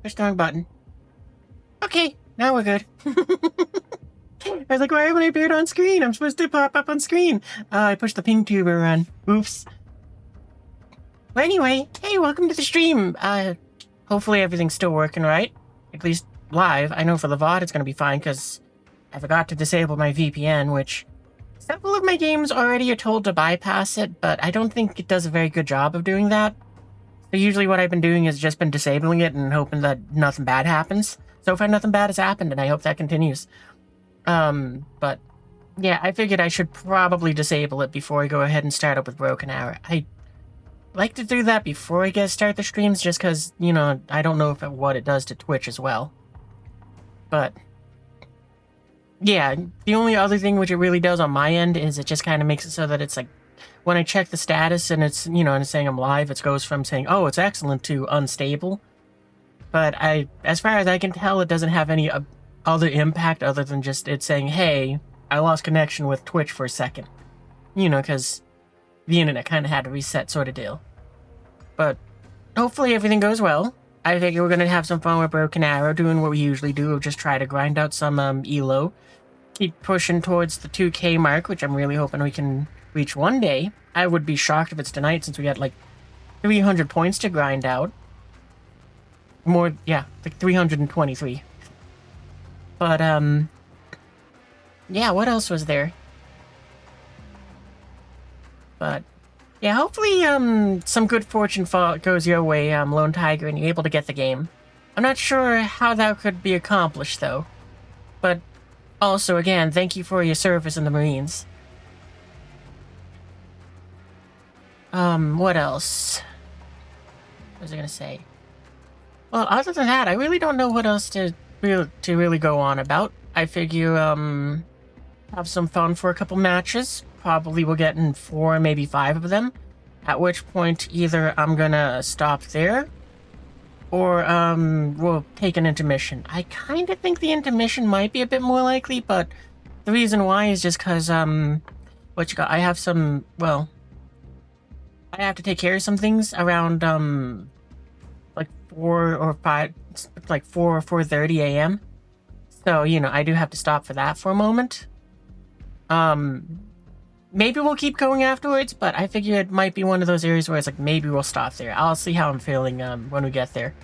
Push the wrong button. Okay, now we're good. I was like, why haven't I appeared on screen? I'm supposed to pop up on screen. I pushed the ping tuber run. Oops. Well, anyway, hey, welcome to the stream. Hopefully everything's still working right. At least live. I know for the VOD it's going to be fine because I forgot to disable my VPN, which several of my games already are told to bypass it, but I don't think it does a very good job of doing that. So usually what I've been doing is just been disabling it and hoping that nothing bad happens. So far nothing bad has happened, and I hope that continues. But yeah, I figured I should probably disable it before I go ahead and start up with Broken Arrow. I like to do that before I start the streams, just because, you know, I don't know what it does to Twitch as well. But yeah, the only other thing which it really does on my end is it just kind of makes it so that it's like, when I check the status and it's, you know, and it's saying I'm live, it goes from saying, oh, it's excellent to unstable. But as far as I can tell, it doesn't have any other impact other than just it saying, hey, I lost connection with Twitch for a second. You know, because the internet kind of had to reset sort of deal. But hopefully everything goes well. I figure we're going to have some fun with Broken Arrow, doing what we usually do, of just try to grind out some elo. Keep pushing towards the 2K mark, which I'm really hoping we can reach one day. I would be shocked if it's tonight, since we got like 300 points to grind out. More, yeah, like 323. But, yeah, what else was there? But, yeah, hopefully, some good fortune goes your way, Lone Tiger, and you're able to get the game. I'm not sure how that could be accomplished, though. But, also, again, thank you for your service in the Marines. What else? What was I gonna say? Well, other than that, I really don't know what else to really go on about. I figure, have some fun for a couple matches. Probably we'll get in 4, maybe 5 of them. At which point, either I'm gonna stop there, or, we'll take an intermission. I kind of think the intermission might be a bit more likely, but the reason why is just because, I have some, well, I have to take care of some things around, like 4 or 4:30 a.m. So, you know, I do have to stop for that for a moment. Maybe we'll keep going afterwards, but I figure it might be one of those areas where it's like, maybe we'll stop there. I'll see how I'm feeling, when we get there.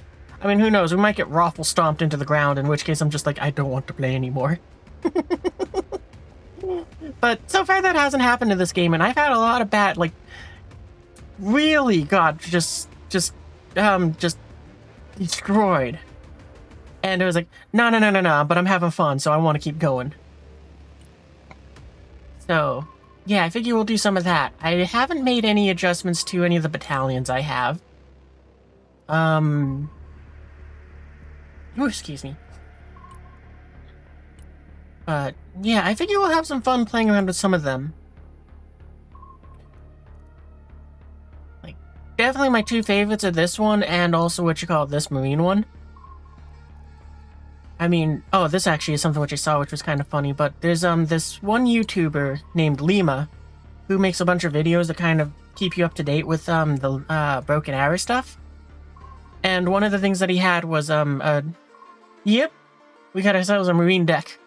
I mean, who knows? We might get raffle stomped into the ground, in which case I'm just like, I don't want to play anymore. But so far that hasn't happened to this game, and I've had a lot of bad, like, really got just destroyed. And it was like, no, but I'm having fun, so I want to keep going. So, yeah, I figure we'll do some of that. I haven't made any adjustments to any of the battalions I have. Oh, excuse me. But, yeah, I figure we'll have some fun playing around with some of them. Like, definitely my 2 favorites are this one and also this Marine one. I mean, oh, this actually is something which I saw, which was kind of funny, but there's, this one YouTuber named Lima, who makes a bunch of videos that kind of keep you up to date with, the, Broken Arrow stuff. And one of the things that he had was, yep, we got ourselves a Marine deck.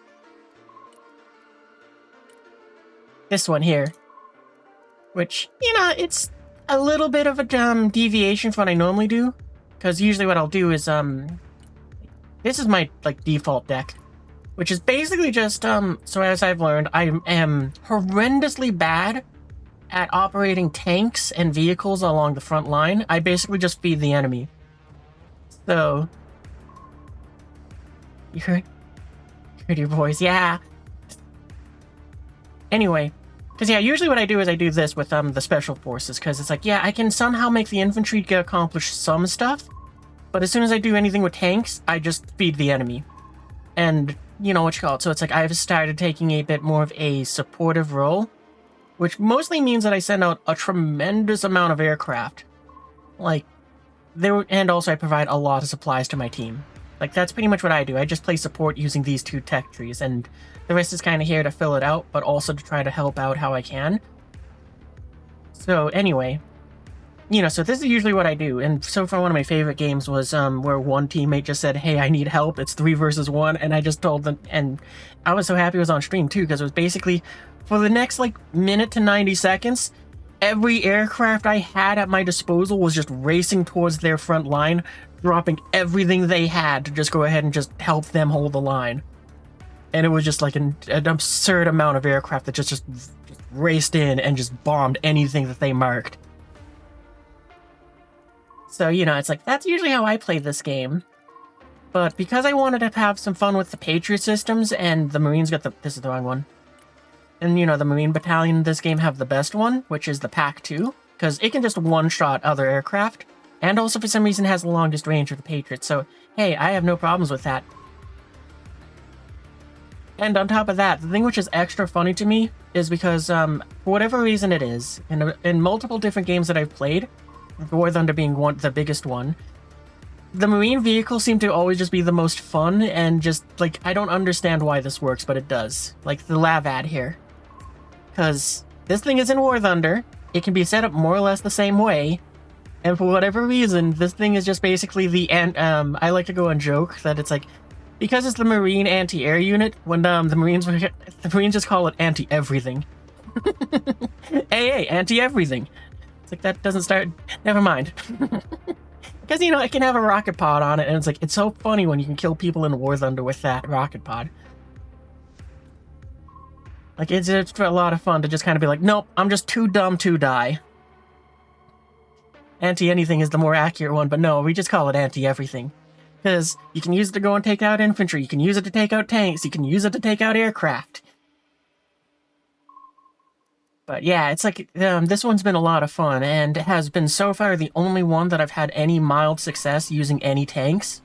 This one here. Which, you know, it's a little bit of a, deviation from what I normally do. Because usually what I'll do is, this is my, like, default deck, which is basically just, so as I've learned, I am horrendously bad at operating tanks and vehicles along the front line. I basically just feed the enemy. So, you heard your voice, yeah. Anyway, because yeah, usually what I do is I do this with, the special forces, because it's like, yeah, I can somehow make the infantry accomplish some stuff, but as soon as I do anything with tanks, I just feed the enemy. And, you know what you call it. So it's like I've started taking a bit more of a supportive role, which mostly means that I send out a tremendous amount of aircraft. Like, and also I provide a lot of supplies to my team. Like, that's pretty much what I do. I just play support using these 2 tech trees, and the rest is kind of here to fill it out, but also to try to help out how I can. So, anyway. you know, so this is usually what I do. And so far, one of my favorite games was where one teammate just said, "Hey, I need help. It's 3 versus 1," and I just told them, and I was so happy it was on stream too, because it was basically for the next like minute to 90 seconds, every aircraft I had at my disposal was just racing towards their front line, dropping everything they had to just go ahead and just help them hold the line. And it was just like an absurd amount of aircraft that just raced in and just bombed anything that they marked. So, you know, it's like, that's usually how I play this game. But because I wanted to have some fun with the Patriot systems, and the Marines got the... This is the wrong one. And, you know, the Marine Battalion in this game have the best one, which is the PAC-2, because it can just one-shot other aircraft, and also for some reason has the longest range of the Patriots, so, hey, I have no problems with that. And on top of that, the thing which is extra funny to me is because, for whatever reason it is, in multiple different games that I've played, War Thunder being the biggest one, the Marine vehicles seem to always just be the most fun, and just, like, I don't understand why this works, but it does. Like, the lav ad here. Because this thing is in War Thunder, it can be set up more or less the same way, and for whatever reason, this thing is just basically the, I like to go and joke that it's like, because it's the Marine anti-air unit, when the Marines just call it anti-everything. AA, anti-everything. It's like, that doesn't start... Never mind. Because, you know, it can have a rocket pod on it, and it's like, it's so funny when you can kill people in War Thunder with that rocket pod. Like, it's a lot of fun to just kind of be like, nope, I'm just too dumb to die. Anti-anything is the more accurate one, but no, we just call it anti-everything. Because you can use it to go and take out infantry, you can use it to take out tanks, you can use it to take out aircraft. But yeah, it's like, this one's been a lot of fun, and has been so far the only one that I've had any mild success using any tanks.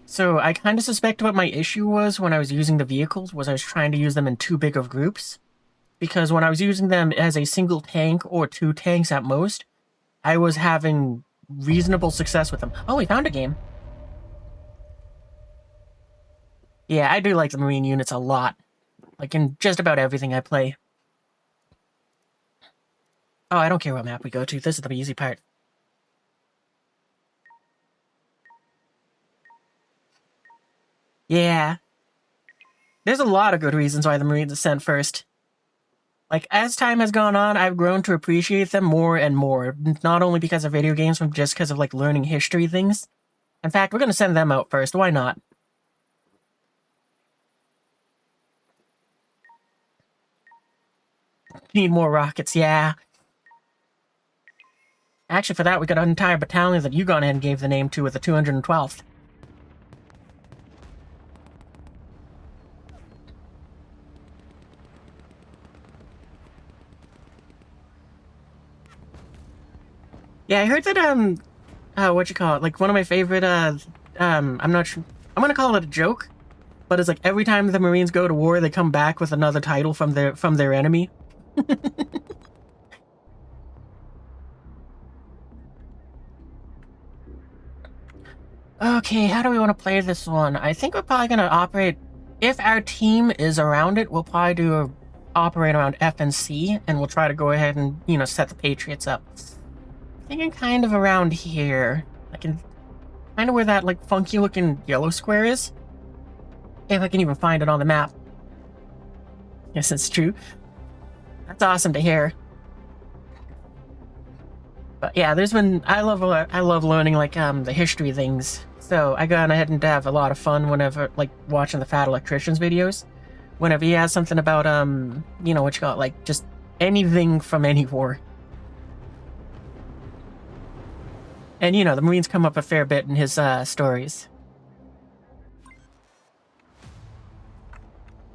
So I kind of suspect what my issue was when I was using the vehicles, was I was trying to use them in too big of groups. Because when I was using them as a single tank, or 2 tanks at most, I was having reasonable success with them. Oh, we found a game. Yeah, I do like the Marine units a lot. Like in just about everything I play. Oh, I don't care what map we go to. This is the easy part. Yeah. There's a lot of good reasons why the Marines are sent first. Like, as time has gone on, I've grown to appreciate them more and more. Not only because of video games, but just because of, like, learning history things. In fact, we're gonna send them out first. Why not? Need more rockets, yeah. Actually, for that, we got an entire battalion that you gone ahead and gave the name to with the 212th. Yeah, I heard that, what you call it? Like, one of my favorite, I'm not sure, I'm gonna call it a joke, but it's like every time the Marines go to war, they come back with another title from their enemy. Okay, how do we want to play this one? I think we're probably gonna operate, if our team is around it, we'll probably operate around F and C, and we'll try to go ahead and, you know, set the Patriots up. Thinking kind of around here. Like in kind of where that like funky looking yellow square is. If I can even find it on the map. Yes, it's true. That's awesome to hear. But yeah, I love learning like the history things. So I gone ahead and have a lot of fun whenever like watching the Fat Electrician's videos. Whenever he has something about you know what you call it, like just anything from any war. And, you know, the Marines come up a fair bit in his stories.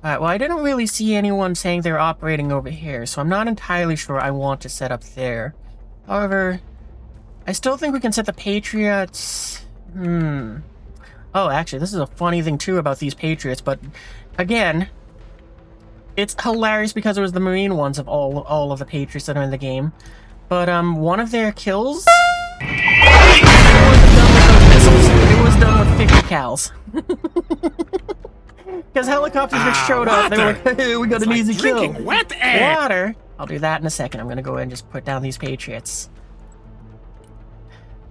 Alright, well, I didn't really see anyone saying they're operating over here, so I'm not entirely sure I want to set up there. However, I still think we can set the Patriots... Oh, actually, this is a funny thing, too, about these Patriots, but, again, it's hilarious because it was the Marine ones of all of the Patriots that are in the game. But, one of their kills... It was done with 50 cals. Because helicopters just showed up. They were like, hey, we got an easy kill. Wet air. Water? I'll do that in a second. I'm going to go ahead and just put down these Patriots.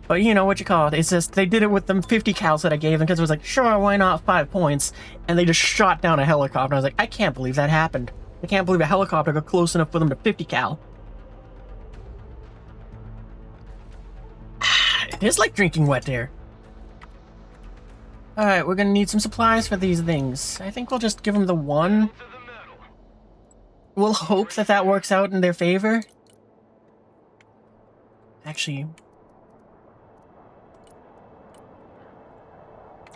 But you know what you call it. It's just they did it with them 50 cals that I gave them because it was like, sure, why not 5 points? And they just shot down a helicopter. I was like, I can't believe that happened. I can't believe a helicopter got close enough for them to 50 cal. It is like drinking wet air. Alright, we're gonna need some supplies for these things. I think we'll just give them the one. We'll hope that that works out in their favor. Actually...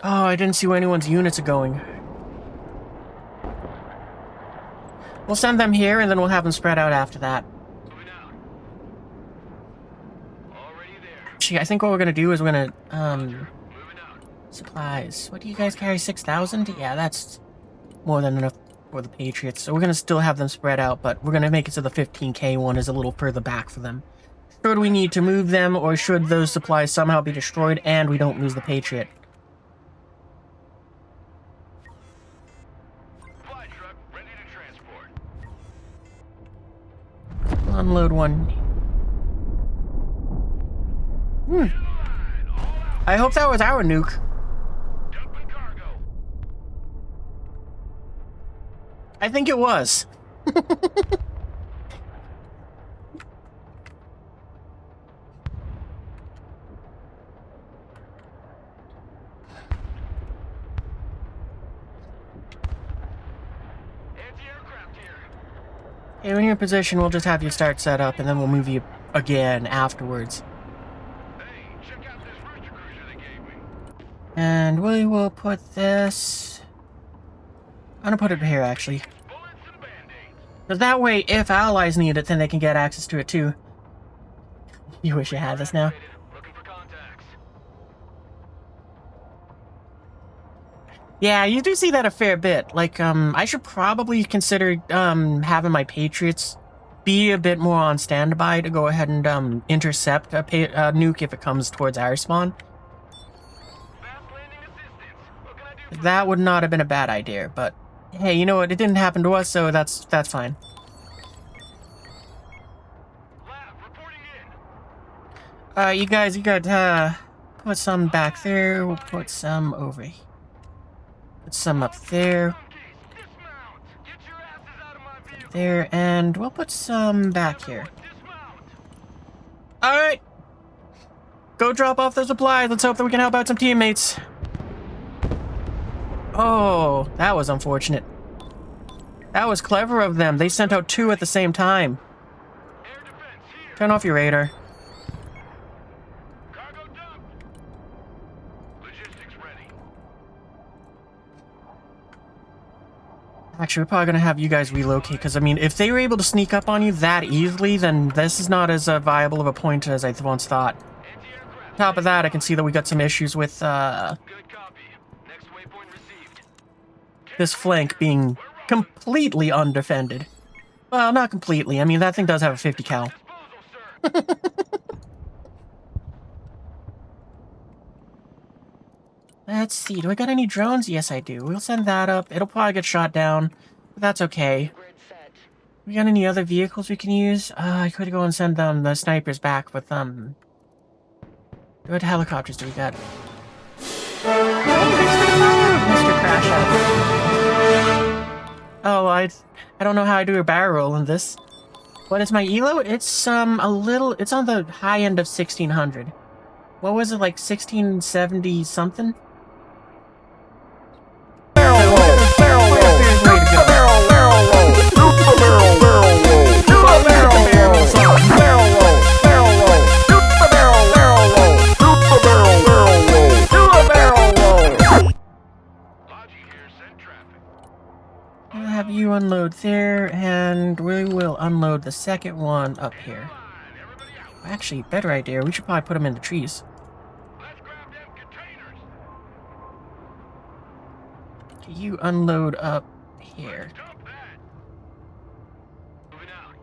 Oh, I didn't see where anyone's units are going. We'll send them here, and then we'll have them spread out after that. Actually, I think what we're gonna do is we're gonna, supplies. What do you guys carry, 6,000? Yeah, that's more than enough for the Patriots. So we're gonna still have them spread out, but we're gonna make it so the 15k one is a little further back for them. Should we need to move them, or should those supplies somehow be destroyed and we don't lose the Patriot? Unload one. I hope that was our nuke. I think it was. Okay, when you're in position, we'll just have you start set up, and then we'll move you again afterwards. Hey, check out this rooster cruiser they gave me. And we will put this... I'm gonna put it here, actually. Bullets and band-aids. Because that way, if allies need it, then they can get access to it, too. You wish you had this now. Looking for contacts. Yeah, you do see that a fair bit. Like, I should probably consider, having my Patriots be a bit more on standby to go ahead and, intercept a nuke if it comes towards our spawn. Fast landing assistance. What can I do for That would not have been a bad idea, but hey, you know what? It didn't happen to us, so that's fine. Lab reporting in. You guys, you got, put some back there. We'll put some over here. Put some up there. Dismount. Get your asses out of my vehicle. There, and we'll put some back here. Dismount. Alright! Go drop off the supplies. Let's hope that we can help out some teammates. Oh, that was unfortunate. That was clever of them. They sent out 2 at the same time. Air defense here. Turn off your radar. Cargo dumped. Logistics ready. Actually, we're probably gonna have you guys relocate, because, I mean, if they were able to sneak up on you that easily, then this is not as viable of a point as I once thought. Anti-aircraft. Top of that, I can see that we got some issues with, Good copy. Next waypoint received. this flank being completely undefended. Well, not completely. I mean, that thing does have a 50 cal. Disposal, sir. Let's see, do I got any drones? Yes, I do. We'll send that up. It'll probably get shot down, but that's okay. We got any other vehicles we can use? I could go and send the snipers back with, what helicopters do we got? Mr. Crash Out. Oh, I don't know how I do a barrel roll in this. What is my elo? It's, it's on the high end of 1600. What was it, like 1670 something? Barrel roll, barrel roll, barrel roll, barrel roll, I'll have you unload there, and we will unload the second one up here. Actually, better idea. We should probably put them in the trees. Let's grab them containers. Okay, you unload up here. Dump that. Moving out.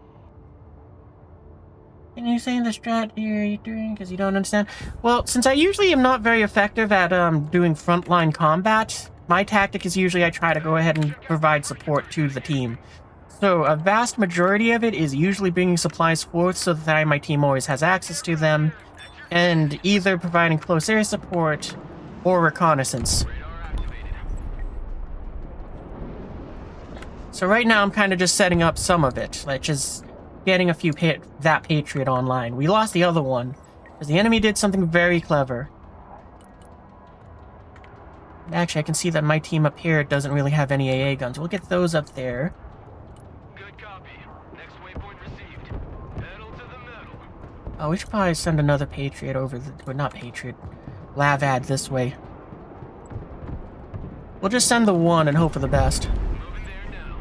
Can you say the strat here you're doing because you don't understand? Well, since I usually am not very effective at doing frontline combat, my tactic is usually I try to go ahead and provide support to the team. So a vast majority of it is usually bringing supplies forth so that my team always has access to them. and either providing close air support or reconnaissance. So right now I'm kind of just setting up some of it, like just getting a few that Patriot online. We lost the other one, because the enemy did something very clever. Actually, I can see that my team up here doesn't really have any AA guns. We'll get those up there. Good copy. Next waypoint received. Pedal to the metal. Oh, we should probably send another Patriot over the... Well, not Patriot. Lavad this way. We'll just send the one and hope for the best. Moving there now.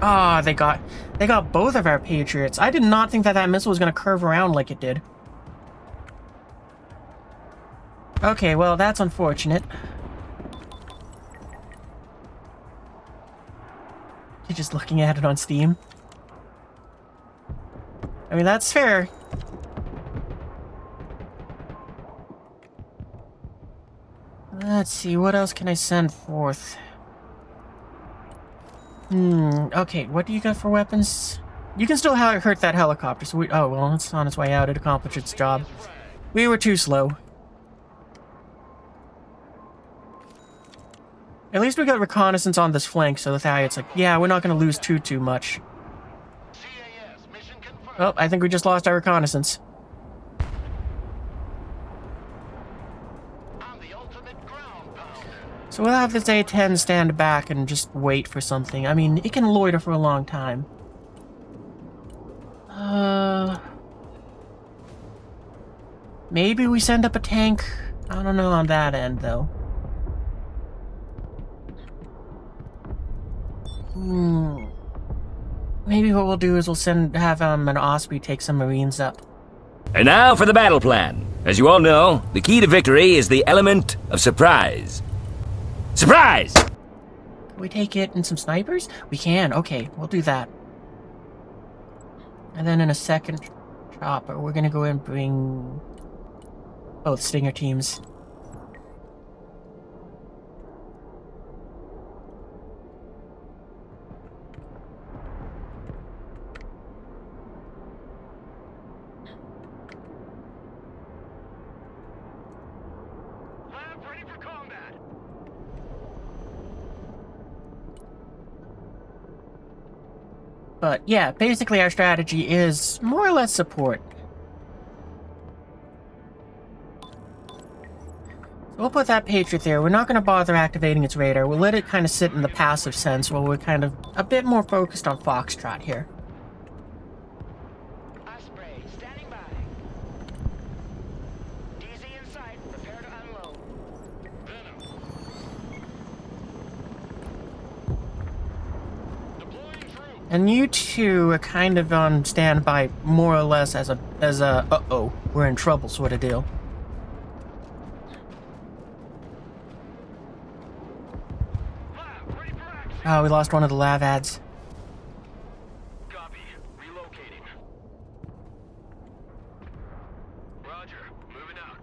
Ah, they got both of our Patriots. I did not think that that missile was going to curve around like it did. Okay, well, that's unfortunate. You're just looking at it on Steam. I mean, that's fair. Let's see, what else can I send forth? Okay, what do you got for weapons? You can still hurt that helicopter, so oh, well, it's on its way out. It accomplished its job. We were too slow. At least we got reconnaissance on this flank, so that it's like, yeah, we're not going to lose too much. CAS, mission confirmed. Oh, I think we just lost our reconnaissance. I'm the ultimate ground pounder. So we'll have this A-10 stand back and just wait for something. I mean, it can loiter for a long time. Maybe we send up a tank? I don't know on that end, though. Maybe what we'll do is we'll have an Osprey take some Marines up. And now for the battle plan. As you all know, the key to victory is the element of surprise. Surprise! Can we take it in some snipers? We can. Okay, we'll do that. And then in a second chopper, we're gonna go and bring both Stinger teams. Lab ready for combat. But yeah, basically our strategy is more or less support. So we'll put that Patriot there. We're not going to bother activating its radar. We'll let it kind of sit in the passive sense while we're kind of a bit more focused on Foxtrot here. Osprey, standing by. DZ in sight. Prepare to unload. Venom. Deploying troops. And you two are kind of on standby more or less as a uh-oh, we're in trouble sort of deal. Lab ready for action. Oh, we lost one of the Lavads. Copy. Relocating. Roger. Moving out.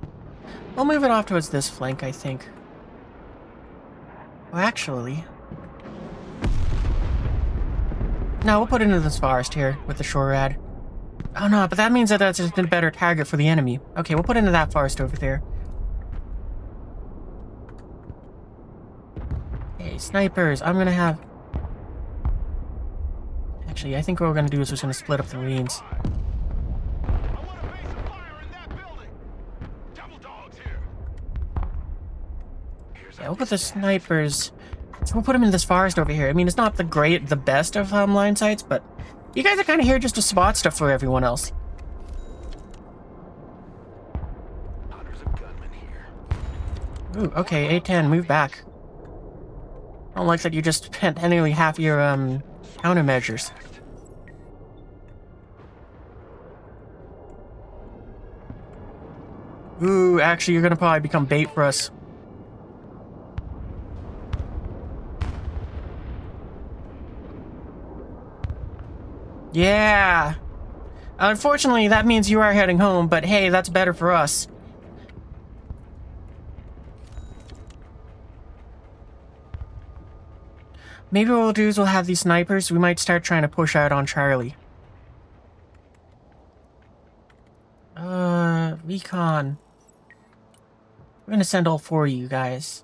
We'll move it off towards this flank, I think. Well, actually... No, we'll put it into this forest here with the Shorad. Oh no, but that means that that's just a better target for the enemy. Okay, we'll put it into that forest over there. Okay, snipers. I'm gonna have... Actually, I think what we're gonna do is we're just gonna split up the Marines. I want a base of fire in that building. Double dogs here. Yeah, we'll put the snipers... So we'll put them in this forest over here. I mean, it's not the best of line sights, but you guys are kind of here just to spot stuff for everyone else. Hundreds of gunmen here. Ooh, okay, A-10, move back. I don't like that you just spent nearly half your, countermeasures. Ooh, actually, you're gonna probably become bait for us. Yeah. Unfortunately, that means you are heading home, but hey, that's better for us. Maybe what we'll do is we'll have these snipers. We might start trying to push out on Charlie. recon. We're gonna send all 4 of you guys.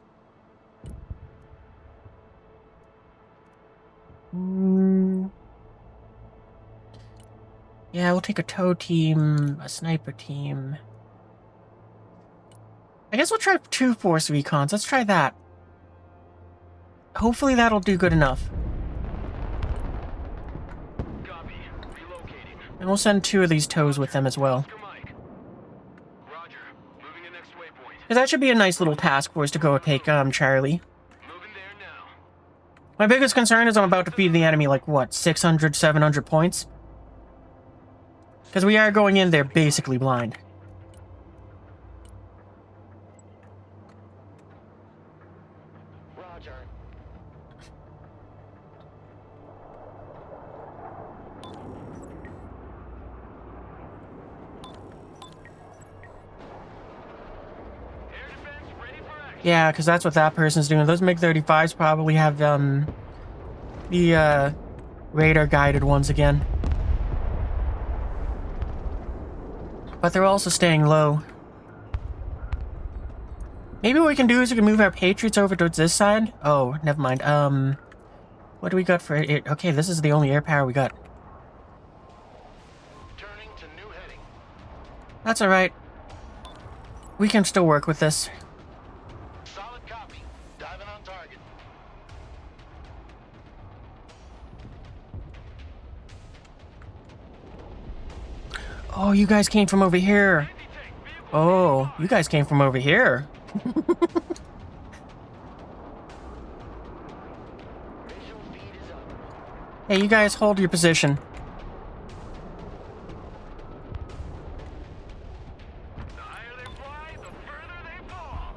Yeah, we'll take a tow team, a sniper team. I guess we'll try 2 force recons. Let's try that. Hopefully that'll do good enough. Copy. Relocating. And we'll send 2 of these tows with them as well. Oscar Mike. Roger. Moving to next waypoint. Because that should be a nice little task for us to go take Charlie. Moving there now. My biggest concern is I'm about to feed the enemy like, what, 600, 700 points? Because we are going in there basically blind. Roger. Air defense ready for action. Yeah, because that's what that person's doing. Those MiG-35s probably have the radar-guided ones again. But they're also staying low. Maybe what we can do is we can move our Patriots over towards this side. Oh, never mind. What do we got for it? Okay, this is the only air power we got. Turning to new heading. That's alright. We can still work with this. Solid copy. Diving on target. Oh, you guys came from over here. Oh, you guys came from over here. Visual feed is up. Hey, you guys hold your position. The higher they fly, the further they fall.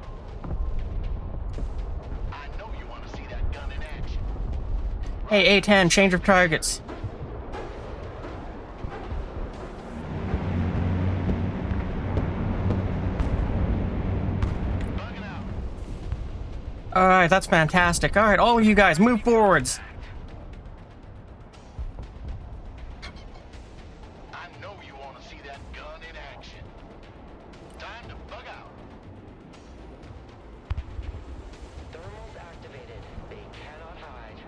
I know you want to see that gun in action. Hey, A10, change of targets. Bugging out. Alright, that's fantastic. Alright, all of you guys, move forwards. I know you want to see that gun in action. Time to bug out. Thermals activated. They cannot hide.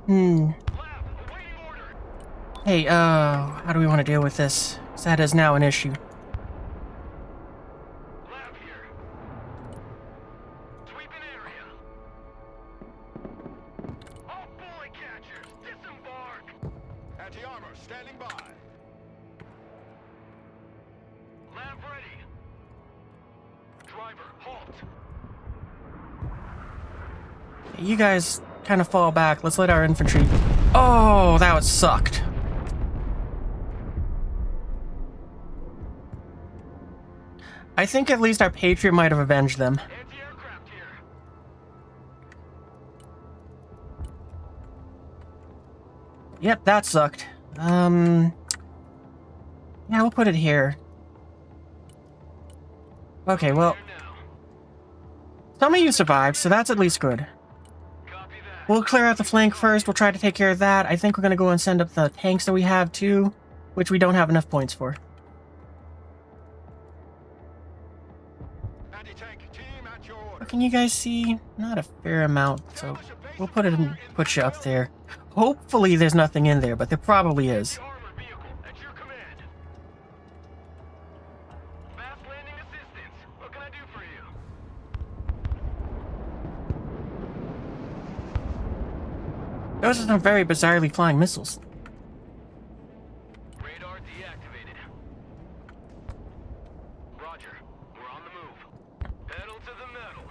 Lab, awaiting order. Hey, how do we want to deal with this? 'Cause that is now an issue. Lab here. Sweeping area. All bullet catchers, disembark. Anti-armor standing by. Lab ready. Driver, halt. You guys kind of fall back. Let's let our infantry... Oh, that was sucked. I think at least our Patriot might have avenged them. Anti-aircraft here. Yep, that sucked. Yeah, we'll put it here. Okay, well, Here now. some of you survived, so that's at least good. Copy that. We'll clear out the flank first. We'll try to take care of that. I think we're gonna go and send up the tanks that we have too, which we don't have enough points for. Anti-tank team at your order. What can you guys see? Not a fair amount, so we'll put you up there. Hopefully there's nothing in there, but there probably is. Armored vehicle at your command. Fast landing assistance. What can I do for you? Those are some very bizarrely flying missiles. Radar deactivated. Roger. We're on the move. Pedal to the metal.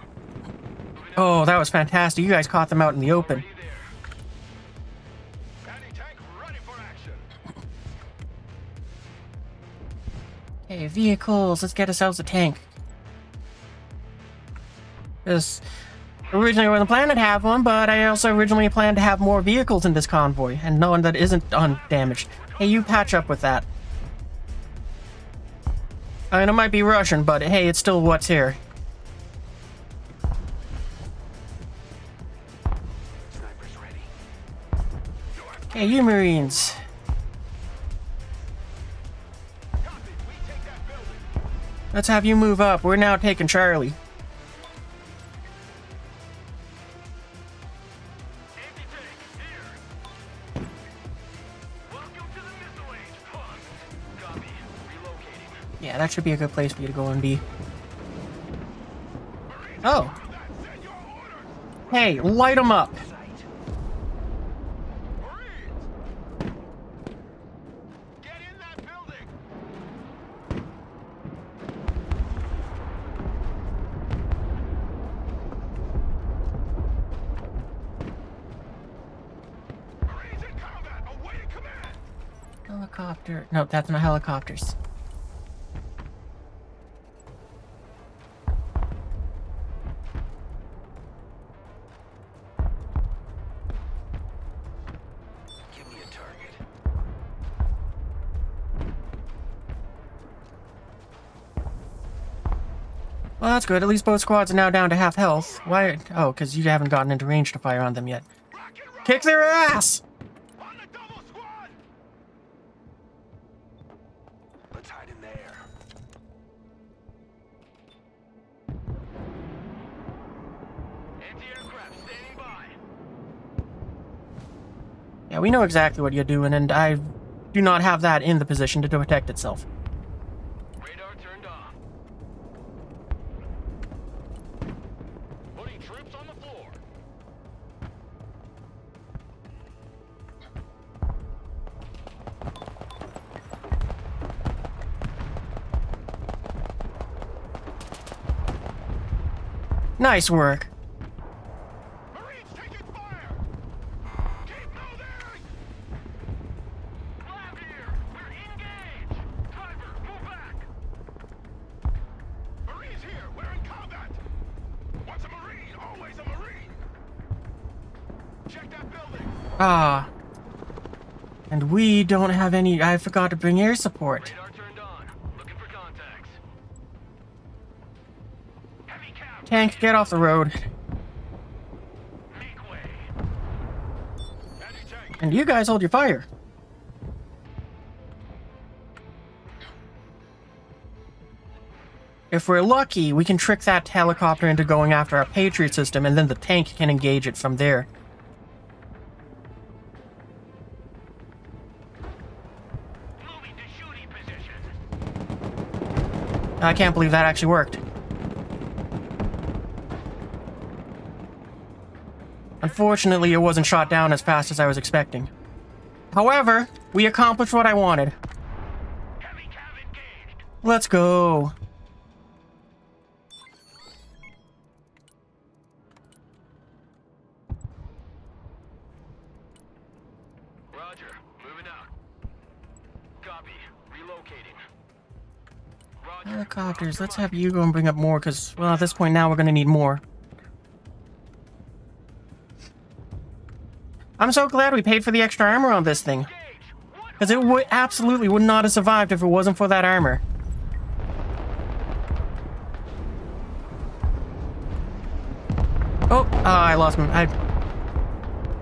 Moving out. Oh, that was fantastic. You guys caught them out in the open. Already there. Anti-tank ready for action. Okay, vehicles. Let's get ourselves a tank. This originally wasn't planned to have one, but I also originally planned to have more vehicles in this convoy, and no one that isn't undamaged. Hey, you patch up with that. I mean, it might be Russian, but hey, it's still what's here. Snipers ready. Okay, you Marines. Let's have you move up. We're now taking Charlie. Anti-tank, here. Welcome to the missile age, punk. Copy. Relocating. Yeah, that should be a good place for you to go and be. Oh. Send your orders. Hey, light them up. Marines! Get in that building! Marines in combat! Awaiting command! Helicopter. No, that's not helicopters. Give me a target. Well, that's good. At least both squads are now down to half health. Why? Oh, because you haven't gotten into range to fire on them yet. Rock and roll! Kick their ass! On the double squad! Let's hide in there. Anti-aircraft standing by. Yeah, we know exactly what you're doing, and I do not have that in the position to protect itself. Radar turned on. Putting troops on the floor. Nice work. Marines taking fire! Keep moving! Lab here! We're engaged! Driver, move back! Marines here! We're in combat! Once a Marine, always a Marine! Check that building! Ah. And we don't have any. I forgot to bring air support. Radar turned on. Looking for contacts. Heavy cap! Tank, get off the road. Make way! Anti-tank! And you guys hold your fire. If we're lucky, we can trick that helicopter into going after our Patriot system, and then the tank can engage it from there. Moving to shooting position. I can't believe that actually worked. Unfortunately, it wasn't shot down as fast as I was expecting. However, we accomplished what I wanted. Heavy cap engaged. Let's go. Roger. Moving out. Copy. Relocating. Roger. Helicopters, let's have you go and bring up more, because, well, at this point now we're going to need more. I'm so glad we paid for the extra armor on this thing. Engage. What? Because it would absolutely would not have survived if it wasn't for that armor. Oh, I lost my...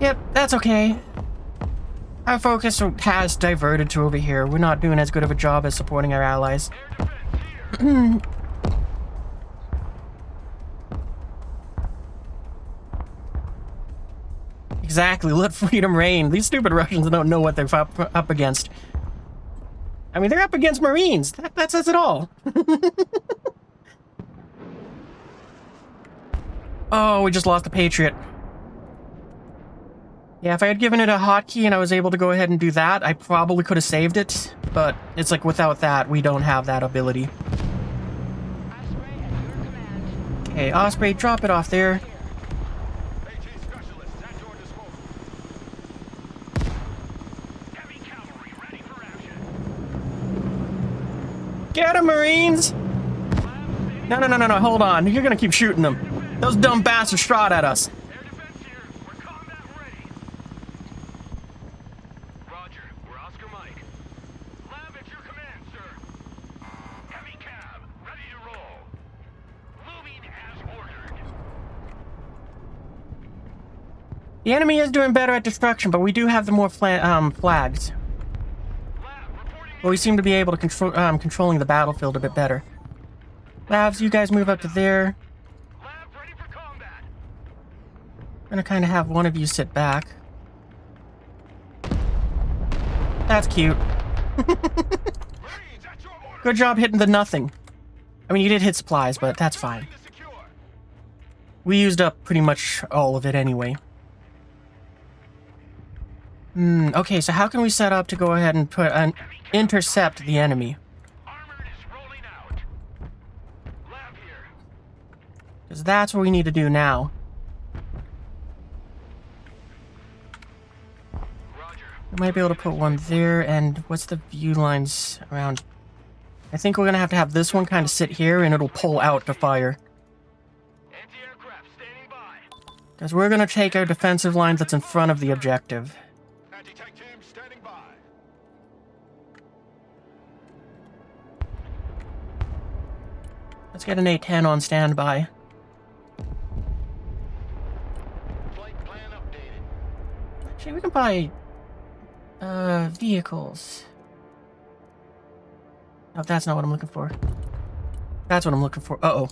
Yep, that's okay. Our focus has diverted to over here. We're not doing as good of a job as supporting our allies. Air defense here. Exactly, let freedom reign. These stupid Russians don't know what they're up against. I mean, they're up against Marines. That says it all. Oh, we just lost the Patriot. Yeah, if I had given it a hotkey and I was able to go ahead and do that, I probably could have saved it. But it's like, without that, we don't have that ability. Okay, Osprey, drop it off there. AT specialists at your disposal. Heavy cavalry ready for action. Get him, Marines! No, hold on. You're gonna keep shooting them. Those dumb bastards shot at us. Air defense here. We're combat ready. Roger. We're Oscar Mike. Lab at your command, sir. Heavy cab. Ready to roll. Moving as ordered. The enemy is doing better at destruction, but we do have the more flags. Lab reporting. Well, we seem to be able to controlling the battlefield a bit better. Labs, you guys move up to there. Lab ready for combat. I'm gonna kind of have one of you sit back. That's cute. Marines, at your order. Good job hitting the nothing. I mean, you did hit supplies, but that's fine. To secure. We used up pretty much all of it anyway. Okay, so how can we set up to go ahead and intercept the enemy? Armored is rolling out. Lab here. Because that's what we need to do now. Roger. We might be able to put one there, and what's the view lines around? I think we're gonna have this one kind of sit here, and it'll pull out to fire. Anti-aircraft standing by. Because we're gonna take our defensive line that's in front of the objective. Anti-tank team standing by. Let's get an A-10 on standby. Flight plan updated. Actually, we can buy vehicles. Oh, that's not what I'm looking for. That's what I'm looking for. Uh-oh.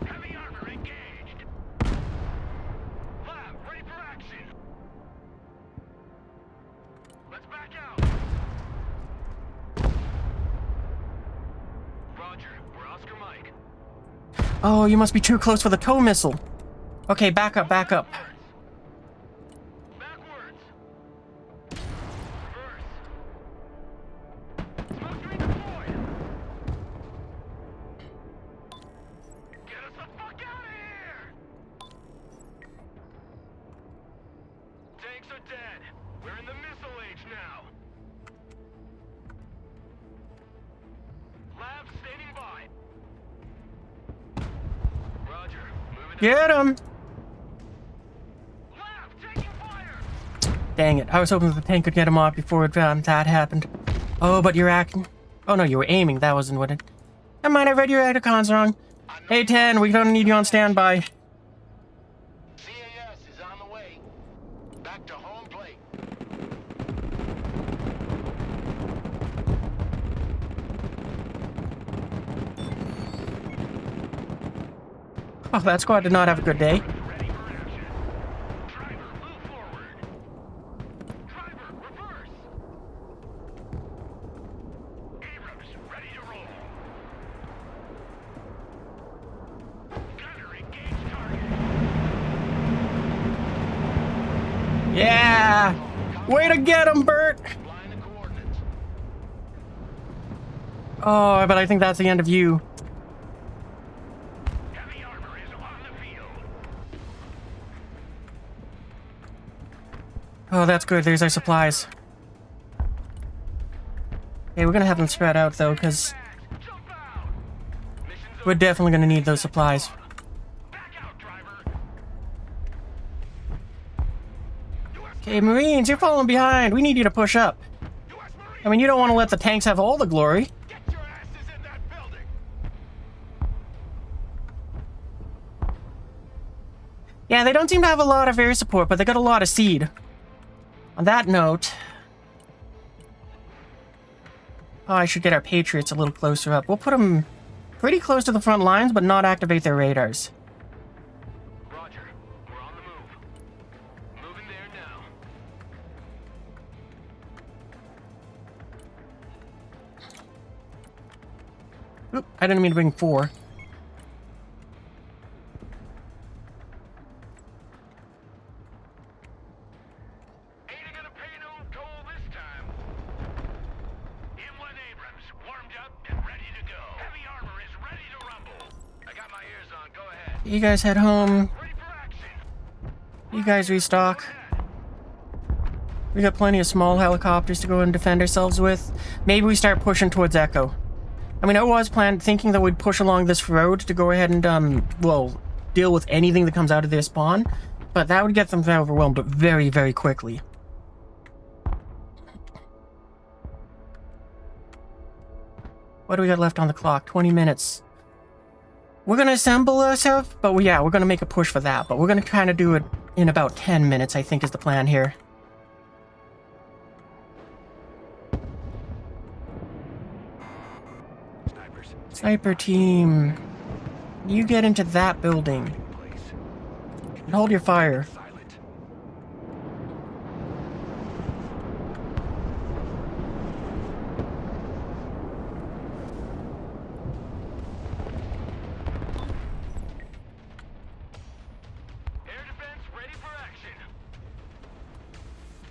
Heavy armor engaged. Lab ready for action. Let's back out. Roger, we're Oscar Mike. Oh, you must be too close for the tow missile. Okay, back up, back up. Backwards. Reverse. Smoke screen deployed. Get us the fuck out of here! Tanks are dead. We're in the missile age now. Lab standing by. Roger. Moving Get him! out. Lab taking fire. Dang it, I was hoping that the tank could get him off before that happened. Oh, but you're acting... Oh no, you were aiming, that wasn't what it... Never mind, I read your icons wrong. Hey, 10, we don't need you on standby. CAS is on the way. Back to home plate. Oh, that squad did not have a good day. Ready for action. Driver, move forward. Driver, reverse. Abrams, ready to roll. Gunner, engage target. Yeah! Way to get him, Bert! Line the coordinates. Oh, but I think that's the end of you. Heavy armor is on the field. Oh, that's good, there's our supplies. Okay, we're gonna have them spread out, though, because Bags, jump out. Mission's we're definitely gonna need those supplies. back out, driver. Okay, Marines, you're falling behind. We need you to push up. US Marine, I mean, you don't want to let the tanks have all the glory. get your asses in that building. Yeah, they don't seem to have a lot of air support, but they got a lot of seed. On that note... Oh, I should get our Patriots a little closer up. We'll put them pretty close to the front lines, but not activate their radars. Roger, we're on the move. Moving there now. Oop, I didn't mean to bring 4. Ain't gonna pay no toll this time. M1 Abrams, warmed up and ready to go. Heavy armor is ready to rumble. I got my ears on, go ahead. You guys head home. Ready for action. You guys restock. We got plenty of small helicopters to go and defend ourselves with. Maybe we start pushing towards Echo. I mean, I was thinking that we'd push along this road to go ahead and, well, deal with anything that comes out of their spawn. But that would get them overwhelmed very, very quickly. What do we got left on the clock? 20 minutes. We're gonna assemble ourselves, but yeah, we're gonna make a push for that. But we're gonna kind of do it in about 10 minutes, I think is the plan here. Sniper Sniper team, you get into that building and hold your fire.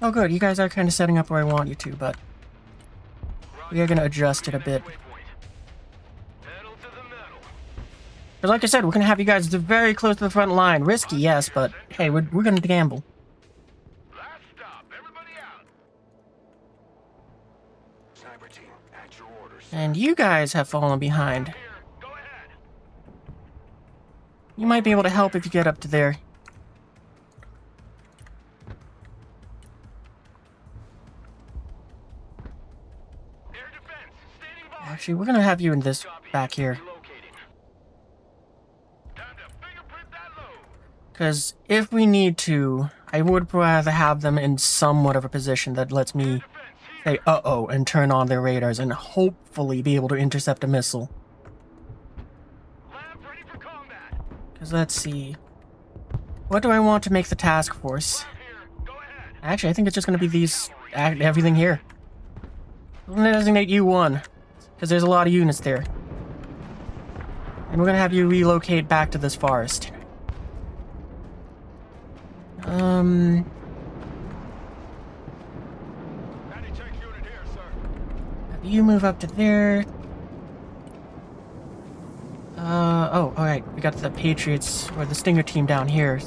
Oh good, you guys are kind of setting up where I want you to, but we are going to adjust it a bit. But like I said, we're going to have you guys very close to the front line. Risky, yes, but hey, we're going to gamble. Last stop. Everybody out. Sniper team, at your orders. And you guys have fallen behind. Here, go ahead. You might be able to help if you get up to there. Air defense, standing by. Actually, we're going to have you in this back here. Relocating. Time to fingerprint that load. Because if we need to, I would rather have them in somewhat of a position that lets me Defense here. say uh-oh and turn on their radars and hopefully be able to intercept a missile. Lab ready for combat. Because let's see. What do I want to make the task force? Lab here. Go ahead. Actually, I think it's just going to be these, everything here. We're going to designate you one, because there's a lot of units there. And we're going to have you relocate back to this forest. Patty check unit here, sir. Have you move up to there. Oh, alright. We got the Patriots, or the Stinger team down here.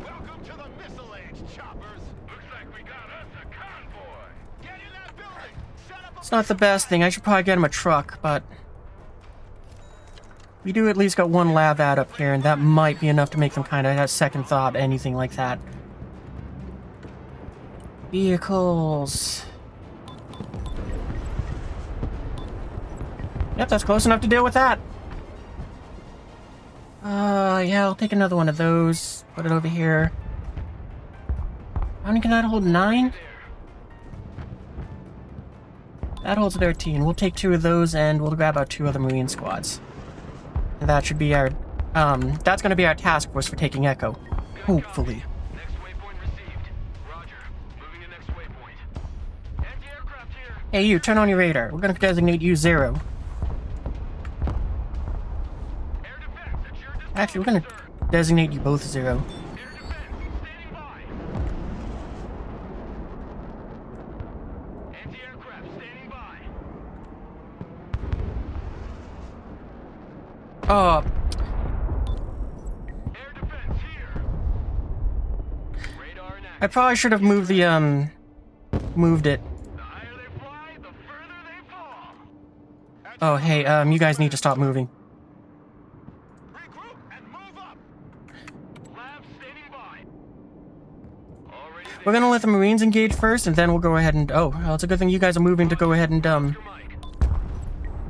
Welcome to the missile age, choppers. Looks like we got us a convoy. Get in that building. Set up a It's not the best thing. I should probably get him a truck, but we do at least got one lab ad up here, and that might be enough to make them kind of have second thought, anything like that. Vehicles. Yep, that's close enough to deal with that. Yeah, I'll take another one of those. Put it over here. How many can that hold? 9? That holds 13. We'll take 2 of those, and we'll grab out 2 other Marine squads. And that should be our, that's gonna be our task force for taking Echo. Hopefully. Next waypoint received. Roger. Moving to next waypoint. Anti-aircraft here. Hey, you, turn on your radar. We're gonna designate you 0. Air defense at your disposal. Actually, we're gonna designate you both 0. Air defense standing by. Anti-aircraft standing by. Oh, Air defense here. Radar in I action. probably should have moved the, moved it. The higher they fly, the further they fall. Oh, hey, you guys need to stop moving. Regroup and move up. Lab standing by. Already We're gonna let the Marines engage first, and then we'll go ahead and... Oh, well, it's a good thing you guys are moving to go ahead and, your mic.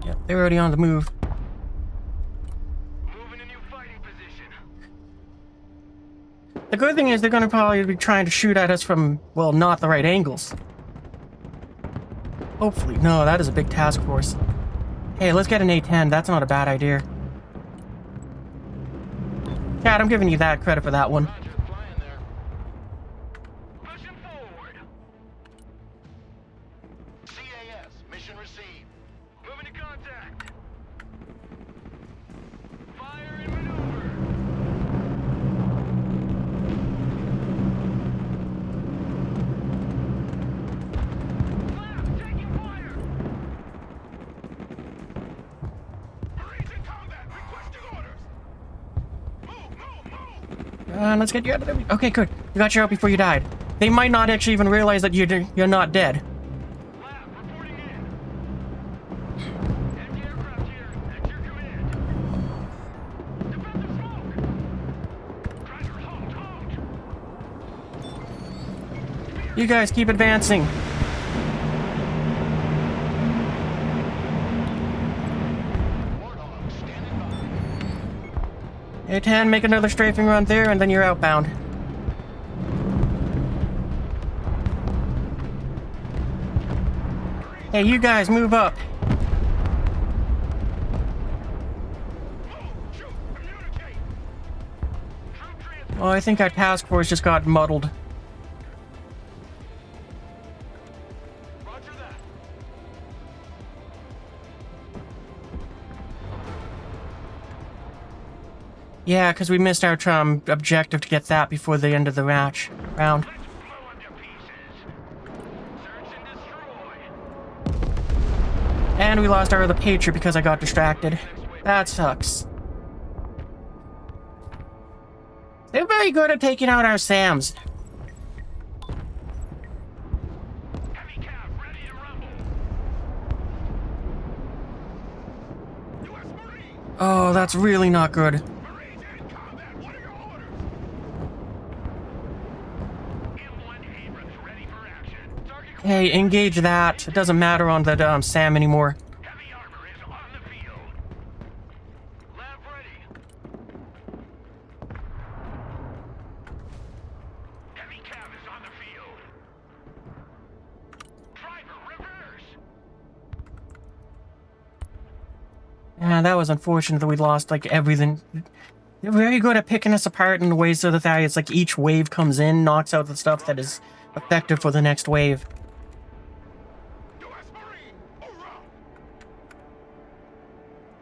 Yep, they're already on the move. Moving a new fighting position. The good thing is they're gonna probably be trying to shoot at us from, well, not the right angles. Hopefully. No, that is a big task force. Hey, let's get an A-10. That's not a bad idea. Cat, I'm giving you that credit for that one. Roger, flying there. Pushing forward. CAS, mission received. Moving to contact. Fire and maneuver. Lab taking fire. Marines in combat, requesting orders. Move, move, move. Let's get you out of there. Okay, good. You got you out before you died. They might not actually even realize that you're not dead. Lab reporting in. Anti-aircraft here, at your command. Defensive smoke. Tracker, halt, halt. You guys keep advancing. Warthog standing by. A-10, make another strafing run there, and then you're outbound. Hey, you guys, move up. Well, I think our task force just got muddled. Roger that. Yeah, because we missed our objective to get that before the end of the round. Let's blow them to pieces. Search and destroy. And we lost our other Patriot because I got distracted. That sucks. They're very good at taking out our SAMs. Heavy cab ready to rumble. U.S. Marine. Oh, that's really not good. Marines in combat. What are your orders? M1 Abrams ready for action. Target Hey, engage that. It doesn't matter on the SAM anymore. heavy armor is on the field. Lab ready. Heavy cab is on the field. Driver, reverse. Yeah, that was unfortunate that we lost, like, everything. They're very good at picking us apart in ways so that it's like each wave comes in, knocks out the stuff that is effective for the next wave. U.S. Marine, hoorah!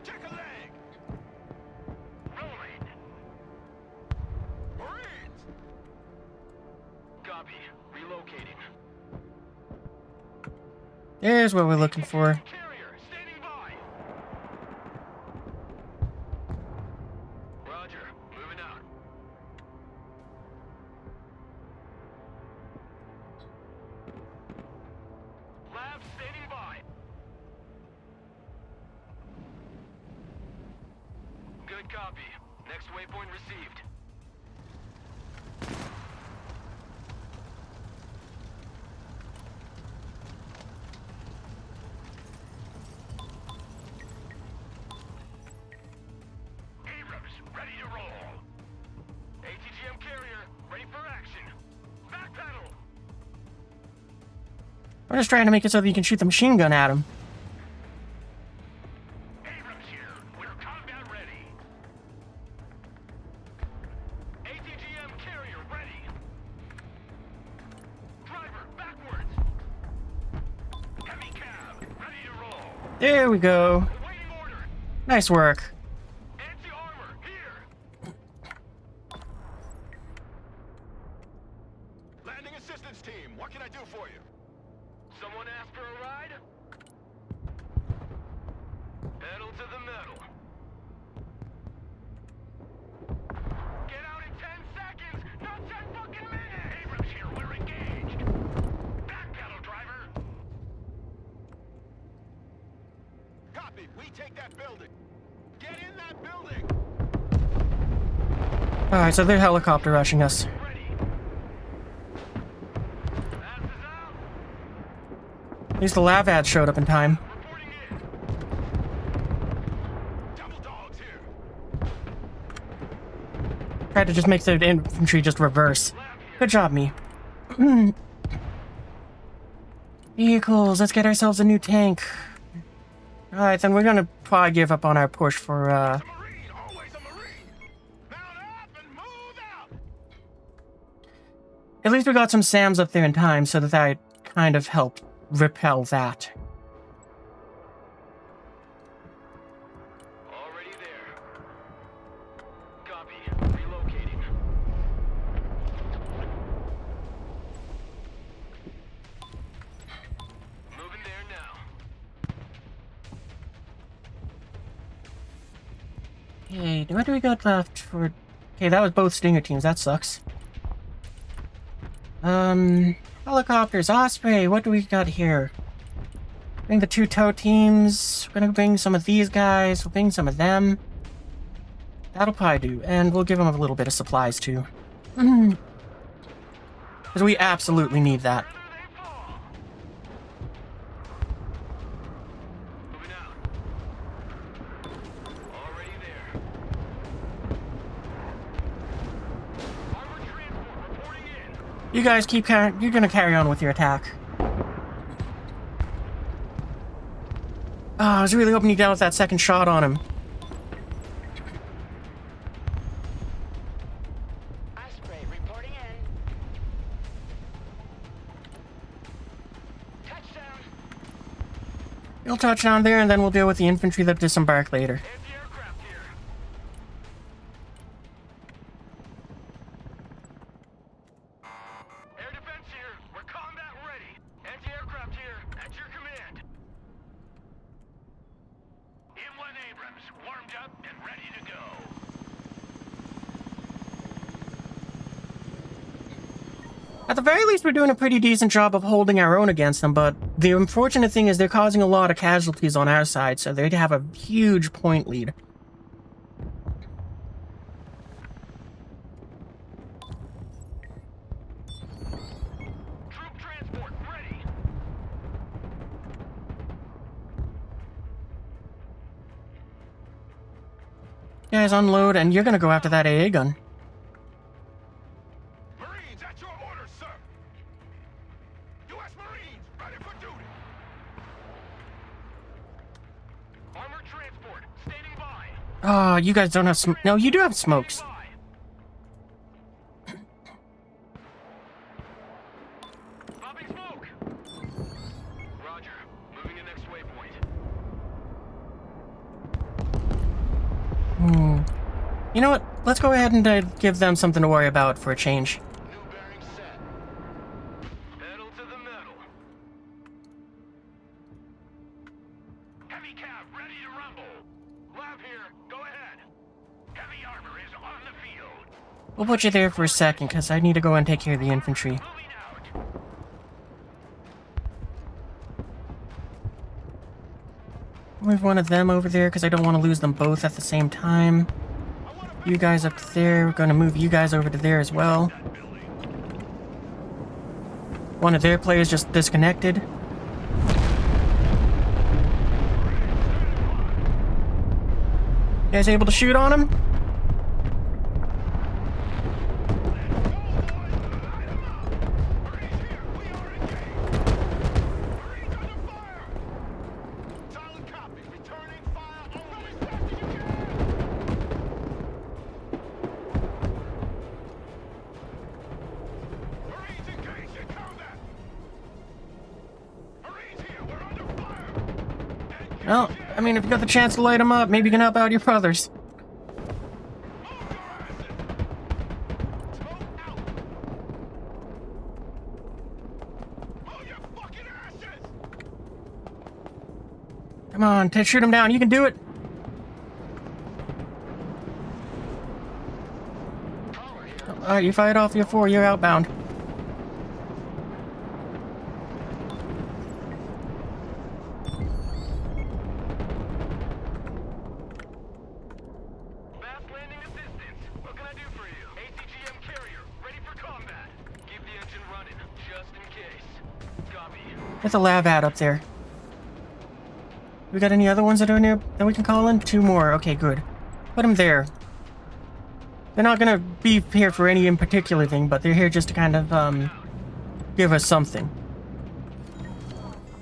Check a leg. Rolling. Marines. Copy. Relocating. There's what we're looking for. Carrier, standing by. Roger. Moving out. Lab standing by. Good copy. Next waypoint received. Abrams, ready to roll. ATGM carrier, ready for action. Back pedal. I'm just trying to make it so that you can shoot the machine gun at him. Abrams here. We're combat ready. ATGM carrier ready. Driver, backwards. Heavy cab, ready to roll. There we go. Awaiting order. Nice work. Anti-armor, here. Landing assistance team, what can I do for you? Someone asked for a ride? Pedal to the metal. Get out in 10 seconds, not 10 fucking minutes! Abrams here, we're engaged. Back pedal, driver. Copy, we take that building. Get in that building. Alright, so they're helicopter rushing us. Ready. Pass is out. At least the lav ad showed up in time. Reporting in. Double dogs here. Tried to just make the infantry just reverse. Good job, me. Vehicles, let's get ourselves a new tank. Alright, then we're gonna probably give up on our push for, A Marine, always a Marine. Mount up and move out. At least we got some SAMs up there in time, so that kind of helped repel that. Already there. Copy. Relocating. Moving there now. Okay, what do we got left for... Okay, that was both Stinger teams, that sucks. Helicopters, Osprey, what do we got here? Bring the two tow teams, we're gonna bring some of these guys, we'll bring some of them. That'll probably do, and we'll give them a little bit of supplies too. Because we absolutely need that. Further they fall. Moving out. Already there. Armored transport reporting in. You guys keep you're gonna carry on with your attack. Oh, I was really hoping you got with that second shot on him. I You'll touch down there, and then we'll deal with the infantry that disembark later. Anti-aircraft here. Air defense here. We're combat ready. Anti-aircraft here. At your command. M1 Abrams, warmed up and ready to go. At the very least, we're doing a pretty decent job of holding our own against them, but the unfortunate thing is they're causing a lot of casualties on our side, so they'd have a huge point lead. Troop transport ready. Guys, unload, and you're gonna go after that AA gun. Marines, at your orders, sir. U.S. Marines, ready for duty. Armored transport, standing by. Oh, you guys don't have no, you do have smokes. Standing by. Popping smoke. Roger. Moving to next waypoint. You know what? Let's go ahead and give them something to worry about for a change. New bearing set. Pedal to the metal. Heavy cab ready to rumble. Lab here. Go ahead. Heavy armor is on the field. We'll put you there for a second, because I need to go and take care of the infantry. Moving out. Move one of them over there, because I don't want to lose them both at the same time. You guys up there, we're going to move you guys over to there as well. One of their players just disconnected. You guys able to shoot on him? Well, I mean, if you got the chance to light them up, maybe you can help out your brothers. Come on, Ted, shoot him down. You can do it. Alright, you fired off your 4. You're outbound. There's a lab ad up there. We got any other ones that are near that we can call in? 2 more. Okay, good. Put them there. They're not gonna be here for any in particular thing, but they're here just to kind of, give us something.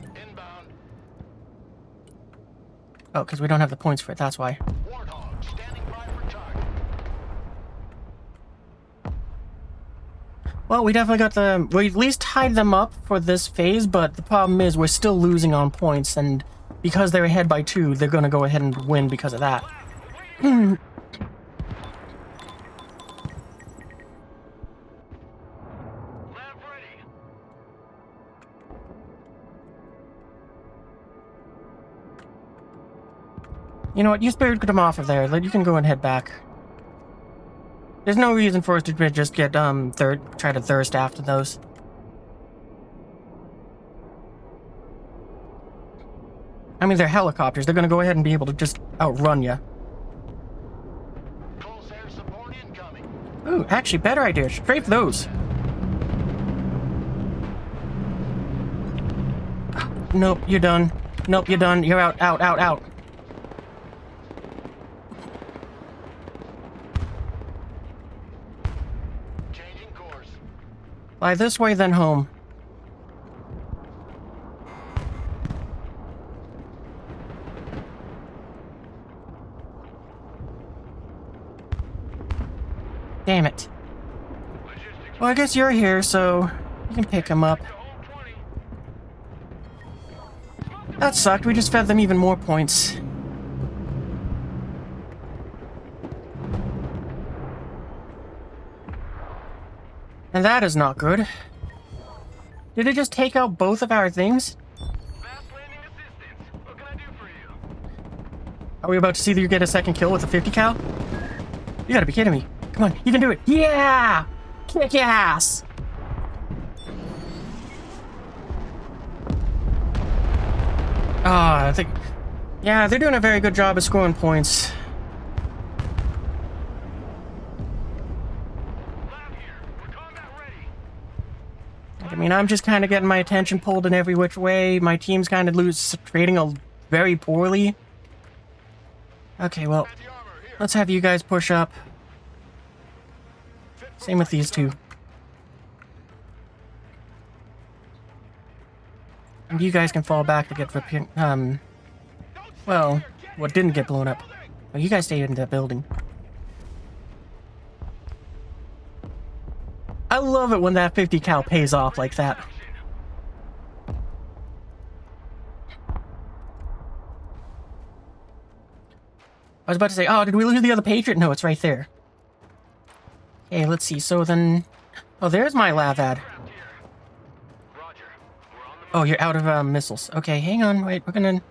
Inbound. Oh, because we don't have the points for it, that's why. Warthog, standing by for target. Well, we definitely got the... We at least tied them up for this phase, but the problem is we're still losing on points, and because they're ahead by 2, they're gonna go ahead and win because of that. Lab ready. You know what? You spared them off of there. You can go and head back. There's no reason for us to just get, try to thirst after those. I mean, they're helicopters. They're gonna go ahead and be able to just outrun you. Close air support incoming. Ooh, actually, better idea. Strafe those. Nope, you're done. Nope, you're done. You're out, out, out, out. Changing course. Fly this way, then home. Damn it. Logistics. Well, I guess you're here, so you can pick him up. To home 20. Smoke That sucked. We just fed them even more points. And that is not good. Did it just take out both of our things? Fast landing assistance. What can I do for you? Are we about to see you get a second kill with a 50 cal? You gotta be kidding me. Come on, you can do it. Yeah! Kick ass! I think... Yeah, they're doing a very good job of scoring points. Lab here. We're combat ready. I mean, I'm just kind of getting my attention pulled in every which way. My team's kind of trading very poorly. Okay, well, The armor here. let's have you guys push up. Same with these two. And you guys can fall back to get well, what didn't get blown up. Well, you guys stay in that building. I love it when that 50 cal pays off like that. I was about to say, oh, did we lose the other Patriot? No, it's right there. Okay, let's see. So then... Oh, there's my Lavad. Roger. We're on the Oh, you're out of missiles. Okay, hang on. Wait, we're gonna... lab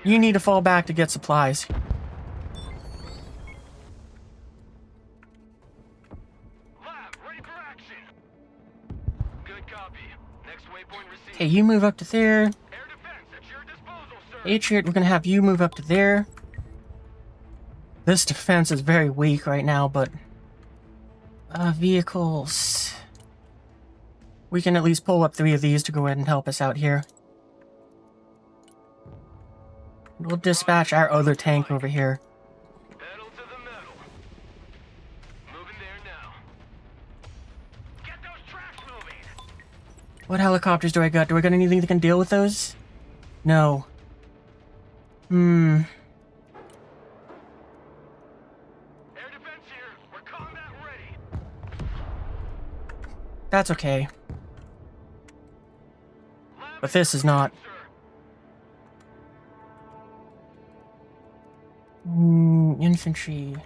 here. You need to fall back to get supplies. Lab ready for action. Good copy. Next waypoint received. Okay, you move up to there. Air defense at your disposal, sir. Patriot, we're gonna have you move up to there. This defense is very weak right now, but... vehicles... We can at least pull up 3 of these to go ahead and help us out here. We'll dispatch our other tank over here. Pedal to the metal. Moving there now. Get those tracks moving. What helicopters do I got? Do I got anything that can deal with those? No. Air defense here. We're combat ready. That's okay. Lab But this is not. sir. Infantry.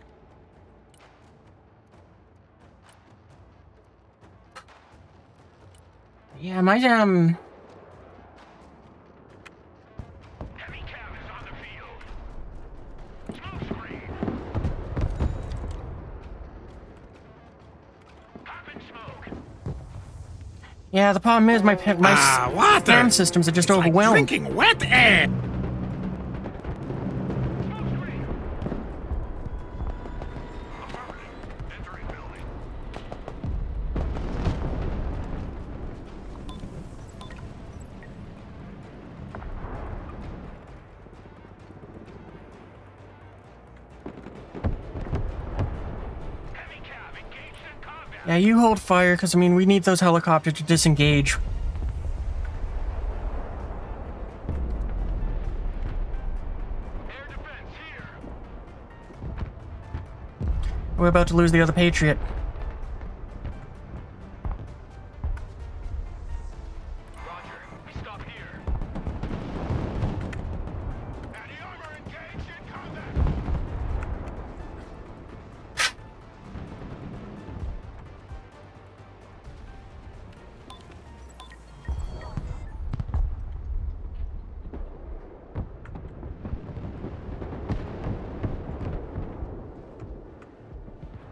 Yeah, my Heavy cab is on the field. Smoke screen. Popping smoke. Yeah, the problem is my water. SAM systems are just overwhelmed. Drinking wet air. Smoke screen. Affirmative. Entering building. Heavy cab engaged in combat. Yeah, you hold fire, because, I mean, we need those helicopters to disengage. Air defense here. We're about to lose the other Patriot. Roger. We stop here. Anti-armor engaged in combat.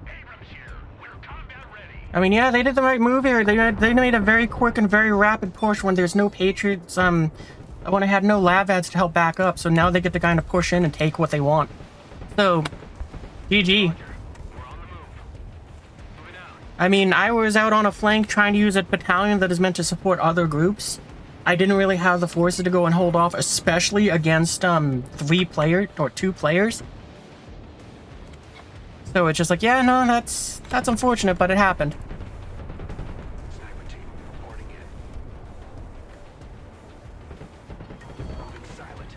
Abrams here. We're combat ready. I mean, yeah, they did the right move here. They made a very quick and very rapid push when there's no Patriots, when I had no Lavads to help back up, so now they get to kind of push in and take what they want. So, GG. We're on the move. Moving out. I mean, I was out on a flank trying to use a battalion that is meant to support other groups. I didn't really have the forces to go and hold off, especially against 2 players. So it's just like, yeah, no, that's unfortunate, but it happened. Sniper team reporting in. Moving silent.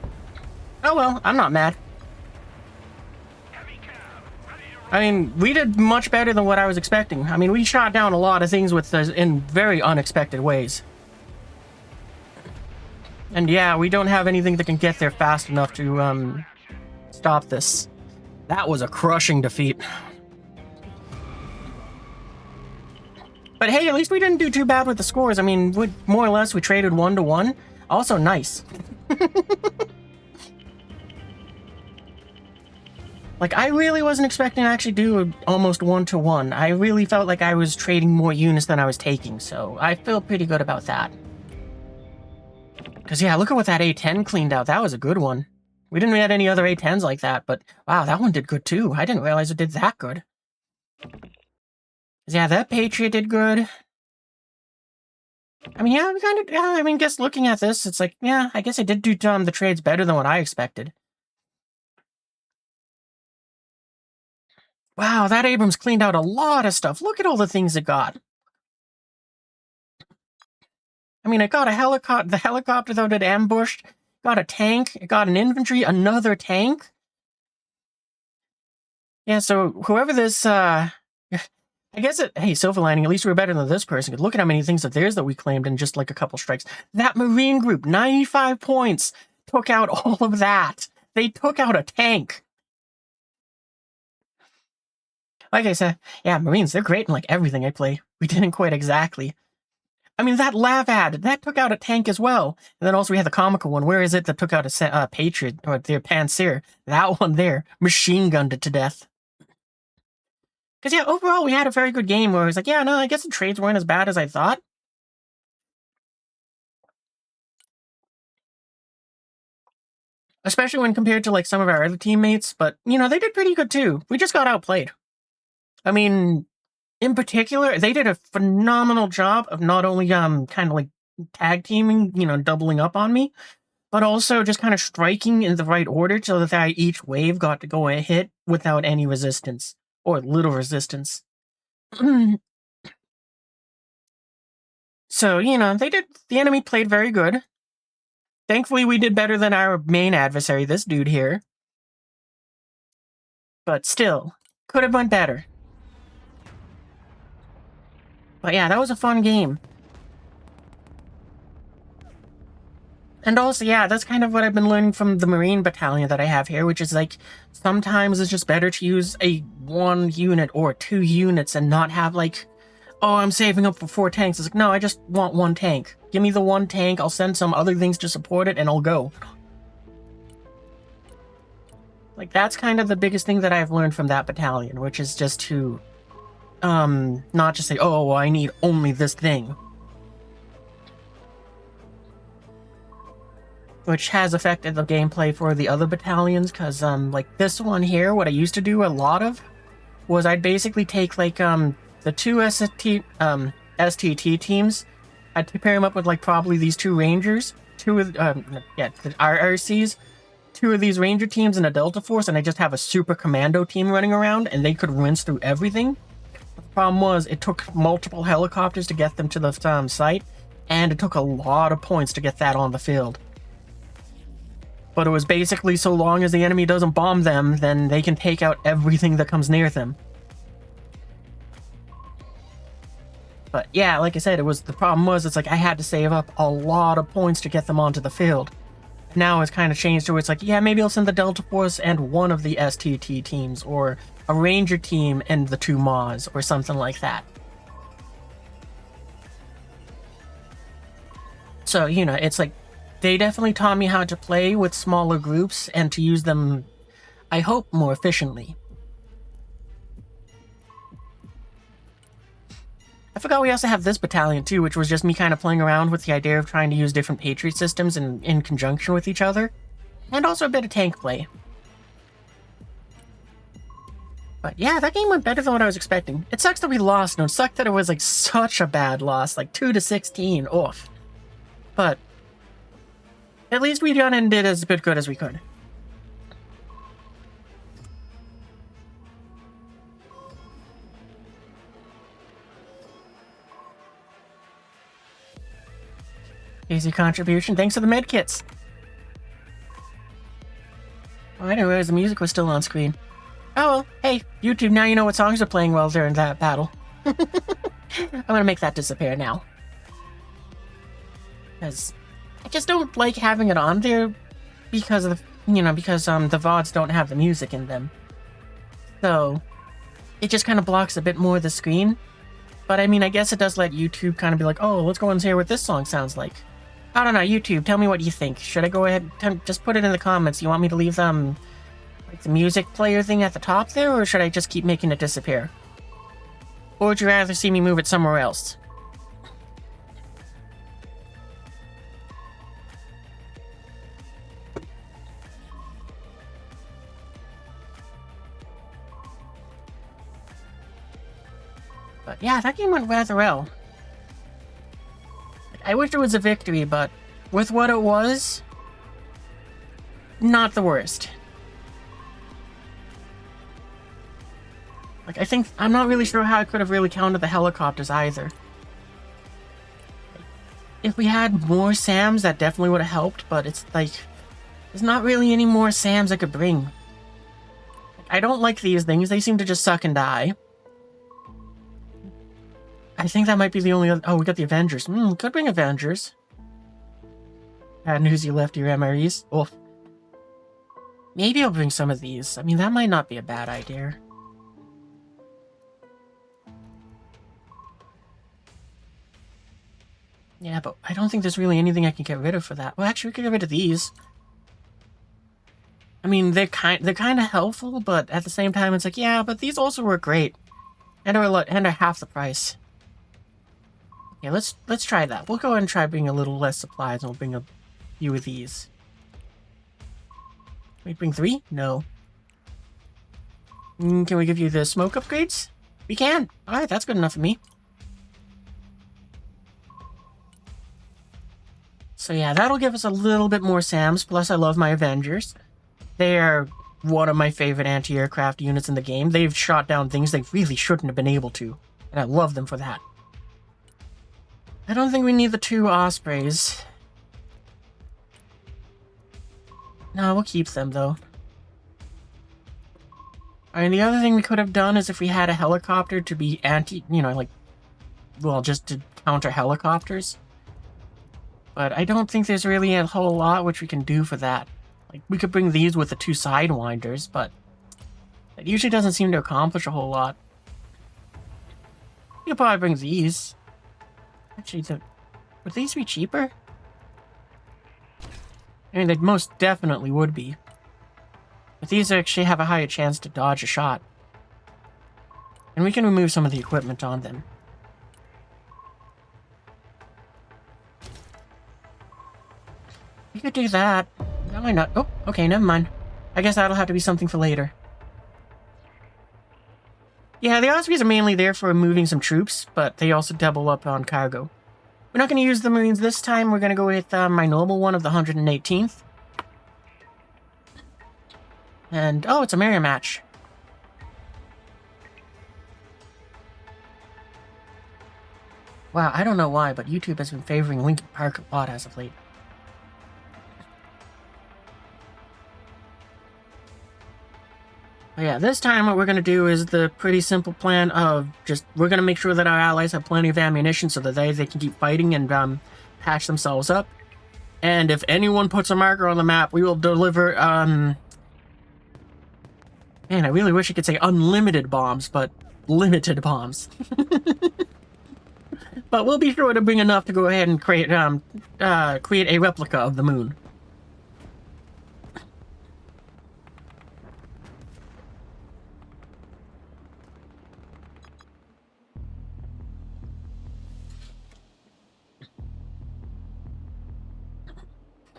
Oh well, I'm not mad. Heavy cab. Ready to roll. I mean, we did much better than what I was expecting. I mean, we shot down a lot of things in very unexpected ways. And yeah, we don't have anything that can get there fast enough to stop this. That was a crushing defeat. But hey, at least we didn't do too bad with the scores. I mean, more or less, we traded 1-1. Also nice. Like, I really wasn't expecting to actually do almost 1-1. I really felt like I was trading more units than I was taking, so I feel pretty good about that. Because, yeah, look at what that A10 cleaned out. That was a good one. We didn't have any other A10s like that, but wow, that one did good too. I didn't realize it did that good. Yeah, that Patriot did good. I mean, yeah, we kind of, I mean, guess looking at this, it's like, yeah, I guess I did do the trades better than what I expected. Wow, that Abrams cleaned out a lot of stuff. Look at all the things it got. I mean, it got a helicopter, the helicopter though did ambushed, got a tank, it got an infantry, another tank. Yeah, so whoever this, I guess hey, silver lining, at least we're better than this person. Look at how many things of theirs that we claimed in just like a couple strikes. That Marine group, 95 points, took out all of that. They took out a tank. Like I said, yeah, Marines, they're great in like everything I play. We didn't quite exactly. I mean, that Lavad, that took out a tank as well. And then also we had the comical one. Where is it that took out a Patriot, or their Panzer? That one there, machine gunned it to death. Because, yeah, overall, we had a very good game where it was like, yeah, no, I guess the trades weren't as bad as I thought. Especially when compared to, like, some of our other teammates. But, you know, they did pretty good, too. We just got outplayed. I mean, in particular, they did a phenomenal job of not only, kind of, like, tag teaming, you know, doubling up on me, but also just kind of striking in the right order so that each wave got to go and hit without any resistance. Or little resistance. So, you know, the enemy played very good. Thankfully, we did better than our main adversary, this dude here. But still, could have went better. But yeah, that was a fun game. And also, yeah, that's kind of what I've been learning from the Marine battalion that I have here, which is like, sometimes it's just better to use a 1 unit or 2 units and not have like, oh, I'm saving up for 4 tanks. It's like, no, I just want 1 tank. Give me the 1 tank, I'll send some other things to support it, and I'll go. Like, that's kind of the biggest thing that I've learned from that battalion, which is just to, not just say, oh, well, I need only this thing. Which has affected the gameplay for the other battalions, because, like, this one here, what I used to do a lot of was I'd basically take, like, the 2 STT teams, I'd pair them up with, like, probably these 2 Rangers, the RRCs, 2 of these Ranger teams and a Delta Force, and I just have a super commando team running around, and they could rinse through everything. The problem was, it took multiple helicopters to get them to the site, and it took a lot of points to get that on the field. But it was basically, so long as the enemy doesn't bomb them, then they can take out everything that comes near them. But yeah, like I said, the problem was, it's like I had to save up a lot of points to get them onto the field. Now it's kind of changed to where it's like, yeah, maybe I'll send the Delta Force and 1 of the STT teams, or a Ranger team and the 2 Maws, or something like that. So, you know, it's like, they definitely taught me how to play with smaller groups and to use them, I hope, more efficiently. I forgot we also have this battalion too, which was just me kind of playing around with the idea of trying to use different Patriot systems in conjunction with each other. And also a bit of tank play. But yeah, that game went better than what I was expecting. It sucks that we lost, and it sucked that it was like such a bad loss, like 2-16, oof. But at least we done and did as good as we could. Easy contribution. Thanks for the medkits. Oh, I didn't realize the music was still on screen. Oh well, hey, YouTube, now you know what songs are playing well during that battle. I'm gonna make that disappear now. Because I just don't like having it on there because of because the VODs don't have the music in them. So it just kind of blocks a bit more of the screen. But I mean, I guess it does let YouTube kind of be like, oh, let's go and hear what this song sounds like. I don't know, YouTube, tell me what you think. Should I go ahead, just put it in the comments. You want me to leave like the music player thing at the top there, or should I just keep making it disappear? Or would you rather see me move it somewhere else? But yeah, that game went rather well. I wish it was a victory, but with what it was, not the worst. Like, I'm not really sure how I could have really counted the helicopters either. If we had more SAMs, that definitely would have helped, but it's like, there's not really any more SAMs I could bring. I don't like these things, they seem to just suck and die. I think that might be the only other... Oh, we got the Avengers. Could bring Avengers. Bad news, you left your MREs. Oh. Maybe I'll bring some of these. I mean, that might not be a bad idea. Yeah, but I don't think there's really anything I can get rid of for that. Well, actually, we could get rid of these. I mean, they're kind of helpful, but at the same time, it's like, yeah, but these also work great. And are half the price. Yeah, let's try that. We'll go ahead and try bringing a little less supplies, and we'll bring a few of these. Can we bring 3? No. Can we give you the smoke upgrades? We can. Alright, that's good enough for me. So yeah, that'll give us a little bit more SAMs, plus I love my Avengers. They are one of my favorite anti-aircraft units in the game. They've shot down things they really shouldn't have been able to, and I love them for that. I don't think we need the 2 Ospreys. No, we'll keep them, though. I mean, the other thing we could have done is if we had a helicopter to be just to counter helicopters. But I don't think there's really a whole lot which we can do for that. Like, we could bring these with the 2 Sidewinders, but it usually doesn't seem to accomplish a whole lot. We could probably bring these. Actually, would these be cheaper? I mean, they most definitely would be. But these actually have a higher chance to dodge a shot. And we can remove some of the equipment on them. We could do that. That might not... Oh, okay, never mind. I guess that'll have to be something for later. Yeah, the Ospreys are mainly there for moving some troops, but they also double up on cargo. We're not going to use the Marines this time. We're going to go with my normal one of the 118th. And, oh, it's a mirror match. Wow, I don't know why, but YouTube has been favoring Linkin Park a lot as of late. But yeah, this time what we're going to do is the pretty simple plan of just, we're going to make sure that our allies have plenty of ammunition so that they can keep fighting and patch themselves up. And if anyone puts a marker on the map, we will deliver, man, I really wish I could say unlimited bombs, but limited bombs. But we'll be sure to bring enough to go ahead and create a replica of the moon.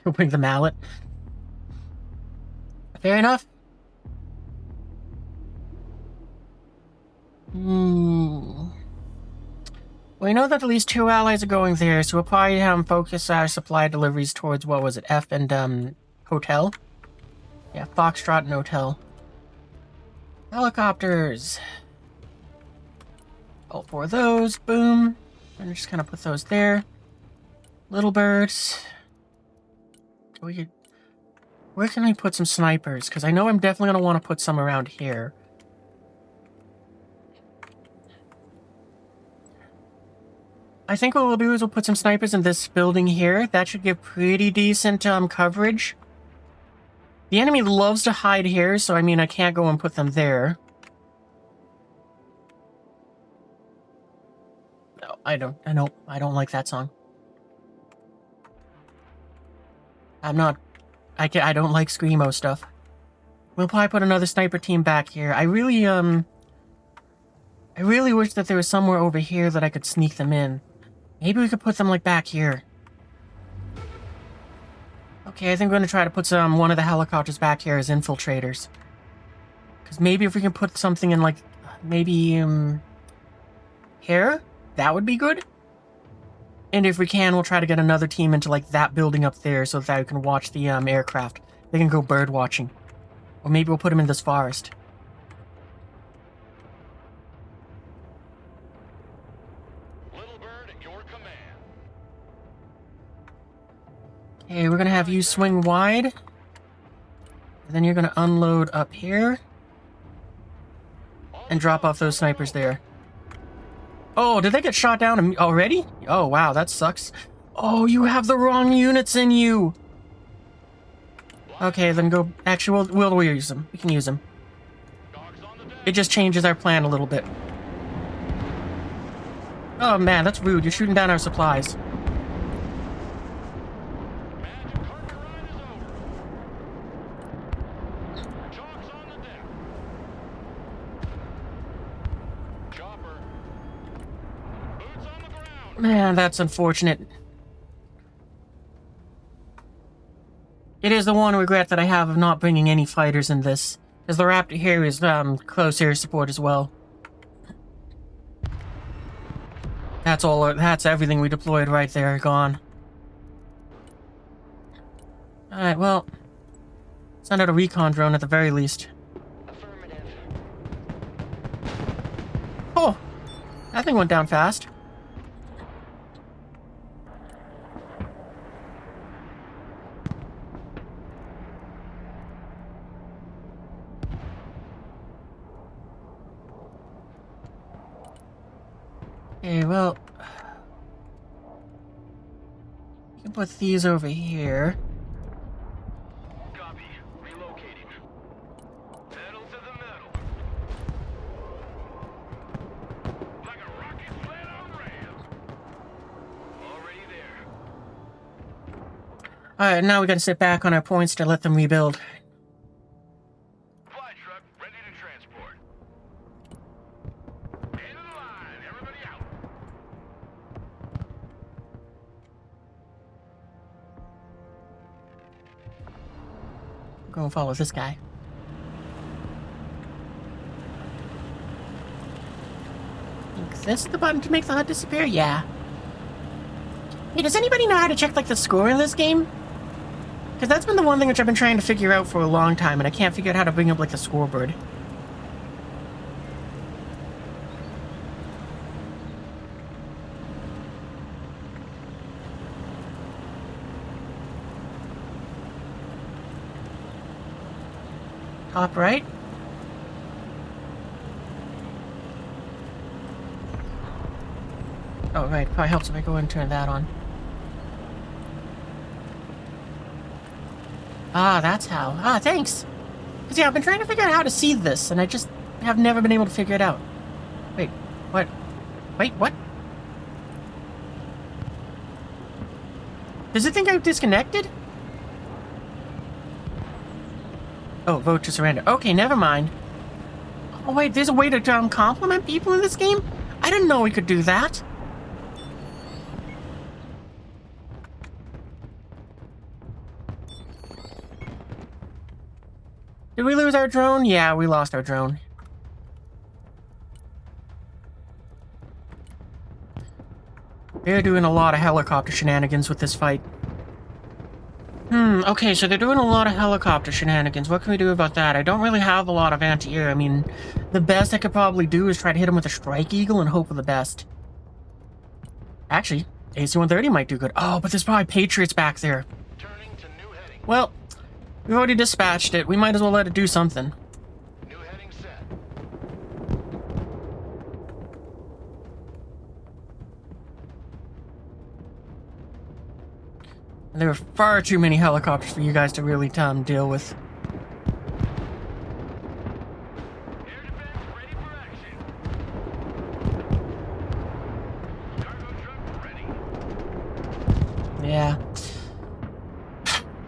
We'll bring the mallet. Fair enough. We know that at least 2 allies are going there, so we'll probably focus our supply deliveries towards, what was it, F and, Hotel? Yeah, Foxtrot and Hotel. Helicopters! All 4 of those, boom. And just kind of put those there. Little birds. Where can I put some snipers? Because I know I'm definitely going to want to put some around here. I think what we'll do is we'll put some snipers in this building here. That should give pretty decent coverage. The enemy loves to hide here, so I mean, I can't go and put them there. No, I don't like that song. I don't like Screamo stuff. We'll probably put another sniper team back here. I really wish that there was somewhere over here that I could sneak them in. Maybe we could put them, like, back here. Okay, I think I'm going to try to put one of the helicopters back here as infiltrators. Because maybe if we can put something in, like, maybe, here? That would be good. And if we can, we'll try to get another team into, like, that building up there so that we can watch the, aircraft. They can go bird watching. Or maybe we'll put them in this forest. Little bird at your command. Okay, we're gonna have you swing wide. And then you're gonna unload up here. And drop off those snipers there. Oh, did they get shot down already? Oh, wow, that sucks. Oh, you have the wrong units in you. Okay, then go... Actually, we'll use them. We can use them. It just changes our plan a little bit. Oh, man, that's rude. You're shooting down our supplies. Man, that's unfortunate. It is the one regret that I have of not bringing any fighters in this, as the Raptor here is close air support as well. That's all. That's everything we deployed right there. Gone. All right. Well, send out a recon drone at the very least. Affirmative. Oh, that thing went down fast. Okay, well, you can put these over here. Copy. Relocating. Pedal to the metal. Like a rocket sled on rails. Already there. Alright, now we gotta sit back on our points to let them rebuild. Fly truck ready to transport. End of the line. Everybody out. Go and follow this guy. Is this the button to make the HUD disappear? Yeah. Hey, does anybody know how to check, like, the score in this game? Because that's been the one thing which I've been trying to figure out for a long time, and I can't figure out how to bring up, like, the scoreboard. Top right. Oh, right. Probably helps if I go and turn that on. Ah, that's how. Ah, thanks. Because, yeah, I've been trying to figure out how to see this, and I just have never been able to figure it out. Wait, what? Wait, what? Does it think I've disconnected? Oh, vote to surrender. Okay, never mind. Oh, wait, there's a way to compliment people in this game? I didn't know we could do that. Did we lose our drone? Yeah, we lost our drone. They're doing a lot of helicopter shenanigans with this fight. Okay, so they're doing a lot of helicopter shenanigans. What can we do about that? I don't really have a lot of anti-air. I mean, the best I could probably do is try to hit him with a Strike Eagle and hope for the best. Actually, AC-130 might do good. Oh, but there's probably Patriots back there. Turning to new heading. Well, we've already dispatched it. We might as well let it do something. New heading set. There are far too many helicopters for you guys to really deal with. Air defense ready for action. Cargo truck ready. Yeah.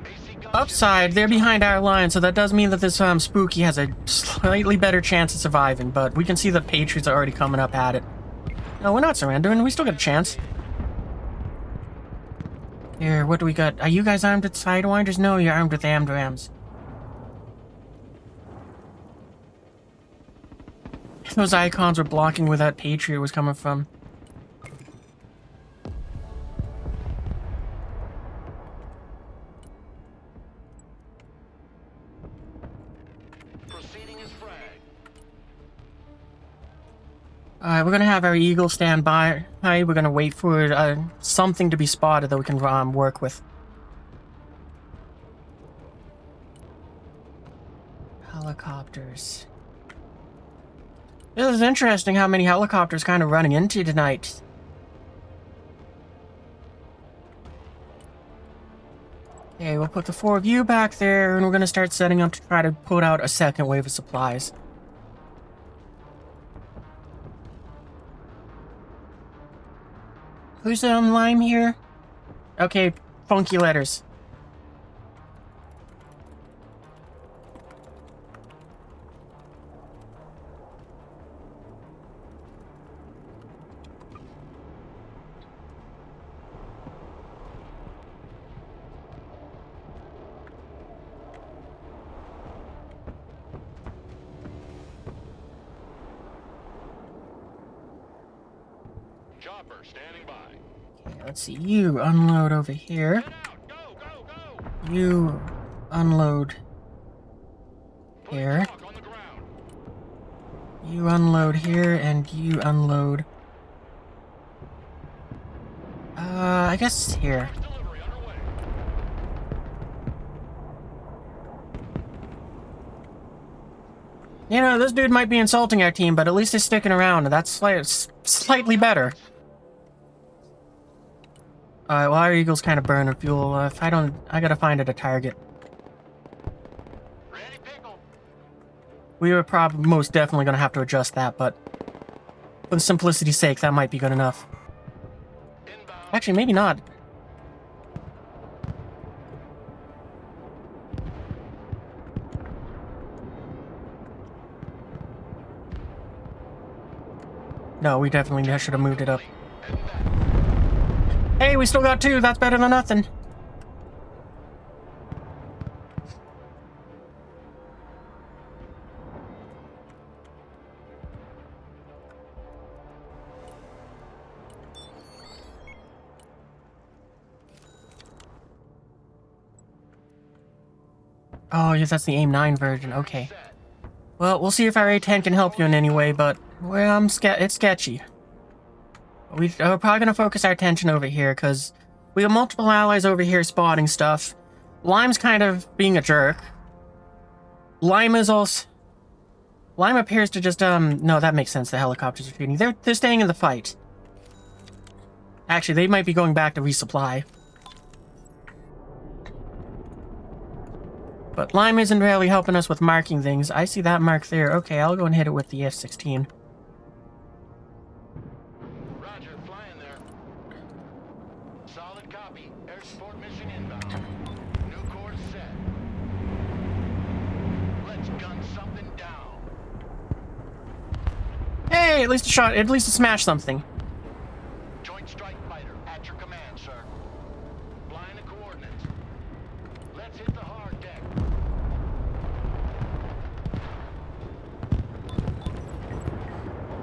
AC gun Upside, they're behind our line, so that does mean that this Spooky has a slightly better chance of surviving, but we can see the Patriots are already coming up at it. No, we're not surrendering. We still got a chance. Here, what do we got? Are you guys armed with Sidewinders? No, you're armed with Amdrams. Those icons were blocking where that Patriot was coming from. proceeding as frag. Alright, we're gonna have our Eagle stand by. We're gonna wait for something to be spotted that we can work with. Helicopters. This is interesting how many helicopters kind of running into tonight. Okay, we'll put the 4 of you back there, and we're gonna start setting up to try to put out a second wave of supplies. Who's on Lime here? Okay, funky letters. Chopper standing by. Okay, let's see. You unload over here. Head out. Go, go, go. You unload Put a here. truck on the ground. You unload here, and you unload. I guess here. First delivery underway. You know, this dude might be insulting our team, but at least he's sticking around. That's slightly better. Alright, well, our Eagle's kind of burning fuel. If I don't, I gotta find it a target. Ready, pickle. We were probably most definitely gonna have to adjust that, but for the simplicity's sake, that might be good enough. Inbound. Actually, maybe not. No, we definitely should have moved it up. Hey, we still got 2. That's better than nothing. Oh, yes, that's the AIM-9 version. Okay. Well, we'll see if our A-10 can help you in any way, but well, it's sketchy. We're probably gonna focus our attention over here because we have multiple allies over here spotting stuff. Lime's kind of being a jerk. Lime appears to just no, that makes sense. The helicopters are retreating. They're staying in the fight. Actually, they might be going back to resupply. But Lime isn't really helping us with marking things. I see that mark there. Okay, I'll go and hit it with the F-16. Roger, flying there. Solid copy. Air support mission inbound. New course set. Let's gun something down. Hey, at least it smashed something. Joint strike fighter at your command, sir. Flying the coordinates. Let's hit the hard deck.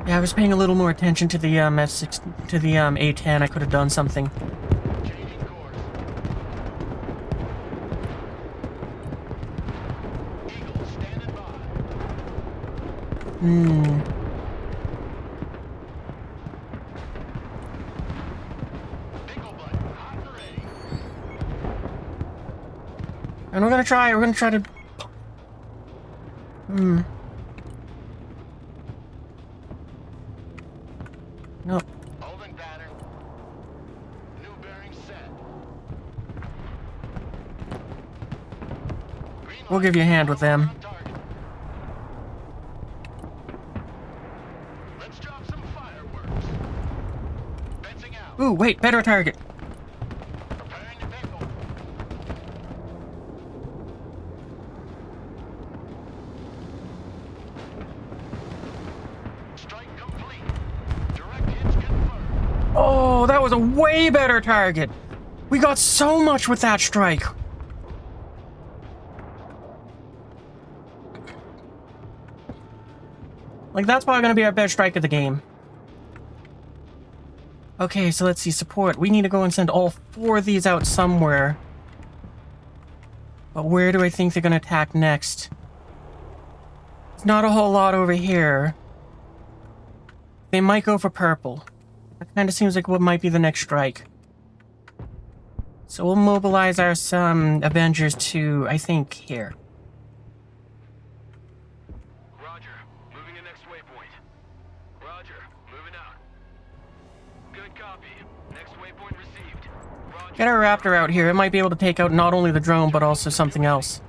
Yeah, I was paying a little more attention to the F-6 to the A-10. I could have done something. Changing course. Eagle standing by. Pickle butt, hot and ready. And we're gonna try to... Nope. Holding pattern. New bearing set. We'll give you a hand with them. On target. Let's drop some fireworks. Fencing out. Ooh, wait, better target. Preparing to pickle. Strike complete. Direct hits confirmed. Oh, that was a way better target. We got so much with that strike. Like, that's probably going to be our best strike of the game. Okay, so let's see. Support. We need to go and send all 4 of these out somewhere. But where do I think they're going to attack next? There's not a whole lot over here. They might go for purple. That kind of seems like what might be the next strike. So we'll mobilize our Avengers to, I think, here. Roger. Moving to next waypoint. Roger. Moving out. Good copy. Next waypoint received. Roger. Get our Raptor out here. It might be able to take out not only the drone, but also something else.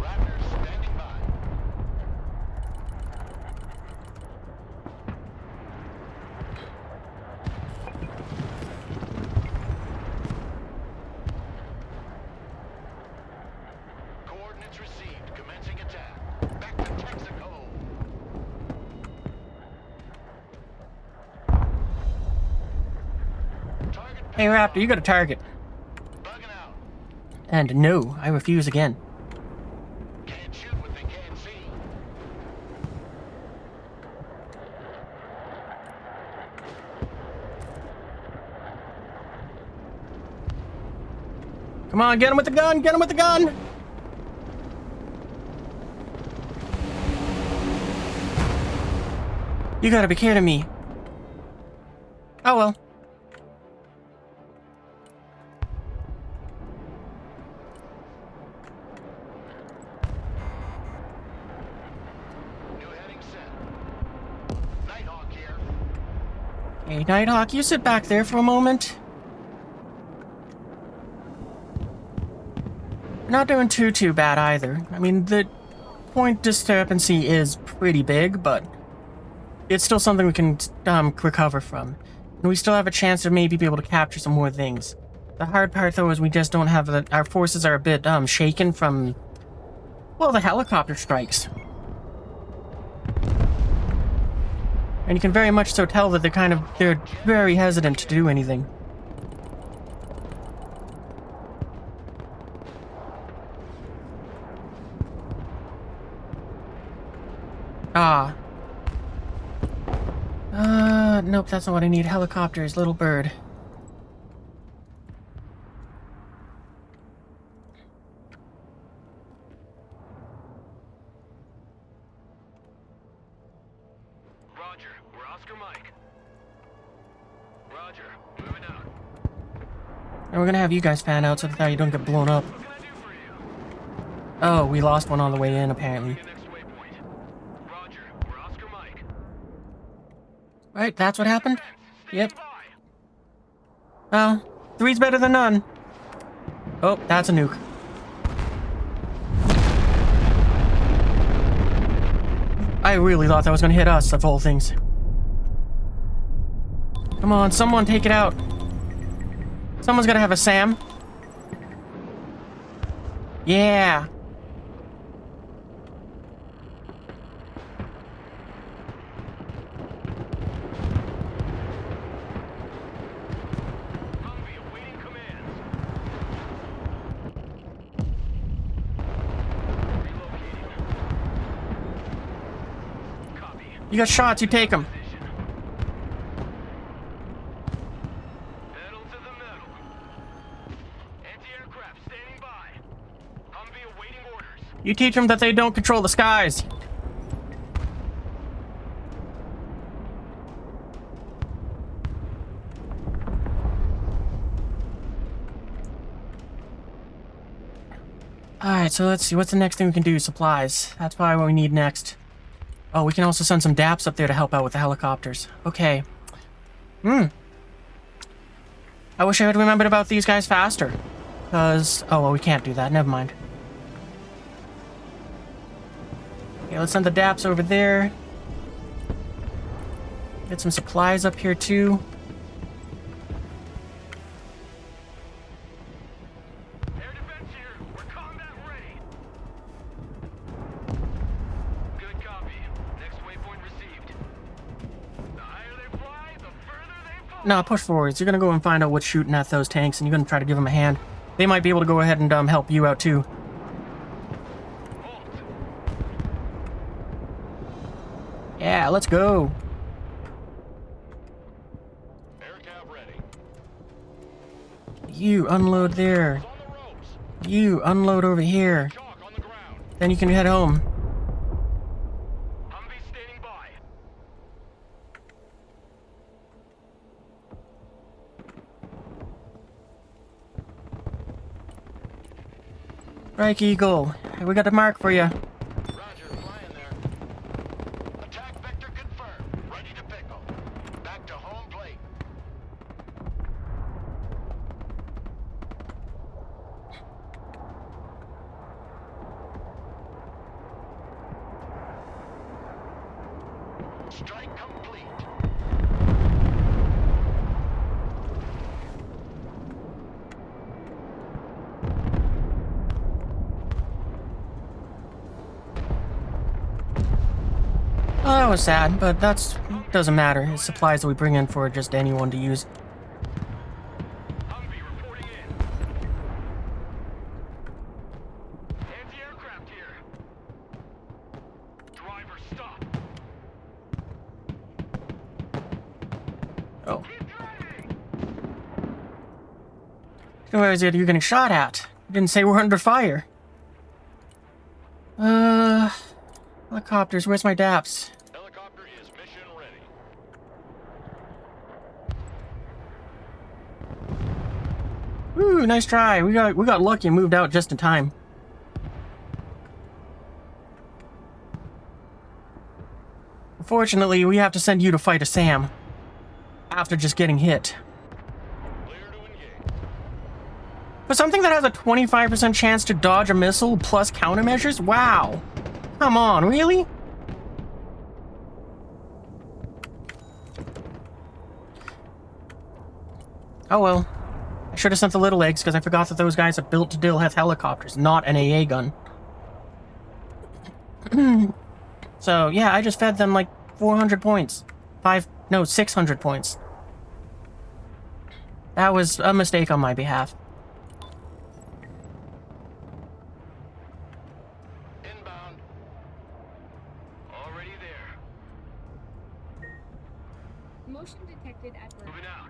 Raptors standing by. Coordinates received. Commencing attack. Back to Texaco. Target. Hey, Raptor, you got a target. Bugging out. And no, I refuse again. Can't shoot what they can't see. Come on, get him with the gun! Get him with the gun! You gotta be kidding me. Oh well. New heading set. Nighthawk here. Hey, Nighthawk, you sit back there for a moment. We're not doing too bad either. I mean, the point discrepancy is pretty big, but it's still something we can recover from. And we still have a chance to maybe be able to capture some more things. The hard part, though, is we just don't have the... Our forces are a bit shaken from, well, the helicopter strikes. And you can very much so tell that they're very hesitant to do anything. Ah. Nope, that's not what I need. Helicopters, little bird. Roger. We're Oscar Mike. Roger. Moving out. And we're gonna have you guys fan out so that you don't get blown up. What can I do for you? Oh, we lost one on the way in, apparently. Your next waypoint. Roger. We're Oscar Mike. Right, that's what happened? Yep. By. Well, 3's better than none. Oh, that's a nuke. I really thought that was gonna hit us, of all things. Come on, someone take it out. Someone's gotta have a SAM. Yeah. Humvee awaiting commands. Relocating. Copy. You got shots, you take them. Position. Pedal to the metal. Anti-aircraft standing by. Humvee awaiting orders. You teach them that they don't control the skies. Alright, so let's see. What's the next thing we can do? Supplies. That's probably what we need next. Oh, we can also send some DAPs up there to help out with the helicopters. Okay. I wish I had remembered about these guys faster. Because... Oh, well, we can't do that. Never mind. Okay, let's send the DAPs over there. Get some supplies up here too. Air defense here. We're combat ready. Good copy. Next waypoint received. The higher they fly, the further they fall. No, push forwards. You're gonna go and find out what's shooting at those tanks, and you're gonna try to give them a hand. They might be able to go ahead and help you out too. Halt. Yeah, let's go. Air cab ready. You unload there. On the ropes. You unload over here. Chalk on the ground. Then you can head home. Humvee standing by. Strike Eagle. We got a mark for you. Roger, flying there. Attack vector confirmed. Ready to pickle. Back to home plate. Strike complete. Oh, that was sad, but doesn't matter. It's supplies that we bring in for just anyone to use. Humvee reporting in. Anti-aircraft here. Driver, stop. Oh. Keep driving. Where is it you're getting shot at? You didn't say we're under fire. Helicopters, where's my DAPs? Helicopter is mission ready. Ooh, nice try. We got lucky and moved out just in time. Unfortunately, we have to send you to fight a SAM. After just getting hit. Clear to engage. For something that has a 25% chance to dodge a missile plus countermeasures? Wow. Come on, really? Oh well. I should have sent the little eggs because I forgot that those guys are built to deal with helicopters, not an AA gun. So, yeah, I just fed them like 400 points. 600 points. That was a mistake on my behalf. Inbound. Already there. Motion detected at birth. Moving out.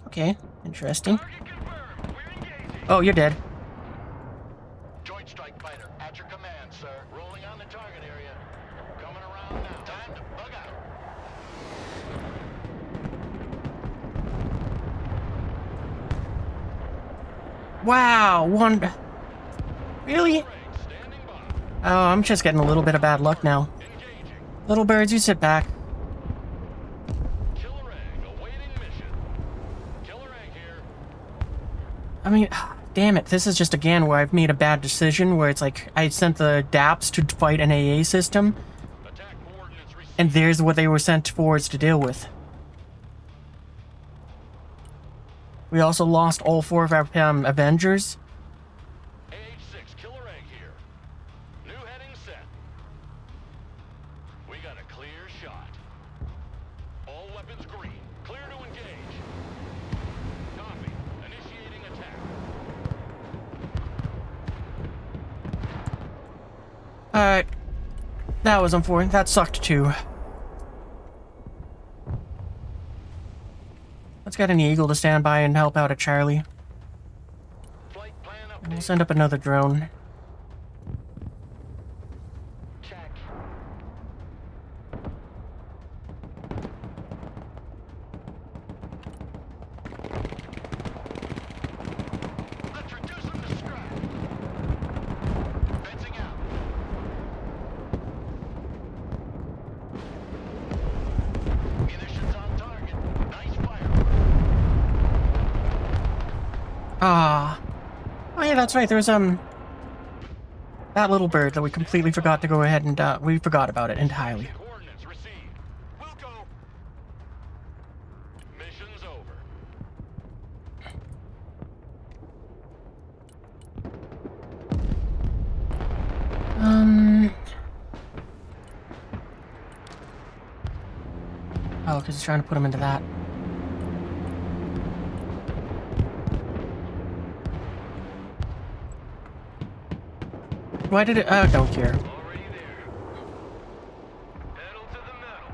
Okay, interesting. Target confirmed. We're engaging. Oh, you're dead. Joint strike fighter, at your command, sir. Rolling on the target area. Coming around now. Time to bug out. Wow, one... Really? Ray, standing by. Oh, I'm just getting a little bit of bad luck now. Engaging. Little birds, you sit back. Killer egg, awaiting mission. Killer egg here. I mean, damn it, this is just again where I've made a bad decision, where it's like, I sent the DAPs to fight an AA system, Attack coordinates received. and there's what they were sent forwards to deal with. We also lost all 4 of our Avengers. AH-6, killer egg here. New heading set. We got a clear shot. All weapons green. Clear to engage. Copy. Initiating attack. Alright. That was unfortunate. That sucked too. Let's get an Eagle to stand by and help out at Charlie. Flight plan We'll update. send up another drone. Check. Let's reduce them to scrap. Fencing out. Munitions on target. Nice fire. Ah. Oh yeah, that's right. There's That little bird that we completely forgot to go ahead and, we forgot about it entirely. Coordinates received. We'll go. Mission's over. Oh, because he's trying to put him into that. Why did it? I don't care. Already there. Pedal to the metal.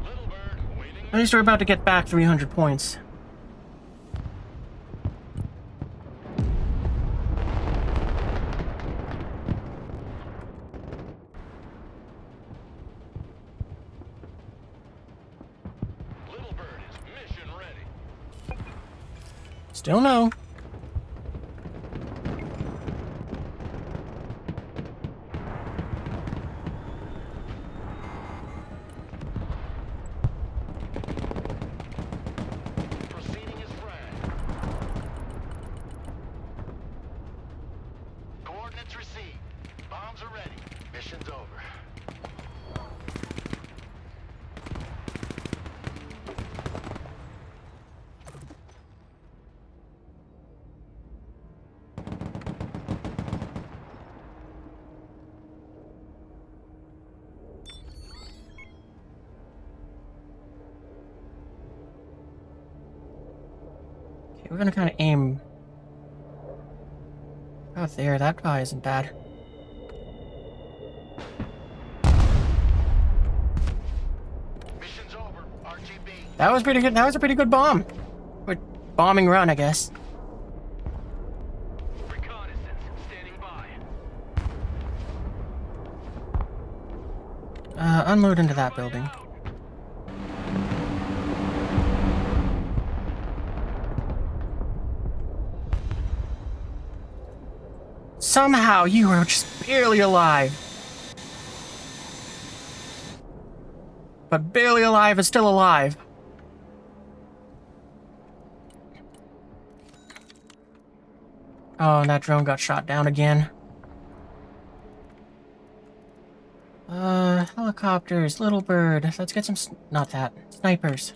Little bird waiting. At least we're about to get back 300 points. Little bird is mission ready. Still no. Proceeding as flag. Coordinates received. Bombs are ready. Mission's over. Okay, we're gonna kind of aim out there. That probably isn't bad. Mission's over. RGB. That was pretty good. That was a pretty good bomb. Or bombing run, I guess. Reconnaissance standing by. Unload into that building. Somehow you are just barely alive. But barely alive is still alive. Oh, and that drone got shot down again. Helicopters, little bird. Let's get some, not that, snipers.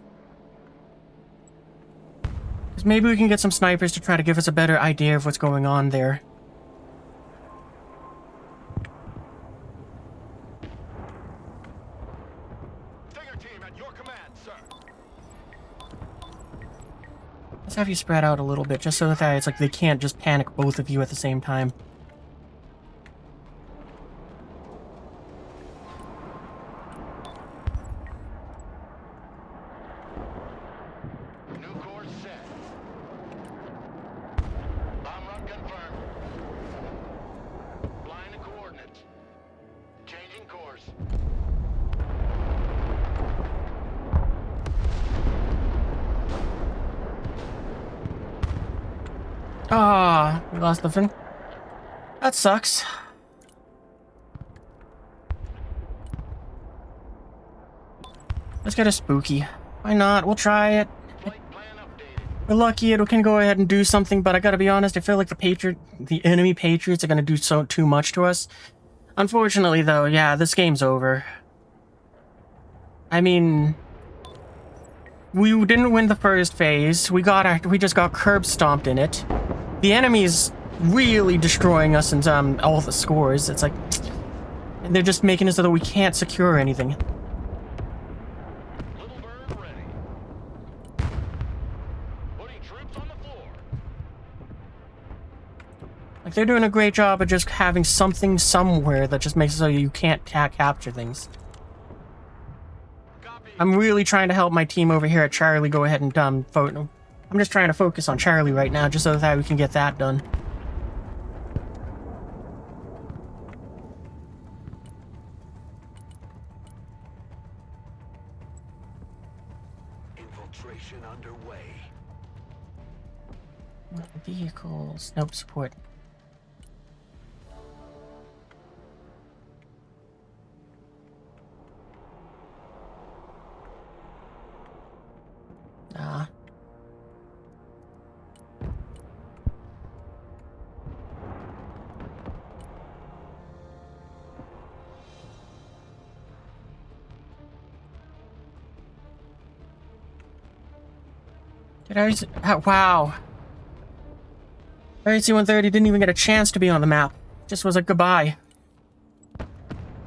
Because maybe we can get some snipers to try to give us a better idea of what's going on there. Stinger team at your command, sir. Let's have you spread out a little bit, just so that it's like they can't just panic both of you at the same time. New course set. Bomb run confirmed. Flying the coordinates. Changing course. Ah, we lost the fin. That sucks. Let's get a spooky. Why not? We'll try it. Flight plan updated. We're lucky it can go ahead and do something, but I gotta be honest, I feel like the enemy Patriots are gonna do too much to us. Unfortunately, though, yeah, this game's over. I mean, we didn't win the first phase. We just got curb stomped in it. The enemy's really destroying us in all the scores. It's like they're just making it so that we can't secure anything. Little bird ready. Putting troops on the floor. Like, they're doing a great job of just having something somewhere that just makes it so you can't capture things. Copy. I'm really trying to help my team over here at Charlie go ahead and I'm just trying to focus on Charlie right now, just so that we can get that done. Infiltration underway. Vehicles. Nope, support. Did I? Wow. RC-130 didn't even get a chance to be on the map. Just was a goodbye. I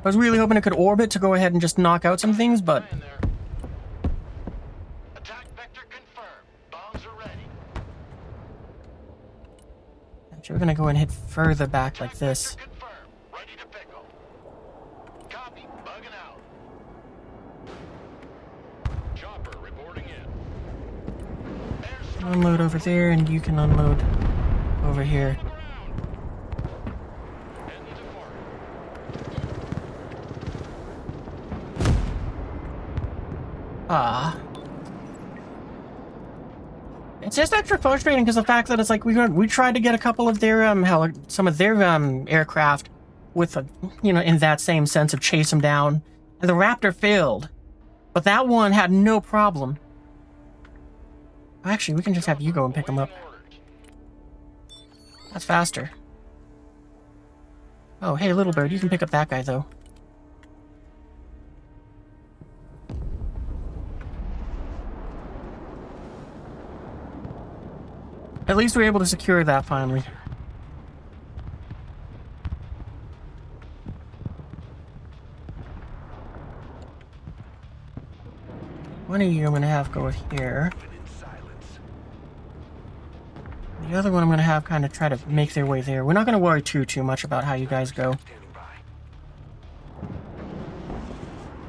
was really hoping it could orbit to go ahead and just knock out some things, but... Attack vector confirmed. Bombs are ready. Actually, we're gonna go and hit further back like this. Vector confirmed. Ready to pickle. Copy. Bugging out. Chopper reporting in. Airstrike Unload over there, and you can unload over here. on the ground. Heading to fort. Ah. It's just extra frustrating because the fact that it's like we tried to get a couple of their some of their aircraft with a, you know, in that same sense of chase them down, and the Raptor failed, but that one had no problem. Actually, we can just have you go and pick them up. That's faster. Oh, hey, little bird, you can pick up that guy though. At least we were able to secure that finally. One of you I'm gonna have go here. The other one I'm gonna have kind of try to make their way there. We're not gonna worry too much about how you guys go.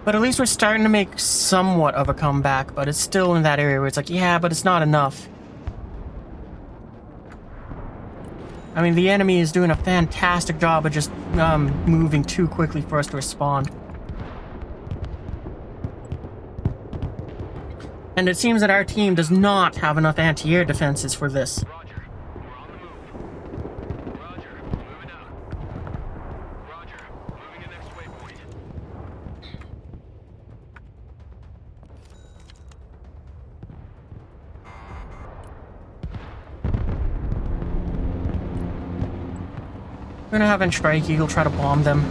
But at least we're starting to make somewhat of a comeback, but it's still in that area where it's like, yeah, but it's not enough. I mean, the enemy is doing a fantastic job of just moving too quickly for us to respond. And it seems that our team does not have enough anti-air defenses for this. Roger. We're on the move. Roger. Moving out. Roger. Moving to next waypoint. We're gonna have Strike Eagle try to bomb them.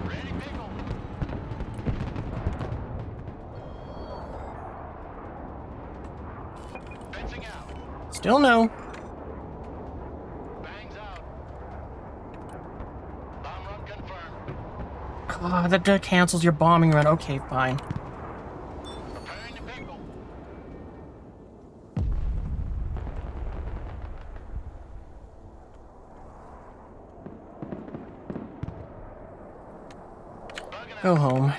Ready, pickle. Fencing out. Still no. Bangs out. Bomb run confirmed. Ah, that cancels your bombing run. Okay, fine. Preparing to pickle. Bugging Go out. home.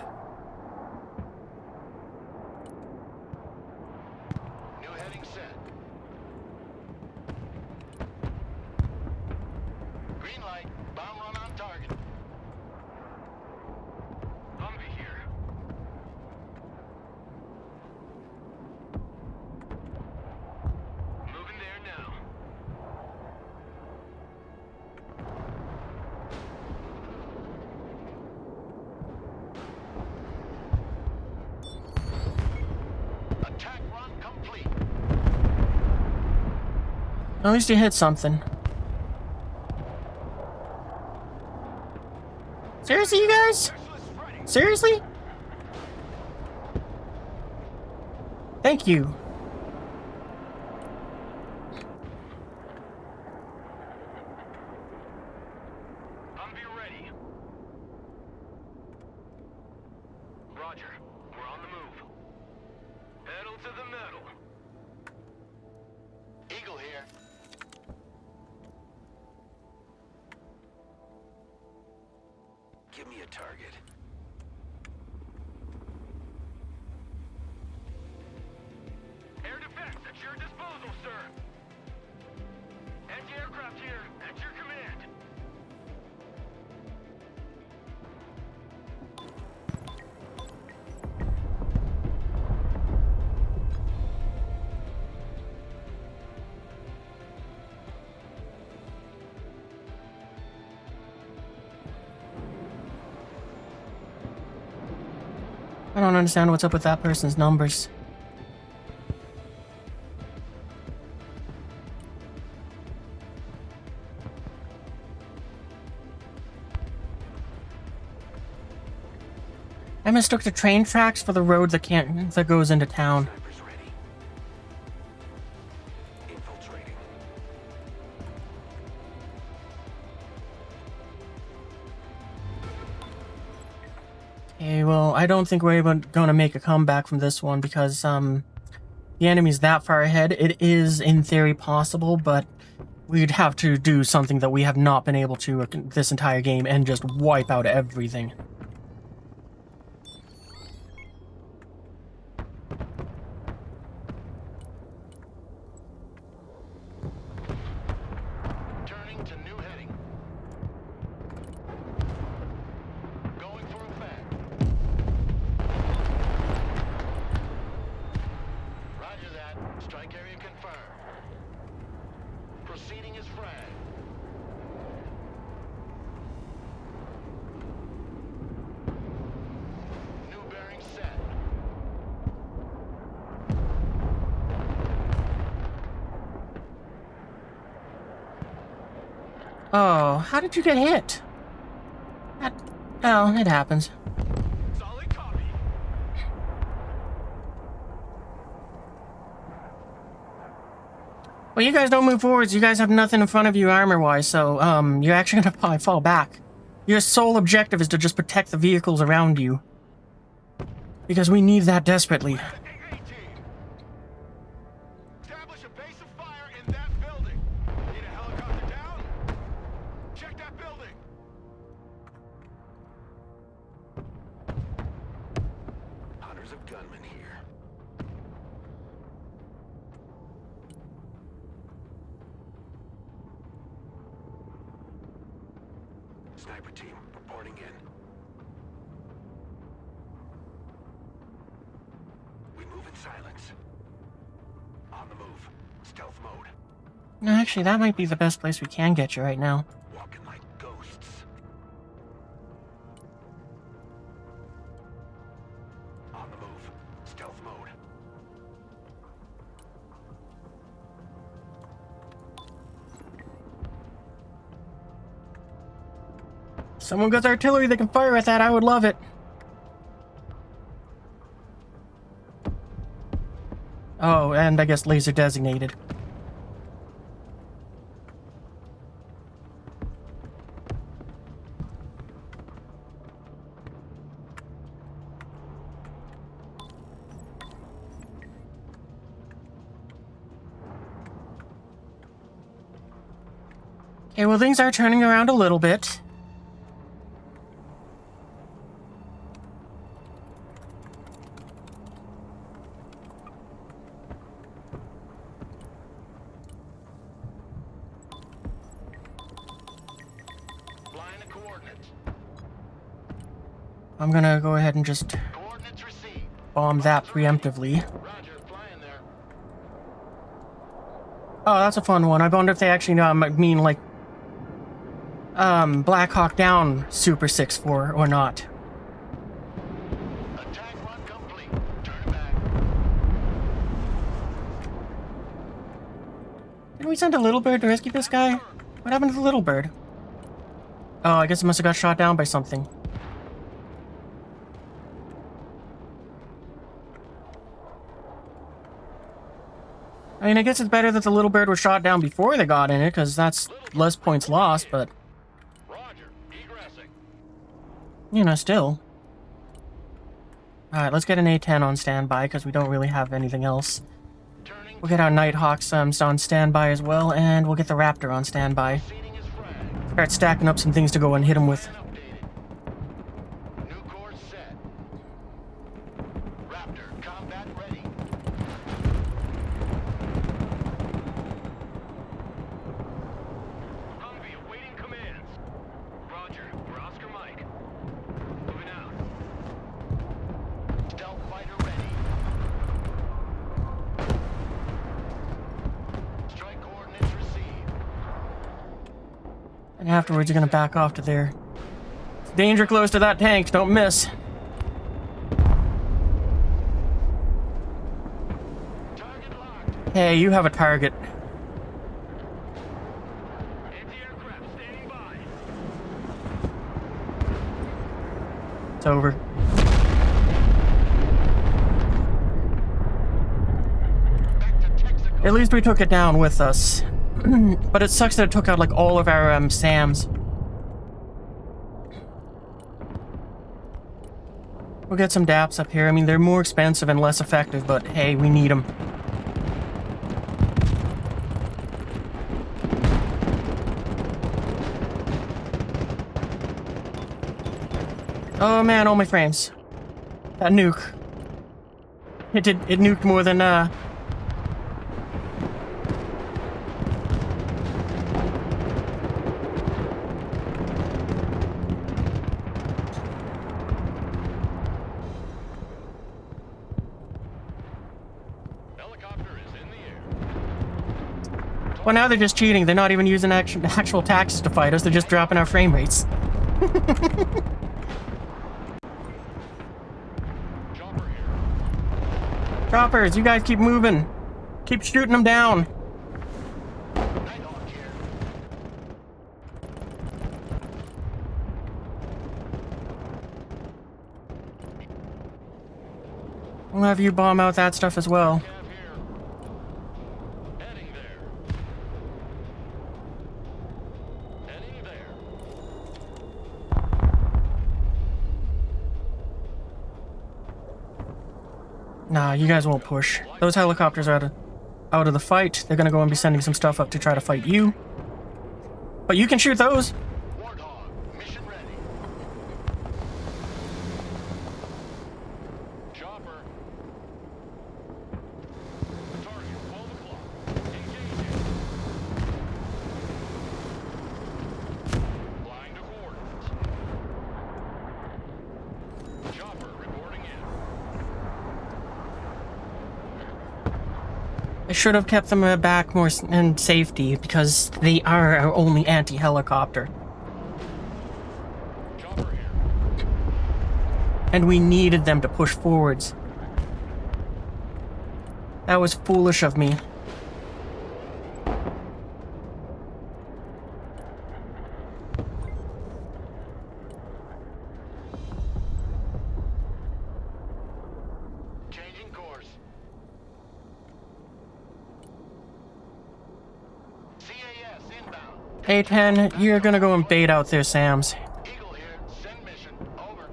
New heading set. Green light. Bomb run on target. Humvee here. Moving there now. Attack run complete. At least you hit something. Seriously, you guys? Specialist ready. Seriously? Thank you. Humvee ready. Roger. We're on the move. Pedal to the metal. Eagle here. Give me a target. Air defense at your disposal, sir. Anti-aircraft here at your command. I don't understand what's up with that person's numbers. I mistook the train tracks for the road that goes into town. Snipers ready. Infiltrating. Okay, well, I don't think we're even gonna make a comeback from this one because the enemy's that far ahead. It is, in theory, possible, but we'd have to do something that we have not been able to this entire game and just wipe out everything. Turning to new heading. Going for effect. Roger that. Strike area confirmed. Proceeding as frag. New bearing set. Oh, how did you get hit? Oh, it happens. Solid copy. Well, you guys don't move forwards. You guys have nothing in front of you armor-wise, so, you're actually gonna probably fall back. Your sole objective is to just protect the vehicles around you. Because we need that desperately. 18. Establish a base of fire in that building. Need a helicopter down? Check that building. Hundreds of gunmen here. Sniper team reporting in. We move in silence. On the move. Stealth mode. No, actually, that might be the best place we can get you right now. Walking like ghosts. On the move. Stealth mode. Someone got artillery that can fire at that, I would love it. Oh, and I guess laser designated. Okay, well, things are turning around a little bit. Flying the coordinates. I'm gonna go ahead and just Coordinates received. bomb that preemptively. Roger, flying there. Oh, that's a fun one. I wonder if they actually mean, like, Black Hawk Down Super 6-4 or not. Attack run complete. Turn it back. Didn't we send a little bird to rescue this guy? What happened to the little bird? Oh, I guess it must have got shot down by something. I mean, I guess it's better that the little bird was shot down before they got in it, because that's less points lost, but, Roger, egressing. you know, still. Alright, let's get an A-10 on standby, because we don't really have anything else. Turning. We'll get our Nighthawks on standby as well, and we'll get the Raptor on standby. Proceeding as frag. Start stacking up some things to go and hit him with. Plan updated. New course set. Raptor, combat ready. Humvee awaiting commands. Roger, we're Oscar Mike. Moving out. Stealth fighter ready. Strike coordinates received. And afterwards, you're gonna back off to there. It's danger close to that tank, don't miss. Target locked. Hey, you have a target. Anti-aircraft standing by. It's over. At least we took it down with us. But it sucks that it took out like all of our SAMs. We'll get some DAPs up here. I mean, they're more expensive and less effective, but hey, we need them. Oh man, all my frames. That nuke. It nuked more than Helicopter is in the air. Well, now they're just cheating. They're not even using actual taxes to fight us. They're just dropping our frame rates. Chopper here. Choppers, you guys keep moving. Keep shooting them down. Nighthawk here. We'll have you bomb out that stuff as well. Cav here. Heading there. Heading there. Nah, you guys won't push. Those helicopters are out of the fight. They're gonna go and be sending some stuff up to try to fight you. But you can shoot those. Warthog, mission ready. Chopper. Target 12 o'clock. Engaging. Flying to coordinates. Chopper reporting in. I should have kept them back more in safety because they are our only anti-helicopter. Chopper here. And we needed them to push forwards. That was foolish of me. Changing course. CAS inbound. A10, you're gonna go and bait out their SAMs. Eagle here. Send mission. Over.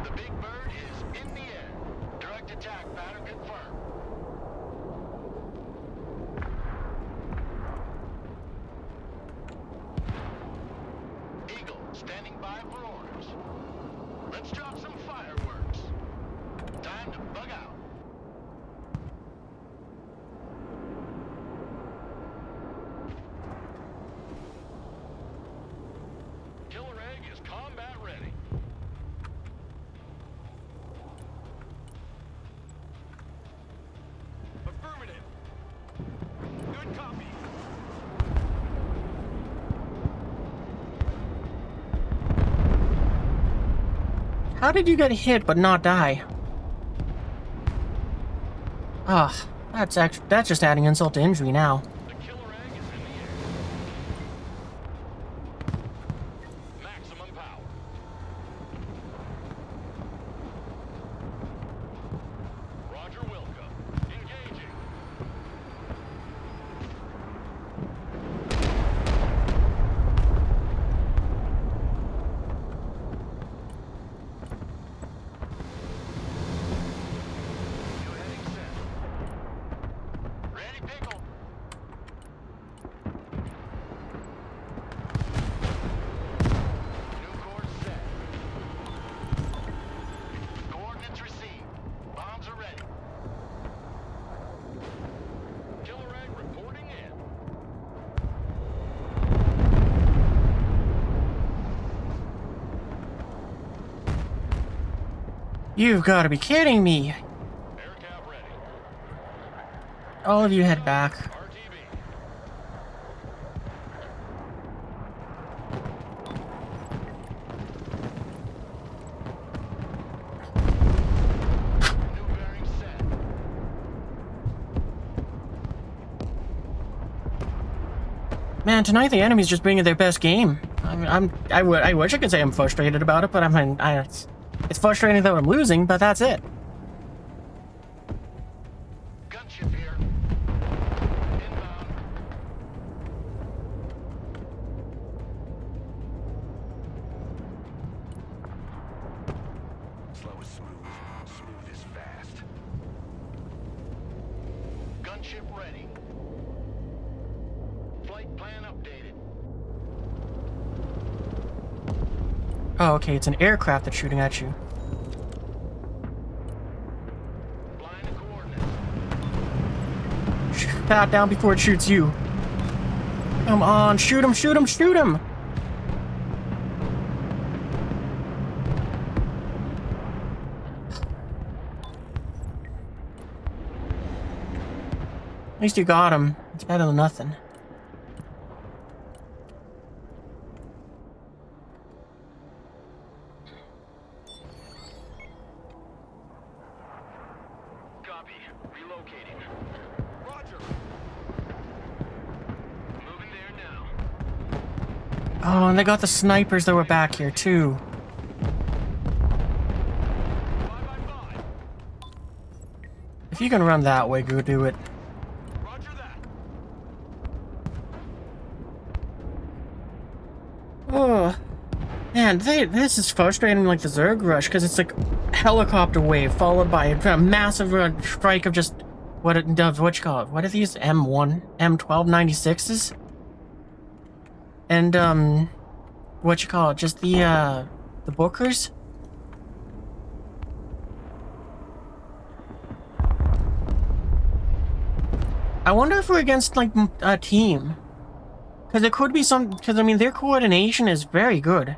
The Big Bird is in the air. Direct attack pattern confirmed. Eagle standing by for orders. Let's drop some fireworks. Time to bug out. Killer Egg is combat ready. Affirmative. Good copy. How did you get hit but not die? Ah, that's just adding insult to injury now. The Killer Egg is in the air. Maximum power. Roger Wilco. Engaging. New heading set. Ready, pickle. New course set. Coordinates received. Bombs are ready. Killer Egg reporting in. You've got to be kidding me. Air cap ready. All of you head back. RTV. New bearing set. Man, tonight the enemy's just bringing their best game. I wish I could say I'm frustrated about it, but it's frustrating that I'm losing, but that's it. Gunship here. Slow is smooth. Smooth is fast. Gunship ready. Flight plan updated. Oh, okay, it's an aircraft that's shooting at you. Flying to coordinates. Shoot that down before it shoots you. Come on, shoot him, shoot him, shoot him! At least you got him. It's better than nothing. Copy. Relocating. Roger. Moving there now. Oh, and they got the snipers that were back here, too. 5x5. If you can run that way, go do it. Roger that. Oh, man, this is frustrating like the Zerg rush, because it's like helicopter wave followed by a massive strike of just what it does. What you call it? What are these M1296s? And what you call it? Just the Bookers. I wonder if we're against like a team. Because it could be because I mean, their coordination is very good.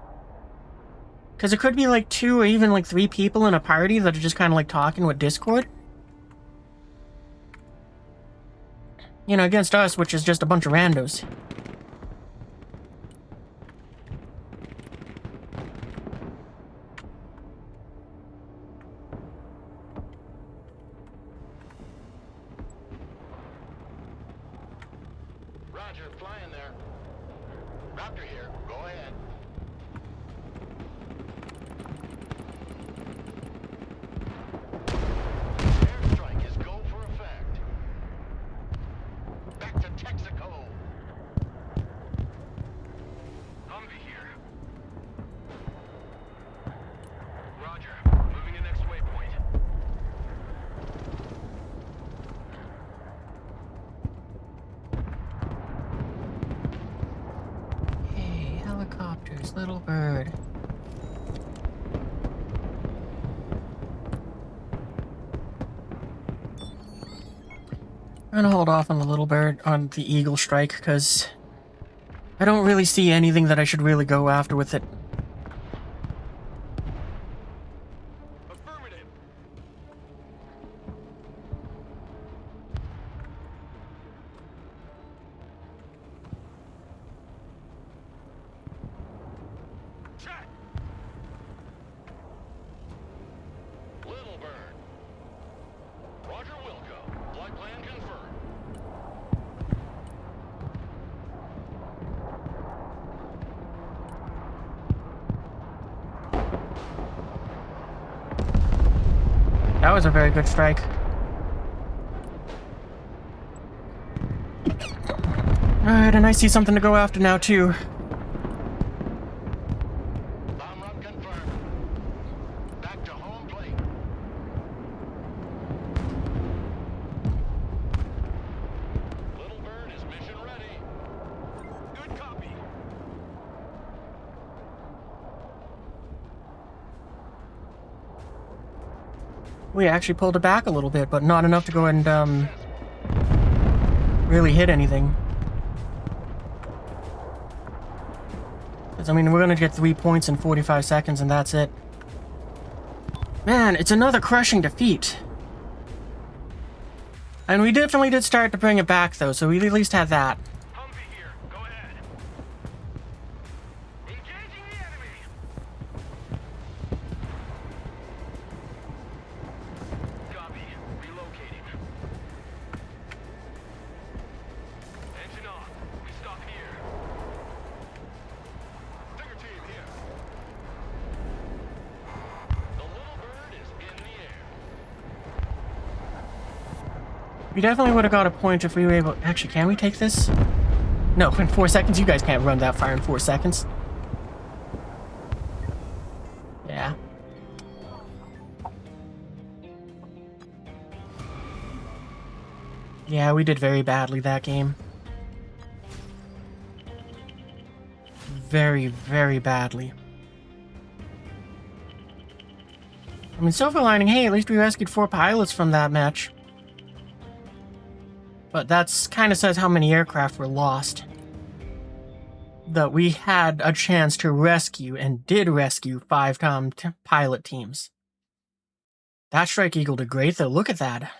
Because it could be like 2 or even like 3 people in a party that are just kind of like talking with Discord. You know, against us, which is just a bunch of randos. Roger, flying there. Raptor here. Go ahead. Airstrike is go for effect. Back to Texaco. Humvee here. Roger. Moving to next waypoint. Hey, helicopters, little bird. I'm gonna hold off on the little bird, on the eagle strike, because I don't really see anything that I should really go after with it. Affirmative. Check. Little bird. Roger Wilco. Flight plan confirmed. That was a very good strike. Alright, and I see something to go after now, too. Bomb run confirmed. Back to home plate. Little bird is mission ready. Good copy. We actually pulled it back a little bit, but not enough to go and, really hit anything. Because, I mean, we're gonna get 3 points in 45 seconds, and that's it. Man, it's another crushing defeat. And we definitely did start to bring it back, though, so we at least had that. Humvee here. Go ahead. Engaging the enemy. Copy. Relocating. Engine on. We stop here. Stinger team here. The little bird is in the air. We definitely would have got a point if we were able... Actually, can we take this? No, in 4 seconds. You guys can't run that far in 4 seconds. Yeah. Yeah, we did very badly that game. Very, very badly. I mean, silver lining, hey, at least we rescued 4 pilots from that match. But that's kind of says how many aircraft were lost. That we had a chance to rescue, and did rescue, 5 pilot teams. That Strike Eagle did great, though. Look at that.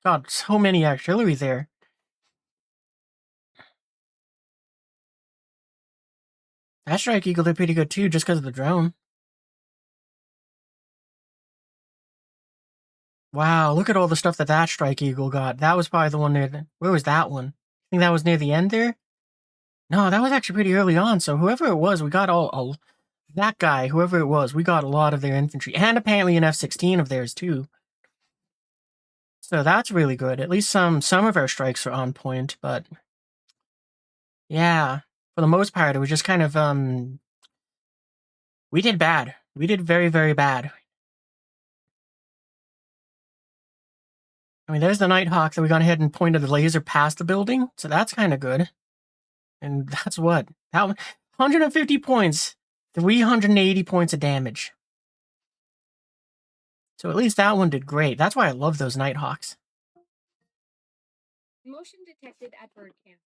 God, so many artillery there. That Strike Eagle did pretty good, too, just because of the drone. Wow, look at all the stuff that Strike Eagle got. That was probably the one near the... Where was that one? I think that was near the end there? No, that was actually pretty early on, so whoever it was, we got all that guy, whoever it was, we got a lot of their infantry. And apparently an F-16 of theirs, too. So that's really good. At least some of our strikes are on point, but... Yeah, for the most part, it was just kind of, we did bad. We did very, very bad. I mean, there's the Nighthawk that we got ahead and pointed the laser past the building, so that's kind of good. And that's what? That 150 points, 380 points of damage. So at least that one did great. That's why I love those Nighthawks. Motion detected at bird camp.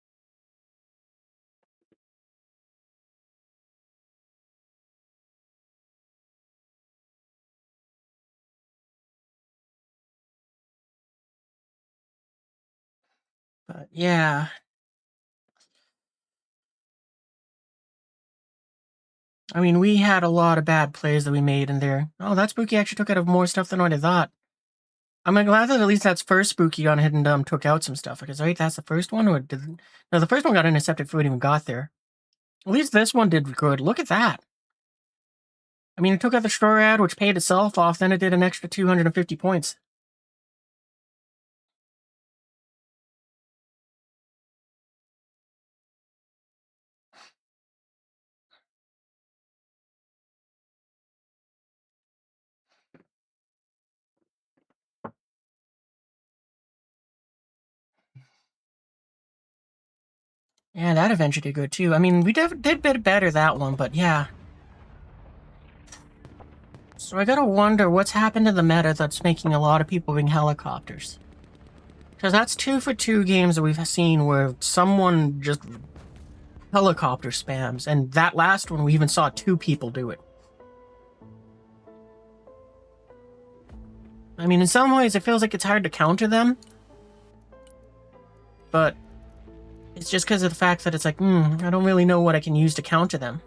But yeah. I mean, we had a lot of bad plays that we made in there. Oh, that Spooky actually took out more stuff than what I thought. I'm glad that at least that's first Spooky gone ahead and took out some stuff. Because, right, that's the first one? Or did... No, the first one got intercepted before it even got there. At least this one did good. Look at that. I mean, it took out the Storad, which paid itself off. Then it did an extra 250 points. Yeah, that adventure did good too. I mean, we did a bit better that one, but yeah. So I gotta wonder what's happened to the meta that's making a lot of people bring helicopters. Because that's 2 for 2 games that we've seen where someone just helicopter spams, and that last one we even saw 2 people do it. I mean, in some ways it feels like it's hard to counter them, but it's just because of the fact that it's like, I don't really know what I can use to counter them.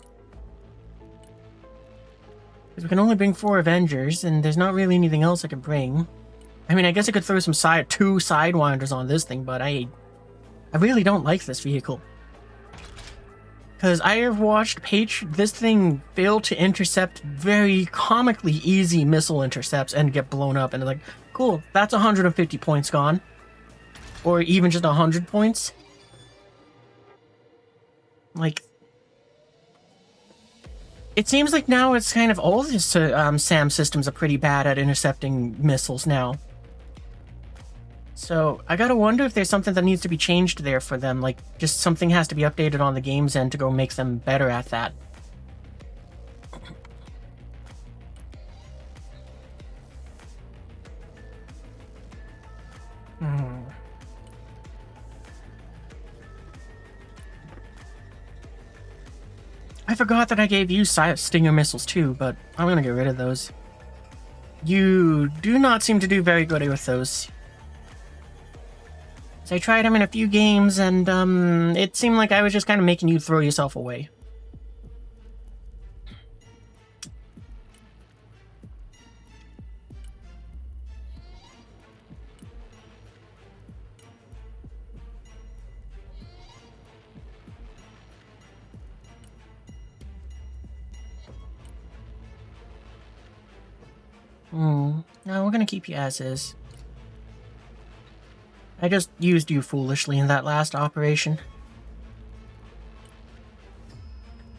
Because we can only bring 4 Avengers, and there's not really anything else I could bring. I mean, I guess I could throw some 2 Sidewinders on this thing, but I really don't like this vehicle. Because I have watched this thing fail to intercept very comically easy missile intercepts and get blown up, and it's like, cool, that's 150 points gone. Or even just 100 points. Like, it seems like now it's kind of all these SAM systems are pretty bad at intercepting missiles now. So I gotta wonder if there's something that needs to be changed there for them. Like, just something has to be updated on the game's end to go make them better at that. I forgot that I gave you Stinger missiles too, but I'm gonna get rid of those. You do not seem to do very good with those. So I tried them in a few games, and it seemed like I was just kind of making you throw yourself away. No, we're gonna keep you as is. I just used you foolishly in that last operation.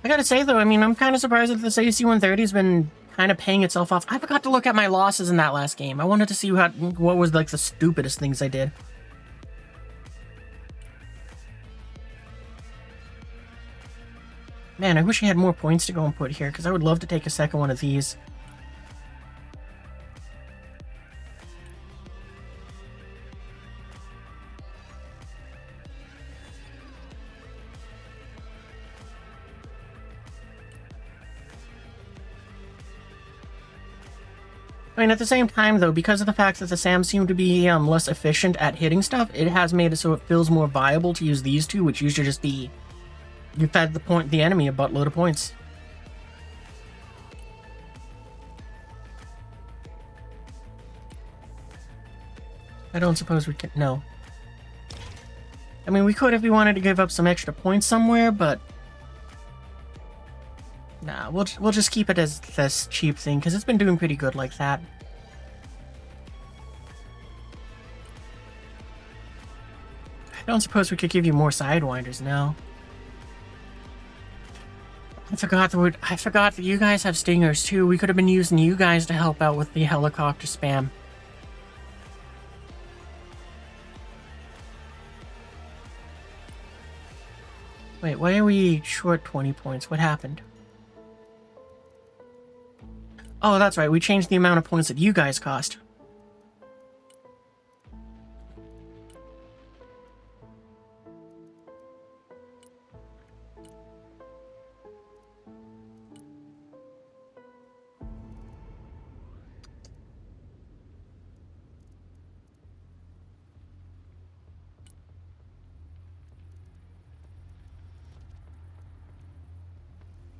I gotta say though, I mean, I'm kind of surprised that this AC-130's been kind of paying itself off. I forgot to look at my losses in that last game. I wanted to see what was like the stupidest things I did. Man, I wish I had more points to go and put here, because I would love to take a second one of these. I mean, at the same time, though, because of the fact that the SAMs seem to be less efficient at hitting stuff, it has made it so it feels more viable to use these two, which used to just be... You fed the enemy a buttload of points. I don't suppose we can... No. I mean, we could if we wanted to give up some extra points somewhere, but... Nah, we'll just keep it as this cheap thing, because it's been doing pretty good like that. I don't suppose we could give you more Sidewinders now. I forgot that you guys have Stingers too. We could have been using you guys to help out with the helicopter spam. Wait, why are we short 20 points? What happened? Oh, that's right. We changed the amount of points that you guys cost.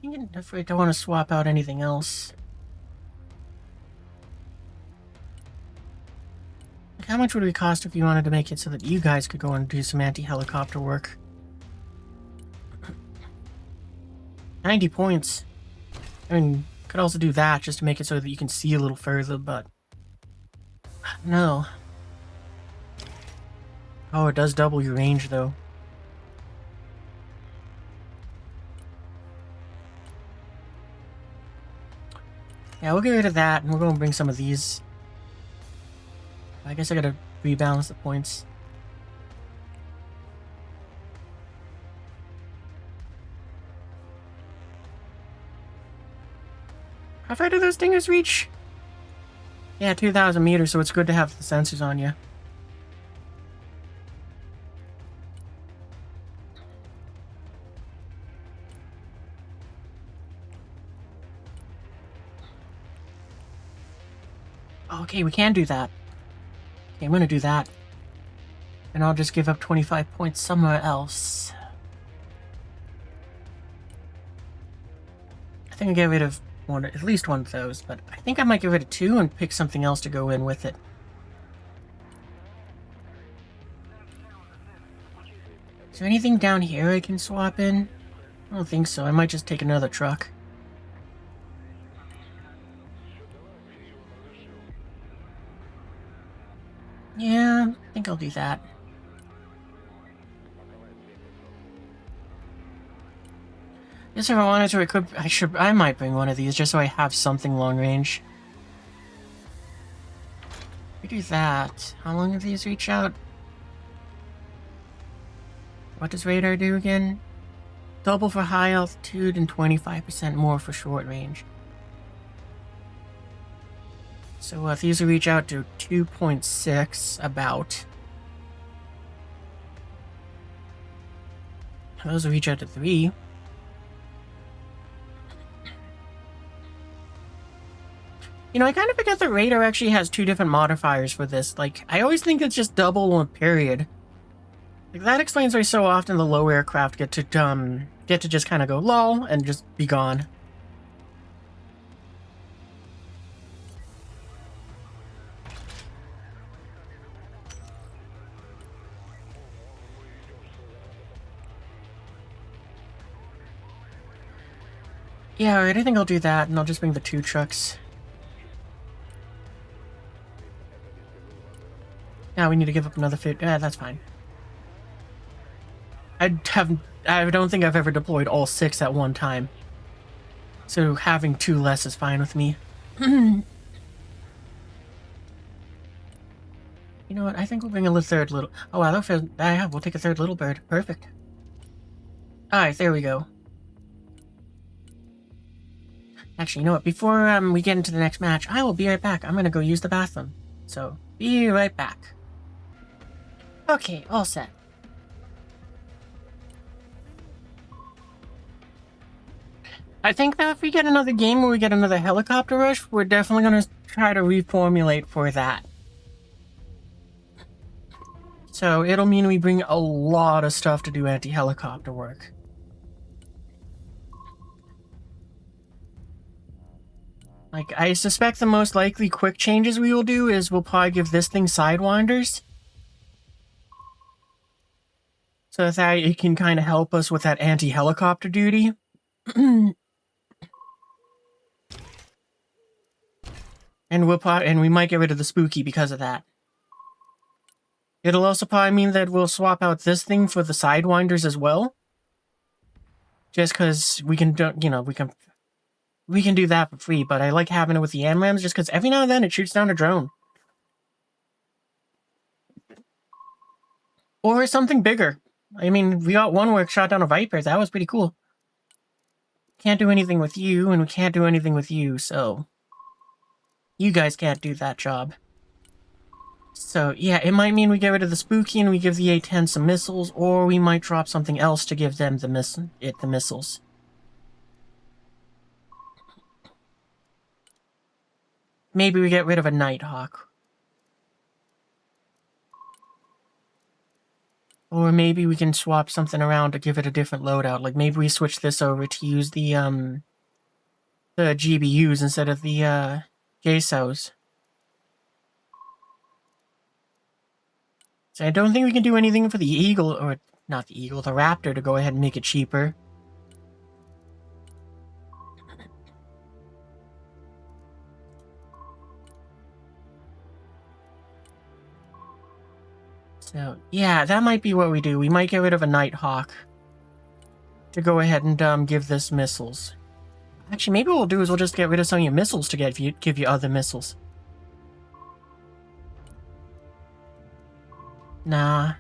I'm afraid I don't want to swap out anything else. How much would it cost if you wanted to make it so that you guys could go and do some anti-helicopter work? 90 points. I mean, could also do that just to make it so that you can see a little further, but... No. Oh, it does double your range, though. Yeah, we'll get rid of that, and we'll go and bring some of these. I guess I gotta rebalance the points. How far do those stingers reach? Yeah, 2,000 meters, so it's good to have the sensors on you. Okay, we can do that. Okay, I'm gonna do that. And I'll just give up 25 points somewhere else. I think I get rid of one, at least one of those, but I think I might get rid of two and pick something else to go in with it. Is there anything down here I can swap in? I don't think so. I might just take another truck. Yeah, I think I'll do that. Guess if I wanted to, I might bring one of these just so I have something long range. We do that. How long do these reach out? What does radar do again? Double for high altitude and 25% more for short range. So these will reach out to 2.6 about. Those will reach out to 3. You know, I kind of forget that radar actually has 2 different modifiers for this. Like, I always think it's just double or period. Like, that explains why so often the low aircraft get to just kind of go lol and just be gone. Yeah, alright, I think I'll do that, and I'll just bring the 2 trucks. Now we need to give up another 50. Yeah, that's fine. I don't think I've ever deployed all 6 at one time. So having 2 less is fine with me. You know what? I think we'll bring a third little... Oh, wow, yeah, we'll take a third little bird. Perfect. Alright, there we go. Actually, you know what? Before we get into the next match, I will be right back. I'm gonna go use the bathroom. So, be right back. Okay, all set. I think that if we get another game where we get another helicopter rush, we're definitely gonna try to reformulate for that. So, it'll mean we bring a lot of stuff to do anti-helicopter work. Like, I suspect the most likely quick changes we will do is we'll probably give this thing sidewinders. So that it can kind of help us with that anti-helicopter duty. And we might get rid of the spooky because of that. It'll also probably mean that we'll swap out this thing for the sidewinders as well. Just because we can do, you know, we can do that for free, but I like having it with the AMRAMs just because every now and then it shoots down a drone. Or something bigger. I mean, we got one where it shot down a Viper. That was pretty cool. Can't do anything with you, and we can't do anything with you, so... You guys can't do that job. So, yeah, it might mean we get rid of the spooky and we give the A-10 some missiles, or we might drop something else to give them the missiles. Maybe we get rid of a Nighthawk. Or maybe we can swap something around to give it a different loadout. Like, maybe we switch this over to use the GBUs instead of the, JSOs. So I don't think we can do anything for the Eagle, or not the Eagle, the Raptor to go ahead and make it cheaper. So, yeah, that might be what we do. We might get rid of a Nighthawk to go ahead and give this missiles. Actually, maybe what we'll do is we'll just get rid of some of your missiles to give you other missiles. Nah.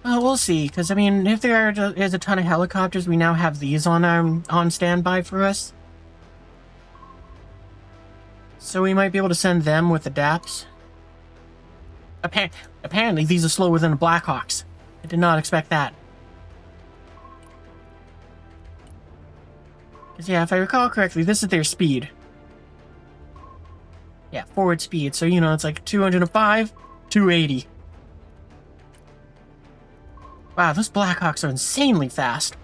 Well, we'll see, because, I mean, if there is a ton of helicopters, we now have these on standby for us. So we might be able to send them with the DAPs. Apparently, these are slower than the Blackhawks. I did not expect that. Because, yeah, if I recall correctly, this is their speed. Yeah, forward speed. So, you know, it's like 205, 280. Wow, those Blackhawks are insanely fast.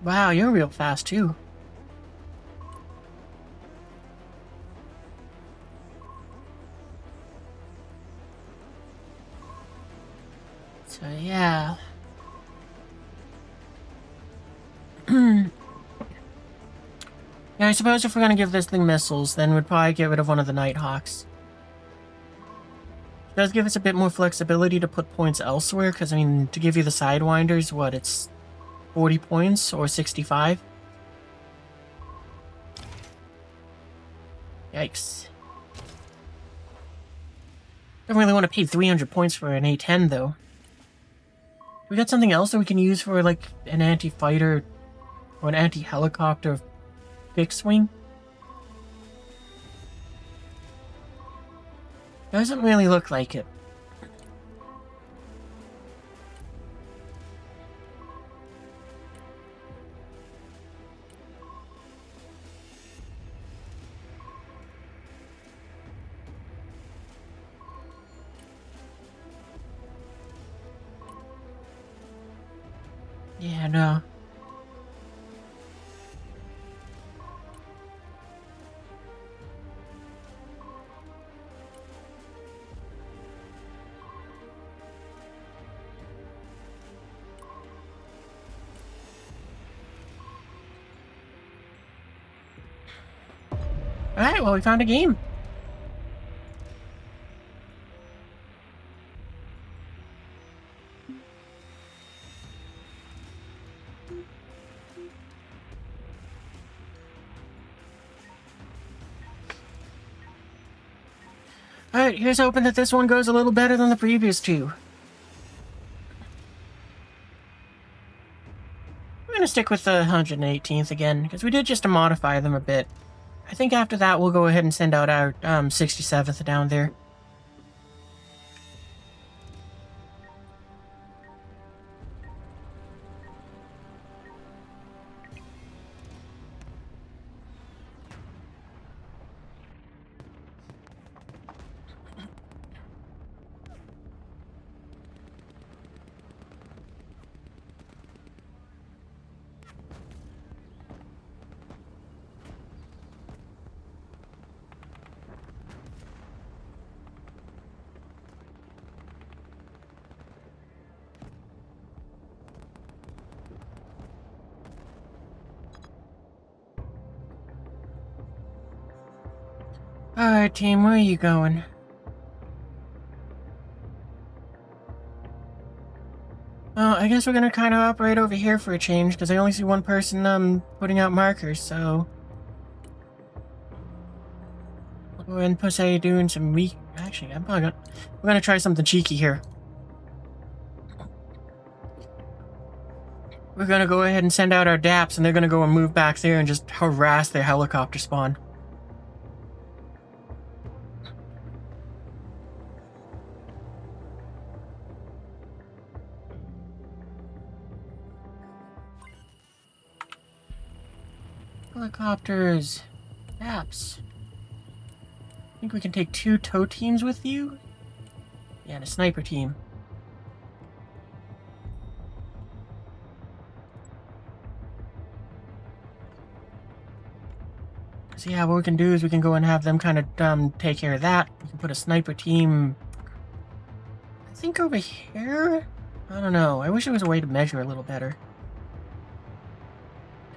Wow, you're real fast, too. So, yeah. Yeah, I suppose if we're gonna give this thing missiles, then we'd probably get rid of one of the Nighthawks. It does give us a bit more flexibility to put points elsewhere, because, I mean, to give you the Sidewinders, what, it's 40 points, or 65? Yikes. Don't really want to pay 300 points for an A-10, though. We got something else that we can use for, like, an anti-fighter or an anti-helicopter fixed wing? Doesn't really look like it. Yeah, no. Alright, well, we found a game. Alright, here's hoping that this one goes a little better than the previous two. I'm gonna stick with the 118th again, because we did just to modify them a bit. I think after that we'll go ahead and send out our 67th down there. Alright, team, where are you going? Well, I guess we're gonna kind of operate over here for a change, because I only see one person, putting out markers, so... I'll go ahead and push A doing some weak... Actually, we're gonna try something cheeky here. We're gonna go ahead and send out our DAPs, and they're gonna go and move back there and just harass their helicopter spawn. Helicopters. DAPs. I think we can take 2 tow teams with you? Yeah, and a sniper team. So yeah, what we can do is we can go and have them kind of take care of that. We can put a sniper team, I think, over here? I don't know. I wish there was a way to measure a little better.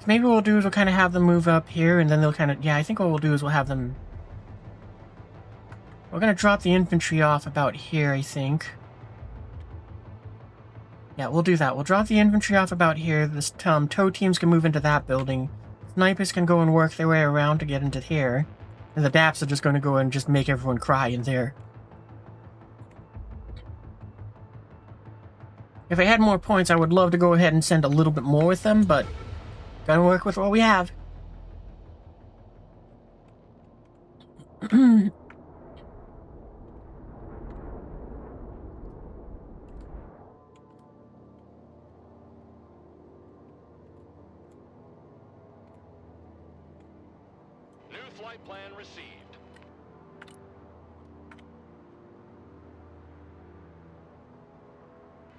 Maybe what we'll do is we'll kind of have them move up here, and then they'll kind of... Yeah, I think what we'll do is we'll have them... We're going to drop the infantry off about here, I think. Yeah, we'll do that. We'll drop the infantry off about here. The tow teams can move into that building. Snipers can go and work their way around to get into here. And the DAPs are just going to go and just make everyone cry in there. If I had more points, I would love to go ahead and send a little bit more with them, but... Gotta work with what we have. Flight plan received.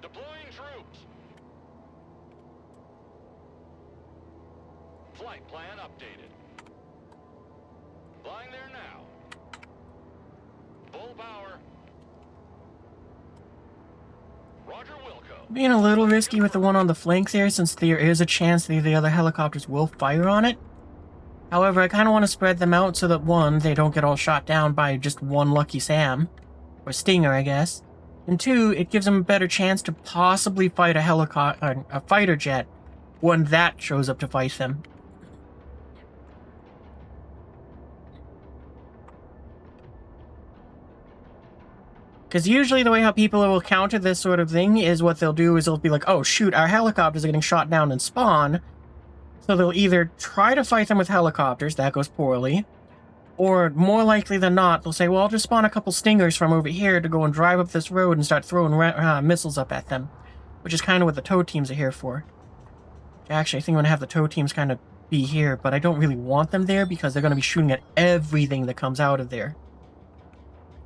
Deploying troops. Flight plan updated. Flying there now. Full power. Roger Wilco. Being a little risky with the one on the flank there, since there is a chance that the other helicopters will fire on it. However, I kind of want to spread them out so that, one, they don't get all shot down by just one Lucky Sam. Or Stinger, I guess. And two, it gives them a better chance to possibly fight a fighter jet when that shows up to fight them. Because usually the way how people will counter this sort of thing is what they'll do is they'll be like, oh shoot, our helicopters are getting shot down and spawn. So they'll either try to fight them with helicopters, that goes poorly, or more likely than not, they'll say, well, I'll just spawn a couple Stingers from over here to go and drive up this road and start throwing missiles up at them, which is kind of what the tow teams are here for. Actually, I think I'm going to have the tow teams kind of be here, but I don't really want them there because they're going to be shooting at everything that comes out of there.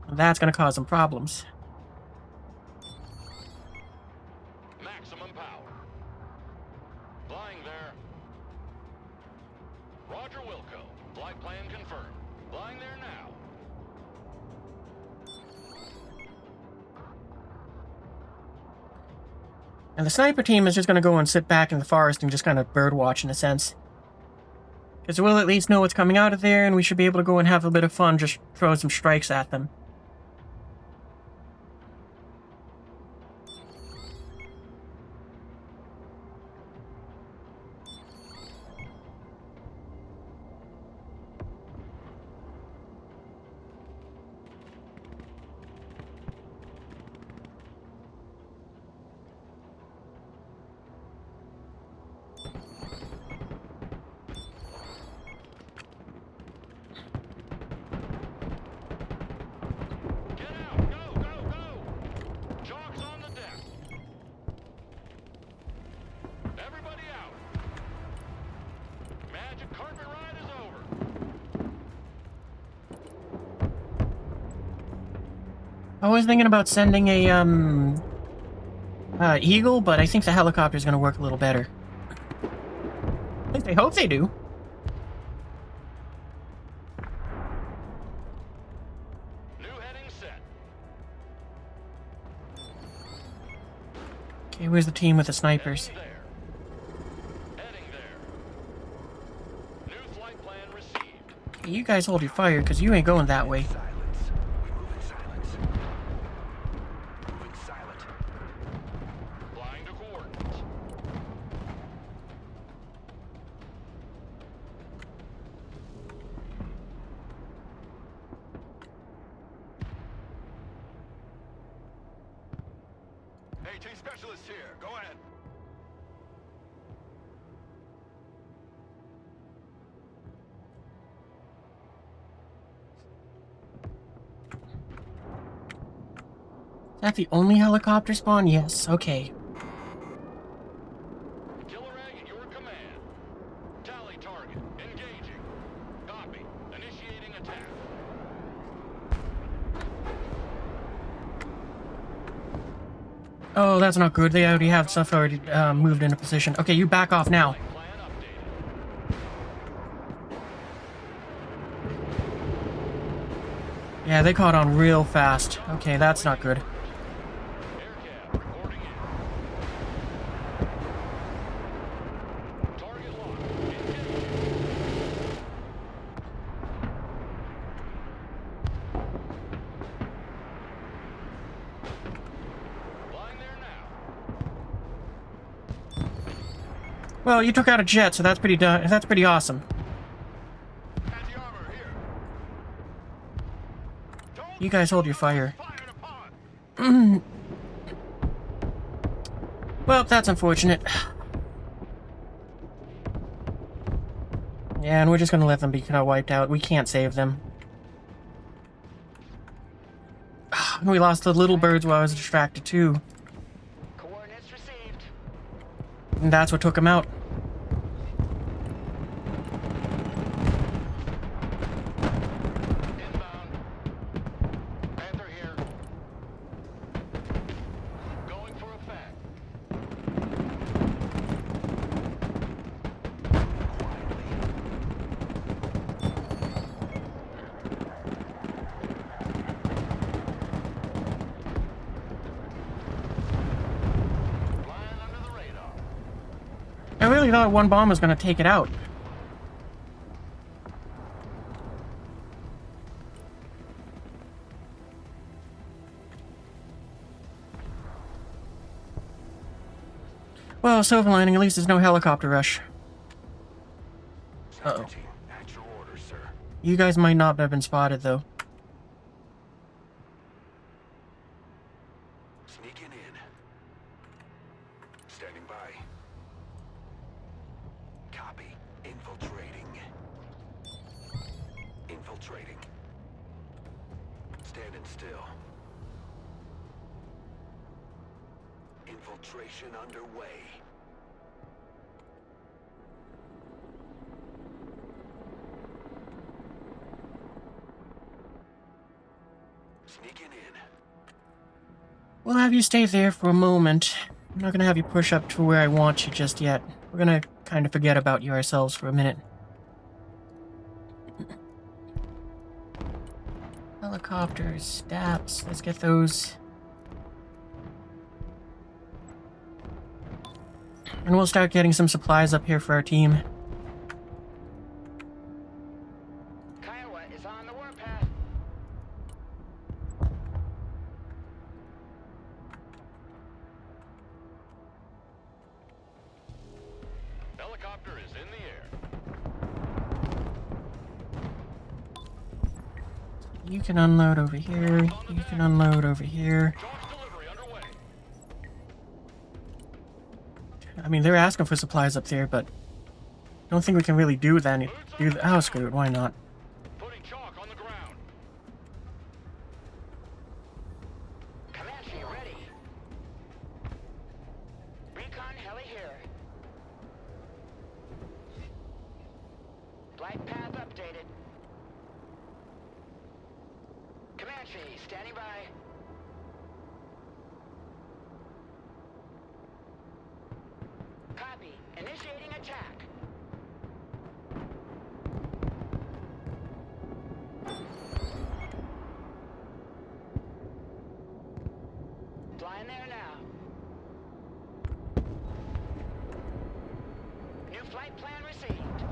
And that's going to cause some problems. Maximum power. And the sniper team is just going to go and sit back in the forest and just kind of birdwatch in a sense. Because we'll at least know what's coming out of there, and we should be able to go and have a bit of fun just throwing some strikes at them. Get out! Go, go, go! Chalk's on the deck. Everybody out. Magic carpet ride is over. I was thinking about sending a, Eagle, but I think the helicopter is going to work a little better. At least I hope they do. New heading set. Okay, where's the team with the snipers? Heading there. Heading there. New flight plan received. Okay, you guys hold your fire, because you ain't going that way. Silence. We move in silence. Moving silent. Flying to coordinates. AT specialist here. Go ahead. Is that the only helicopter spawn? Yes, okay. Killer Egg at your command. Tally target. Engaging. Copy. Initiating attack. Oh, that's not good. They already have stuff already moved into position. Okay, you back off now. Plan updated. Yeah, they caught on real fast. Okay, that's not good. Aircab reporting in. Target locked. Engaging. Flying there now. Well, you took out a jet, so that's pretty awesome. Anti-armor here. Don't You guys hold your fire. fired upon. Well, that's unfortunate. Yeah, and we're just gonna let them be kind of wiped out. We can't save them. And we lost the little birds while I was distracted too. Coordinates received. And that's what took them out. Inbound. Panther here. Going for effect. Flying under the radar. I really thought one bomb was gonna take it out. Well, silver lining, at least there's no helicopter rush. Uh-oh. Team, at your orders, sir. You guys might not have been spotted, though. Sneaking in. Standing by. Copy. Infiltrating. Infiltrating. Standing still. Infiltration underway. Sneaking in. We'll have you stay there for a moment. I'm not gonna have you push up to where I want you just yet. We're gonna kind of forget about you ourselves for a minute. Helicopters, STAPs, let's get those. And we'll start getting some supplies up here for our team. Kiowa is on the warpath. Helicopter is in the air. You can unload over here. You can unload over here. Charge delivery underway. I mean, they're asking for supplies up there, but I don't think we can really do that. Oh, screw it. Why not? Putting chalk on the ground. Comanche ready. Recon heli here. Flight path updated. Comanche standing by. Copy. Initiating attack. Flying there now. New flight plan received.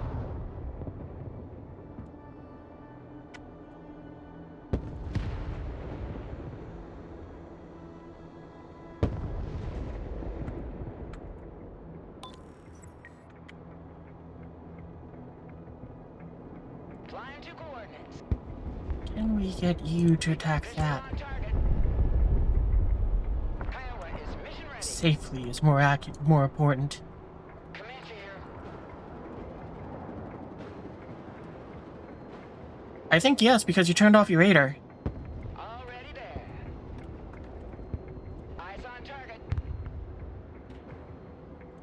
Flying to coordinates. Can we get you to attack that? On target. Kiowa is mission ready. Safely is more accurate, more important. Comanche here. I think yes, because you turned off your radar. Already there. Eyes on target.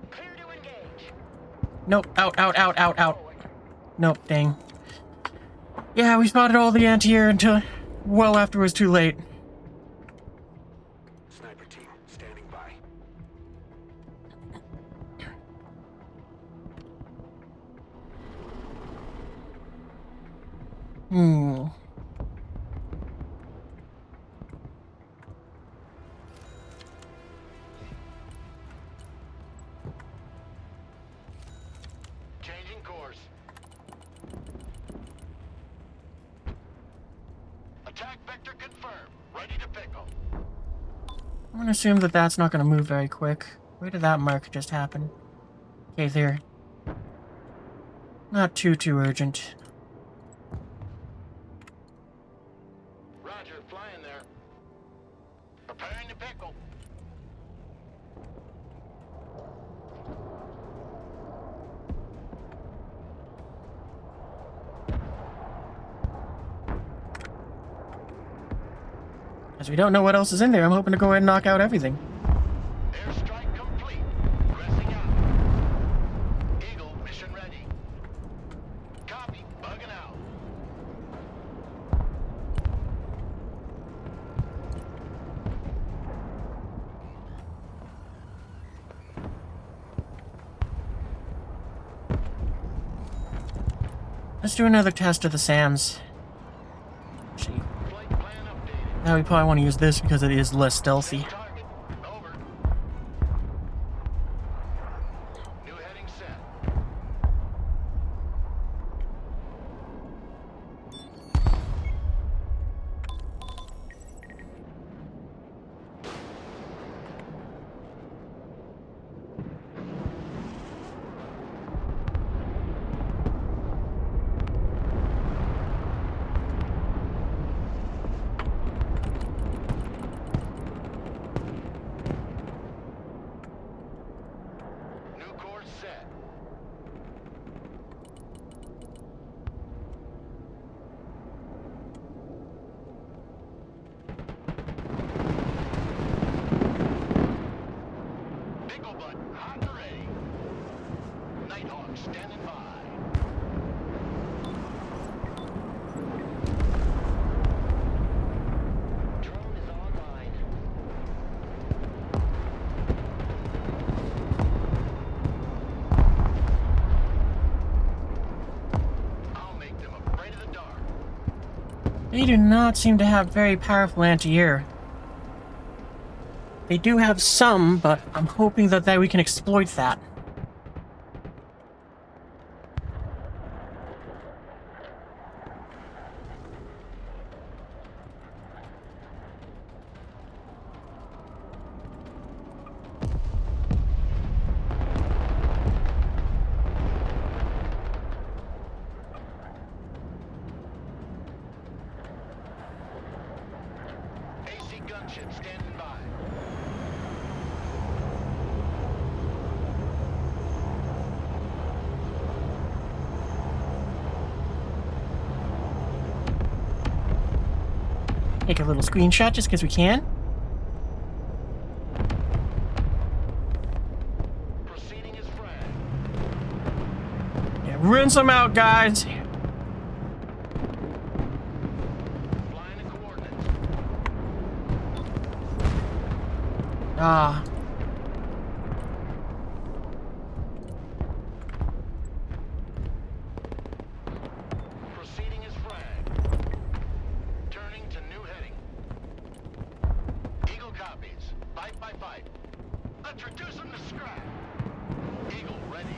Clear to engage. Nope. Out. Forward. Nope. Dang. Yeah, we spotted all the anti-air until well after it was too late. Sniper team standing by. Changing course. Attack vector confirmed. Ready to pickle. I'm gonna assume that that's not gonna move very quick. Where did that mark just happen? Okay, there. Not too urgent. Roger, flying there. Preparing to pickle. As we don't know what else is in there, I'm hoping to go ahead and knock out everything. Airstrike complete. Pressing out. Eagle mission ready. Copy. Bugging out. Let's do another test of the SAMs. Actually, Flight plan updated. now we probably want to use this because it is less stealthy. Target. Over. New heading set. New course set. Picklebutt, hot and ready. Nighthawk standing by. Drone is online. I'll make them afraid of the dark. They do not seem to have very powerful anti-air. They do have some, but I'm hoping that we can exploit that. gunship standing by. Take a little screenshot just because we can. Proceeding as frag. Yeah, rinse them out, guys. Flying in coordinates. Ah. Proceeding as frag. Turning to new heading. Eagle copies. Fight by fight. Let's reduce them to scrap. Eagle ready.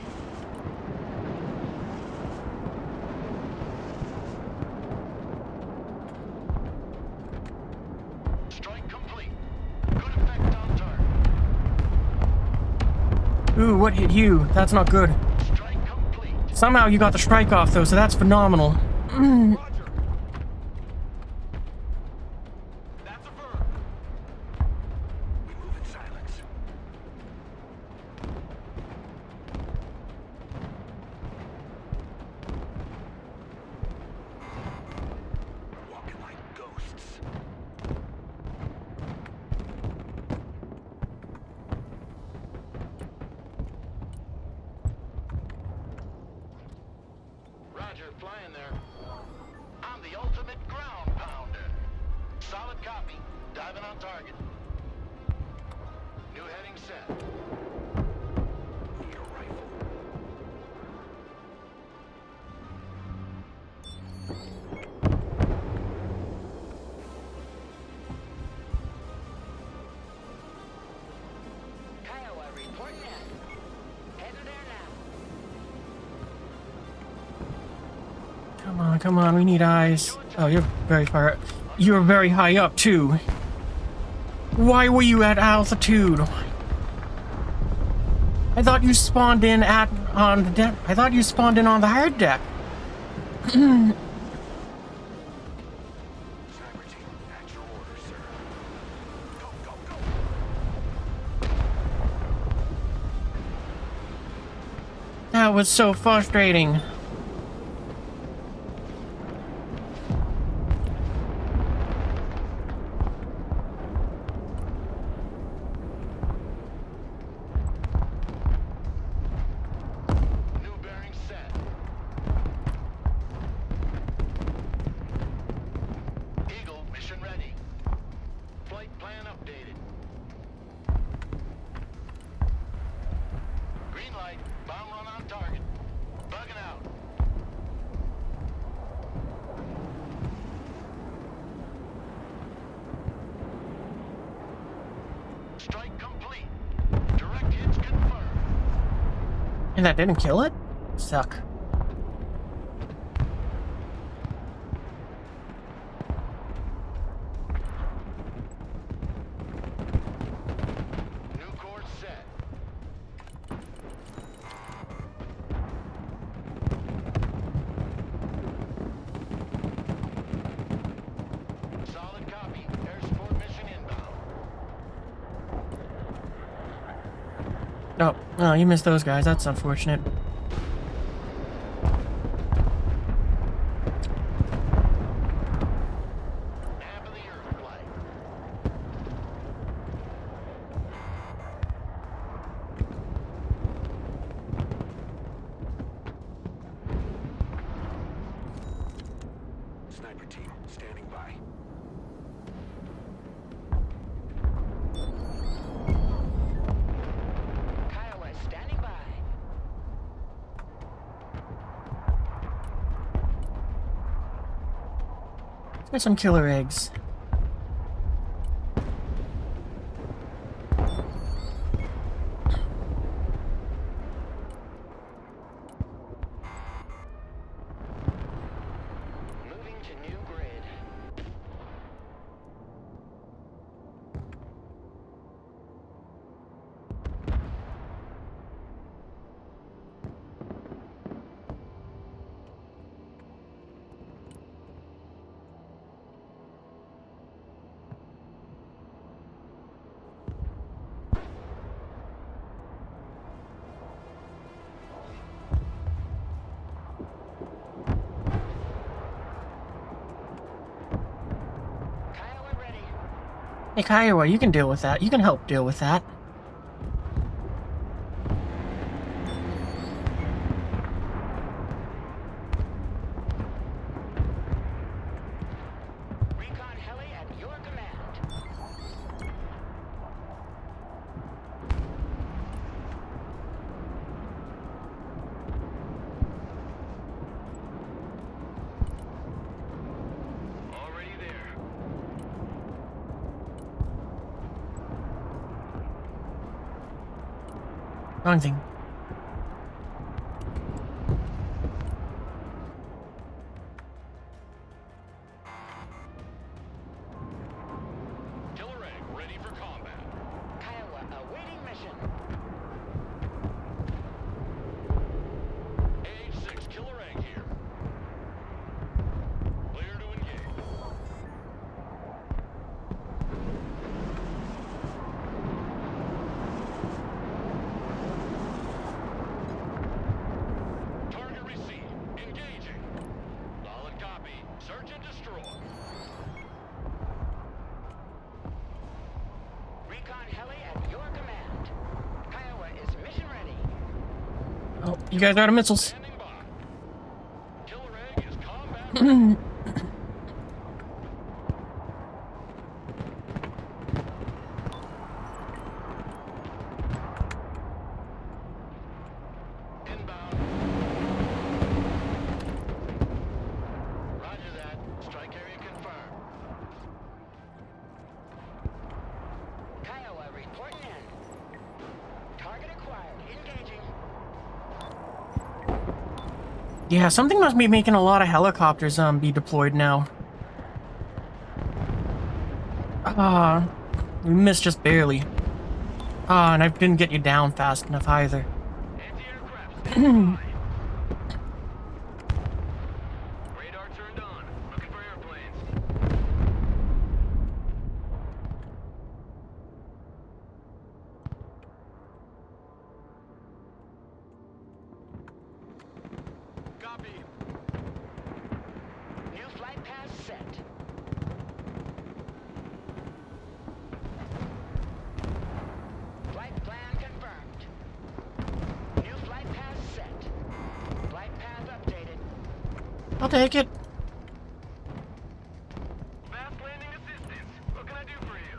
Strike complete. Good effect on target. Ooh, what hit you? That's not good. Strike complete. Somehow you got the strike off, though, so that's phenomenal. Roger. That's a verb. We move in silence. Walking like ghosts. Roger, flying there. I'm the ultimate ground pounder. Solid copy. Diving on target. New heading set. Need a rifle. Kiowa reporting in. Heading there now. Come on, we need eyes. Oh, you're very far. You're very high up, too. Why were you at altitude? I thought you spawned in on the deck. I thought you spawned in on the hard deck. Cyber team, at your orders, sir. Go, go, go. That was so frustrating. New bearing set. Eagle, mission ready. Flight plan updated. Green light, bomb run on target. Bugging out. Strike complete. Direct hits confirmed. And that didn't kill it? Suck. New course set. Solid copy. Air support mission inbound. Oh, you missed those guys. That's unfortunate. Nab of the Earth flight. Sniper team, standing by. Kiowa standing by. There's some killer eggs. Moving to new grid. Hey, Kiowa, you can deal with that. You can help deal with that. Recon heli at your command. Already there. Wrong thing. Killer egg ready for combat. Kiowa awaiting mission. AH-6 killer egg here. Clear to engage. Target received. Engaging. Solid copy. Search and destroy. Recon heli at your command. Kiowa is mission ready. Oh, you guys are out of missiles. Standing by. Killer egg is combat ready. Inbound. Roger that. Strike area confirmed. Kiowa reporting in. Target acquired. Engaging. Yeah, something must be making a lot of helicopters be deployed now. We missed just barely. And I didn't get you down fast enough either. Anti-aircraft standing by. Radar turned on. Looking for airplanes. Copy. New flight path set. Flight plan confirmed. New flight path set. Flight path updated. I'll take it. Fast landing assistance. What can I do for you?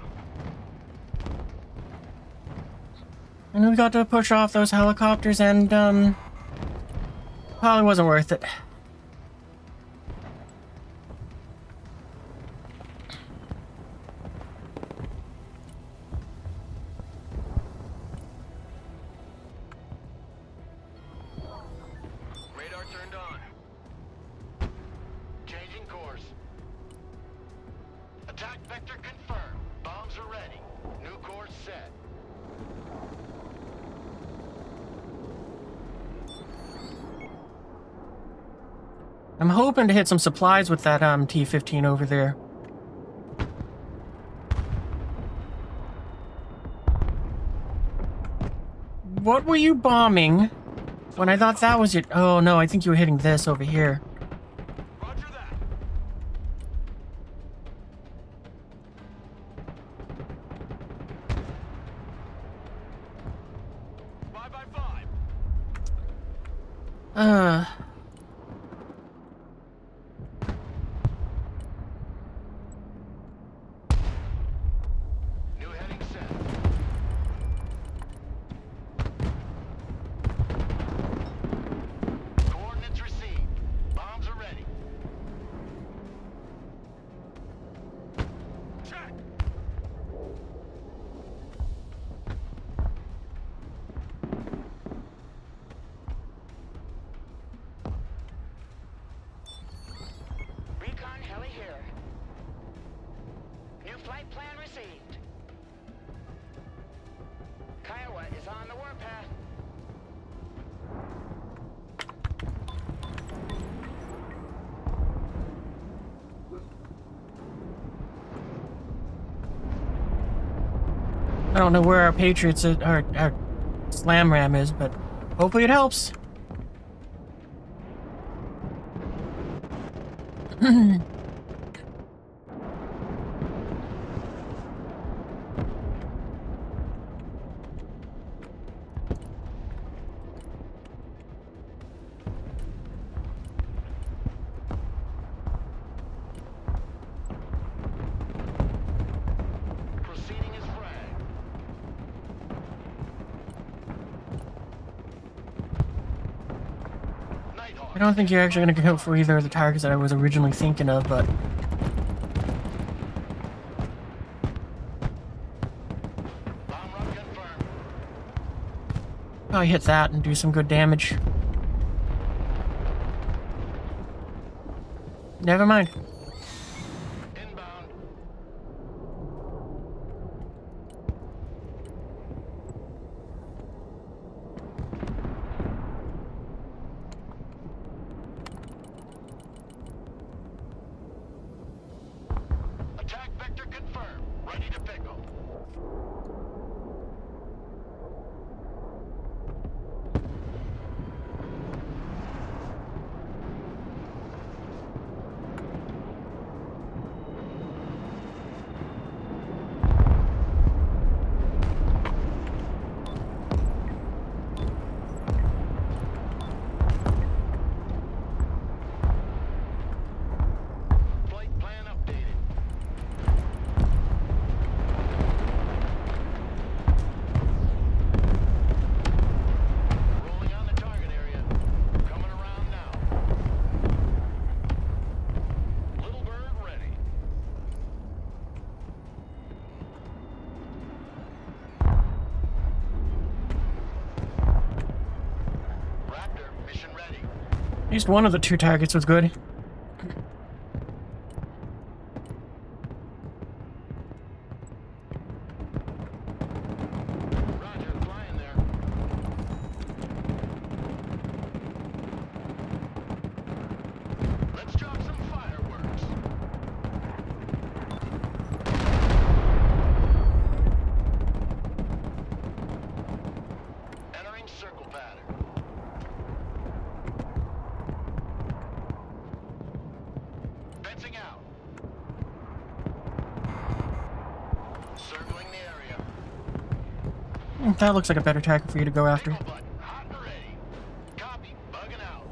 And we got to push off those helicopters and, probably wasn't worth it. Radar turned on. Changing course. Attack vector confirmed. Bombs are ready. New course set. I'm hoping to hit some supplies with that, T-15 over there. What were you bombing when I thought that was your... Oh, no, I think you were hitting this over here. Roger that. 5x5. New heading set. Coordinates received. Bombs are ready. Check. Recon heli here. New flight plan received. Kiowa is on the warpath. I don't know where our Patriots, our Slam Ram is, but hopefully it helps. I don't think you're actually going to go for either of the targets that I was originally thinking of, but... Bomb run confirmed. Probably hit that and do some good damage. Never mind. Inbound. Attack vector confirmed. Ready to pickle. Flight plan updated. Rolling on the target area. Coming around now. Little bird ready. Raptor mission ready. At least one of the two targets was good. Roger, flying there. Let's drop some fireworks. Entering circle pattern. Fencing out. Circling the area. That looks like a better target for you to go after. Pickle button, hot and ready. Copy, bugging out.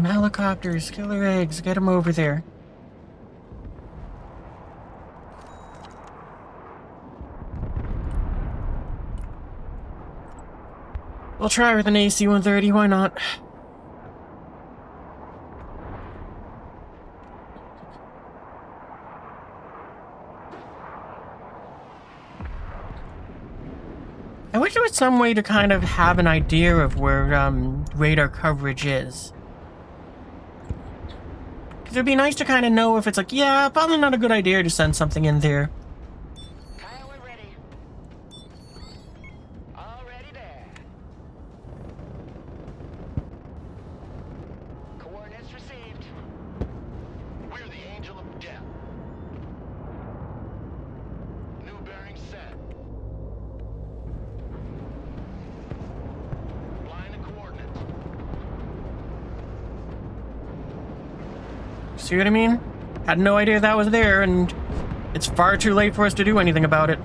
Helicopters, killer eggs, get them over there. We'll try with an AC-130, why not? I wish there was some way to kind of have an idea of where radar coverage is. Because it'd be nice to kind of know if it's like, yeah, probably not a good idea to send something in there. Kyle, we're ready. Already there. Coordinates received. We're the angel of death. New bearing set. Line of coordinates. See what I mean? Had no idea that was there, and it's far too late for us to do anything about it.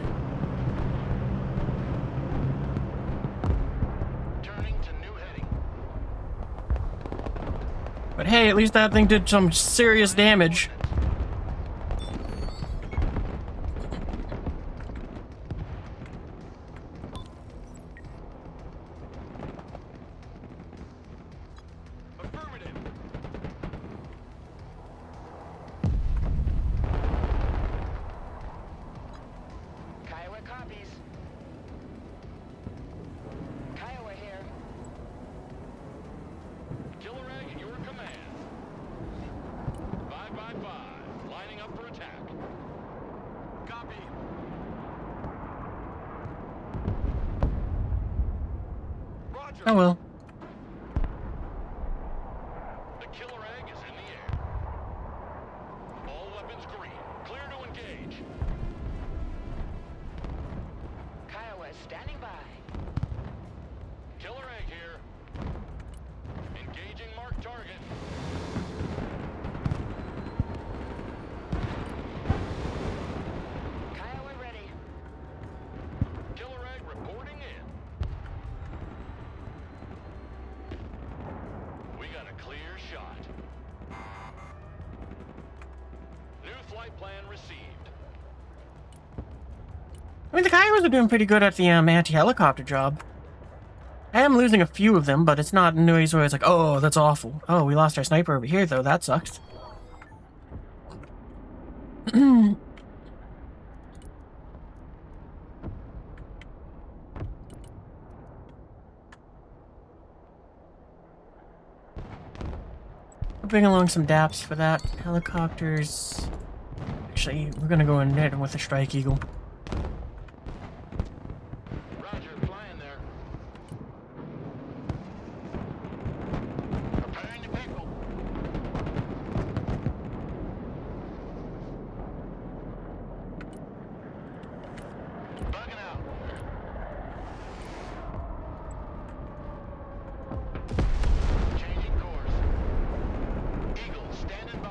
Turning to new heading. But hey, at least that thing did some serious damage. Affirmative. Kiowa copies. Kiowa here. Killer egg at your command. 5 by 5. Lining up for attack. Copy. Roger. Oh well. The killer egg is in the air. All weapons green. Clear to engage. Kiowa standing by. Killer egg here. Engaging marked target. Kiowa ready. Killer egg reporting in. We got a clear shot. New flight plan received. I mean, the Kiowas are doing pretty good at the anti-helicopter job. I am losing a few of them, but it's not in ways where it's like, oh, that's awful. Oh, we lost our sniper over here, though. That sucks. Bring along some DAPs for that. Helicopters. Actually, we're gonna go in there with the Strike Eagle. Roger, flying there. Preparing to pickle. Bugging out. Changing course. Eagle standing by.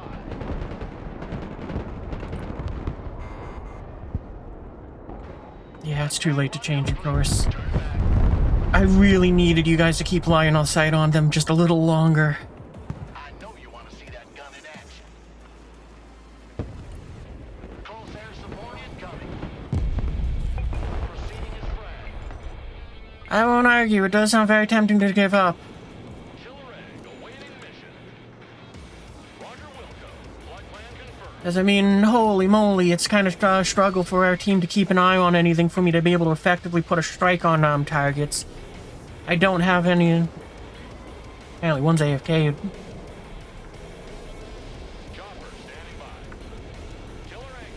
Yeah, it's too late to change your course. Turn back. I really needed you guys to keep line of sight on them just a little longer. I know you want to see that gun in action. Crosshair support incoming. Proceeding as flagged. I won't argue, it does sound very tempting to give up. Killer egg awaiting mission. Roger Wilco. Flight plan confirmed. Because, I mean, holy moly, it's kind of a struggle for our team to keep an eye on anything for me to be able to effectively put a strike on targets. I don't have any... Apparently, one's AFK. Chopper standing by. Killer egg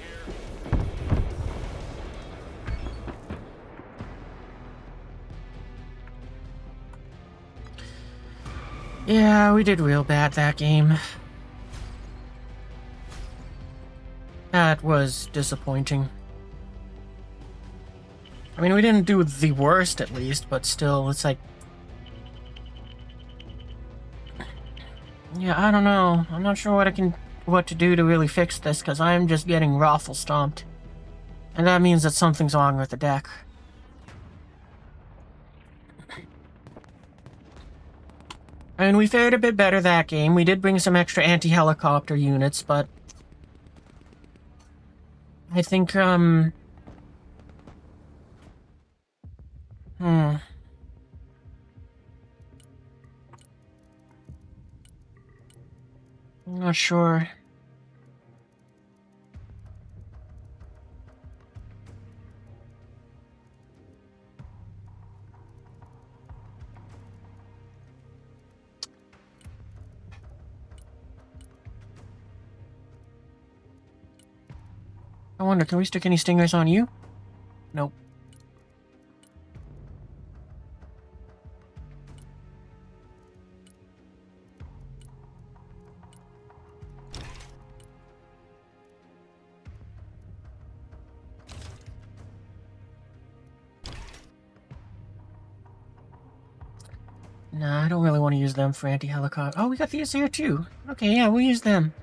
here. Yeah, we did real bad that game. That was disappointing. I mean, we didn't do the worst, at least, but still, it's like... Yeah, I don't know. I'm not sure what to do to really fix this, because I'm just getting raffle stomped. And that means that something's wrong with the deck. I mean, we fared a bit better that game. We did bring some extra anti-helicopter units, but... I think, I'm not sure. I wonder, can we stick any stingers on you? Nope. Nah, I don't really want to use them for anti-helicopter. Oh, we got these here too. Okay, yeah, we'll use them.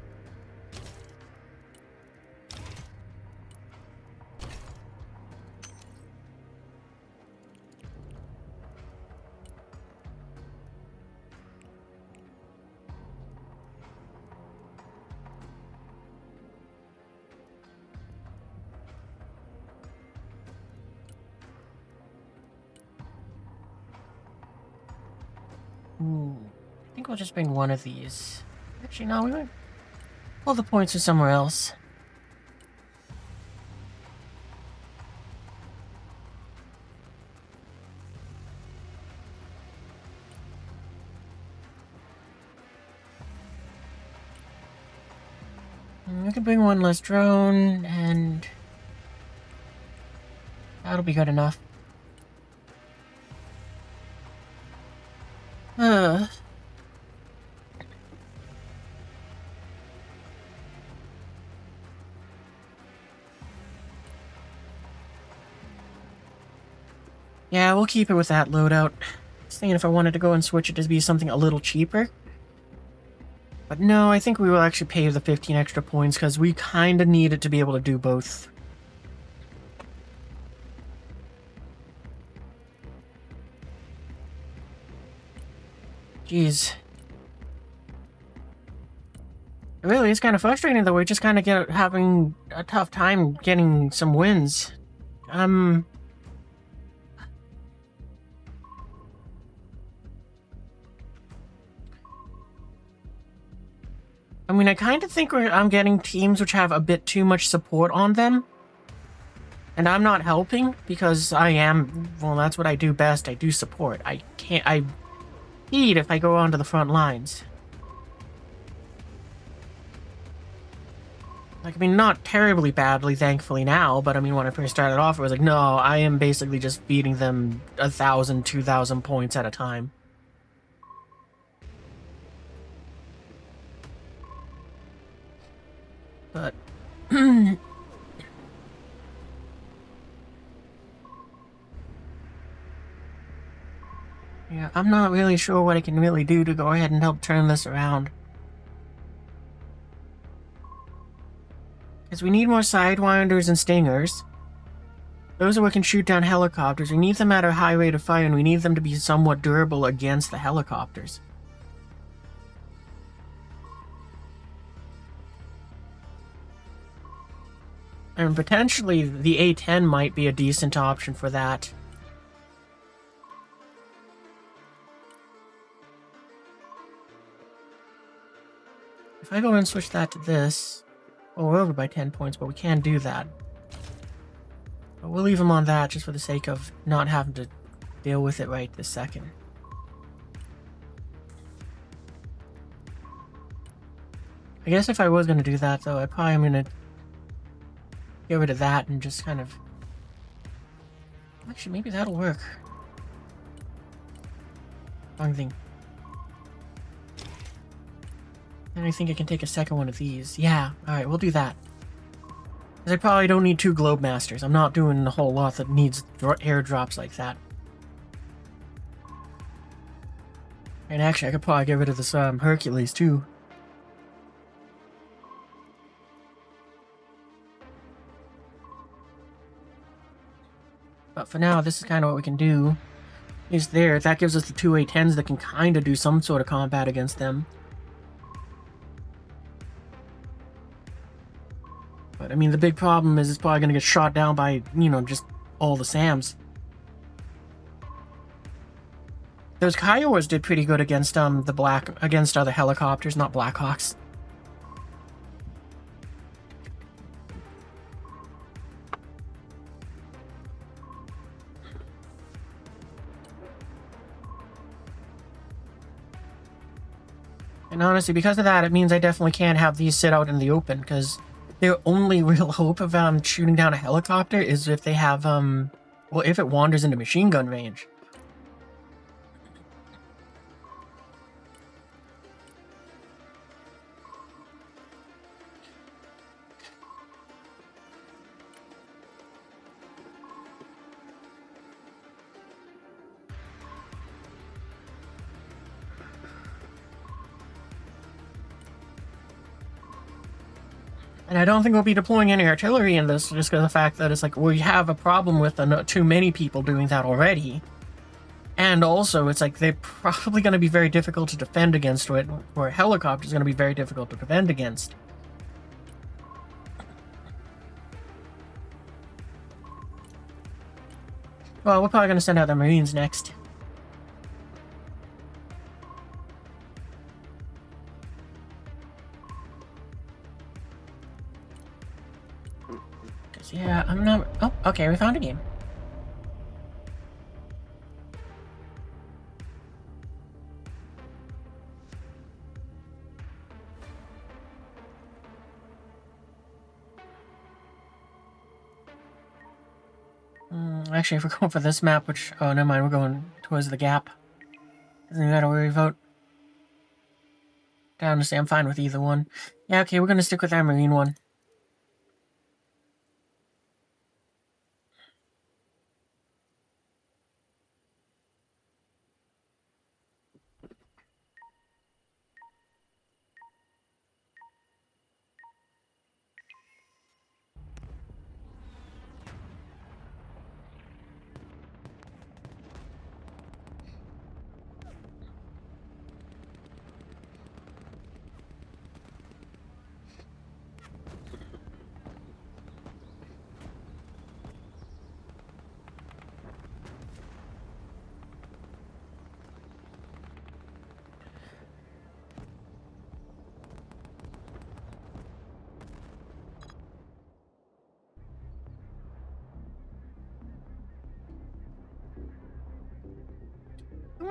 Ooh, I think we'll just bring one of these. Actually, no, we might pull the points from somewhere else. We can bring one less drone, and that'll be good enough. Yeah, we'll keep it with that loadout. I was thinking if I wanted to go and switch it to be something a little cheaper. But no, I think we will actually pay the 15 extra points because we kind of need it to be able to do both. Jeez. It really is kind of frustrating though. We're just kind of having a tough time getting some wins. I mean, I kind of think I'm getting teams which have a bit too much support on them. And I'm not helping because well, that's what I do best. I do support. I eat if I go onto the front lines. Like, I mean, not terribly badly, thankfully, now, but I mean, when I first started off, it was like, no, I am basically just beating them 1,000, 2,000 points at a time. But... yeah, I'm not really sure what I can really do to go ahead and help turn this around. Because we need more Sidewinders and Stingers. Those are what can shoot down helicopters. We need them at a high rate of fire, and we need them to be somewhat durable against the helicopters. And potentially, the A-10 might be a decent option for that. If I go and switch that to this... well, we're over by 10 points, but we can do that. But we'll leave them on that just for the sake of not having to deal with it right this second. I guess if I was going to do that, though, I probably am going to get rid of that and just kind of... actually, maybe that'll work. Wrong thing. And I think I can take a second one of these. Yeah, alright, we'll do that. Because I probably don't need 2 Globe Masters. I'm not doing a whole lot that needs airdrops like that. And actually, I could probably get rid of this Hercules, too. But for now, this is kind of what we can do. Is there. That gives us the 2 A-10s that can kind of do some sort of combat against them. But, I mean, the big problem is it's probably going to get shot down by, you know, just all the SAMs. Those Kiowas did pretty good against, against other helicopters, not Blackhawks. And honestly, because of that, it means I definitely can't have these sit out in the open, because their only real hope of shooting down a helicopter is if they have, well, if it wanders into machine gun range. And I don't think we'll be deploying any artillery in this, just because of the fact that it's like, we have a problem with too many people doing that already. And also, it's like, they're probably going to be very difficult to defend against it, or a helicopter's going to be very difficult to defend against. Well, we're probably going to send out the Marines next. Yeah, I'm not... oh, okay, we found a game. Actually, if we're going for this map, which... oh, never mind, we're going towards the gap. Doesn't matter where we vote. Honestly, I'm fine with either one. Yeah, okay, we're gonna stick with our Marine one.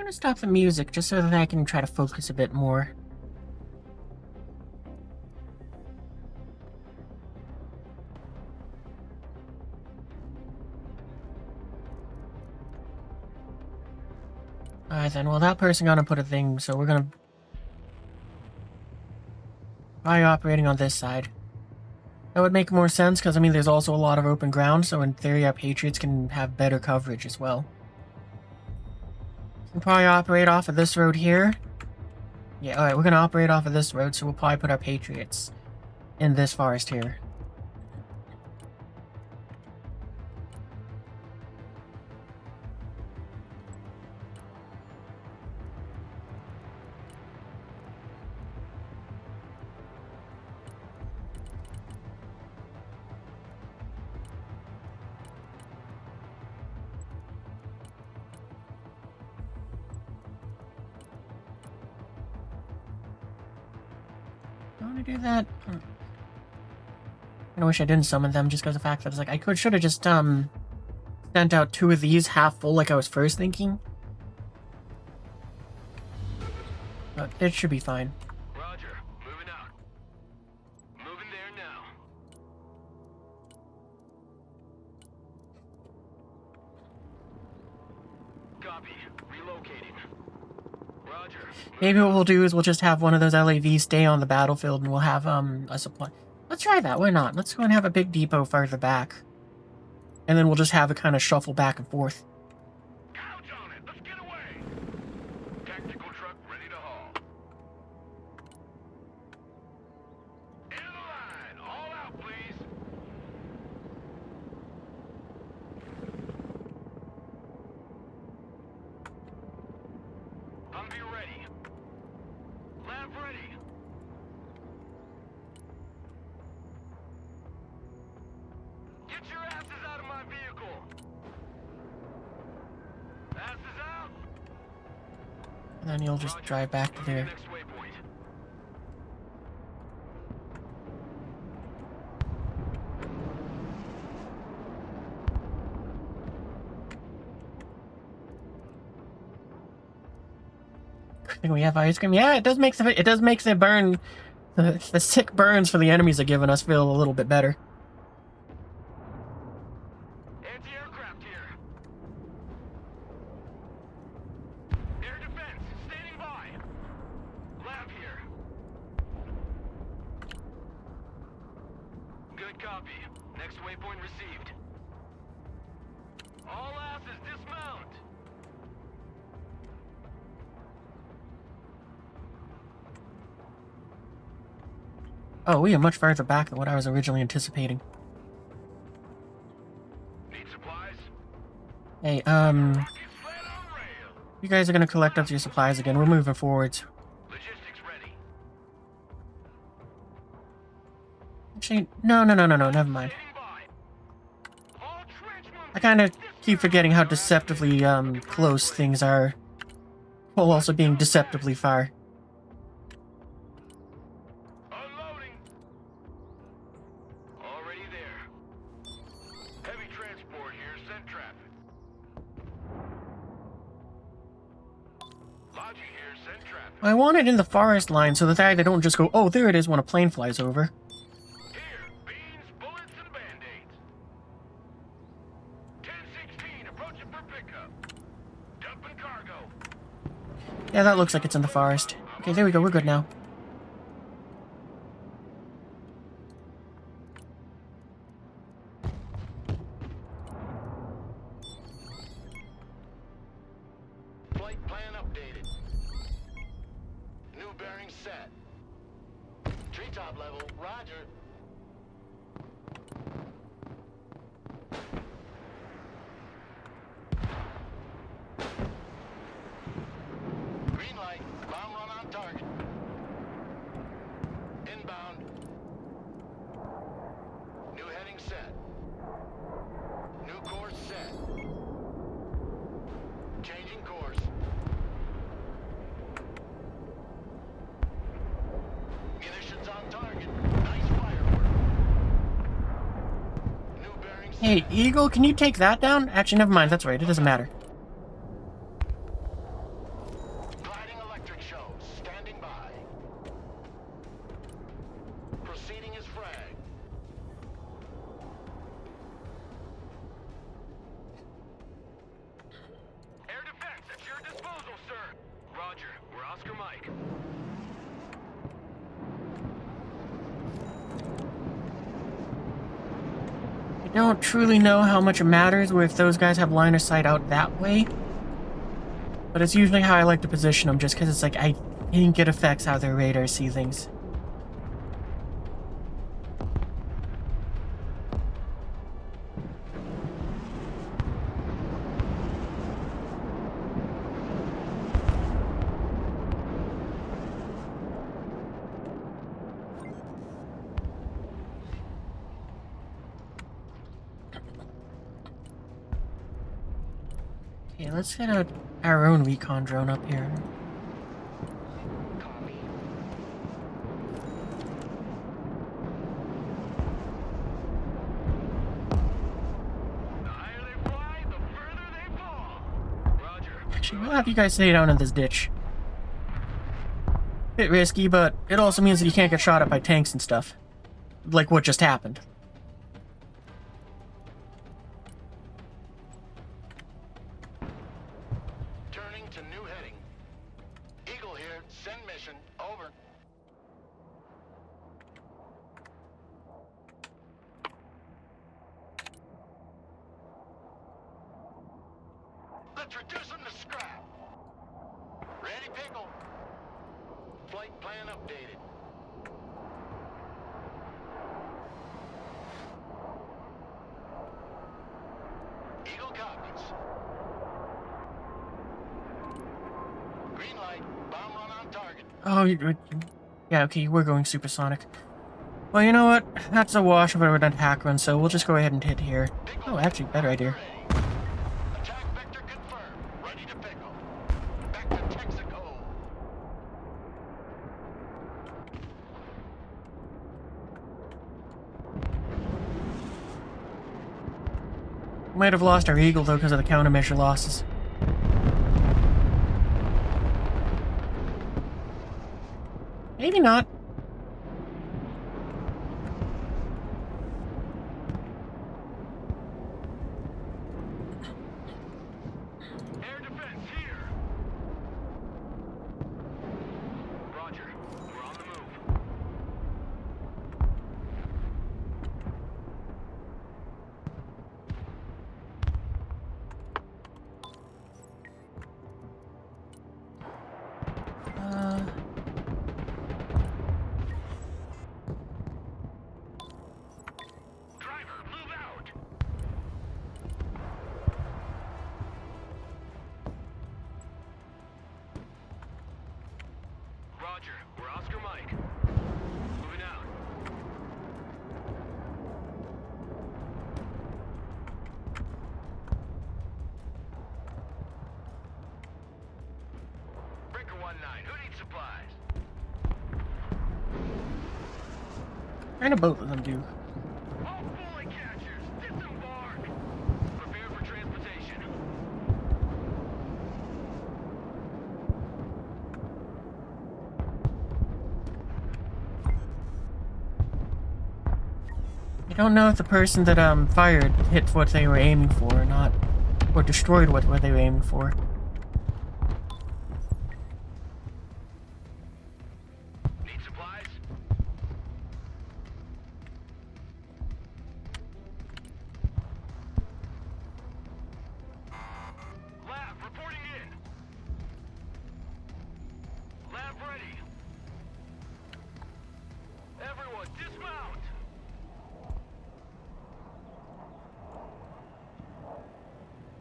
gonna stop the music just so that I can try to focus a bit more. Alright then, well that person gonna put a thing, so we're gonna... Probably operating on this side. That would make more sense, because I mean there's also a lot of open ground, so in theory our Patriots can have better coverage as well. We'll probably operate off of this road here. Yeah, alright, we're gonna operate off of this road, so we'll probably put our Patriots in this forest here. I want to do that. I wish I didn't summon them just because of the fact that it's like I should have just sent out 2 of these half full like I was first thinking. But it should be fine. Roger. Moving out. Moving there now. Copy. Relocating. Roger. Maybe what we'll do is we'll just have one of those LAVs stay on the battlefield and we'll have a supply. Let's try that, why not? Let's go and have a big depot farther back. And then we'll just have it kind of shuffle back and forth. Couch on it. Let's get away. Tactical truck ready to haul. In the line. All out, please. Humvee ready. Lab ready. Get your asses out of my vehicle. Asses out. And then you'll just drive back to there. Next waypoint. I think we have ice cream. Yeah, it does make the burn, the sick burns for the enemies are giving us feel a little bit better. Anti-aircraft here. Air defense standing by. Lab here. Good copy. Next waypoint received. All asses dismount. Oh, we are much farther back than what I was originally anticipating. Need supplies? Hey, Rocket sled on rail. you guys are gonna collect up your supplies again. We're moving forwards. Logistics ready. Actually, no, never mind. Standing by. All trench movement. I kind of keep forgetting how deceptively, close things are, while also being deceptively far. Unloading. Already there. Heavy transport here, sent traffic. Logi here, sent traffic. I want it in the forest line so that they don't just go, oh, there it is when a plane flies over. Here, beans, bullets, and band-aids. 1016, approaching for pickup. Dumping cargo. Yeah, that looks like it's in the forest. Okay, there we go, we're good now. Flight plan updated. New bearing set. Treetop level, roger. Green light, bomb run on target. Inbound. New heading set. New course set. Changing course. Munitions on target. Nice firework. New bearing set. Hey, Eagle, can you take that down? Actually, never mind, that's right, it doesn't matter. Mike. I don't truly know how much it matters if those guys have line of sight out that way. But it's usually how I like to position them, just because it's like I think it affects how their radars see things. Okay, let's get our own recon drone up here. Copy. The higher they fly, the further they fall. Roger. Actually, we'll have you guys stay down in this ditch. Bit risky, but it also means that you can't get shot at by tanks and stuff. Like what just happened. Turning to new heading. Eagle here. Send mission. Over. Let's reduce them to scrap. Ready, Pickle. Flight plan updated. Eagle copies. Green light. Bomb run on target. Oh, yeah, okay, we're going supersonic. Well, you know what? That's a wash of an attack run, so we'll just go ahead and hit here. Oh, actually, better idea. Ready. Attack vector confirmed. Ready to pickle. Back to Texaco. Might have lost our Eagle, though, because of the countermeasure losses. Maybe not. Air defense here. Roger. We're on the move. Driver, move out. Roger. We're Oscar Mike. Moving out. Breaker 1-9. Who needs supplies? Kind of both of them do. All fully catchers, disembark. Prepare for transportation. I don't know if the person that fired hit what they were aiming for or not, or destroyed what they were aiming for. Need supplies? Lab reporting in. Lab ready. Everyone dismount.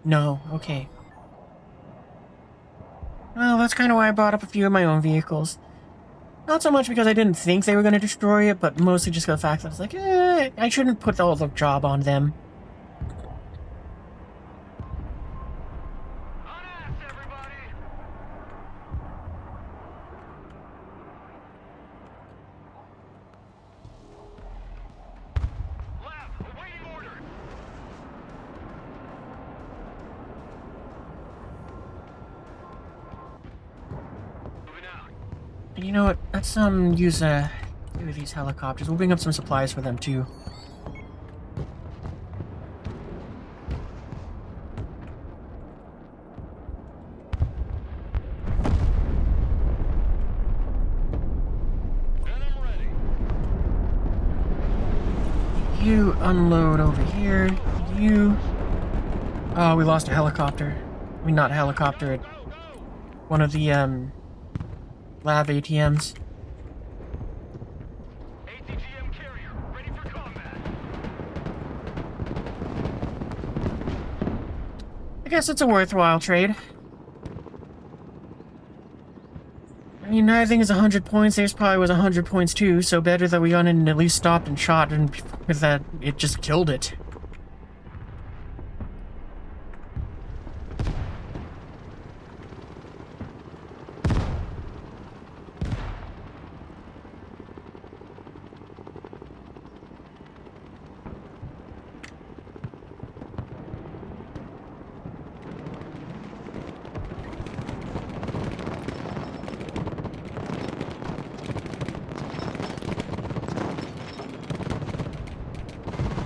No, okay. Well, that's kind of why I brought up a few of my own vehicles. Not so much because I didn't think they were going to destroy it, but mostly just the fact that it's like, I shouldn't put all the job on them. On ass, everybody. Lab awaiting order. Moving out. And you know what? Let's use two of these helicopters. We'll bring up some supplies for them too. You unload over here. You... Oh, we lost a helicopter. I mean, not a helicopter. One of the, lab ATMs. ATGM carrier, ready for combat. I guess it's a worthwhile trade. I mean, everything is 100 points. Theirs probably was 100 points too, so better that we got in and at least stopped and shot, and with that, it just killed it.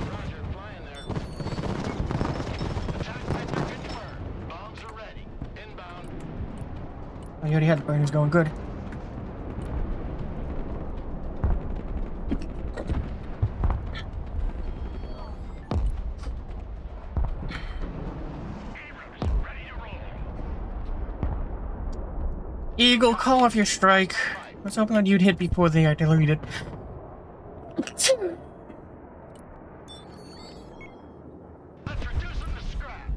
Roger, flying there. Attack vector confirmed. Bombs are ready. Inbound. Oh, you already had the burners going good. Abrams, ready to roll. Eagle, call off your strike. I was hoping that you'd hit before the artillery did. Let's reduce them to scrap.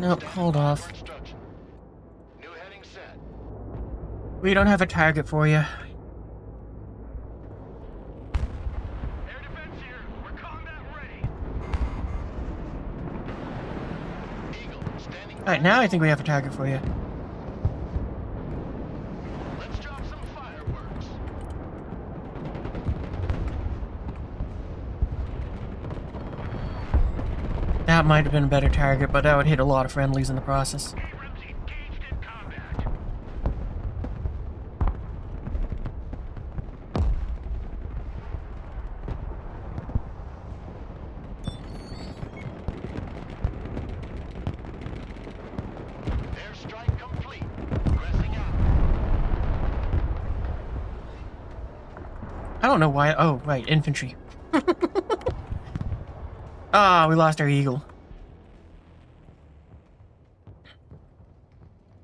Nope, hold off. Instruction. New heading set. We don't have a target for you. Air defense here. We're combat ready. Eagle, standing. Alright, now I think we have a target for you. Let's drop some fireworks. That might have been a better target, but that would hit a lot of friendlies in the process. Abrams engaged in combat. Airstrike complete. Pressing out. I don't know why. Oh, right, infantry. Ah, we lost our eagle.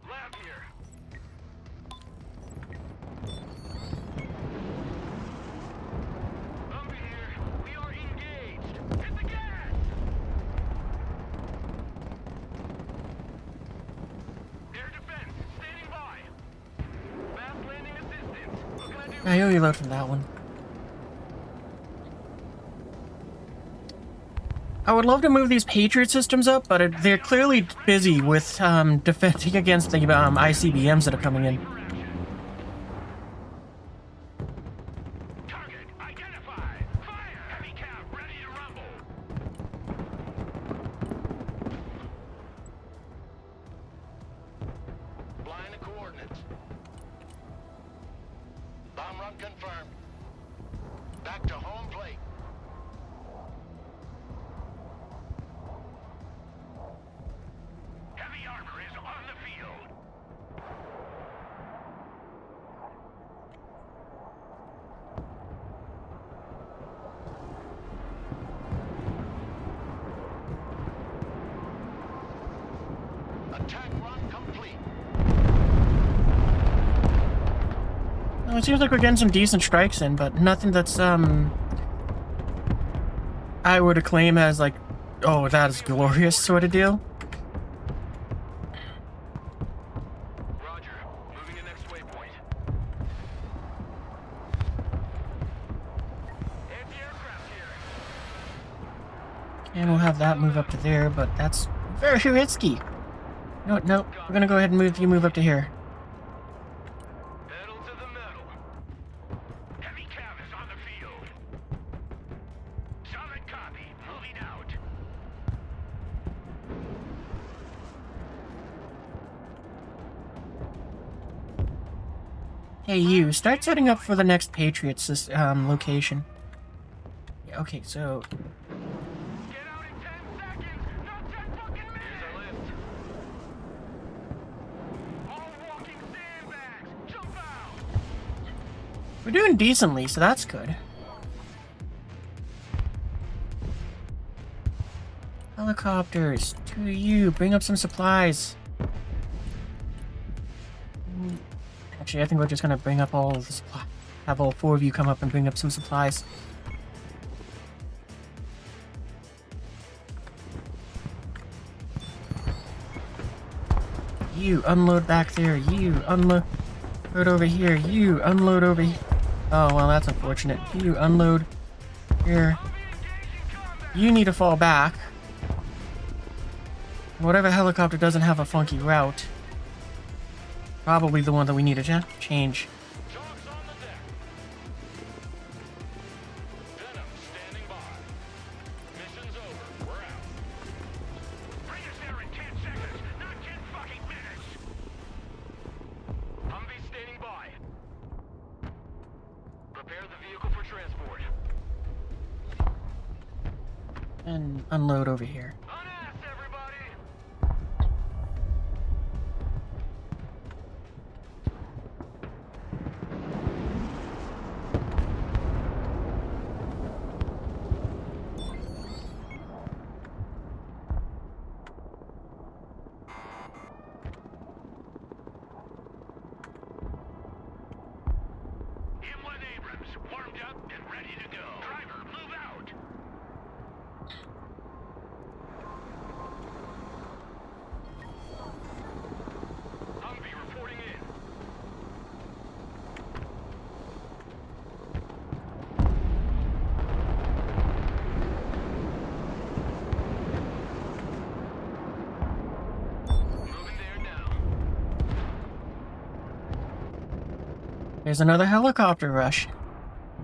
Lab here. Over here. We are engaged. Hit the gas. Air defense, standing by. Fast landing assistance. What can I do? I owe you load from that one. I would love to move these Patriot systems up, but they're clearly busy with defending against the ICBMs that are coming in. Target identified. Fire. Heavy cap ready to rumble. Flying the coordinates. Bomb run confirmed. Back to home plate. Heavy armor is on the field. Attack run complete. Well, it seems like we're getting some decent strikes in, but nothing that's I would acclaim as like, oh, that is glorious sort of deal. Roger. Moving to next waypoint. Anti-aircraft here. And we'll have that move up to there, but that's very risky. No, no, we're gonna go ahead and move up to here. Pedal to the metal. Heavy cab is on the field. Solid copy. Moving out. Hey, you, start setting up for the next Patriot location. Yeah, okay, so Get out in 10 seconds. Not 10 fucking minutes. Here's our lift. All walking sandbags. Jump out. We're doing decently, so that's good. Helicopters, to you, bring up some supplies. Actually, I think we're just gonna bring up all of the supplies. Have all 4 of you come up and bring up some supplies. You unload back there. You unload over here. You unload over here. Oh, well, that's unfortunate. You unload here. You need to fall back. Whatever helicopter doesn't have a funky route. Probably the one that we need to change. Dogs on the deck. Venom standing by. Mission's over. We're out. Bring us there in 10 seconds, not 10 fucking minutes. Humvee standing by. Prepare the vehicle for transport. And unload over here. Unass, everybody. M1 Abrams, warmed up and ready to go. Driver, move out. Humvee reporting in. Moving there now. There's another helicopter rush.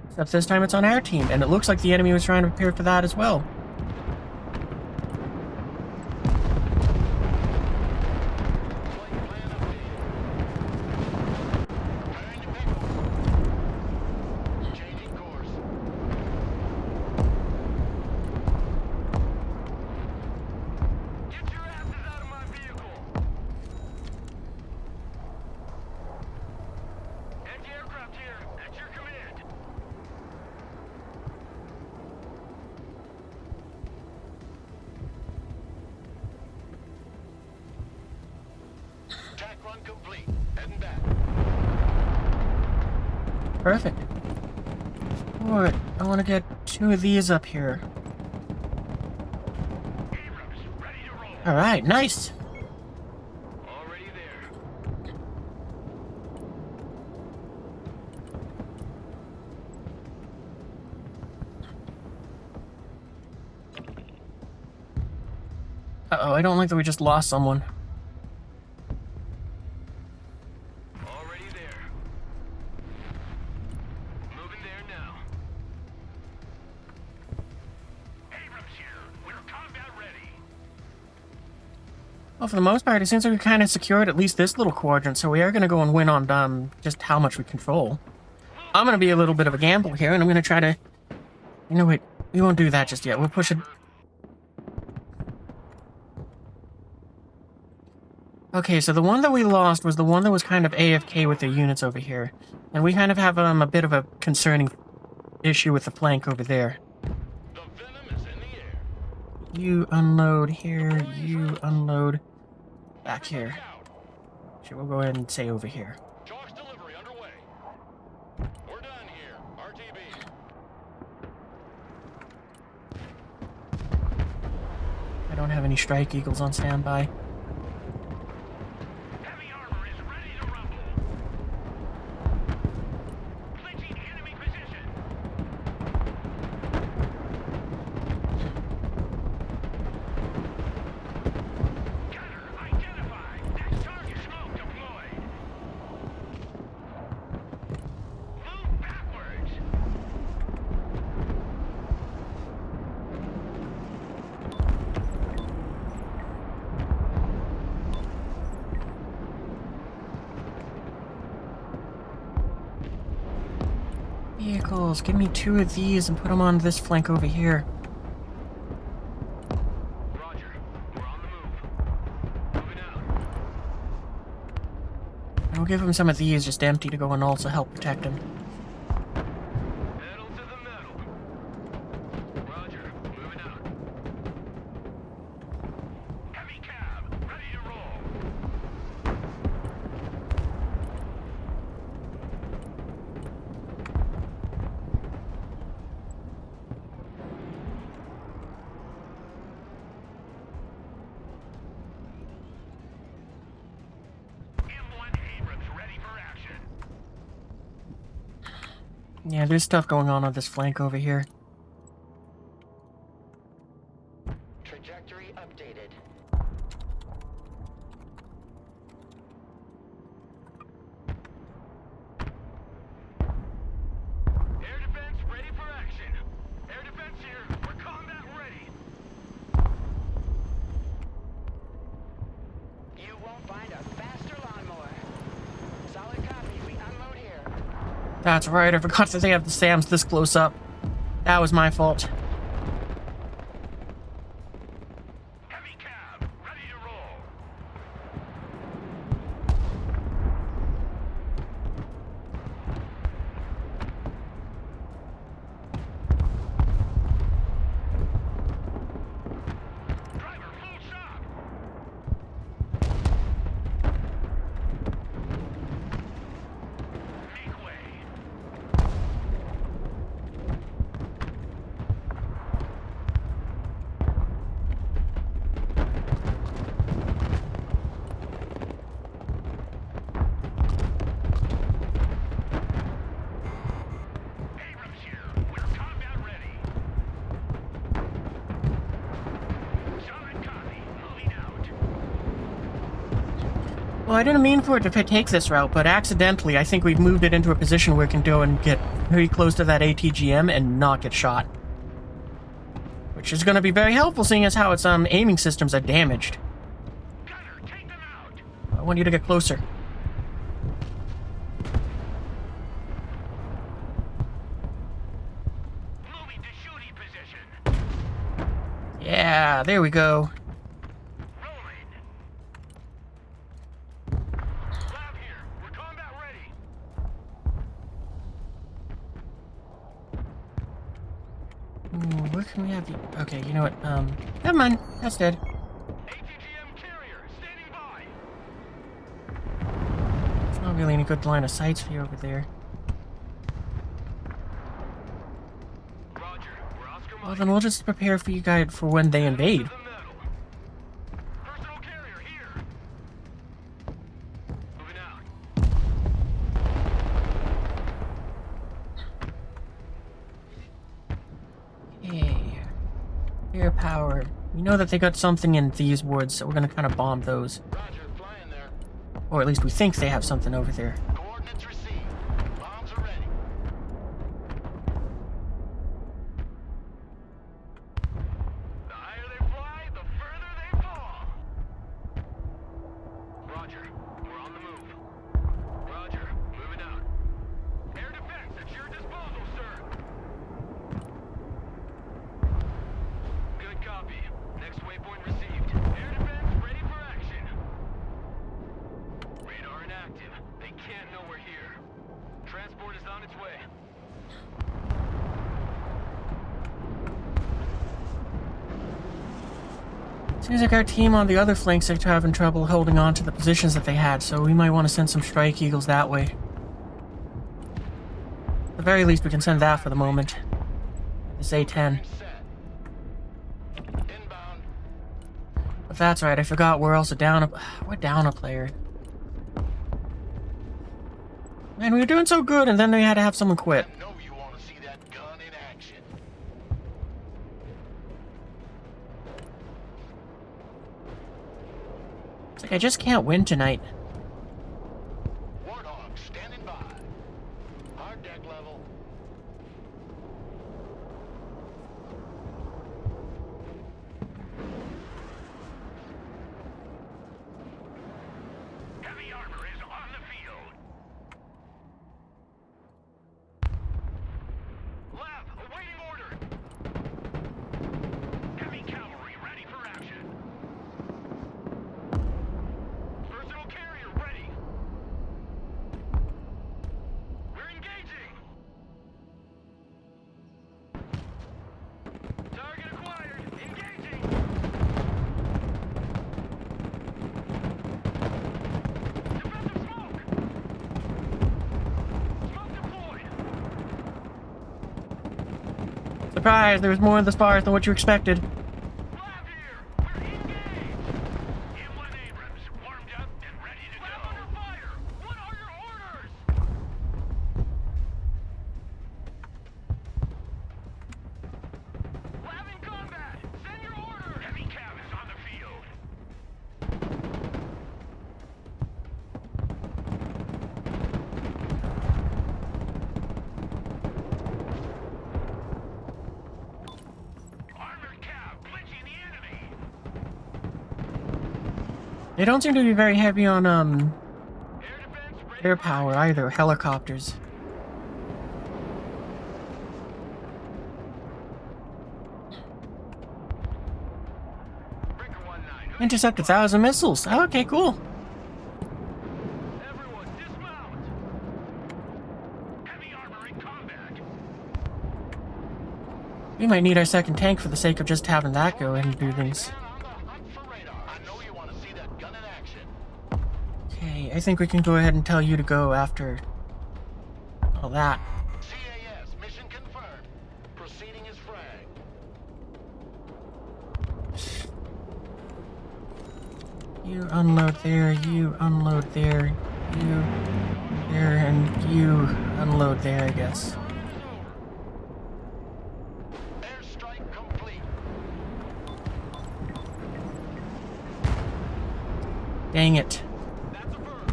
Except this time it's on our team, and it looks like the enemy was trying to prepare for that as well. Changing course. Get your asses out of my vehicle. Anti-aircraft here. At your command. Tac run complete. Heading back. Perfect. Alright, I want to get 2 of these up here. Abrams, ready to roll. Alright, nice! Already there. Uh-oh, I don't like that we just lost someone. Already there. Moving there now. Abrams here. We're combat ready. Well, for the most part, it seems like we kind of secured at least this little quadrant, so we are going to go and win on just how much we control. I'm going to be a little bit of a gamble here, and I'm going to try to... You know what? We won't do that just yet. We'll push it... Okay, so the one that we lost was the one that was kind of AFK with their units over here. And we kind of have a bit of a concerning issue with the flank over there. The venom is in the air. You unload here, you unload back here. Out. Sure, we'll go ahead and say over here. Chalk's delivery underway. We're done here. RTB. I don't have any strike eagles on standby. Heavy armor is ready to rumble. Clinching enemy position. Gunner identified. Next target smoke deployed. Move backwards. Vehicles, give me 2 of these and put them on this flank over here. Roger. We're on the move. Moving out. And we'll give him some of these just empty to go and also help protect him. Yeah, there's stuff going on this flank over here. Trajectory updated. Air defense ready for action. Air defense here. We're combat ready. You won't find a faster lawnmower. Solid copy. We unload here. That's right, I forgot that they have the SAMs this close up. That was my fault. Heavy cab ready to roll. Driver full stop. Make way. Abrams here. We're combat ready. Solid copy. Moving out. Well, I didn't mean for it to take this route, but accidentally, I think we've moved it into a position where it can go and get very close to that ATGM and not get shot. Which is going to be very helpful, seeing as how its aiming systems are damaged. Gunner, take them out. I want you to get closer. Moving to shooting position. Yeah, there we go. Rolling. Lab here. We're combat ready. Ooh, where can we have the... Okay, you know what, never mind. That's dead. ATGM carrier standing by. There's not really any good line of sights for you over there. Roger. We're Oscar Well, Mike. then we'll just prepare for you guys for when they invade. The metal. Personal carrier here. Moving out. Okay. Air power. We know that they got something in these woods, so we're gonna kind of bomb those. Roger, flying there. Or at least we think they have something over there. Coordinates received. Bombs are ready. The higher they fly, the further they fall. Roger. We're on the move. Roger. Moving out. Air defense at your disposal, sir. Good copy. Next waypoint received. Air defense ready for action. Radar inactive. They can't know we're here. Transport is on its way. Seems like our team on the other flanks are having trouble holding on to the positions that they had, so we might want to send some strike eagles that way. At the very least, we can send that for the moment. This A-10. Set. Inbound. But that's right, I forgot we're also down a... We're down a player. Man, we were doing so good, and then we had to have someone quit. I know you want to see that gun in action. It's like I just can't win tonight. Warthog standing by. Hard deck level. Heavy armor is on the field. Lab, awaiting order. Heavy cavalry ready for action. Personal carrier ready. We're engaging. Target acquired. Engaging. Defensive smoke. Smoke deployed. Surprise, there was more in the spars than what you expected. Lab here. We're engaged. M1 Abrams warmed up and ready to go. Lab under fire. What are your orders? They don't seem to be very heavy on Air defense, ready air for power either. Helicopters. Breaker 19. Intercept 1,000 missiles. Oh, okay, cool. Everyone, dismount. Heavy armor in combat. We might need our second tank for the sake of just having that go and do things. Man on the hunt for radar. I know you want to see that gun in action. Okay, I think we can go ahead and tell you to go after all that. CAS, mission confirmed. Proceeding as frag. You unload there, you unload there, you there, and you unload there, I guess. Airstrike complete. Dang it. That's a bird.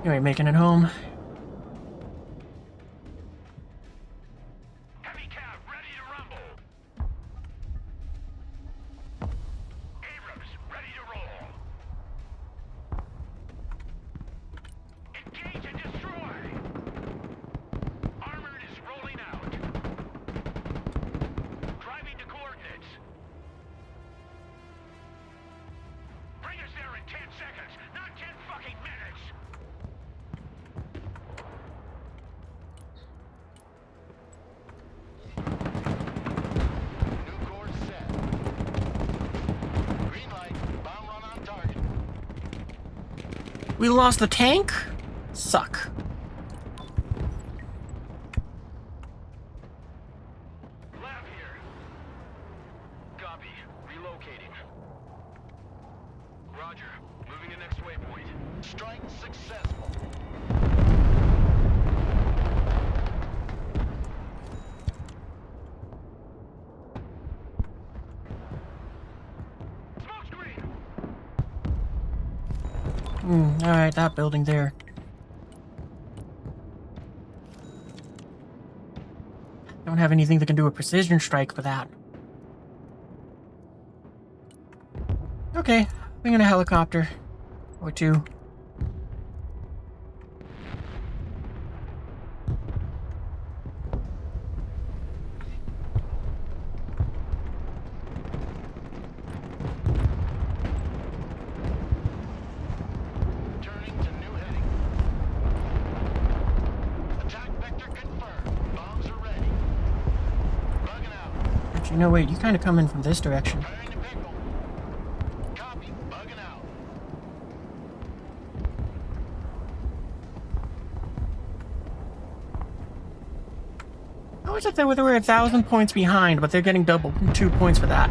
Anyway, making it home. Heavy cab ready to rumble. Abrams ready to roll. Engage and destroy. Armored is rolling out. Driving to coordinates. Bring us there in 10 seconds, not 10 fucking minutes. New course set. Green light. Bomb run on target. We lost the tank? Suck. Lab here. Copy. Relocating. Roger. Moving to next waypoint. Strike successful. Smoke screen. Alright, that building there. Don't have anything that can do a precision strike for that. Okay, bring in a helicopter. Or two. Turning to new heading. Attack vector confirmed. Bombs are ready. Bugging out. Actually, no, wait, you kind of come in from this direction. Firing to pickle. Copy. Bugging out. How is it that they were 1,000 points behind, but they're getting double 2 points for that?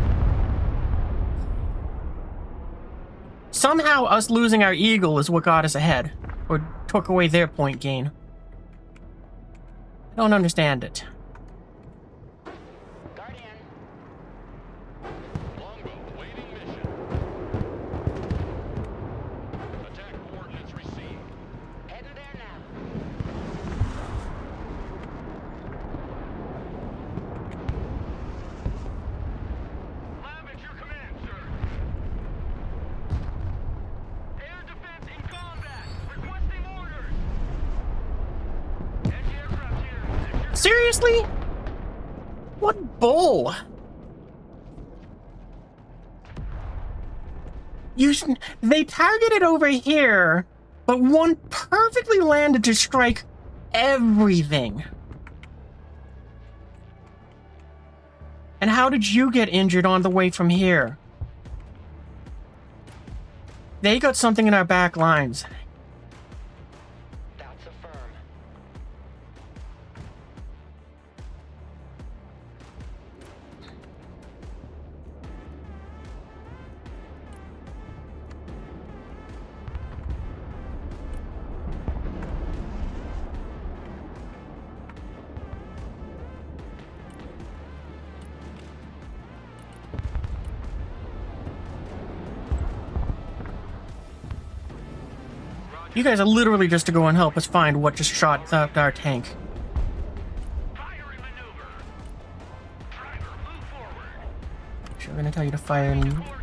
Somehow us losing our eagle is what got us ahead, or took away their point gain. I don't understand it. Guardian. Longbow waiting mission. Attack coordinates received. Heading there now. Lab at your command, sir. Air defense in combat. Requesting orders. Anti-aircraft here. At your Seriously? What bull? They targeted over here, but one perfectly landed to strike everything. And how did you get injured on the way from here? They got something in our back lines. That's a firm. You guys are literally just to go and help us find what just shot up our tank. fire and maneuver. Driver, move forward. Sure, I'm gonna tell you to fire and Coordinates.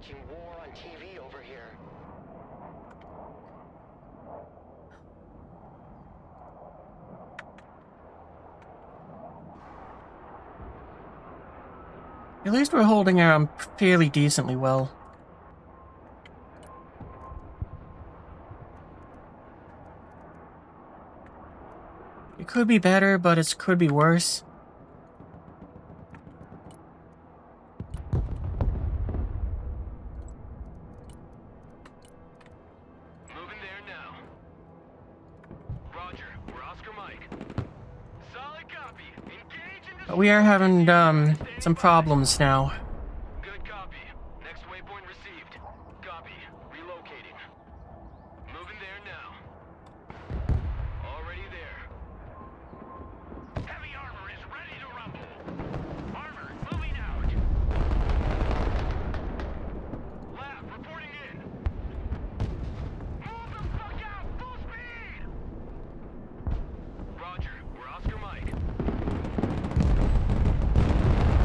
watching war on TV over here. At least we're holding fairly decently well. It could be better, but it could be worse. Moving there now. Roger, we're Oscar Mike. Solid copy. Engage in But we are having some problems now. Good copy. Next waypoint received. Copy. Relocating. Moving there now. Already there. Heavy armor is ready to rumble. Armor moving out. Lab reporting in. Move the fuck out! Full speed! Roger, we're Oscar Mike.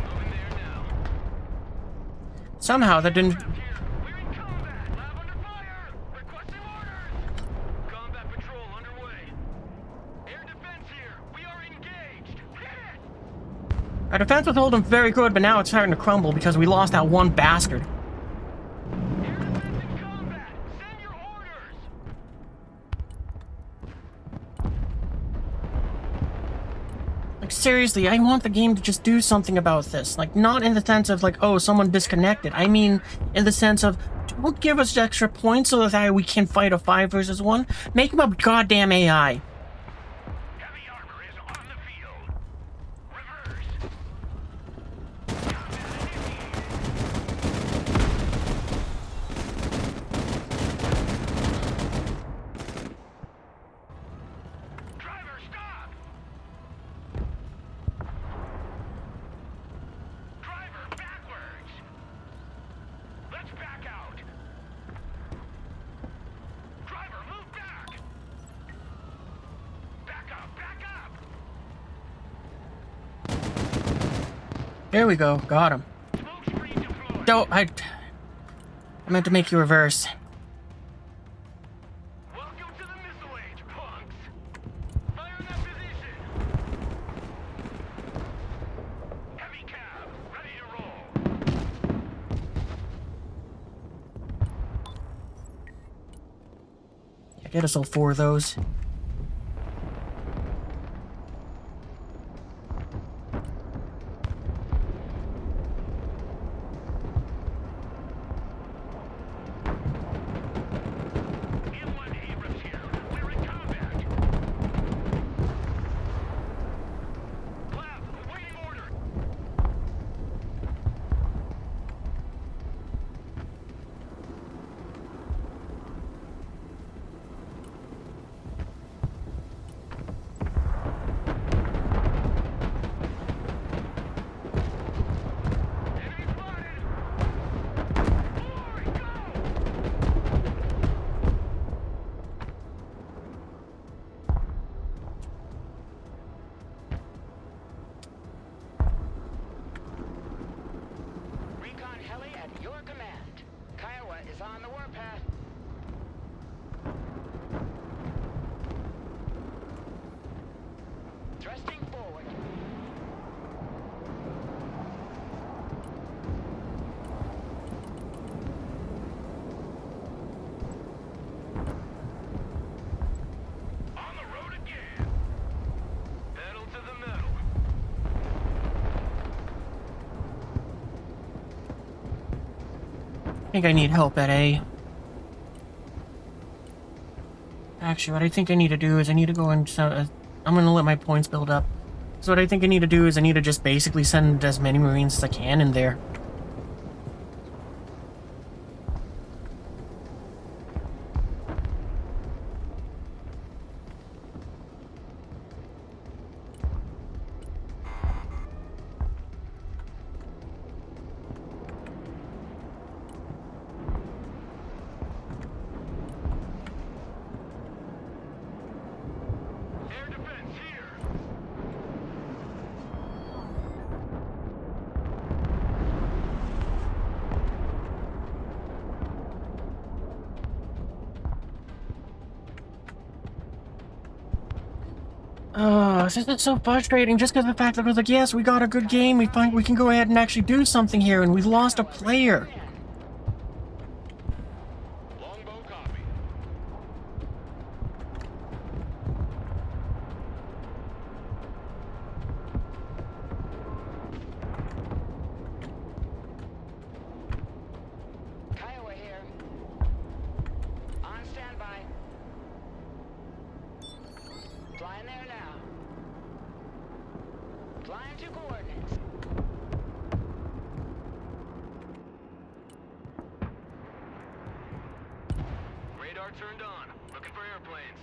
Moving there now. Somehow that didn't... Here, we're in combat. Lab under fire. Requesting orders. Combat patrol underway. Air defense here. We are engaged. Hit it. Our defense was holding very good, but now it's starting to crumble because we lost that one bastard. Air defense in combat. Send your orders. Like, seriously, I want the game to just do something about this. Like, not in the sense of, like, oh, someone disconnected. I mean, in the sense of, don't give us extra points so that we can fight a 5 versus 1. Make them a goddamn AI. Heavy armor is on the field. Reverse. Driver, stop. Driver, backwards. Let's back out. Driver, move back. Back up, back up. There we go. Got him. Smoke screen deployed. Don't... I meant to make you reverse. Welcome to the missile age, punks. Fire in that position. Heavy cab, ready to roll. Yeah, get us all 4 of those. Inland Abrams here. We're in combat. Lab, awaiting order. Enemy spotted. Forward, go. Recon heli at your command. Kiowa is on the warpath. Thrusting forward. On the road again. Pedal to the metal. I think I need help at A. Actually, what I think I need to do is I need to go and... I'm gonna let my points build up. So what I think I need to do is I need to just basically send as many Marines as I can in there. Air defense here. Oh, this is so frustrating just because of the fact that I was like, yes, we got a good game. We can go ahead and actually do something here, and we lost a player. Longbow copy. Kiowa here. On standby. Flying there now. Flying to coordinates. Radar turned on. Looking for airplanes.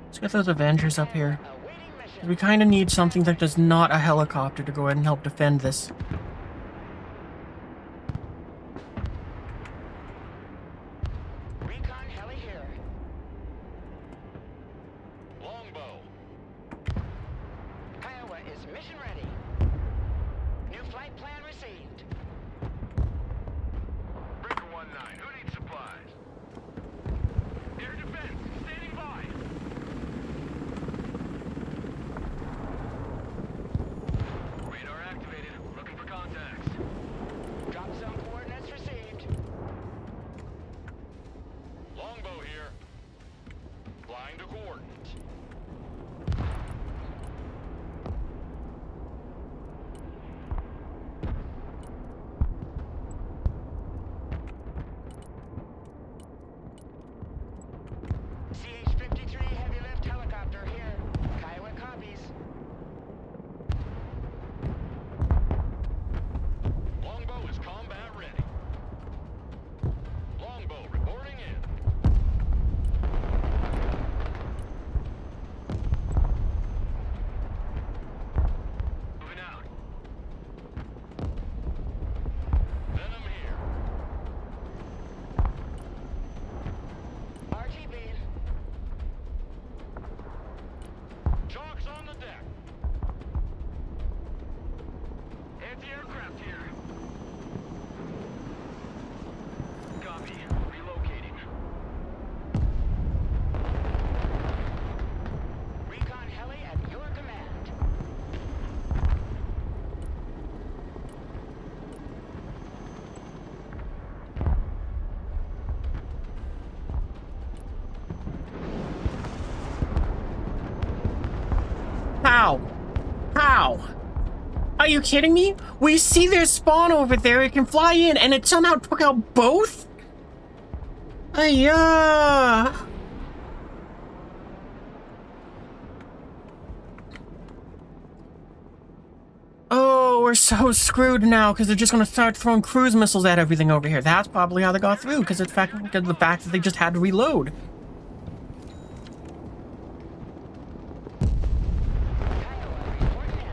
Let's get those Avengers up here. Awaiting mission. We kind of need something that is not a helicopter to go ahead and help defend this. Recon heli here. Longbow. Kiowa is mission ready. New flight plan received. Breaker 1-9. Who needs supplies? Air defense. Standing by. Radar activated. Looking for contacts. Drop zone coordinates received. Longbow here. Flying to coordinates. CH-53 heavy lift helicopter here. Kiowa copies. Longbow is combat ready. Longbow reporting in. Moving out. Venom here. RTB. Chalk's on the deck. Anti-aircraft here. Copy. Relocating. Recon heli at your command. How? How? Are you kidding me? We see their spawn over there. It can fly in, and it somehow took out both? Ayah! Oh, we're so screwed now because they're just going to start throwing cruise missiles at everything over here. That's probably how they got through because of the fact that they just had to reload. Kiowa reporting in.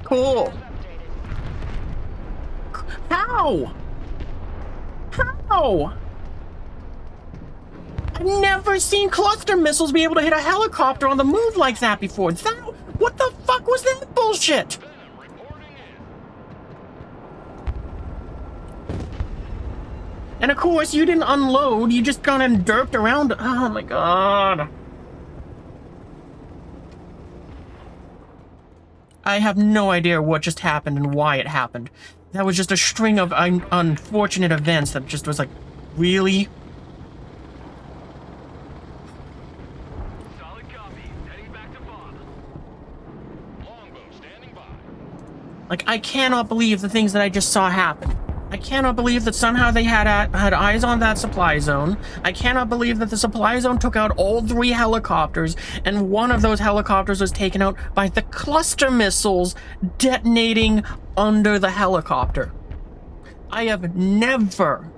Cool. Updated. How? How? I've never seen cluster missiles be able to hit a helicopter on the move like that before. What the fuck was that bullshit? Venom reporting in. And of course, you didn't unload. You just kind of derped around. Oh my god. I have no idea what just happened and why it happened. That was just a string of unfortunate events that just was like, really? Solid copy. Heading back to Bob. Longbow standing by. Like, I cannot believe the things that I just saw happen. I cannot believe that somehow they had eyes on that supply zone. I cannot believe that the supply zone took out all 3 helicopters, and one of those helicopters was taken out by the cluster missiles detonating under the helicopter. I have never,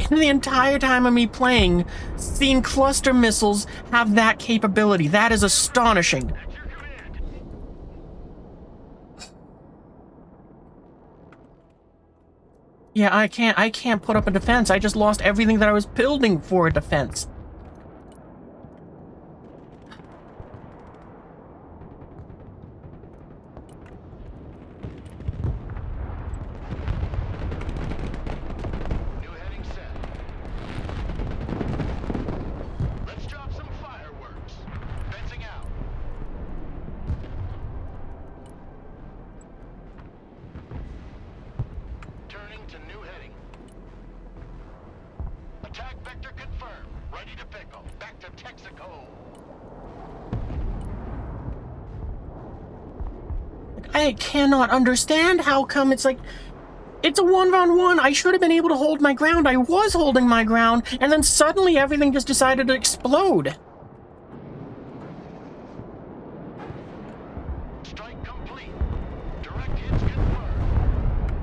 in the entire time of me playing, seen cluster missiles have that capability. That is astonishing. At your command. Yeah, I can't put up a defense. I just lost everything that I was building for a defense. New heading set. Attack vector confirmed. Ready to pickle. Back to Texaco. I cannot understand how come it's like... It's a 1-on-1. I should have been able to hold my ground. I was holding my ground, and then suddenly everything just decided to explode. Strike complete. Direct hits confirmed.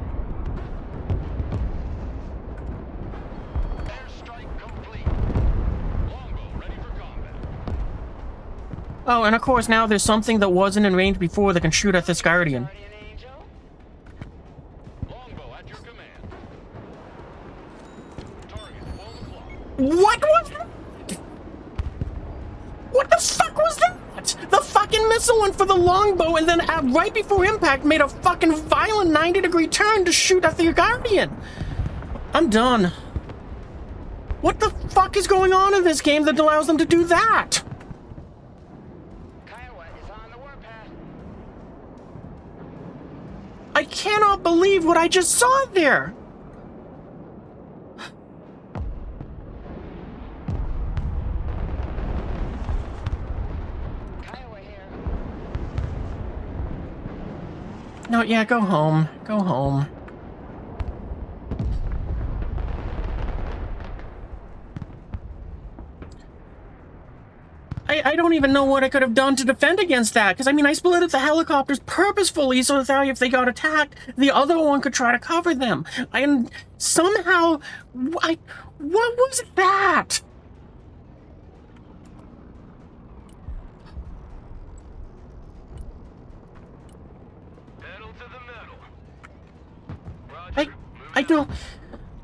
Airstrike complete. Longbow ready for combat. Oh, and of course now there's something that wasn't in range before that can shoot at this Guardian. Guardian Angel. Longbow at your command. Target 12 o'clock. What was that? What the fuck was that? The fucking missile went for the longbow and then right before impact made a fucking violent 90-degree turn to shoot at the Guardian. I'm done. What the fuck is going on in this game that allows them to do that? Kiowa is on the warpath. I cannot believe what I just saw there. Kiowa here. No, yeah, go home. Go home. I don't even know what I could have done to defend against that, because I mean I split up the helicopters purposefully so that if they got attacked, the other one could try to cover them. And somehow, what was that? Pedal to the metal. Roger. I don't...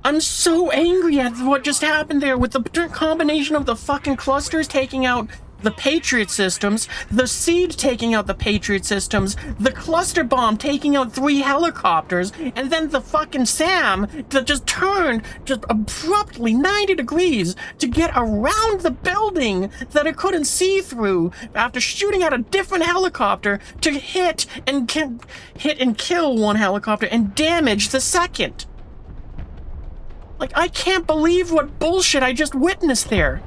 I'm so angry at what just happened there with the combination of the fucking clusters taking out the Patriot systems, the Seed taking out the Patriot systems, the cluster bomb taking out 3 helicopters, and then the fucking SAM that just turned just abruptly 90 degrees to get around the building that it couldn't see through after shooting at a different helicopter to hit and kill one helicopter and damage the second. Like, I can't believe what bullshit I just witnessed there.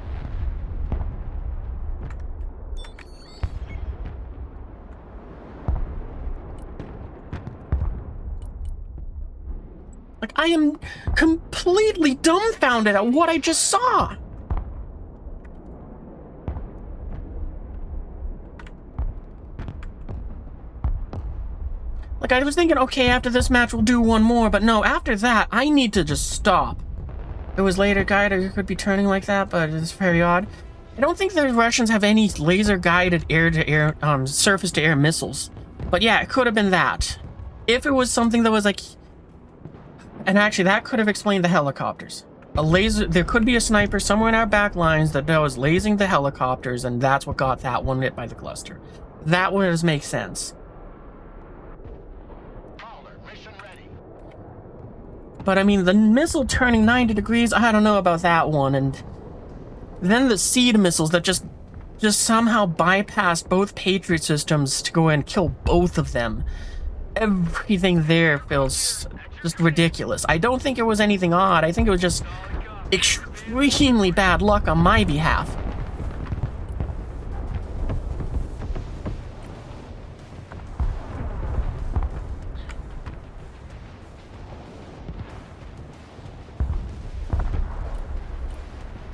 Like, I am completely dumbfounded at what I just saw. Like, I was thinking, okay, after this match we'll do one more, but no, after that, I need to just stop. It was later guided, it could be turning like that, but it's very odd. I don't think the Russians have any laser-guided air-to-air, surface-to-air missiles. But yeah, it could have been that. If it was something that was like... And actually, that could have explained the helicopters. A laser... There could be a sniper somewhere in our back lines that was lasing the helicopters, and that's what got that one hit by the cluster. That would just make sense. But I mean, the missile turning 90 degrees, I don't know about that one. And then the Seed missiles that just somehow bypassed both Patriot systems to go and kill both of them. Everything there feels just ridiculous. I don't think it was anything odd. I think it was just extremely bad luck on my behalf.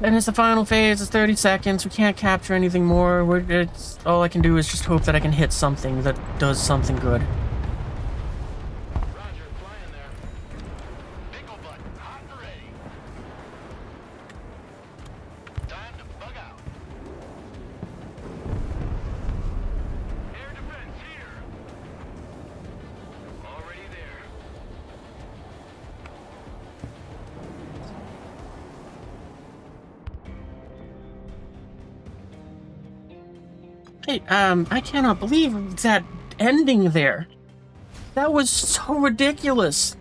And it's the final phase, it's 30 seconds, we can't capture anything more. All I can do is just hope that I can hit something that does something good. Roger, flying there. Pickle butt, hot and ready. Time to bug out. Air defense here. Already there. Hey, I cannot believe that ending there. That was so ridiculous.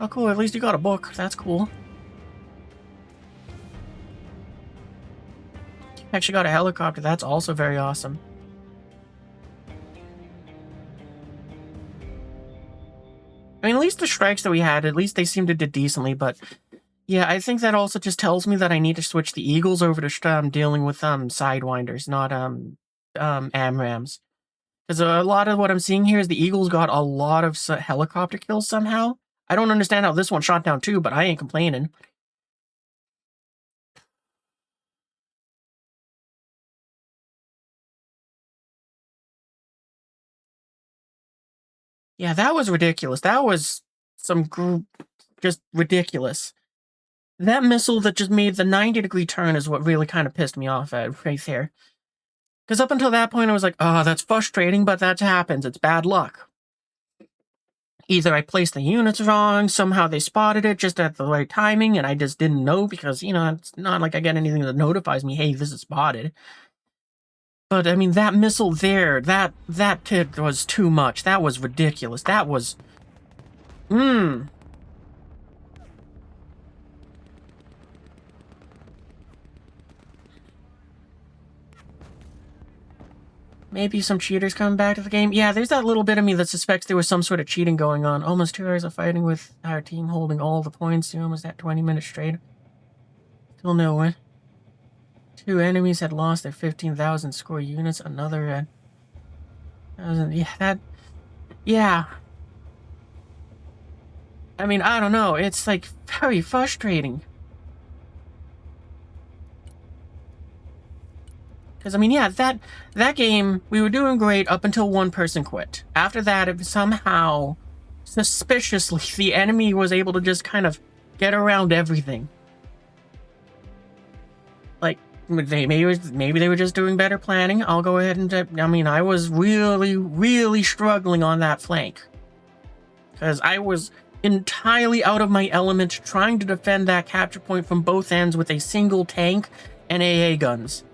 Oh, cool, at least you got a book. That's cool. You actually got a helicopter. That's also very awesome. I mean, at least the strikes that we had, at least they seemed to do decently, but yeah, I think that also just tells me that I need to switch the Eagles over to dealing with Sidewinders, not AMRAMs. Because a lot of what I'm seeing here is the Eagles got a lot of helicopter kills somehow. I don't understand how this one shot down too, but I ain't complaining. Yeah, that was ridiculous. That was some just ridiculous. That missile that just made the 90-degree turn is what really kind of pissed me off right there. Because up until that point, I was like, oh, that's frustrating, but that happens. It's bad luck. Either I placed the units wrong, somehow they spotted it just at the right timing, and I just didn't know because, you know, it's not like I get anything that notifies me, hey, this is spotted. But, I mean, that missile there, that tip was too much. That was ridiculous. That was... Maybe some cheaters coming back to the game. Yeah, there's that little bit of me that suspects there was some sort of cheating going on. Almost 2 hours of fighting with our team holding all the points. Almost at 20 minutes straight. Still no win. 2 enemies had lost their 15,000 score units. Another 1,000. Yeah, that... Yeah. I mean, I don't know. It's, like, very frustrating. Because, I mean, yeah, that game, we were doing great up until one person quit. After that, it somehow, suspiciously, the enemy was able to just kind of get around everything. Like, maybe they were just doing better planning. I'll go ahead and... I mean, I was really, really struggling on that flank. Because I was entirely out of my element trying to defend that capture point from both ends with a single tank and AA guns.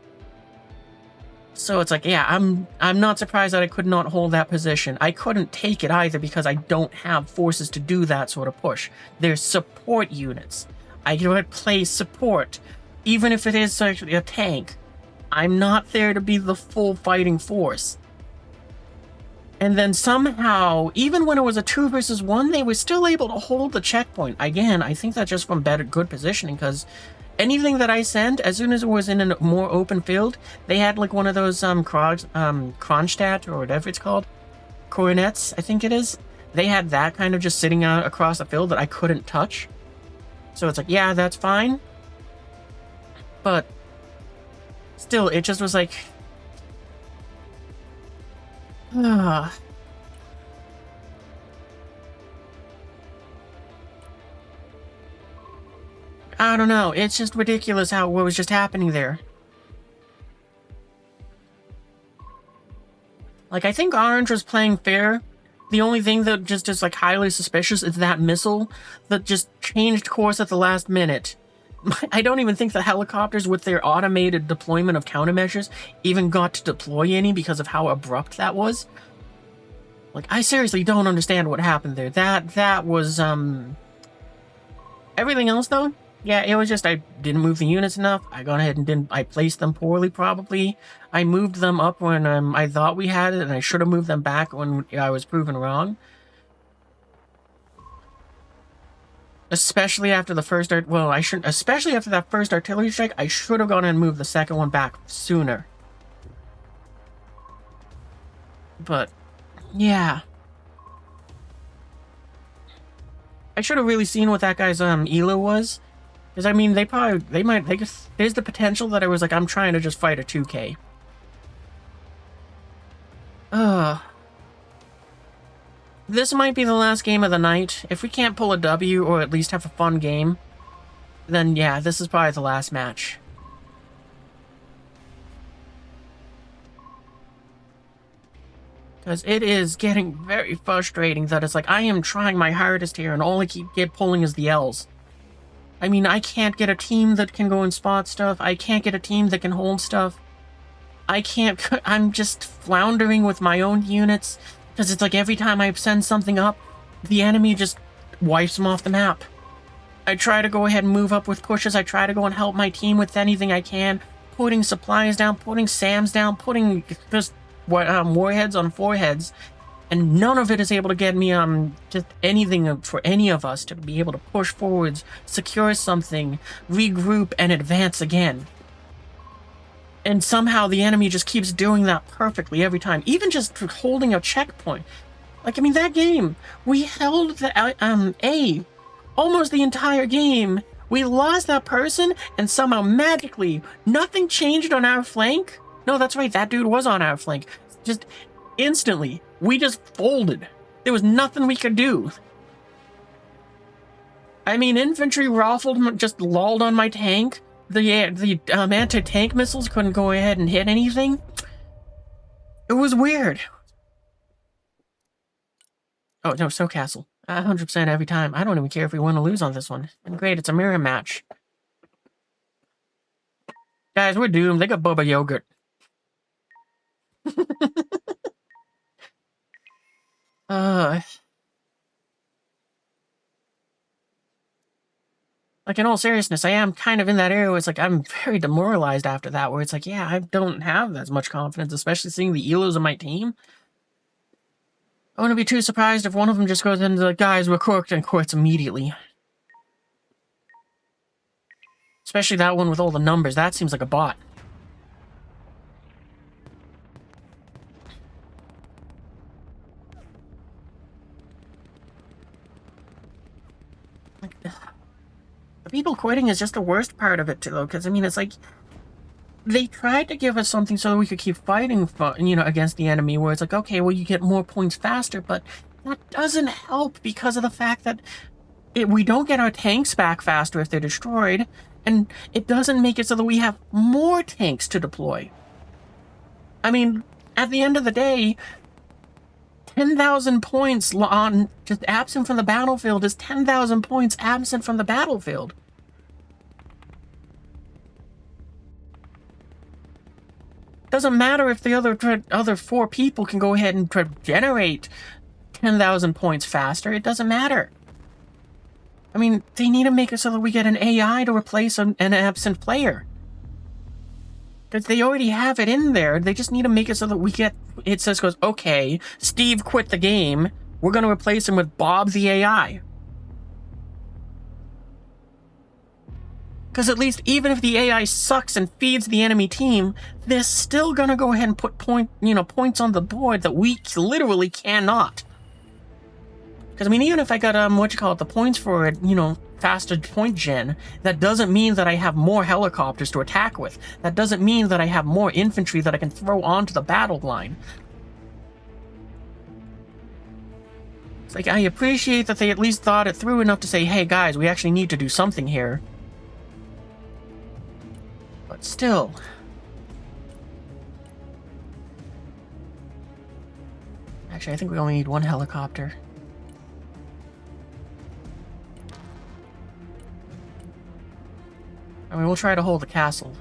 So it's like, yeah, I'm not surprised that I could not hold that position. I couldn't take it either because I don't have forces to do that sort of push. There's support units. I could play support. Even if it is actually a tank, I'm not there to be the full fighting force. And then somehow, even when it was a 2 versus 1, they were still able to hold the checkpoint. Again, I think that's just from good positioning, because anything that I sent, as soon as it was in a more open field, they had like one of those Kronstadt, or whatever it's called, coronets, I think it is. They had that kind of just sitting out across the field that I couldn't touch. So it's like, yeah, that's fine. But still, it just was like... I don't know. It's just ridiculous what was just happening there. Like, I think Orange was playing fair. The only thing that just is, like, highly suspicious is that missile that just changed course at the last minute. I don't even think the helicopters with their automated deployment of countermeasures even got to deploy any because of how abrupt that was. Like, I seriously don't understand what happened there. That was, everything else, though, yeah, it was just I didn't move the units enough. I got ahead and I placed them poorly, probably. I moved them up when I thought we had it, and I should have moved them back when I was proven wrong. Especially after the first... Well, I shouldn't... Especially after that first artillery strike, I should have gone and moved the second one back sooner. But, yeah. I should have really seen what that guy's ELO was. Because, I mean, there's the potential that I was like, I'm trying to just fight a 2K. This might be the last game of the night. If we can't pull a W or at least have a fun game, then yeah, this is probably the last match. Because it is getting very frustrating that it's like, I am trying my hardest here and all I keep pulling is the L's. I mean, I can't get a team that can go and spot stuff. I can't get a team that can hold stuff. I'm just floundering with my own units. Because it's like every time I send something up, the enemy just wipes them off the map. I try to go ahead and move up with pushes. I try to go and help my team with anything I can. Putting supplies down, putting SAMs down, putting just warheads on foreheads. and none of it is able to get me just anything for any of us to be able to push forwards, secure something, regroup, and advance again. And somehow the enemy just keeps doing that perfectly every time, even just holding a checkpoint. Like, I mean, that game, we held the A almost the entire game. We lost that person, and somehow magically nothing changed on our flank. No, that's right, that dude was on our flank. Just instantly, we just folded. There was nothing we could do. I mean, infantry raffled, just lolled on my tank. The anti-tank missiles couldn't go ahead and hit anything. It was weird. Oh, no, so Castle. 100% every time. I don't even care if we win or lose on this one. And great, it's a mirror match. Guys, we're doomed. They got Boba Yogurt. Like, in all seriousness, I am kind of in that area where it's like, I'm very demoralized after that, where it's like, yeah, I don't have as much confidence, especially seeing the elos of my team. I wouldn't be too surprised if one of them just goes into the guys, we're cooked, and quits immediately. Especially that one with all the numbers. That seems like a bot. Like, the people quitting is just the worst part of it, too, though, because, I mean, it's like, they tried to give us something so that we could keep fighting, you know, against the enemy, where it's like, okay, well, you get more points faster, but that doesn't help because of the fact that we don't get our tanks back faster if they're destroyed, and it doesn't make it so that we have more tanks to deploy. I mean, at the end of the day, 10,000 points on just absent from the battlefield is 10,000 points absent from the battlefield. Doesn't matter if the other 4 people can go ahead and generate 10,000 points faster. It doesn't matter. I mean, they need to make it so that we get an AI to replace an absent player. Because they already have it in there. They just need to make it so that we get... It says, goes, okay, Steve quit the game. We're going to replace him with Bob the AI. Because at least even if the AI sucks and feeds the enemy team, they're still going to go ahead and put points on the board that we literally cannot. Because, I mean, even if I got, the points for it, faster point gen, that doesn't mean that I have more helicopters to attack with. That doesn't mean that I have more infantry that I can throw onto the battle line. It's like, I appreciate that they at least thought it through enough to say, hey guys, we actually need to do something here. But still... Actually, I think we only need 1 helicopter. I mean, we'll try to hold the castle.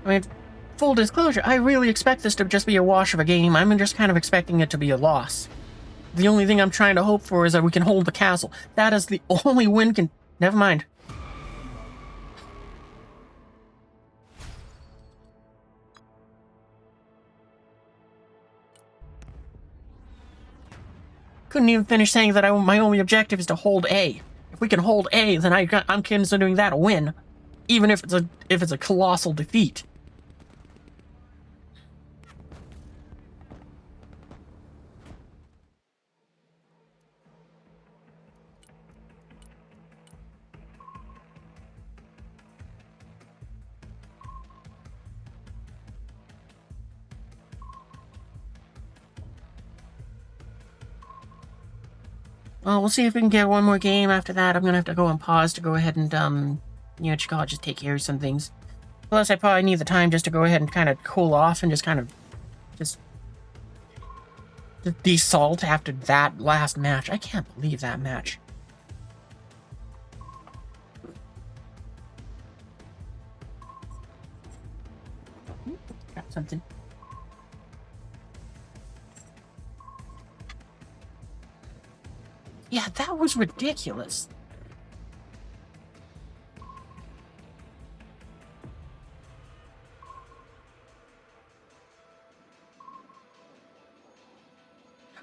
I mean, full disclosure, I really expect this to just be a wash of a game. I'm just kind of expecting it to be a loss. The only thing I'm trying to hope for is that we can hold the castle. That is the only win can... Never mind. Couldn't even finish saying that my only objective is to hold A. If we can hold A, then I'm considering that a win, even if it's a colossal defeat. Well, we'll see if we can get one more game after that. I'm gonna have to go on pause to go ahead and, just take care of some things. Plus, I probably need the time just to go ahead and kind of cool off and just desalt after that last match. I can't believe that match. Got something. Yeah, that was ridiculous.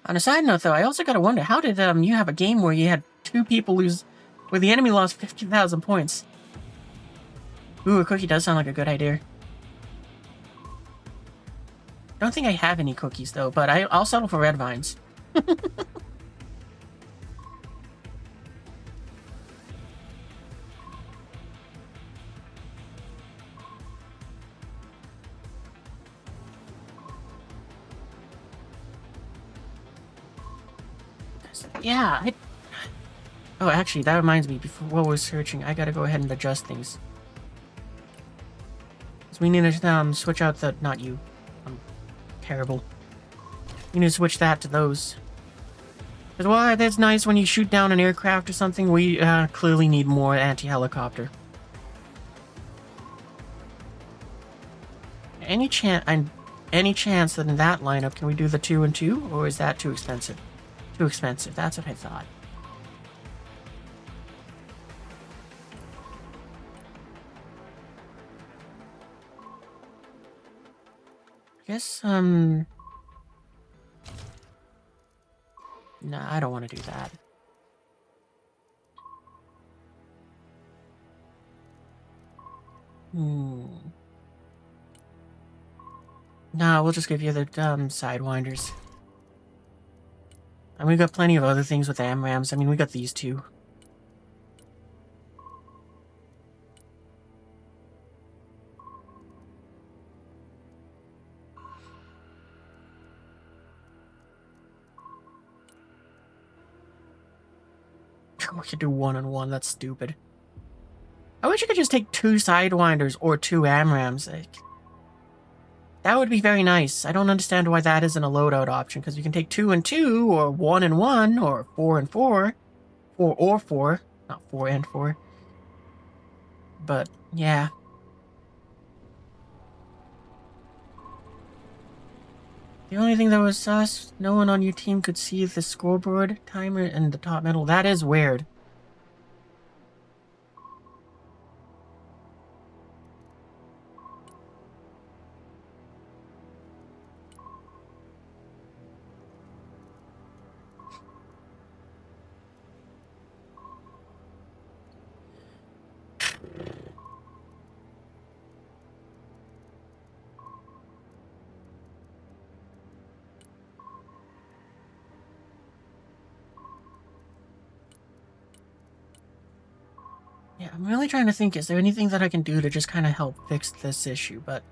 On a side note, though, I also gotta wonder, how did you have a game where you had 2 people lose, where the enemy lost 50,000 points? Ooh, a cookie does sound like a good idea. Don't think I have any cookies, though, but I'll settle for red vines. Yeah, oh, actually, that reminds me, before while we're searching, I gotta go ahead and adjust things. So we need to switch out the... Not you. I'm terrible. We need to switch that to those. Because while that's nice when you shoot down an aircraft or something, we clearly need more anti-helicopter. Any chance that in that lineup, can we do the 2 and 2? Or is that too expensive? Too expensive, that's what I thought. I guess, nah, I don't want to do that. Nah, we'll just give you the, Sidewinders. And we got plenty of other things with AMRAMs. I mean, we got these two. We could do 1-on-1, that's stupid. I wish you could just take 2 Sidewinders or 2 AMRAMs. Like, that would be very nice. I don't understand why that isn't a loadout option, because you can take 2 and 2, or 1 and 1, or 4 and 4. 4 or 4. Not 4 and 4. But, yeah. The only thing that was sus, no one on your team could see the scoreboard timer in the top middle. That is weird. Yeah, I'm really trying to think, is there anything that I can do to just kind of help fix this issue? But,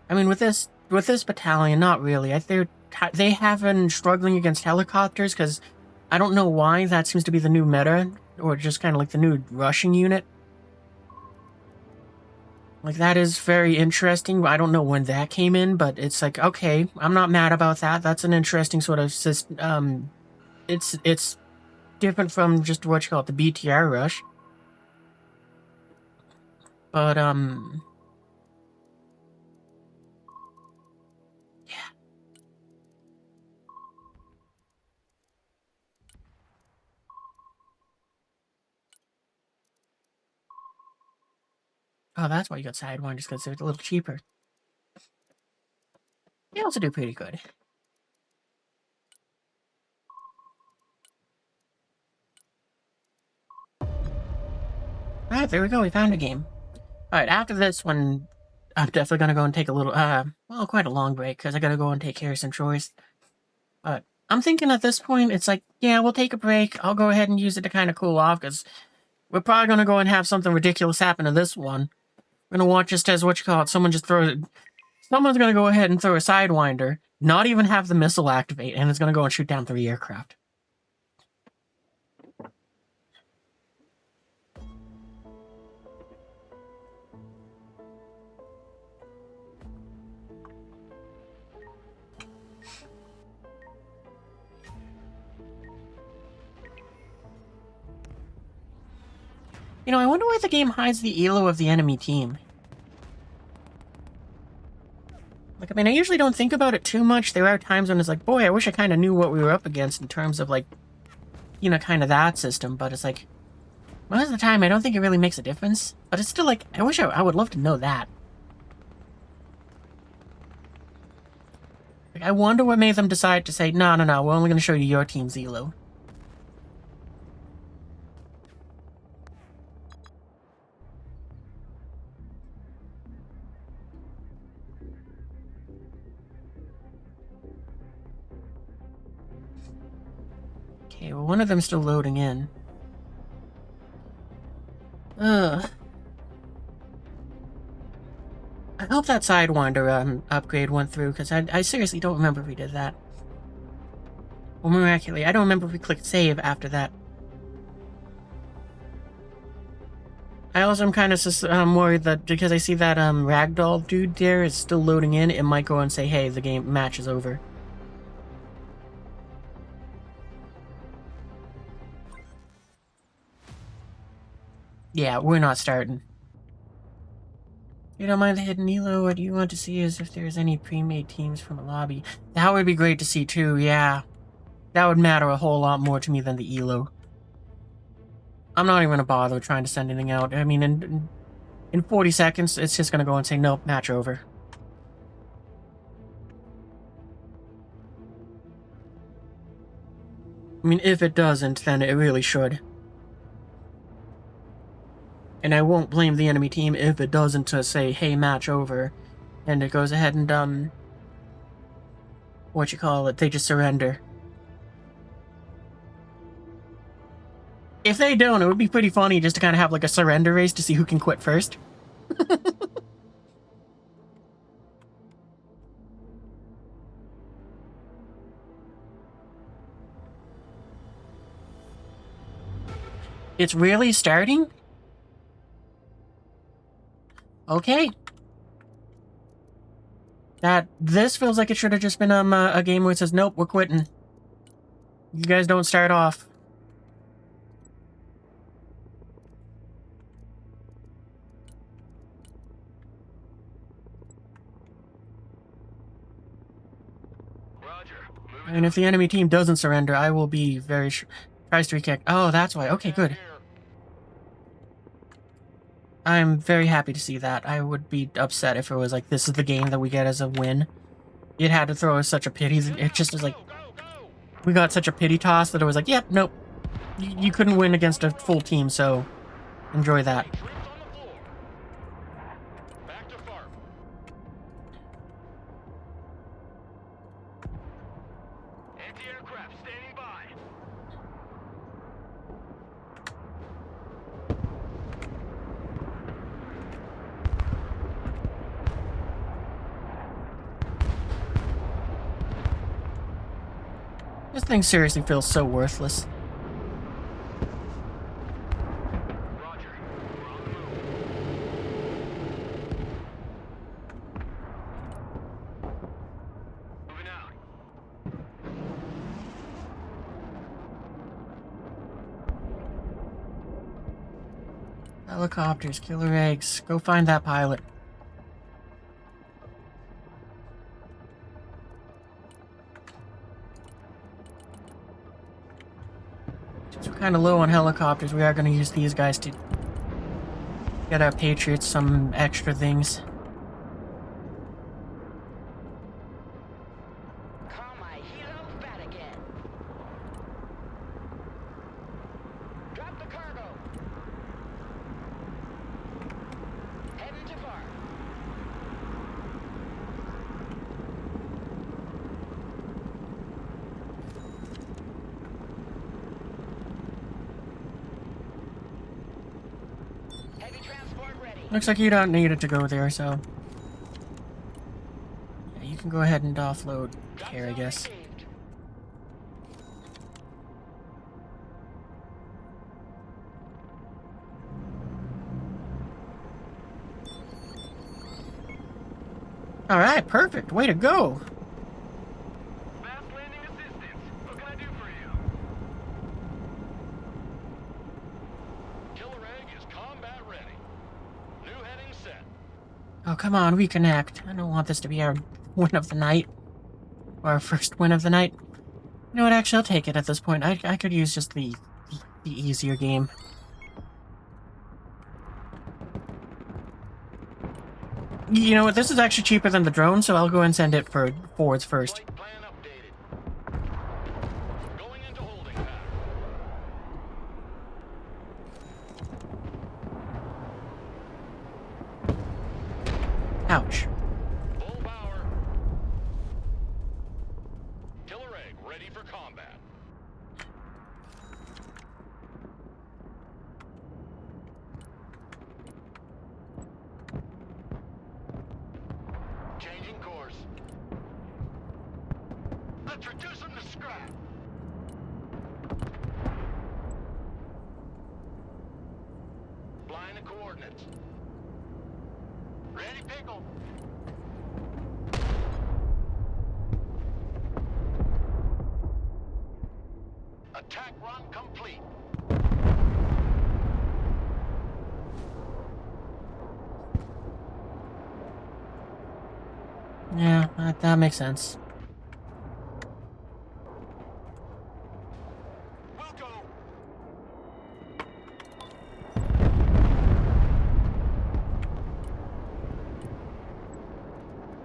I mean, with this battalion, not really. They have been struggling against helicopters, because I don't know why that seems to be the new meta, or just kind of like the new rushing unit. Like, that is very interesting. I don't know when that came in, but it's like, okay, I'm not mad about that. That's an interesting sort of system. It's different from just what you call it, the BTR rush. But, yeah. Oh, that's why you got Sidewinders, because they're a little cheaper. They also do pretty good. Alright, there we go, we found a game. Alright, after this one, I'm definitely gonna go and take a little, well, quite a long break, because I gotta go and take care of some chores. But I'm thinking at this point, it's like, yeah, we'll take a break. I'll go ahead and use it to kind of cool off, because we're probably gonna go and have something ridiculous happen to this one. We're gonna watch just as, what you call it, someone's gonna go ahead and throw a Sidewinder, not even have the missile activate, and it's gonna go and shoot down 3 aircraft. You know, I wonder why the game hides the ELO of the enemy team. Like, I mean, I usually don't think about it too much. There are times when it's like, boy, I wish I kind of knew what we were up against in terms of, like, you know, kind of that system, but it's like, most of the time, I don't think it really makes a difference. But it's still like, I would love to know that. Like, I wonder what made them decide to say, no, we're only going to show you your team's elo. Okay, well, one of them's still loading in. Ugh. I hope that Sidewinder upgrade went through, because I seriously don't remember if we did that. Or more accurately, I don't remember if we clicked save after that. I also am kind of worried that because I see that ragdoll dude there is still loading in, it might go and say, hey, the game match is over. Yeah, we're not starting. You don't mind the hidden elo? What you want to see is if there's any pre-made teams from a lobby. That would be great to see too, yeah. That would matter a whole lot more to me than the elo. I'm not even gonna bother trying to send anything out. I mean, in 40 seconds, it's just gonna go and say, nope, match over. I mean, if it doesn't, then it really should. And I won't blame the enemy team if it doesn't to say, hey, match over. And it goes ahead and, they just surrender. If they don't, it would be pretty funny just to kind of have like a surrender race to see who can quit first. It's really starting? Okay. This feels like it should have just been a game where it says, nope, we're quitting. You guys don't start off. Roger. Moving And if the enemy team doesn't surrender, I will be very tries to re-kick. Oh, that's why. Okay, good. here. I'm very happy to see that. I would be upset if it was like, this is the game that we get as a win. It had to throw us such a pity. It just was like, Go, go, go. we got such a pity toss that it was like, yep, nope. You couldn't win against a full team, so enjoy that. Troops on the floor. Back to farm. Anti-aircraft standing by. This thing seriously feels so worthless. Roger. We're on the move. Moving out. Helicopters, killer eggs. Go find that pilot. Since we're kind of low on helicopters, we are going to use these guys to get our Patriots some extra things. Call my helo fat again. Drop the cargo. Heading to farm. Heavy transport ready. Looks like you don't need it to go there, so... Yeah, you can go ahead and offload here, I guess. Received. Alright, perfect. Way to go. Fast landing assistance. What can I do for you? Killer egg is combat ready. New heading set. Oh, come on, reconnect. I don't want this to be our win of the night. Or our first win of the night. You know what, actually, I'll take it at this point. I could use just the easier game. You know what, this is actually cheaper than the drone, so I'll go and send it for forwards first. Flight plan updated. Going into holding pattern. Ouch. Full power. Killer egg ready for combat. Changing course. Let's reduce them to scrap. Flying the coordinates. Ready, pickle. Attack run complete. Yeah, that makes sense. We'll go.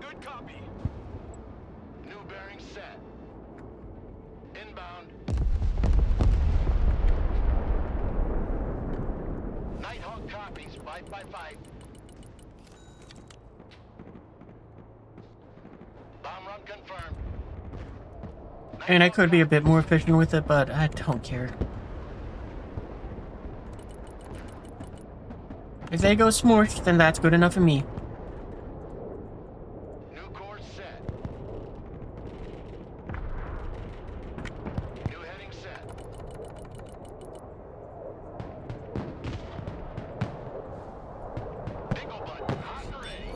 Good copy. New bearing set. Inbound. Nighthawk copies. 5x5. Bomb run confirmed. And I could be a bit more efficient with it, but I don't care. If they go smooshed, then that's good enough for me. New course set. New heading set. Pickle button hot and ready.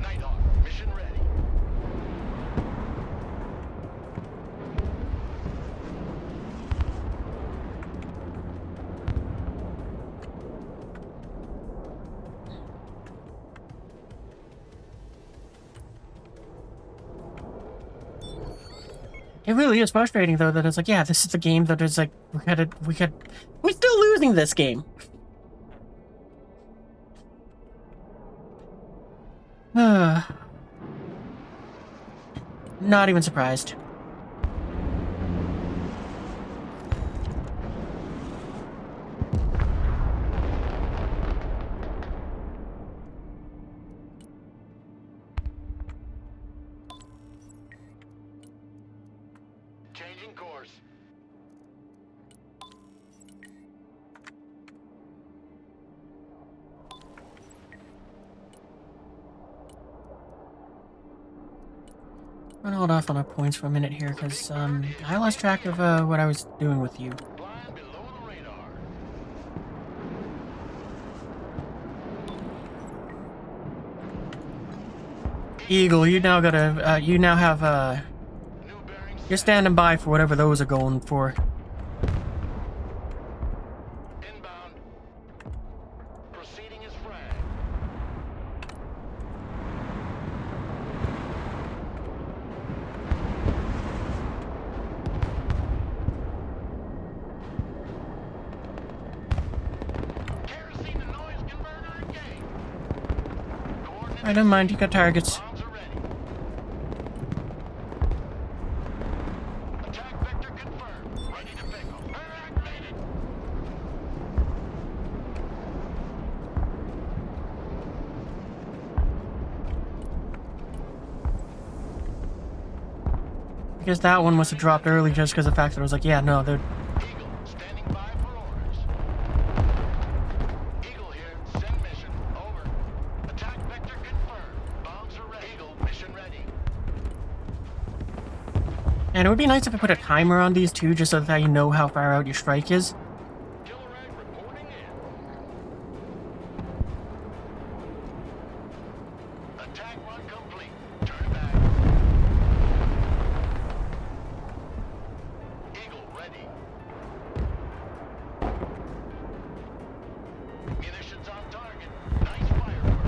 Nighthawk mission ready. It really is frustrating, though, that it's like, yeah, this is the game that is like, we're still losing this game. Not even surprised. Changing course. I'm gonna hold off on our points for a minute here, because I lost track of what I was doing with you. Flying below the radar. Eagle, you now gotta, you now have, New bearing you're set. standing by for whatever those are going for. Inbound. Proceeding as frag. Kerosene to noise converter engaged. I don't mind, you got targets. Bombs are ready. Attack vector confirmed. Ready to pickle. Fire activated. Because that one must have dropped early just because of the fact that I was like, yeah, no, they're... Eagle, standing by for orders. Eagle here, send mission. Over. Attack vector confirmed. Bombs are ready. Eagle, mission ready. And it would be nice if I put a timer on these too, just so that you know how far out your strike is. Killer egg reporting in. Attack run complete. Turn back. Eagle ready. Munitions on target. Nice firework.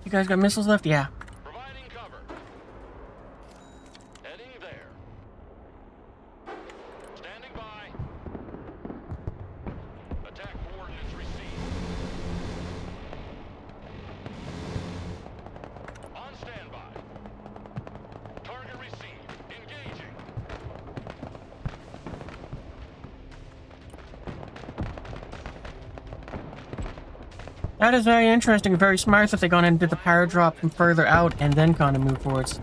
You guys got missiles left? Yeah. Providing cover. Heading there. Standing by. Attack coordinates received. On standby. Target received. Engaging. That is very interesting, very smart that they gone and did the power drop from further out and then kind of move forwards.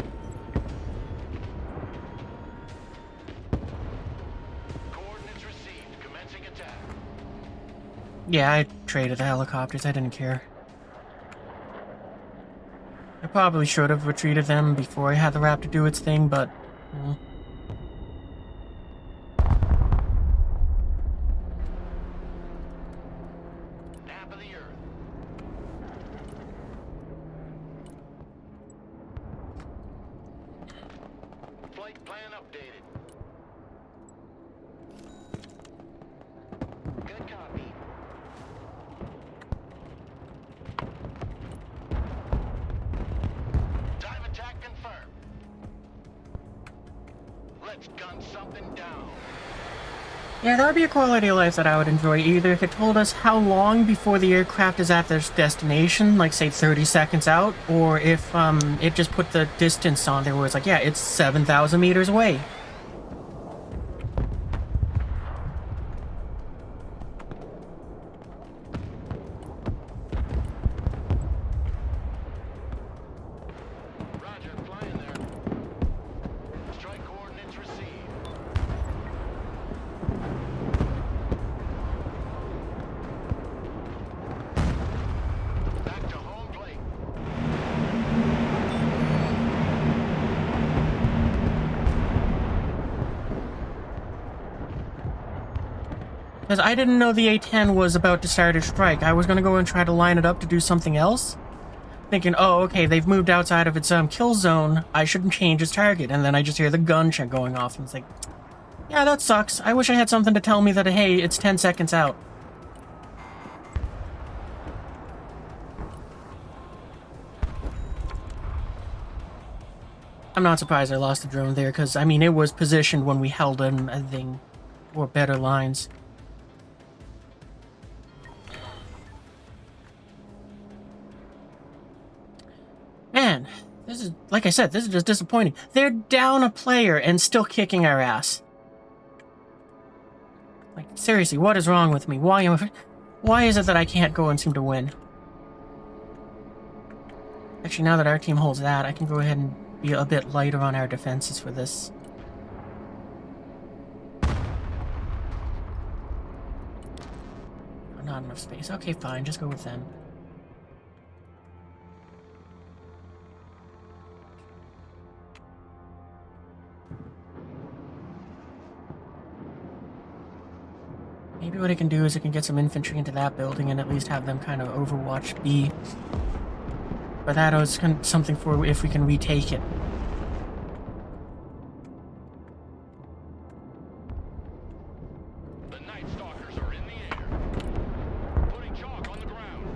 Coordinates received. Commencing attack. Yeah, I traded the helicopters. I didn't care. I probably should have retreated them before I had the Raptor do its thing, but... Nap of the earth. Flight plan updated. Good copy. Dive attack confirmed. Let's gun something down. Yeah, that would be a quality of life that I would enjoy, either if it told us how long before the aircraft is at their destination, like say 30 seconds out, or if it just put the distance on there where it's like, yeah, it's 7,000 meters away. Roger, flying there. Strike coordinates received. Back to home plate. Because I didn't know the A-10 was about to start a strike. I was going to go and try to line it up to do something else. Thinking, oh, okay, they've moved outside of its kill zone. I shouldn't change its target. And then I just hear the gunshot going off. And it's like, yeah, that sucks. I wish I had something to tell me that, hey, it's 10 seconds out. I'm not surprised I lost the drone there, because, I mean, it was positioned when we held in, I think, or better lines. Man, this is, like I said, this is just disappointing. They're down a player and still kicking our ass. Like, seriously, what is wrong with me? Why is it that I can't go and seem to win? Actually, now that our team holds that, I can go ahead and be a bit lighter on our defenses for this. Not enough space. Okay, fine, just go with them. Maybe what I can do is I can get some infantry into that building and at least have them kind of overwatch B. But that is something for if we can retake it. The Night Stalkers are in the air. Putting chalk on the ground.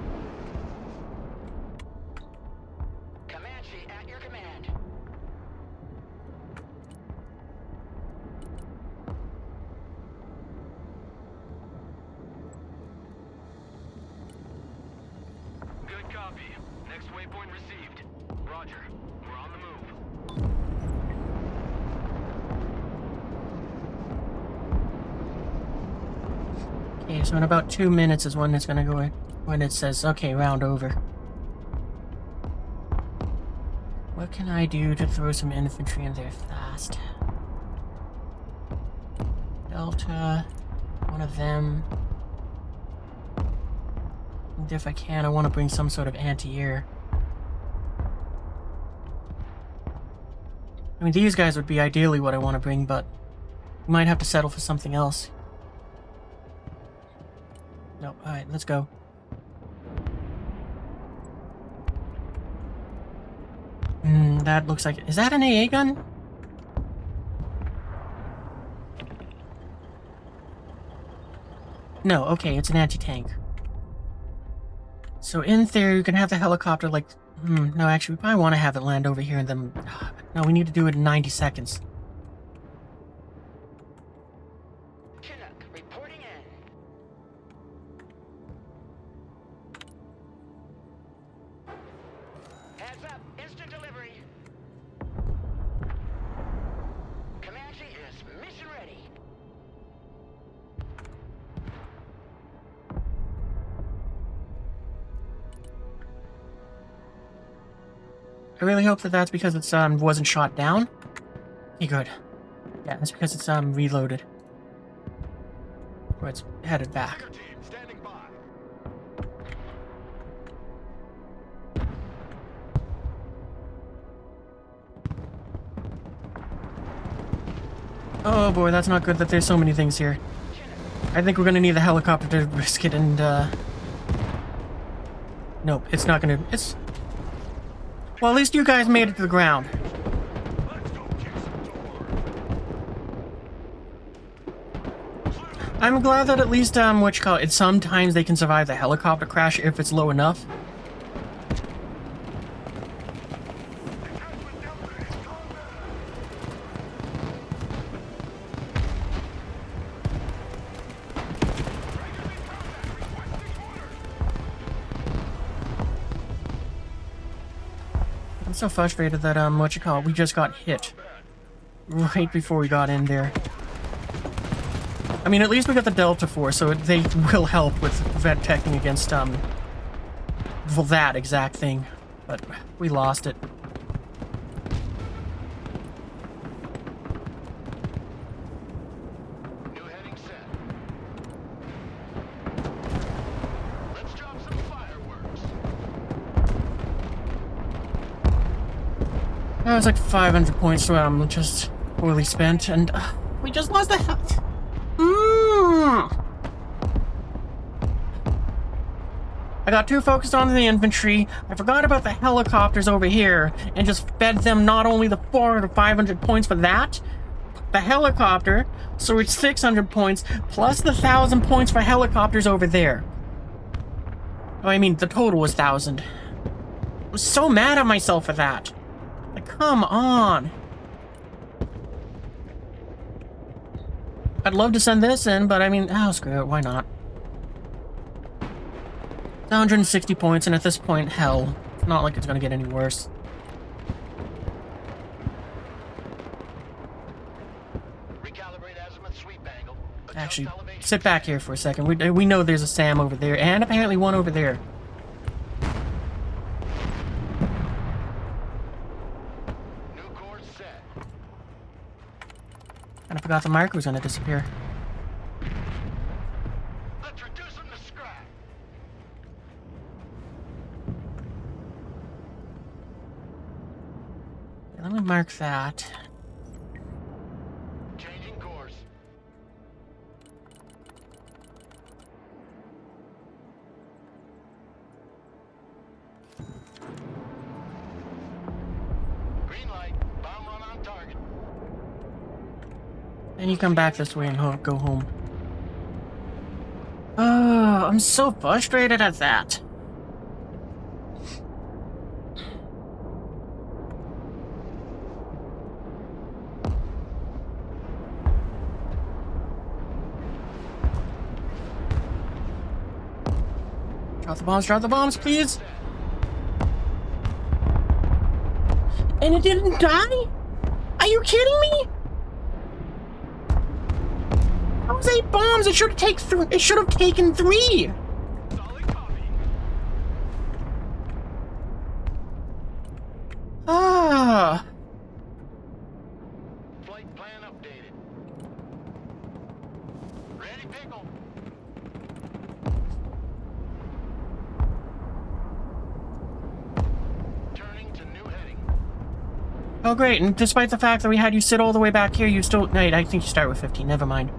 Comanche at your command. Good copy. Next waypoint received. Roger. We're on the move. Okay, so in about 2 minutes is when it's gonna go in, when it says, okay, round over. What can I do to throw some infantry in there fast? Delta, one of them. And if I can, I want to bring some sort of anti-air. I mean, these guys would be ideally what I want to bring, but we might have to settle for something else. No, alright, let's go. That looks like... Is that an AA gun? No, okay, it's an anti-tank. So in theory, you can have the helicopter, like... No, actually, we probably want to have it land over here and then... No, we need to do it in 90 seconds. Chinook, reporting in. Heads up, instant delivery. Comanche is mission ready. I really hope that that's because it's, wasn't shot down. Okay, good. Yeah, that's because it's, reloaded. Or it's headed back. Team standing by. Oh boy, that's not good that there's so many things here. I think we're gonna need the helicopter to risk it and, Nope, it's not gonna... It's... Well, at least you guys made it to the ground. Let's go kick some door. I'm glad that at least, sometimes they can survive the helicopter crash if it's low enough. I'm so frustrated that, we just got hit. Right before we got in there. I mean, at least we got the Delta Force, so they will help with vet teching against, well, that exact thing. But we lost it. New heading set. Let's drop some fireworks. That was like 500 points, just poorly spent, and we just lost the health. I got too focused on the infantry. I forgot about the helicopters over here and just fed them not only the 400 or 500 points for that, the helicopter, so it's 600 points, plus the 1,000 points for helicopters over there. Oh, I mean, the total was 1,000. I was so mad at myself for that. Like, come on. I'd love to send this in, but I mean, oh, screw it, why not? 160 points, and at this point, hell, it's not like it's gonna get any worse. Recalibrate azimuth sweep angle. Adjust Actually, elevation. sit back here for a second. We know there's a SAM over there, and apparently one over there. New course set. And I forgot the marker was gonna disappear. Let's reduce them to scrap. Okay, let me mark that. Changing course. Green light. Bomb run on target. And you come back this way and go home. Oh, I'm so frustrated at that. Drop the bombs, please. And it didn't die? Are you kidding me? That was 8 bombs. It should have taken 3. Solid copy. Ah. Flight plan updated. Ready, pickle. Turning to new heading. Oh, great. And despite the fact that we had you sit all the way back here, you still... Wait, I think you start with 15. Never mind.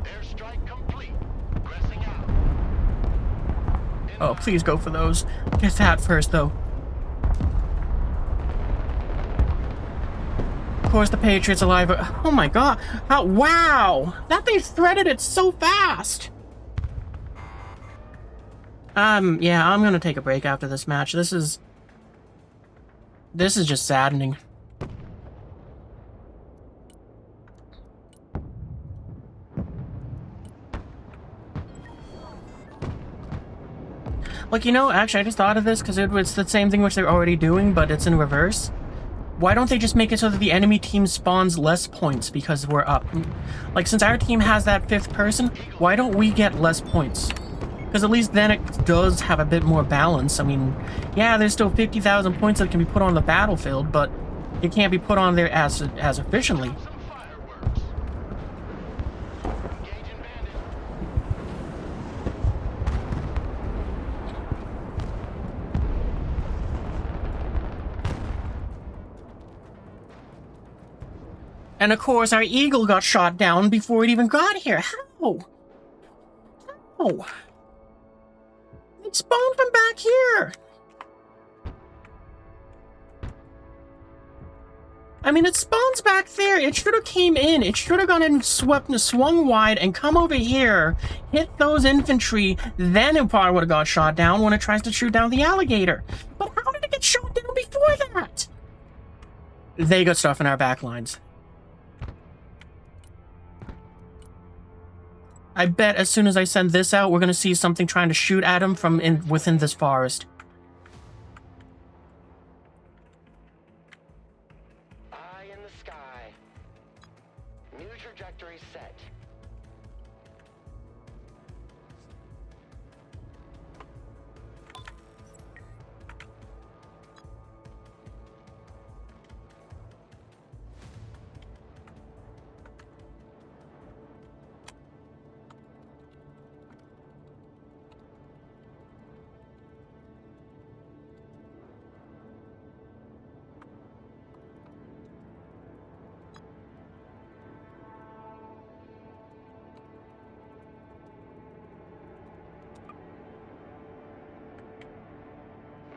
Airstrike complete. Pressing out. Oh, please go for those. Get that first, though. Of course, the Patriot's alive. Oh my god. Wow! That thing threaded it so fast! Yeah, I'm gonna take a break after this match. This is just saddening. Like, you know, actually, I just thought of this because it's the same thing which they're already doing, but it's in reverse. Why don't they just make it so that the enemy team spawns less points because we're up? Like, since our team has that 5th person, why don't we get less points? Because at least then it does have a bit more balance. I mean, yeah, there's still 50,000 points that can be put on the battlefield, but it can't be put on there as efficiently. Some fireworks. Engaging bandit. And of course, our eagle got shot down before it even got here. How? How? It spawned from back here. I mean, it spawns back there. It should have came in. It should have gone and swung wide and come over here, hit those infantry, then it probably would have got shot down when it tries to shoot down the alligator. But how did it get shot down before that? They got stuff in our back lines. I bet as soon as I send this out, we're going to see something trying to shoot at him from within this forest. Eye in the sky. New trajectory set.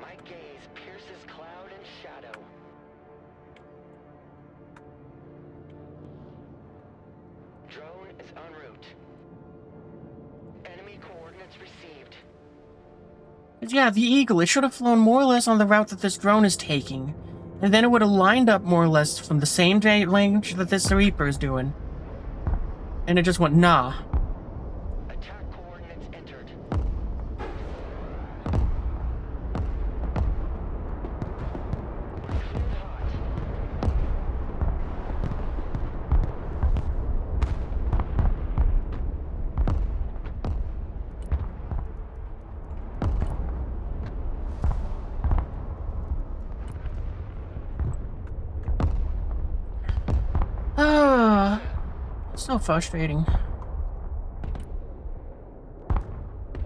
My gaze pierces cloud and shadow. Drone is en route. Enemy coordinates received. Yeah, the eagle, it should have flown more or less on the route that this drone is taking. And then it would have lined up more or less from the same range that this Reaper is doing. And it just went, nah. Attack coordinates entered. Cleared hot. Ah, so frustrating.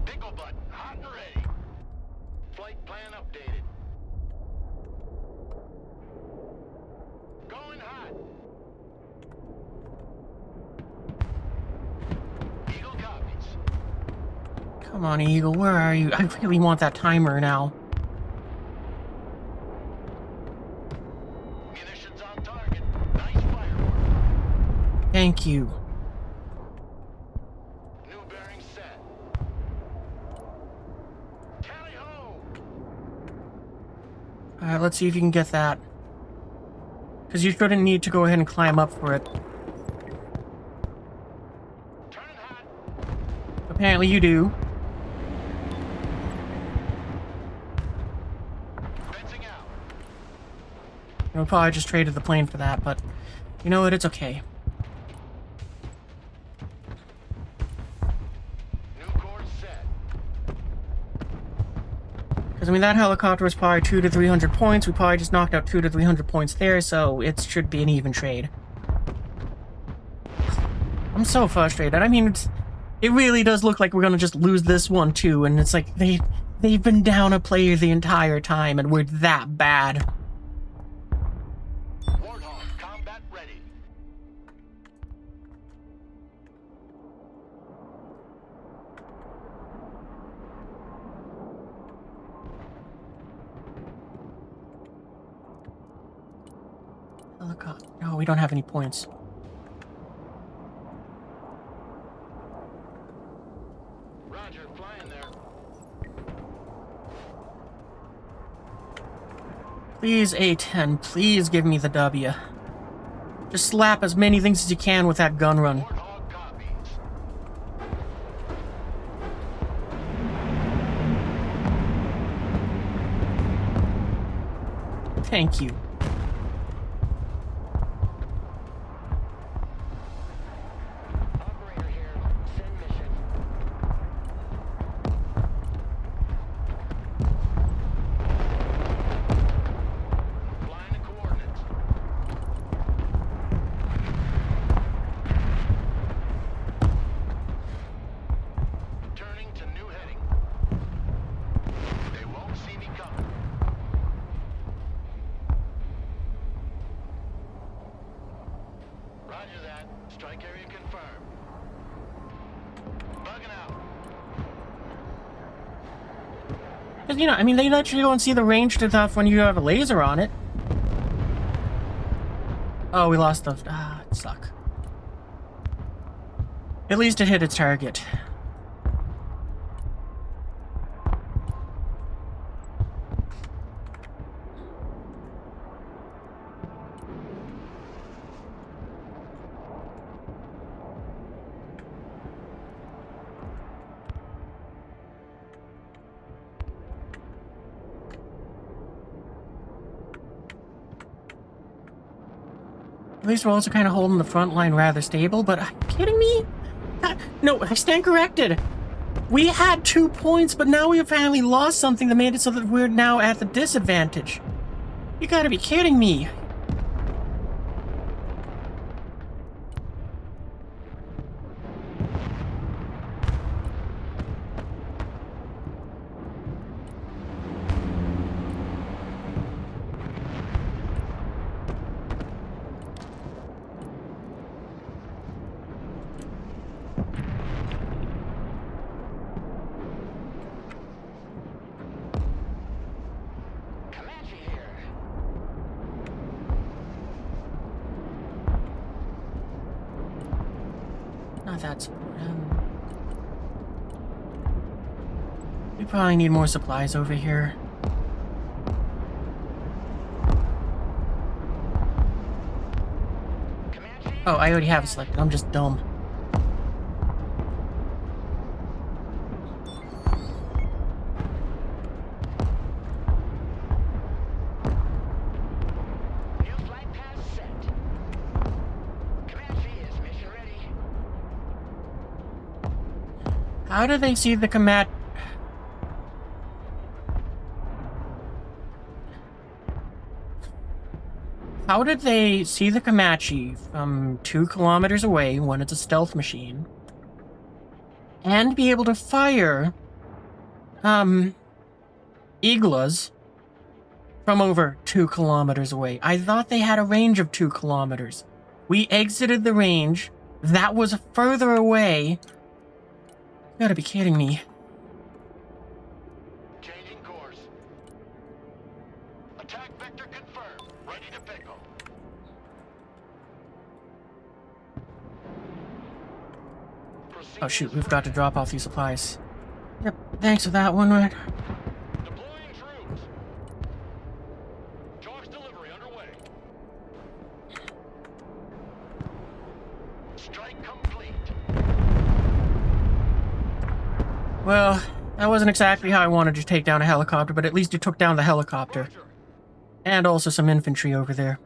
Pickle button, hot and ready. Flight plan updated. Going hot. Eagle copies. Come on, Eagle, where are you? I really want that timer now. Munitions on target. Nice firework. Thank you. New bearing set. Tally ho! Alright, let's see if you can get that. Because you shouldn't need to go ahead and climb up for it. Turning hot. Apparently you do. Fencing out. We'll probably just traded the plane for that, but you know what? It's okay. New course set. Because, I mean, that helicopter was probably 200 to 300 points. We probably just knocked out 200 to 300 points there, so it should be an even trade. I'm so frustrated. I mean, it really does look like we're going to just lose this one, too. And it's like, they've been down a player the entire time, and we're that bad. Warthog, combat ready. Helicopter. No, we don't have any points. Roger, flying there. Please, A10, please give me the W. Just slap as many things as you can with that gun run. Warthog copies. Thank you. Operator here. Send mission. Flying the coordinates. Turning to new heading. They won't see me coming. Roger that. Strike area confirmed. Bugging out. 'Cause, you know, I mean, they let you go and see the range stuff when you have a laser on it. Oh, we lost the... Ah, it suck. At least it hit its target. At least we're also kind of holding the front line rather stable, but are you kidding me? No, I stand corrected. We had 2 points, but now we have finally lost something that made it so that we're now at the disadvantage. You gotta be kidding me. Comanche here. Not that support. We probably need more supplies over here. Comanche. Oh, I already have it selected. I'm just dumb. New flight path set. Comanche is mission ready. How do they see the command? How did they see the Comanche from 2 kilometers away when it's a stealth machine and be able to fire Iglas from over 2 kilometers away? I thought they had a range of 2 kilometers. We exited the range. That was further away. You gotta be kidding me. Changing course. Attack vector confirmed. Ready to pickle. Oh shoot, we've got to drop off these supplies. Yep, thanks for that one, right? Deploying troops. Charge delivery underway. Strike complete. Well, that wasn't exactly how I wanted to take down a helicopter, but at least you took down the helicopter. Roger. And also some infantry over there.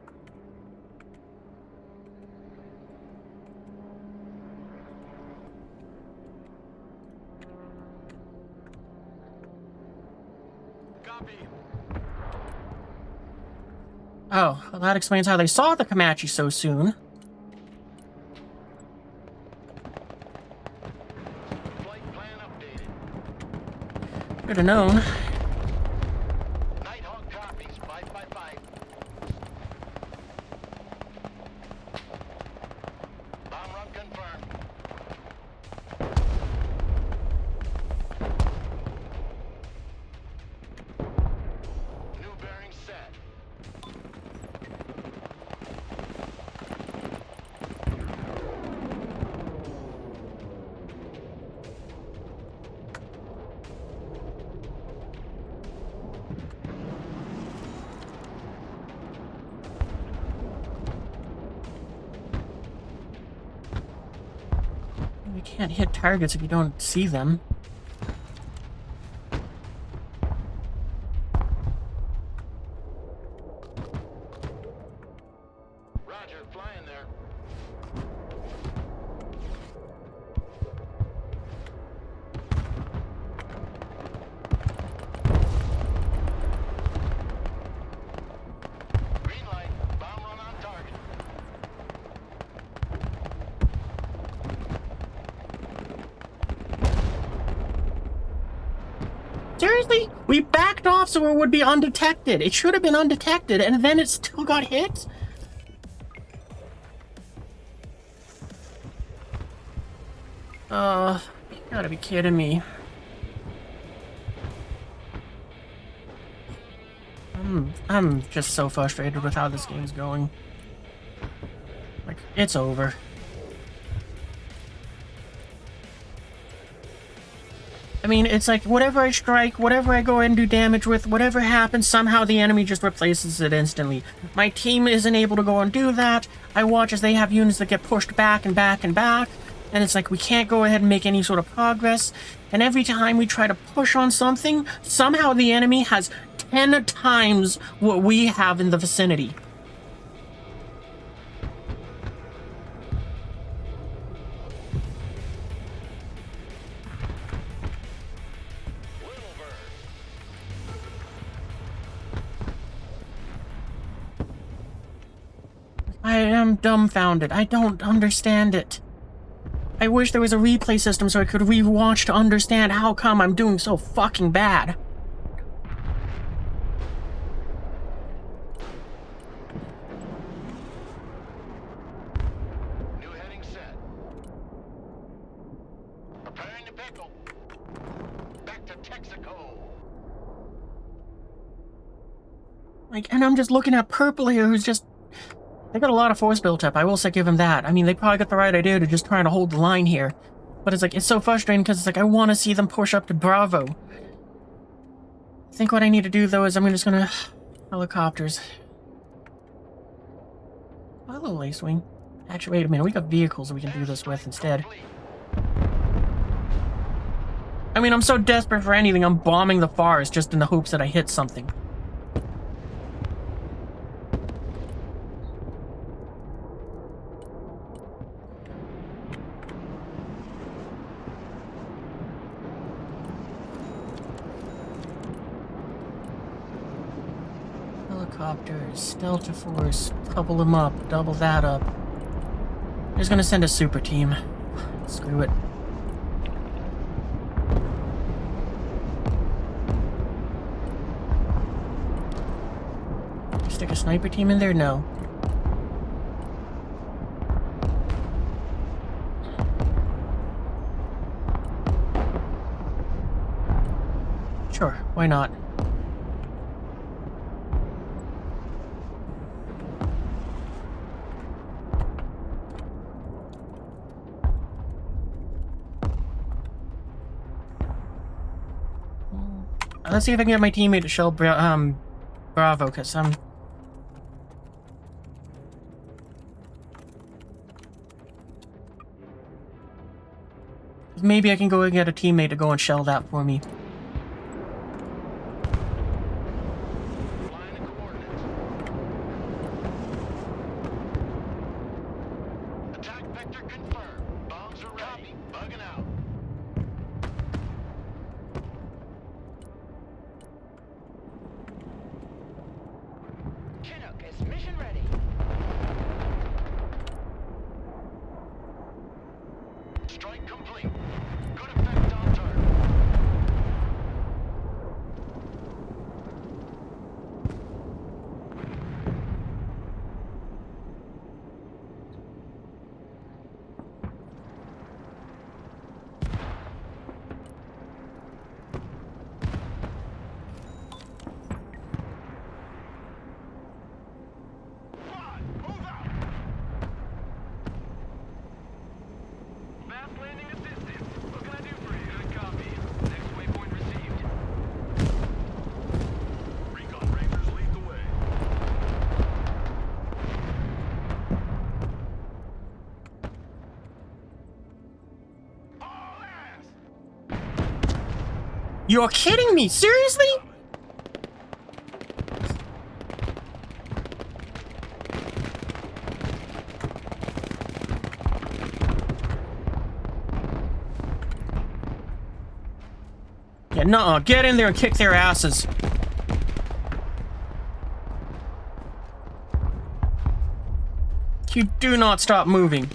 Copy. Oh, well, that explains how they saw the Comanche so soon. Flight plan updated. Should have known. Nighthawk copies. 555. Bomb run confirmed. New bearing set. can't hit targets if you don't see them. Roger, flying there. Green light. Bomb run on target. Seriously? We backed off so it would be undetected. It should have been undetected, and then it still got hit? You gotta be kidding me. I'm just so frustrated with how this game's going. Like, it's over. I mean, it's like, whatever I strike, whatever I go and do damage with, whatever happens, somehow the enemy just replaces it instantly. My team isn't able to go and do that. I watch as they have units that get pushed back and back and back, and it's like, we can't go ahead and make any sort of progress. And every time we try to push on something, somehow the enemy has 10 times what we have in the vicinity. I am dumbfounded. I don't understand it. I wish there was a replay system so I could rewatch to understand how come I'm doing so fucking bad. New heading set. Preparing to pickle. Back to Texaco. Like, and I'm just looking at Purple here, who's just... They got a lot of force built up, I will say give him that. I mean, they probably got the right idea to just trying to hold the line here. But it's like, it's so frustrating because it's like, I want to see them push up to Bravo. I think what I need to do, though, is I'm just gonna... Helicopters. Hello, Lacewing. Actually, wait a minute, we got vehicles that we can do this with instead. I mean, I'm so desperate for anything, I'm bombing the forest just in the hopes that I hit something. Helicopters, Delta Force, couple them up, double that up. Just gonna send a super team. Screw it. Stick a sniper team in there? No. Sure, why not? Let's see if I can get my teammate to shell Bravo, because maybe I can go and get a teammate to go and shell that for me. Flying the coordinates. Attack vector confirmed. Bombs are ready. Bugging out. Chinook is mission ready. Strike complete. Good effect on target. You're kidding me? Seriously? Yeah, nuh-uh. Get in there and kick their asses. You do not stop moving.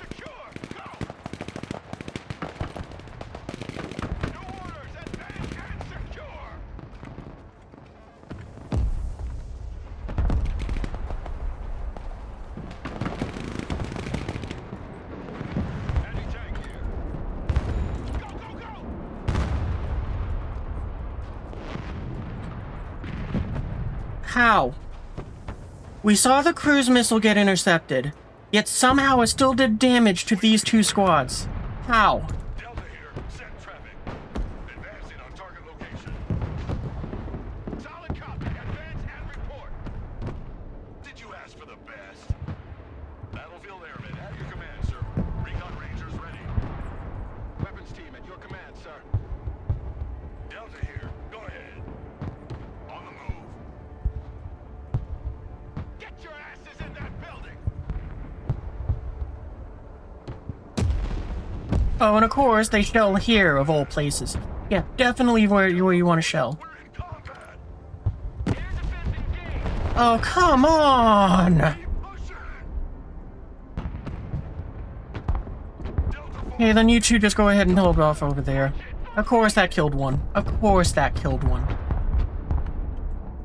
How? We saw the cruise missile get intercepted, yet somehow it still did damage to these two squads. How? Delta here. Send traffic. Advancing on target location. Solid copy. Advance and report. Did you ask for the best? Battlefield Airmen at your command, sir. Recon Rangers ready. Weapons team at your command, sir. Delta here. Go ahead. On the move. Get your asses in that building. Oh, and of course, they shell here, of all places. Yeah, definitely where you want to shell. We're in combat. Here's a fence engaged. Oh, come on! Keep pushing. Delta 4. Okay, then you two just go ahead and hold off over there. Of course that killed one. Of course that killed one.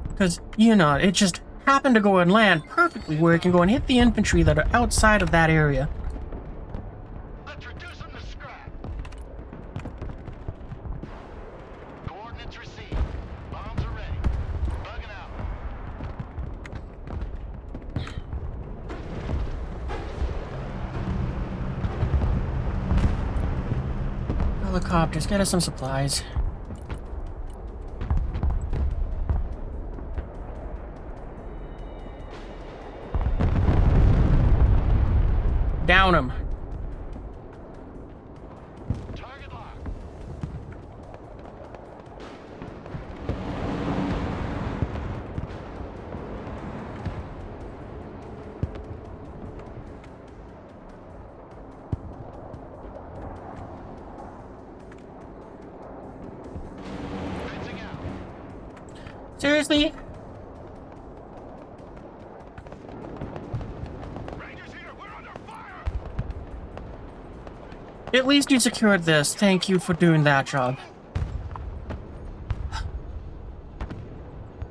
Because, you know, it just happened to go and land perfectly where it can go and hit the infantry that are outside of that area. Let's reduce them to scrap. Coordinates received. Bombs are ready. Bugging out. Helicopters, get us some supplies. Down him. Target locked. Fencing out. Seriously? Rangers here. We're under fire. At least you secured this. Thank you for doing that job.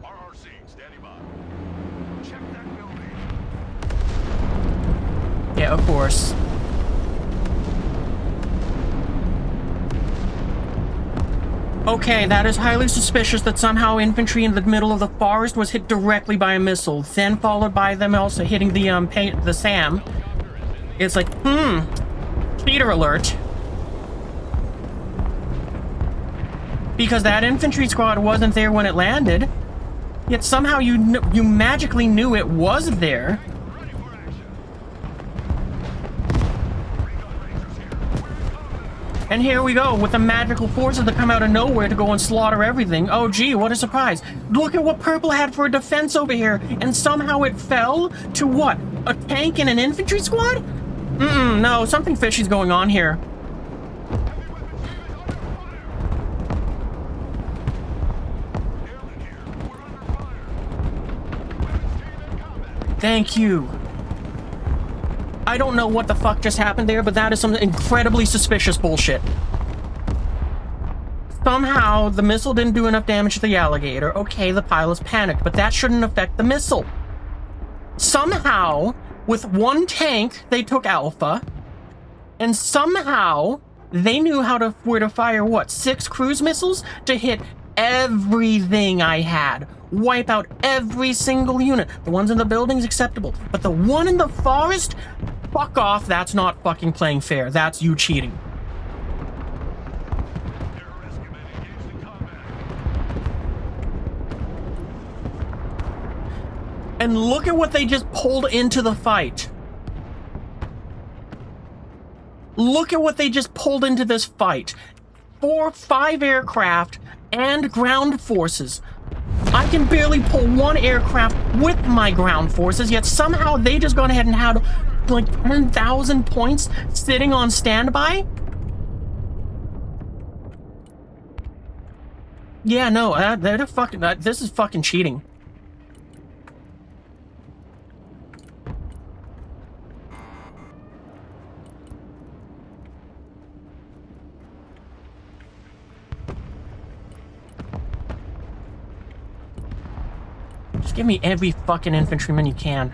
RRC, standing by. Check that building. Yeah, of course. Okay, that is highly suspicious that somehow infantry in the middle of the forest was hit directly by a missile, then followed by them also hitting the SAM. It's like, cheater alert. Because that infantry squad wasn't there when it landed, yet somehow you magically knew it was there. Ready for action. Recon Rangers here. We're in combat. And here we go, with the magical forces that come out of nowhere to go and slaughter everything. Oh gee, what a surprise. Look at what Purple had for a defense over here, and somehow it fell to what? A tank and an infantry squad? No, something fishy's going on here. Heavy weapons team is under fire. Airmen here. We're under fire. Weapons team in combat. Thank you. I don't know what the fuck just happened there, but that is some incredibly suspicious bullshit. Somehow, the missile didn't do enough damage to the alligator. Okay, the pilots panicked, but that shouldn't affect the missile. Somehow, with one tank, they took Alpha, and somehow, they knew where to fire, what, 6 cruise missiles to hit everything I had. Wipe out every single unit. The ones in the buildings, acceptable. But the one in the forest? Fuck off, that's not fucking playing fair. That's you cheating. Air rescue men engaged in combat. And look at what they just pulled into the fight. Look at what they just pulled into this fight. 4, 5 aircraft and ground forces. I can barely pull one aircraft with my ground forces, yet somehow they just gone ahead and had like 10,000 points sitting on standby? Yeah, no, they're fucking, this is fucking cheating. Just give me every fucking infantryman you can.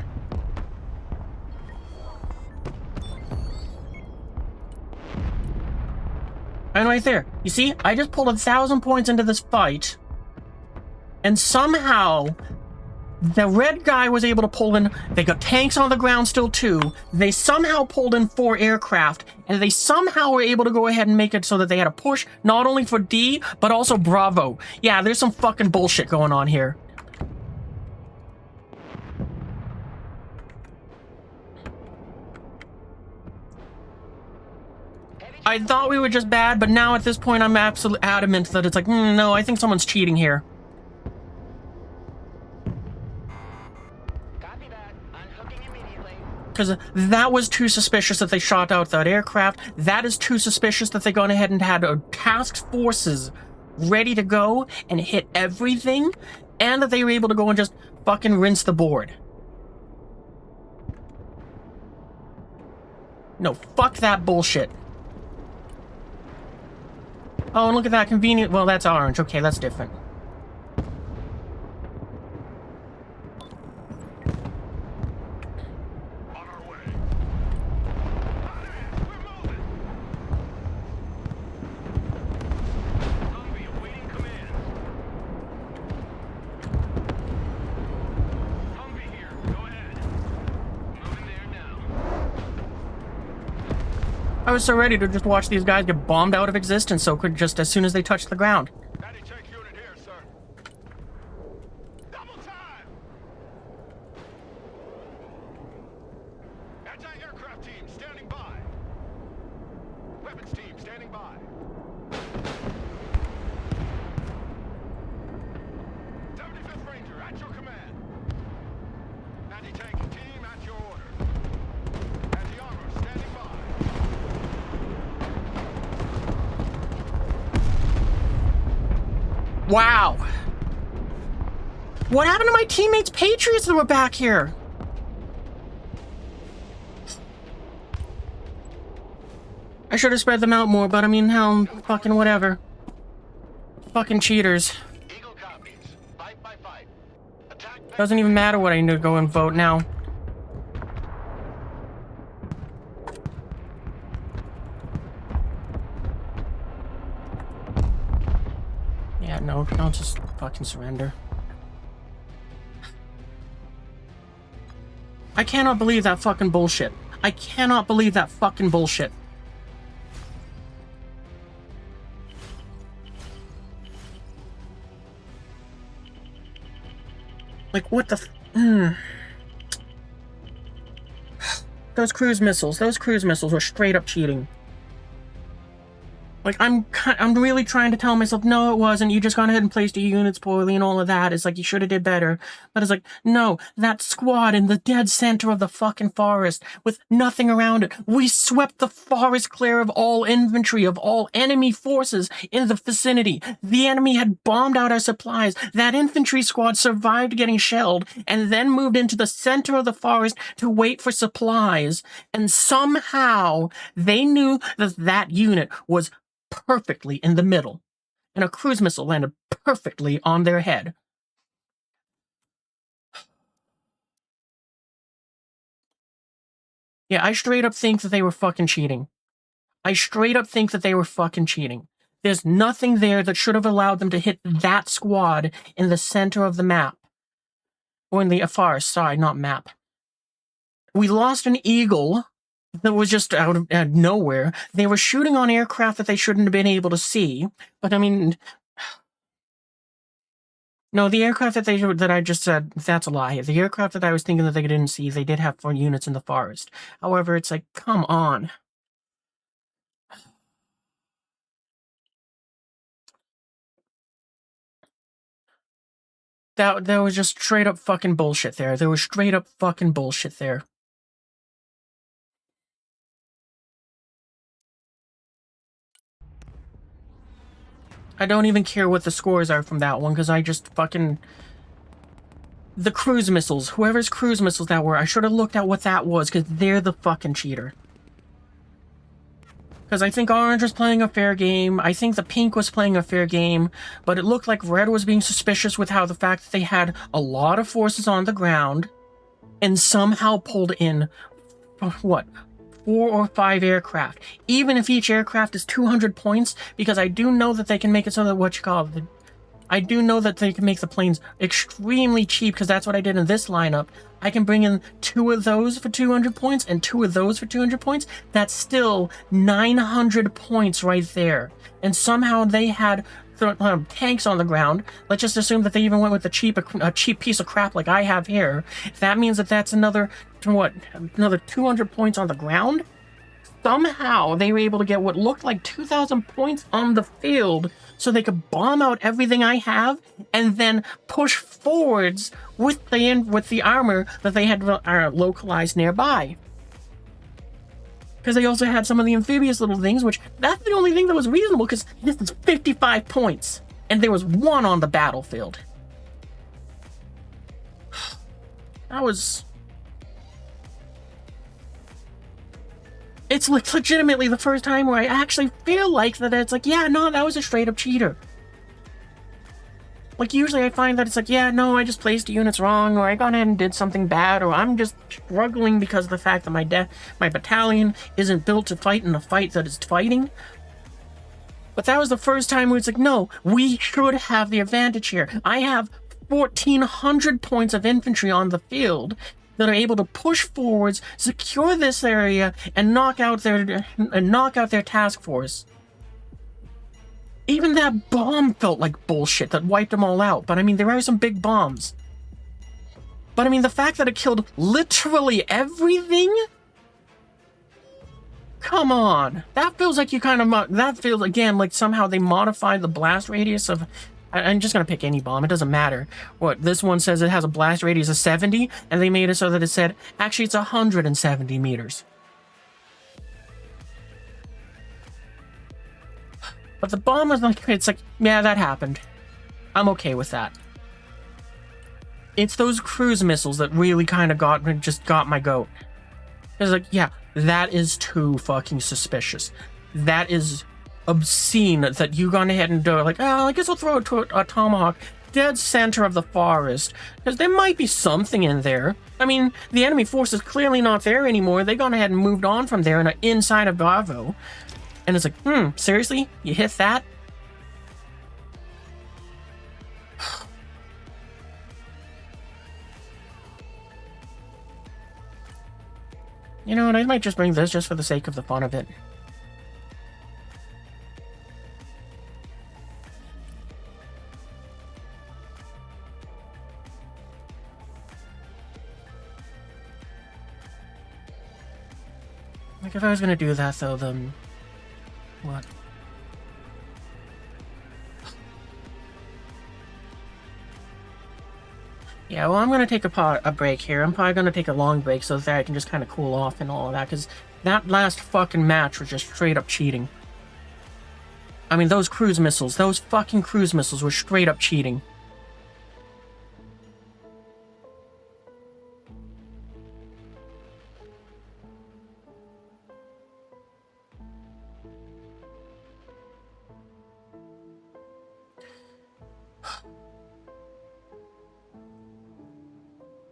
And right there, you see, I just pulled 1,000 points into this fight, and somehow the red guy was able to pull in. They got tanks on the ground still too. They somehow pulled in 4 aircraft, and they somehow were able to go ahead and make it so that they had a push not only for D but also Bravo. Yeah, there's some fucking bullshit going on here. I thought we were just bad, but now at this point I'm absolutely adamant that it's like, no, I think someone's cheating here. Copy that. Unhooking immediately. Because that was too suspicious that they shot out that aircraft. That is too suspicious that they gone ahead and had task forces ready to go and hit everything, and that they were able to go and just fucking rinse the board. No, fuck that bullshit. Oh, and look at that convenient. Well, that's orange. Okay, that's different. On our way. We're moving. Humvee awaiting commands. Humvee here. Go ahead. Moving there now. I was so ready to just watch these guys get bombed out of existence so quick just as soon as they touched the ground. Anti-tank unit here, sir. Double time! Anti-aircraft team standing by. Weapons team standing by. 75th Ranger at your command. Anti-tank team at your order. Anti-armor standing by. Wow. What happened to my teammates' Patriots that were back here? I should have spread them out more, but I mean, hell, fucking whatever. Fucking cheaters. Eagle copies. Fight by fight. Attack. Doesn't even matter what I need to go and vote now. Yeah, no, I'll just fucking surrender. I cannot believe that fucking bullshit. I cannot believe that fucking bullshit. Like, what the Those cruise missiles were straight up cheating. Like, I'm really trying to tell myself, no, it wasn't. You just gone ahead and placed your units poorly and all of that. It's like, you should have did better. But it's like, no, that squad in the dead center of the fucking forest with nothing around it. We swept the forest clear of all infantry, of all enemy forces in the vicinity. The enemy had bombed out our supplies. That infantry squad survived getting shelled and then moved into the center of the forest to wait for supplies. And somehow they knew that that unit was perfectly in the middle, and a cruise missile landed perfectly on their head. Yeah, I straight up think that they were fucking cheating. I straight up think that they were fucking cheating. There's nothing there that should have allowed them to hit that squad in the center of the map. Or in the forest, sorry, not map. We lost an Eagle that was just out of nowhere. They were shooting on aircraft that they shouldn't have been able to see. But I mean, no, the aircraft that I just said, that's a lie. The aircraft that I was thinking that they didn't see, they did have 4 units in the forest. However, it's like, come on. That was just straight up fucking bullshit there. There was straight up fucking bullshit there. I don't even care what the scores are from that one, because I just fucking... The cruise missiles. Whoever's cruise missiles that were, I should have looked at what that was, because they're the fucking cheater. Because I think orange was playing a fair game, I think the pink was playing a fair game, but it looked like red was being suspicious with how the fact that they had a lot of forces on the ground, and somehow pulled in, what, 4 or 5 aircraft. Even if each aircraft is 200 points, because I do know that they can make it so that I do know that they can make the planes extremely cheap, because that's what I did in this lineup. I can bring in 2 of those for 200 points and 2 of those for 200 points. That's still 900 points right there. And somehow they had tanks on the ground. Let's just assume that they even went with a cheap piece of crap like I have here. That means that that's another 200 points on the ground. Somehow they were able to get what looked like 2,000 points on the field, so they could bomb out everything I have and then push forwards with the armor that they had localized nearby. Because they also had some of the amphibious little things, which that's the only thing that was reasonable, because this is 55 points and there was 1 on the battlefield. That was... It's legitimately the first time where I actually feel like that it's like, yeah, no, that was a straight up cheater. Like, usually I find that it's like, yeah, no, I just placed units wrong, or I gone ahead and did something bad, or I'm just struggling because of the fact that my battalion isn't built to fight in a fight that is fighting. But that was the first time where it's like, no, we should have the advantage here. I have 1,400 points of infantry on the field that are able to push forwards, secure this area, and knock out their task force. Even that bomb felt like bullshit that wiped them all out, but I mean, there are some big bombs. But I mean, the fact that it killed literally everything? Come on. That feels like that feels, again, like somehow they modified the blast radius of... I'm just gonna pick any bomb, it doesn't matter. What, this one says it has a blast radius of 70, and they made it so that it said, actually it's 170 meters. But the bomb was like, it's like, yeah, that happened. I'm okay with that. It's those cruise missiles that really kind of got my goat. It's like, yeah, that is too fucking suspicious. That is obscene that you gone ahead and do it. Like, oh, I guess I'll throw it to a tomahawk dead center of the forest, because there might be something in there. I mean, the enemy force is clearly not there anymore. They gone ahead and moved on from there and are inside of Bravo. And it's like, seriously? You hit that? You know what, I might just bring this just for the sake of the fun of it. Like, if I was gonna do that, though, then... What? Yeah, well, I'm gonna take a break here. I'm probably gonna take a long break so that I can just kind of cool off and all of that, because that last fucking match was just straight up cheating. I mean, those fucking cruise missiles were straight up cheating.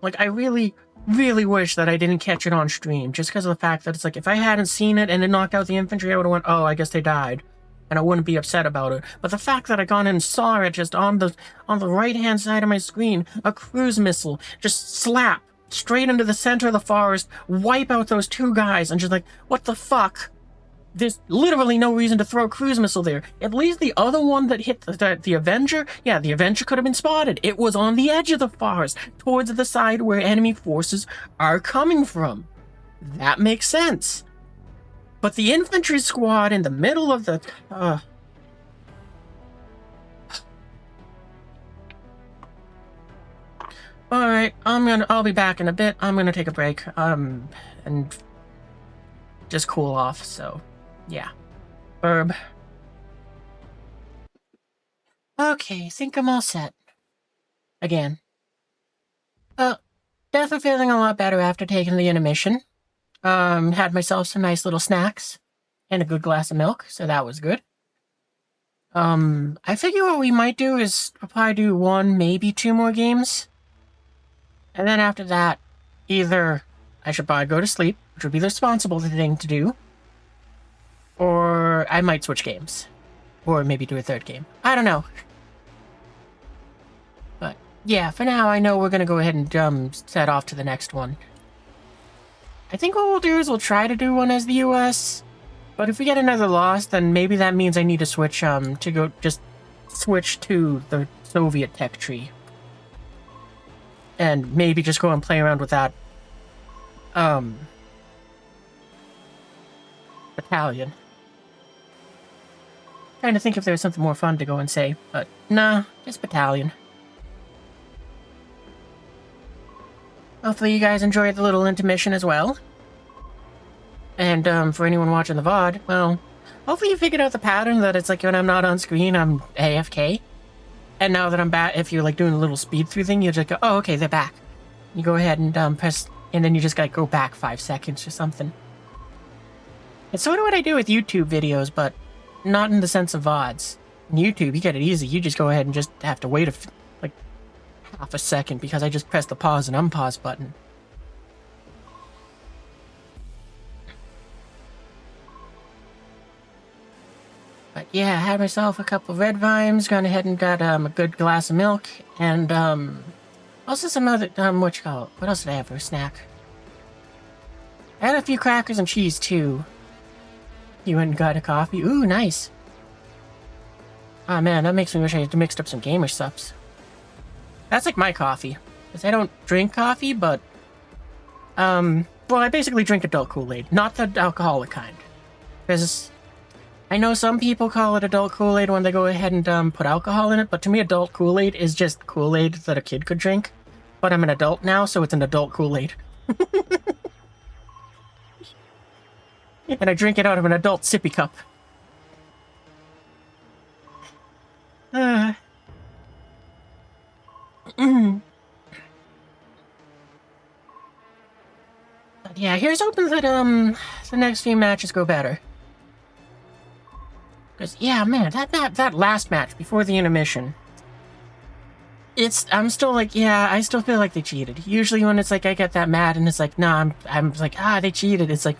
Like, I really, really wish that I didn't catch it on stream, just because of the fact that it's like, if I hadn't seen it and it knocked out the infantry, I would have went, oh, I guess they died, and I wouldn't be upset about it. But the fact that I gone in and saw it just on the right-hand side of my screen, a cruise missile, just slap straight into the center of the forest, wipe out those 2 guys, and just like, what the fuck? There's literally no reason to throw a cruise missile there. At least the other one that hit the Avenger, yeah, the Avenger could have been spotted. It was on the edge of the forest, towards the side where enemy forces are coming from. That makes sense. But the infantry squad in the middle of the... Alright, I'll be back in a bit. I'm gonna take a break, and just cool off, so, yeah. Burb. Okay, think I'm all set. Again. Definitely feeling a lot better after taking the intermission. Had myself some nice little snacks and a good glass of milk, so that was good. I figure what we might do is probably do 1, maybe 2 more games. And then after that, either I should probably go to sleep, which would be the responsible thing to do, or I might switch games. Or maybe do a 3rd game. I don't know. But, yeah, for now, I know we're gonna go ahead and, set off to the next one. I think what we'll do is we'll try to do one as the US, but if we get another loss, then maybe that means I need to switch, switch to the Soviet tech tree. And maybe just go and play around with that, battalion. Trying to think if there's something more fun to go and say, but nah, just battalion. Hopefully you guys enjoyed the little intermission as well. And, for anyone watching the VOD, well, hopefully you figured out the pattern that it's like when I'm not on screen, I'm AFK. And now that I'm back, if you're like doing a little speed through thing, you just go, oh, okay, they're back. You go ahead and, press, and then you just gotta go back 5 seconds or something. It's sort of what I do with YouTube videos, but not in the sense of VODs. In YouTube, you get it easy. You just go ahead and just have to wait like half a second because I just pressed the pause and unpause button. But yeah, I had myself a couple of red vines, gone ahead and got a good glass of milk, and also some other, what else did I have for a snack? I had a few crackers and cheese too. You went and got a coffee? Ooh, nice. Ah, man, that makes me wish I had mixed up some gamer subs. That's like my coffee. Because I don't drink coffee, but... well, I basically drink adult Kool-Aid. Not the alcoholic kind. Because I know some people call it adult Kool-Aid when they go ahead and put alcohol in it, but to me adult Kool-Aid is just Kool-Aid that a kid could drink. But I'm an adult now, so it's an adult Kool-Aid. And I drink it out of an adult sippy cup. But yeah, here's hoping that, the next few matches go better. Because, yeah, man, that last match before the intermission, I'm still like, yeah, I still feel like they cheated. Usually when it's like, I get that mad and it's like, nah, I'm like, they cheated. It's like,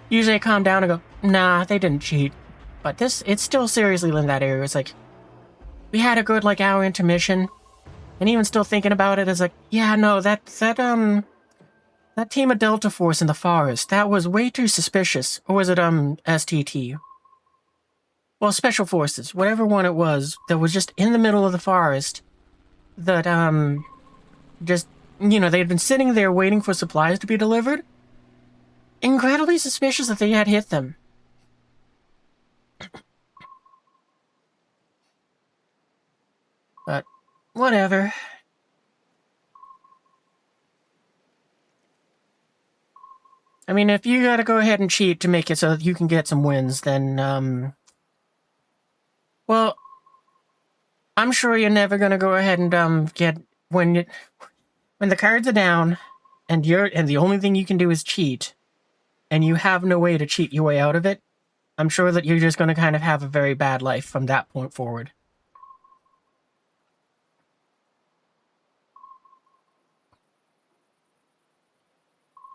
usually I calm down and go, nah, they didn't cheat. But it's still seriously in that area. It's like, we had a good, like, hour intermission, and even still thinking about it, it's like, yeah, no, that team of Delta Force in the forest, that was way too suspicious. Or was it, STT? Well, Special Forces, whatever one it was, that was just in the middle of the forest, that, just, you know, they had been sitting there waiting for supplies to be delivered. Incredibly suspicious that they had hit them. But, whatever. I mean, if you gotta go ahead and cheat to make it so that you can get some wins, then, well, I'm sure you're never gonna go ahead and, get, when the cards are down, and the only thing you can do is cheat, and you have no way to cheat your way out of it, I'm sure that you're just gonna kind of have a very bad life from that point forward.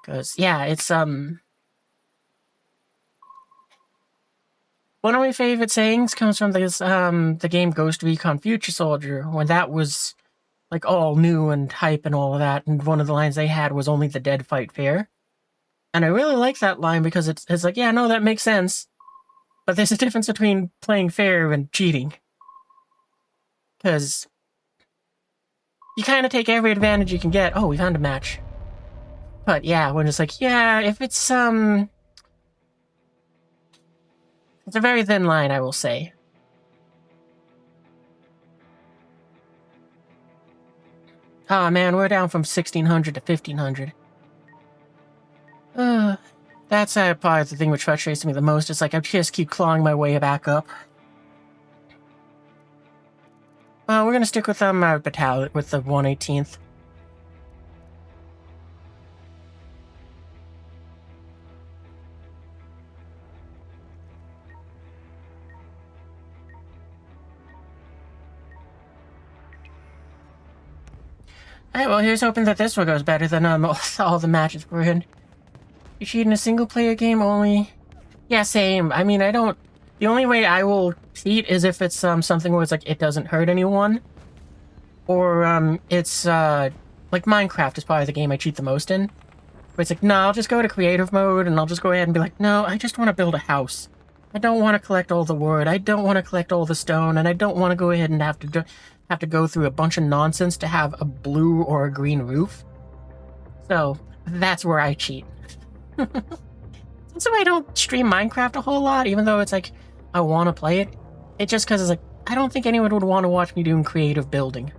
Because, yeah, it's, one of my favorite sayings comes from this, the game Ghost Recon Future Soldier, when that was, like, all new and hype and all of that, and one of the lines they had was only the dead fight fair. And I really like that line because it's like, yeah, no, that makes sense. But there's a difference between playing fair and cheating. Because you kind of take every advantage you can get. Oh, we found a match. But yeah, when it's like, yeah, if it's a very thin line, I will say. Oh man, we're down from 1600 to 1500. That's probably the thing which frustrates me the most. It's like I just keep clawing my way back up. We're gonna stick with our battalion, with the 118th. Alright, well, here's hoping that this one goes better than all the matches we're in. You cheat in a single-player game only? Yeah, same. I mean, I don't... The only way I will cheat is if it's something where it's like, it doesn't hurt anyone. Or, it's, like Minecraft is probably the game I cheat the most in. Where it's like, no, I'll just go to creative mode, and I'll just go ahead and be like, no, I just want to build a house. I don't want to collect all the wood, I don't want to collect all the stone, and I don't want to go ahead and have to go through a bunch of nonsense to have a blue or a green roof. So, that's where I cheat. So I don't stream Minecraft a whole lot, even though it's like, I want to play it. It's just because it's like, I don't think anyone would want to watch me doing creative building.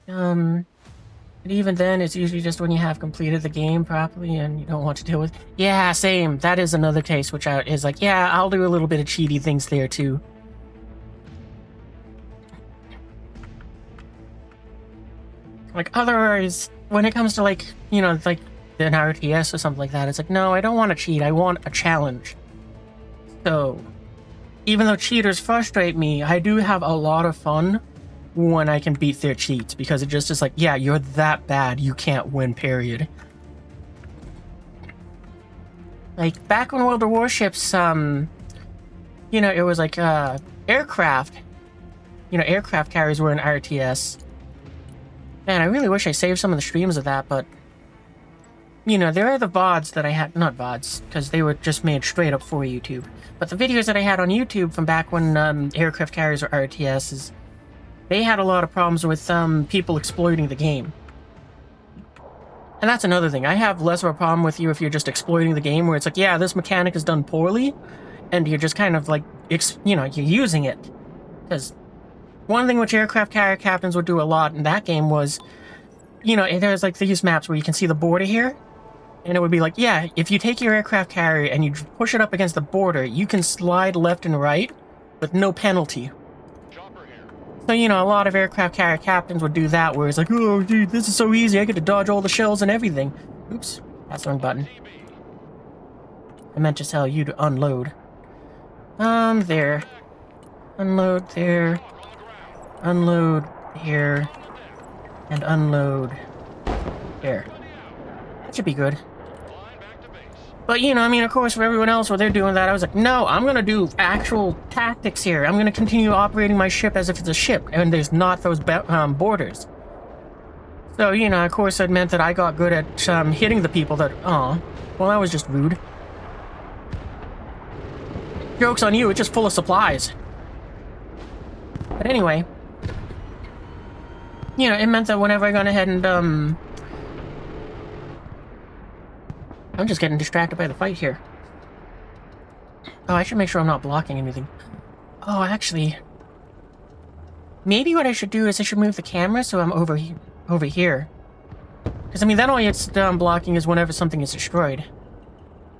But even then, it's usually just when you have completed the game properly and you don't want to deal with... Yeah, same. That is another case, which is like, yeah, I'll do a little bit of cheaty things there, too. Like, otherwise, when it comes to, like, you know, like, an RTS or something like that, it's like, no, I don't want to cheat, I want a challenge. So, even though cheaters frustrate me, I do have a lot of fun when I can beat their cheats, because it just is like, yeah, you're that bad, you can't win, period. Like, back when World of Warships, you know, it was like, aircraft. You know, aircraft carriers were an RTS. Man, I really wish I saved some of the streams of that, but... You know, there are the VODs that I had... Not VODs, because they were just made straight up for YouTube. But the videos that I had on YouTube from back when aircraft carriers were RTSs, they had a lot of problems with people exploiting the game. And that's another thing. I have less of a problem with you if you're just exploiting the game, where it's like, yeah, this mechanic is done poorly, and you're just kind of like, you know, you're using it. Because one thing which aircraft carrier captains would do a lot in that game was, you know, there's like these maps where you can see the border here, and it would be like, yeah, if you take your aircraft carrier and you push it up against the border, you can slide left and right with no penalty. So, you know, a lot of aircraft carrier captains would do that, where it's like, oh, dude, this is so easy, I get to dodge all the shells and everything. Oops, that's the wrong button. I meant to tell you to unload. There. Unload there. Unload here. And unload there. That should be good. But, you know, I mean, of course, for everyone else, while they're doing that, I was like, no, I'm going to do actual tactics here. I'm going to continue operating my ship as if it's a ship, and there's not those borders. So, you know, of course, it meant that I got good at hitting the people that... Aw, well, that was just rude. Joke's on you, it's just full of supplies. But anyway... You know, it meant that whenever I got ahead and, I'm just getting distracted by the fight here. Oh, I should make sure I'm not blocking anything. Oh, actually... Maybe what I should do is I should move the camera so I'm over here. Because, I mean, then all it's blocking is whenever something is destroyed.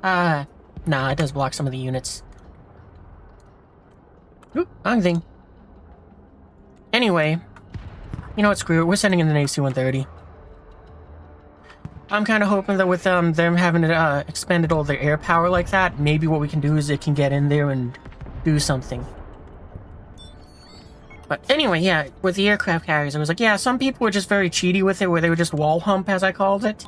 Nah, it does block some of the units. Oop, wrong thing. Anyway... You know what, screw it, we're sending in the AC-130. I'm kind of hoping that with them having expended all their air power like that, maybe what we can do is it can get in there and do something. But anyway, yeah, with the aircraft carriers, it was like, yeah, some people were just very cheaty with it, where they would just wall hump, as I called it.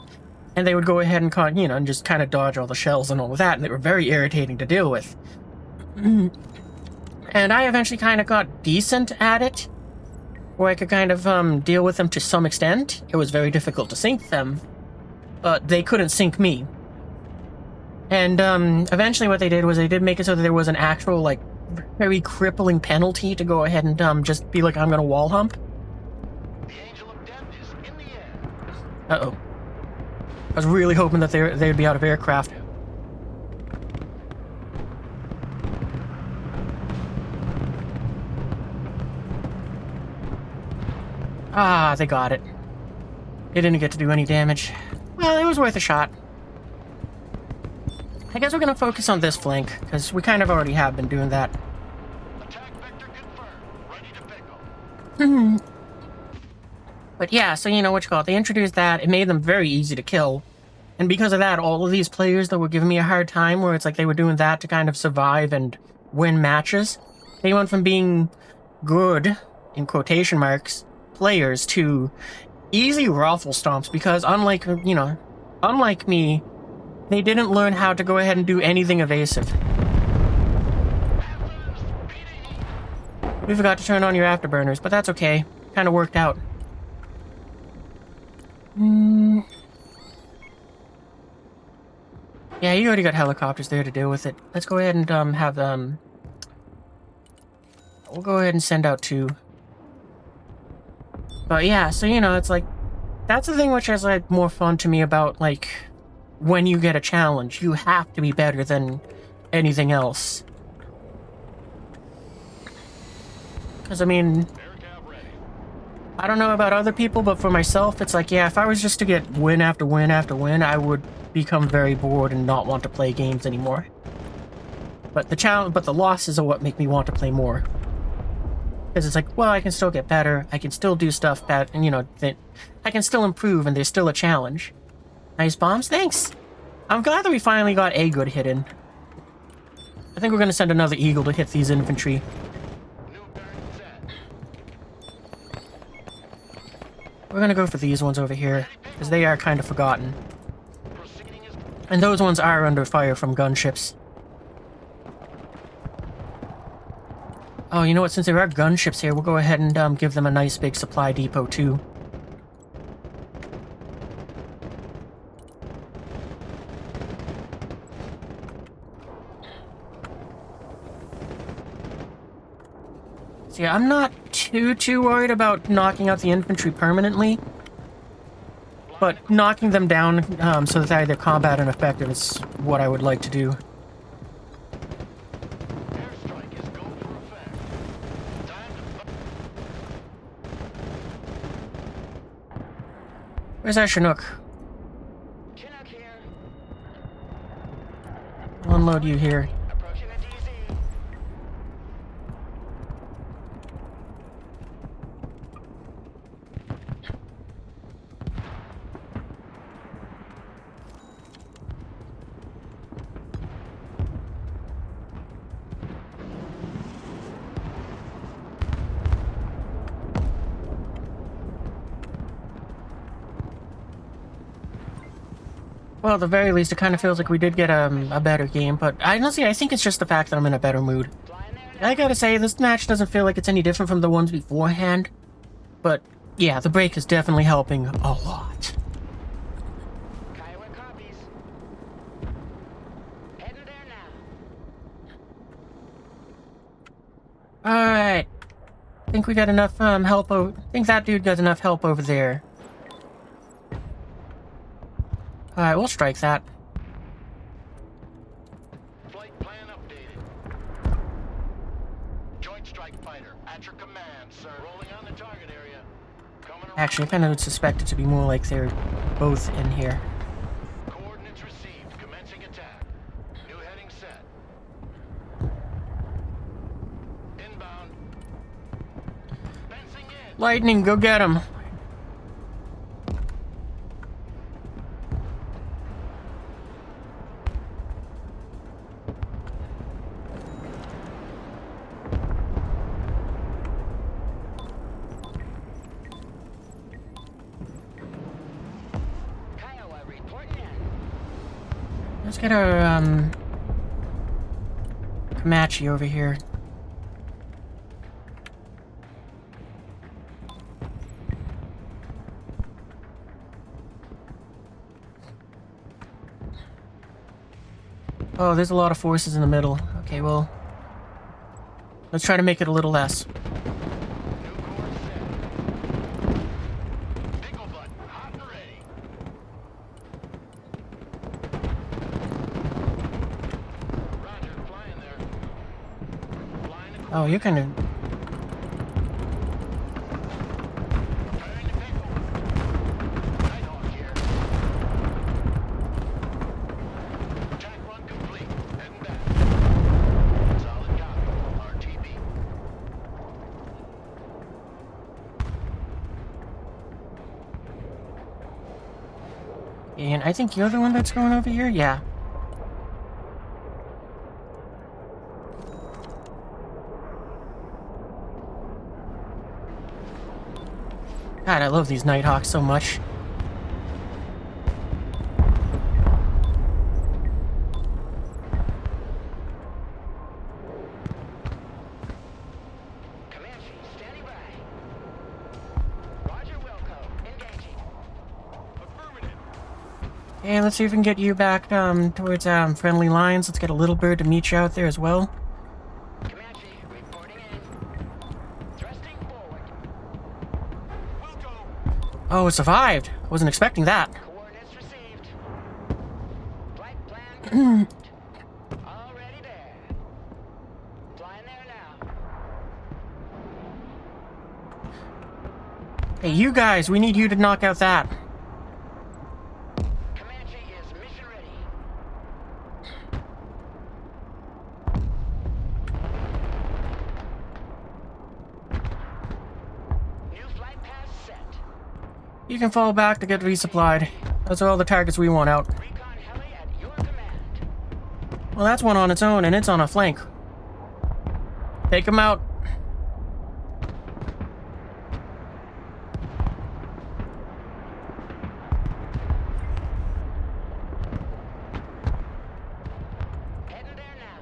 And they would go ahead and, you know, and just kind of dodge all the shells and all of that, and they were very irritating to deal with. And I eventually kind of got decent at it, where I could kind of deal with them to some extent. It was very difficult to sink them, but they couldn't sink me. And eventually what they did was they did make it so that there was an actual, like, very crippling penalty to go ahead and just be like, I'm gonna wall hump. The Angel of Death is in the air. Uh-oh. I was really hoping that they'd be out of aircraft. Ah, they got it. It didn't get to do any damage. Well, it was worth a shot. I guess we're gonna focus on this flank, because we kind of already have been doing that. Attack vector confirmed. Ready to pickle. But yeah, so you know what you call it. They introduced that. It made them very easy to kill. And because of that, all of these players that were giving me a hard time, where it's like they were doing that to kind of survive and win matches, they went from being good, in quotation marks, players to easy raffle stomps, because unlike me, they didn't learn how to go ahead and do anything evasive. We forgot to turn on your afterburners, but that's okay. Kind of worked out. Yeah, you already got helicopters there to deal with it. Let's go ahead and have them. We'll go ahead and send out 2. But yeah, so you know, it's like that's the thing which is like more fun to me about like when you get a challenge, you have to be better than anything else. Because I mean, I don't know about other people, but for myself, it's like, yeah, if I was just to get win after win after win, I would become very bored and not want to play games anymore. But the losses are what make me want to play more. Because it's like, well, I can still get better, I can still do stuff that, and you know, that I can still improve, and there's still a challenge. Nice bombs, thanks! I'm glad that we finally got a good hit in. I think we're gonna send another eagle to hit these infantry. We're gonna go for these ones over here, because they are kind of forgotten. And those ones are under fire from gunships. Oh, you know what? Since there are gunships here, we'll go ahead and give them a nice big supply depot, too. So yeah, I'm not too worried about knocking out the infantry permanently. But knocking them down so that they're either combat and effective is what I would like to do. Where's our Chinook? Chinook here. I'll unload you here. Approaching the DZ. Well, at the very least, it kind of feels like we did get a better game, but honestly, I think it's just the fact that I'm in a better mood. Flying there now. I gotta say, this match doesn't feel like it's any different from the ones beforehand, but yeah, the break is definitely helping a lot. Kiowa copies. Heading there now. Alright. I think we got enough help I think that dude got enough help over there. Alright, we'll strike that. Flight plan updated. Joint strike fighter at your command, sir. Rolling on the target area. Coming around. Actually, I kind of would suspect it to be more like they're both in here. Coordinates received. Commencing attack. New heading set. Inbound. Fencing in. Lightning, go get him! Kiowa reporting in. Let's get our, Comanche over here. Oh, there's a lot of forces in the middle. Okay, well, let's try to make it a little less. New course set. Pickle butt. Hot and ready. Roger. Flying there. Flying across. Oh, you're kind of... And I think you're the one that's going over here? Yeah. God, I love these Nighthawks so much. Comanche, standing by. Roger, Wilco. Engaging. Affirmative. Okay, let's see if we can get you back towards friendly lines. Let's get a little bird to meet you out there as well. Comanche, reporting in. Thrusting forward. Wilco. Oh, it survived. I wasn't expecting that. Coordinates received. Flight plan confirmed. Already there. Flying there now. Hey, you guys, we need you to knock out that. Comanche is mission ready. New flight path set. You can fall back to get resupplied. Those are all the targets we want out. Recon heli at your command. Well, that's one on its own, and it's on a flank. Take him out. Heading there now.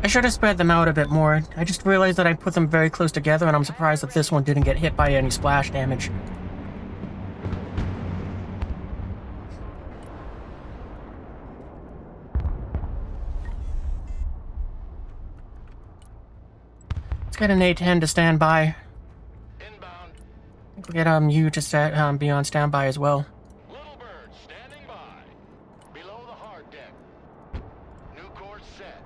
I should have spread them out a bit more. I just realized that I put them very close together, and I'm surprised that this one didn't get hit by any splash damage. Let's get an A-10 to stand by. Inbound. We'll get you to be on standby as well. Little bird standing by. Below the hard deck. New course set.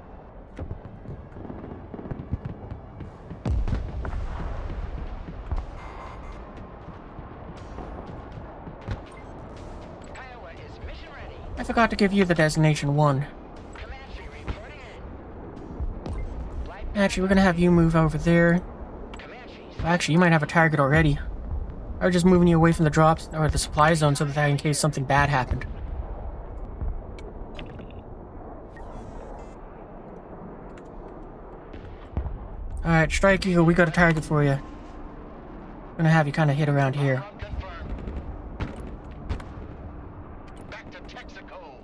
Kiowa is mission ready. I forgot to give you the designation 1. Comanche reporting in. Flight Actually, we're gonna have you move over there. Comanche. Actually, you might have a target already. Or just moving you away from the drops or the supply zone so that in case something bad happened. Alright, Strike Eagle, we got a target for you. Gonna have you kind of hit around here. Route confirmed. Back to Texaco.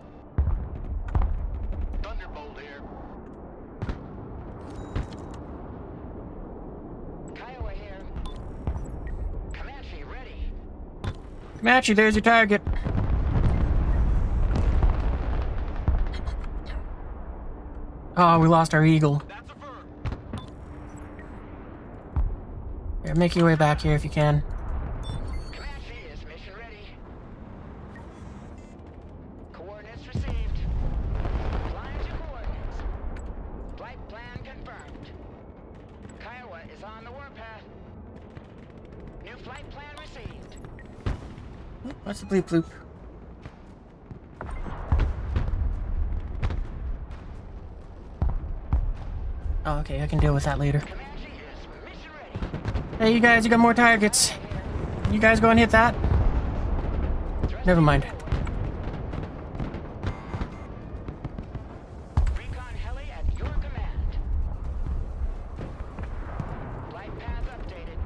Thunderbolt here. Kiowa here. Comanche ready. Comanche, there's your target. Oh, we lost our eagle. That's affirmed. Here, make your way back here if you can. Comanche is mission ready. Coordinates received. Flying to coordinates. Flight plan confirmed. Kiowa is on the warpath. New flight plan received. What's the bleep bloop? Oh, okay, I can deal with that later. Comanche is mission ready. Hey, you guys, you got more targets. You guys go and hit that? Never mind. Recon heli at your command. Flight path updated.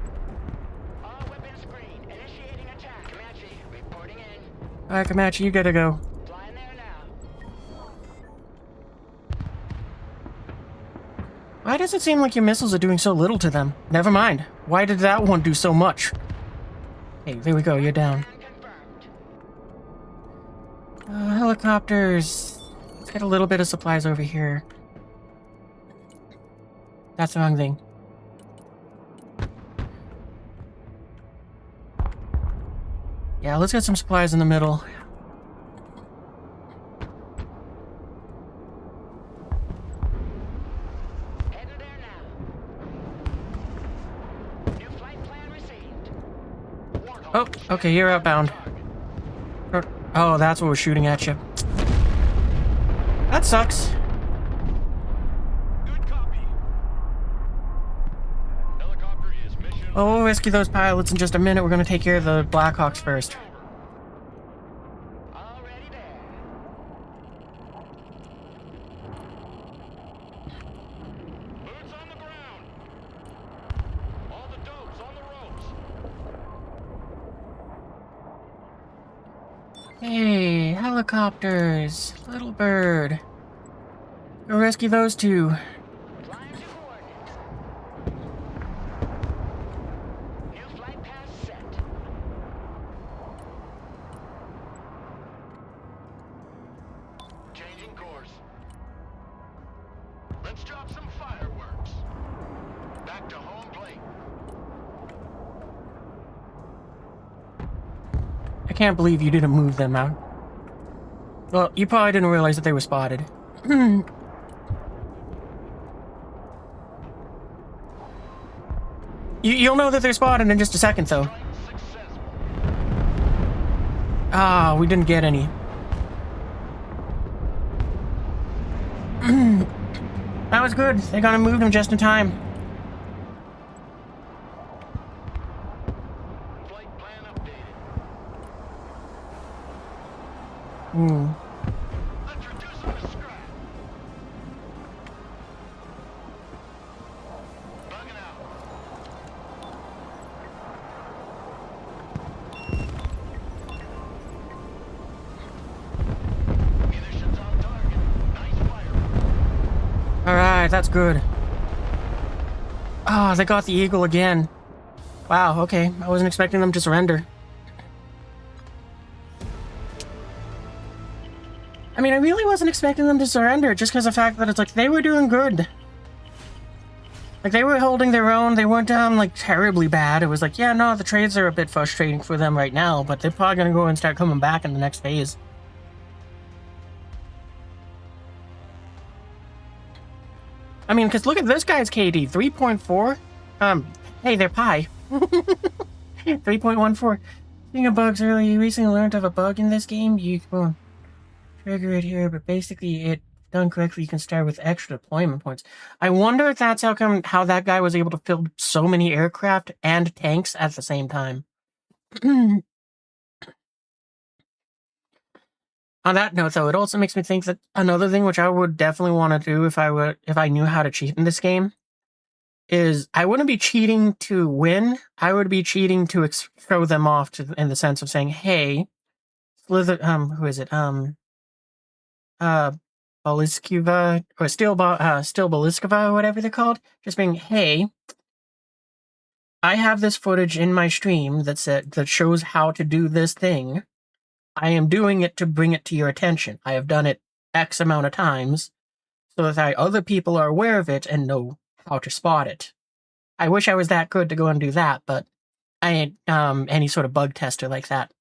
All weapons green. Initiating attack. Comanche reporting in. Alright, Comanche, you gotta go. Flying there now. Why does it seem like your missiles are doing so little to them? Never mind. Why did that one do so much? Hey, there we go, you're down. Plan confirmed. Helicopters. Let's get a little bit of supplies over here. That's the wrong thing. Yeah, let's get some supplies in the middle. Heading there now. New flight plan received. Oh, okay, you're outbound. Oh, that's what we're shooting at you. That sucks. Good copy. Helicopter is mission Oh, we'll rescue those pilots in just a minute. We're gonna take care of the Blackhawks first. Already there. Boots on the ground. All the dopes on the ropes. Hey, helicopters. Little bird. Go rescue those two. Flying to coordinates. New flight path set. Changing course. Let's drop some fireworks. Back to home plate. I can't believe you didn't move them out. Well, you probably didn't realize that they were spotted. You'll know that they're spotted in just a second, though. Flight successful. Ah, we didn't get any. That was good. They got to move them just in time. Flight plan updated. Let's reduce them to scrap. Bugging out. Munitions on target. Nice fire. Alright, that's good. Ah, they got the Eagle again. Wow, okay. I wasn't expecting them to surrender. I mean, I really wasn't expecting them to surrender, just because of the fact that it's like, they were doing good. Like, they were holding their own, they weren't, like, terribly bad. It was like, yeah, no, the trades are a bit frustrating for them right now, but they're probably gonna go and start coming back in the next phase. I mean, because look at this guy's KD, 3.4. Hey, they're pi. 3.14. Speaking of bugs earlier, you recently learned of a bug in this game. You can trigger it here, but basically, it done correctly, you can start with extra deployment points. I wonder if that's how that guy was able to fill so many aircraft and tanks at the same time. On that note, though, it also makes me think that another thing which I would definitely want to do if I knew how to cheat in this game is I wouldn't be cheating to win. I would be cheating to throw them off in the sense of saying, "Hey, Slither, who is it? Baliskova or Steel Baliskova or whatever they're called. Just being, hey, I have this footage in my stream that shows how to do this thing. I am doing it to bring it to your attention. I have done it X amount of times so that other people are aware of it and know how to spot it. I wish I was that good to go and do that, but I ain't any sort of bug tester like that.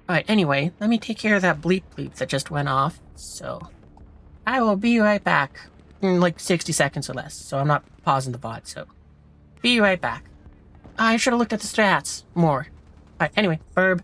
Alright, anyway, let me take care of that bleep that just went off, so I will be right back in like 60 seconds or less, so I'm not pausing the VOD, so be right back. I should have looked at the stats more. Alright, anyway, Burb.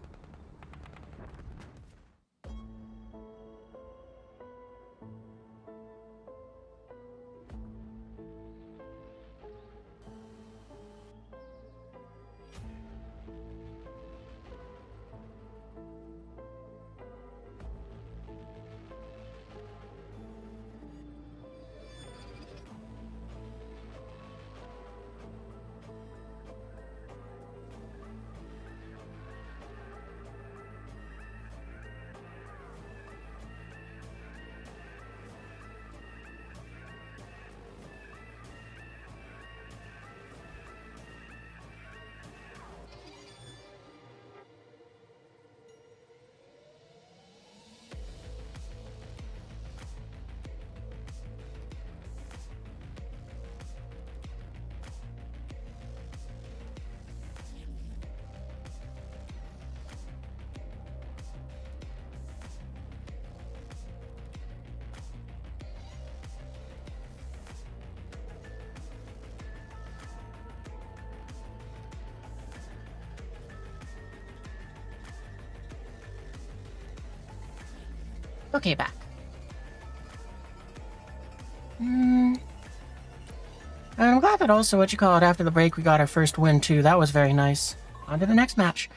Okay, back. And I'm glad that also, after the break, we got our first win, too. That was very nice. On to the next match.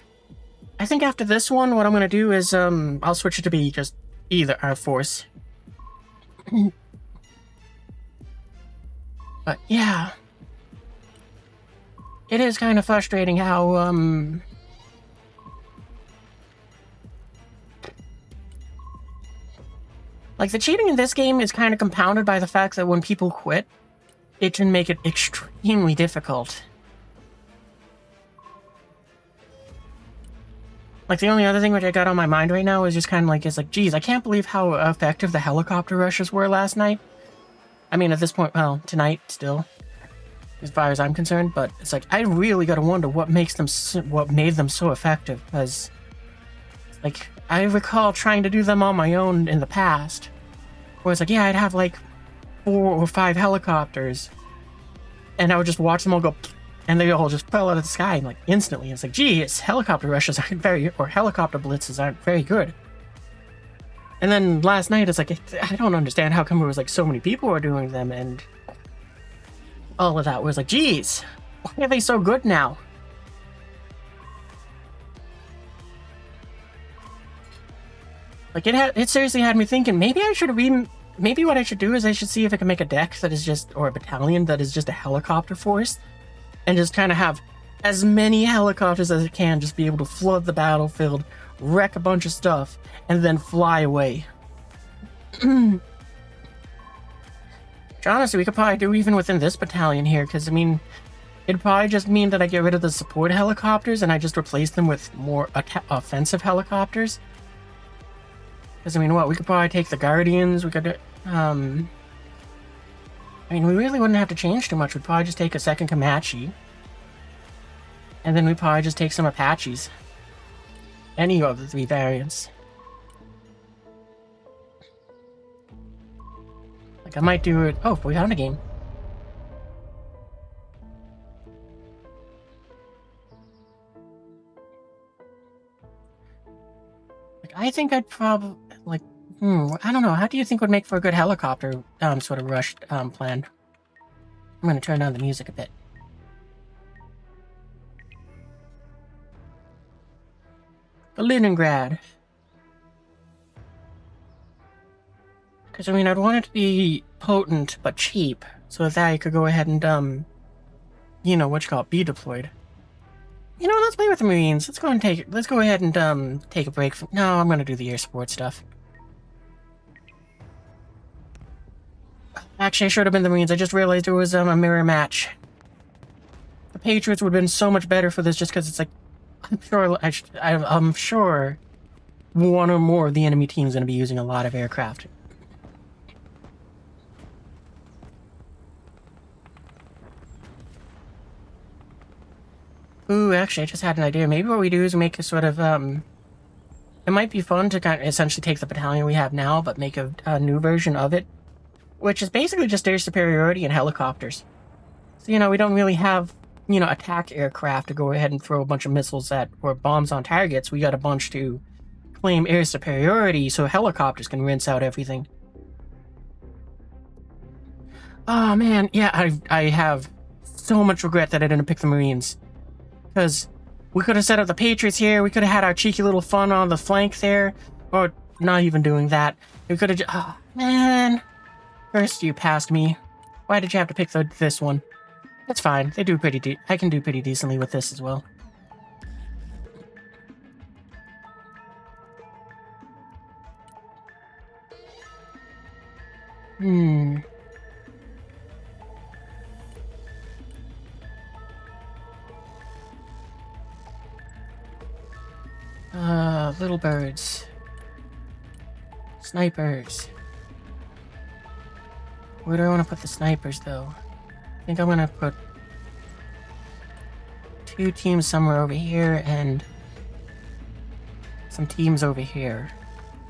I think after this one, what I'm going to do is, I'll switch it to be just either our force. But, yeah. It is kind of frustrating how, like, the cheating in this game is kind of compounded by the fact that when people quit, it can make it extremely difficult. Like, the only other thing which I got on my mind right now is just kind of like, geez, I can't believe how effective the helicopter rushes were last night. I mean, at this point, well, tonight still, as far as I'm concerned, but it's like, I really gotta wonder what made them so effective, because, like, I recall trying to do them on my own in the past, where it's like, yeah, I'd have like 4 or 5 helicopters, and I would just watch them all go, and they all just fell out of the sky, like, instantly. It's like, geez, helicopter rushes aren't or helicopter blitzes aren't very good. And then last night, it's like, I don't understand how come it was like so many people were doing them, and all of that was like, geez, why are they so good now? Like, it seriously had me thinking, maybe what I should do is I should see if I can make a deck that is just, or a battalion that is just a helicopter force, and just kind of have as many helicopters as it can, just be able to flood the battlefield, wreck a bunch of stuff, and then fly away. Which honestly, we could probably do even within this battalion here, because, I mean, it'd probably just mean that I get rid of the support helicopters and I just replace them with more offensive helicopters. Because, I mean, we could probably take the Guardians, we could, I mean, we really wouldn't have to change too much. We'd probably just take a second Comanche. And then we'd probably just take some Apaches. Any of the 3 variants. Like, I might do it... Oh, we found a game. Like, I think I'd probably... Like, I don't know. How do you think would make for a good helicopter, sort of rush, plan? I'm gonna turn down the music a bit. Kaliningrad. Because, I mean, I'd want it to be potent, but cheap, so that I could go ahead and, you know, be deployed. You know, let's play with the Marines. Let's go ahead and, take a break from... No, I'm gonna do the air support stuff. Actually, I should have been the Marines. I just realized it was, a mirror match. The Patriots would have been so much better for this just because it's like... I'm sure one or more of the enemy team is going to be using a lot of aircraft. Ooh, actually, I just had an idea. Maybe what we do is make a sort of, it might be fun to kind of essentially take the battalion we have now, but make a new version of it, which is basically just air superiority and helicopters. So, you know, we don't really have... you know, attack aircraft to go ahead and throw a bunch of missiles or bombs on targets. We got a bunch to claim air superiority so helicopters can rinse out everything. Oh man, yeah, I have so much regret that I didn't pick the Marines. Because we could have set up the Patriots here, we could have had our cheeky little fun on the flank there, or not even doing that. We could have oh man. First you passed me. Why did you have to pick this one? That's fine. They do pretty I can do pretty decently with this as well. Little birds. Snipers. Where do I want to put the snipers, though? I think I'm gonna put 2 teams somewhere over here and some teams over here.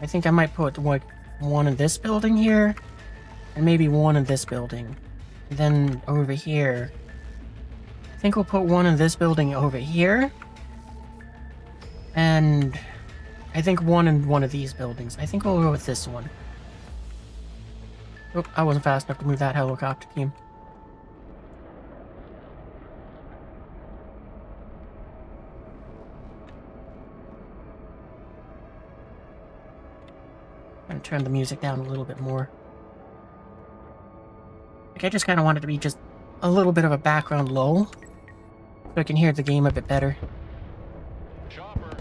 I think I might put like 1 in this building here and maybe 1 in this building. And then over here, I think we'll put 1 in this building over here. And I think 1 in one of these buildings. I think we'll go with this one. Oop, I wasn't fast enough to move that helicopter team. And turn the music down a little bit more. Like, I just kind of want it to be just a little bit of a background lull, so I can hear the game a bit better. Chopper.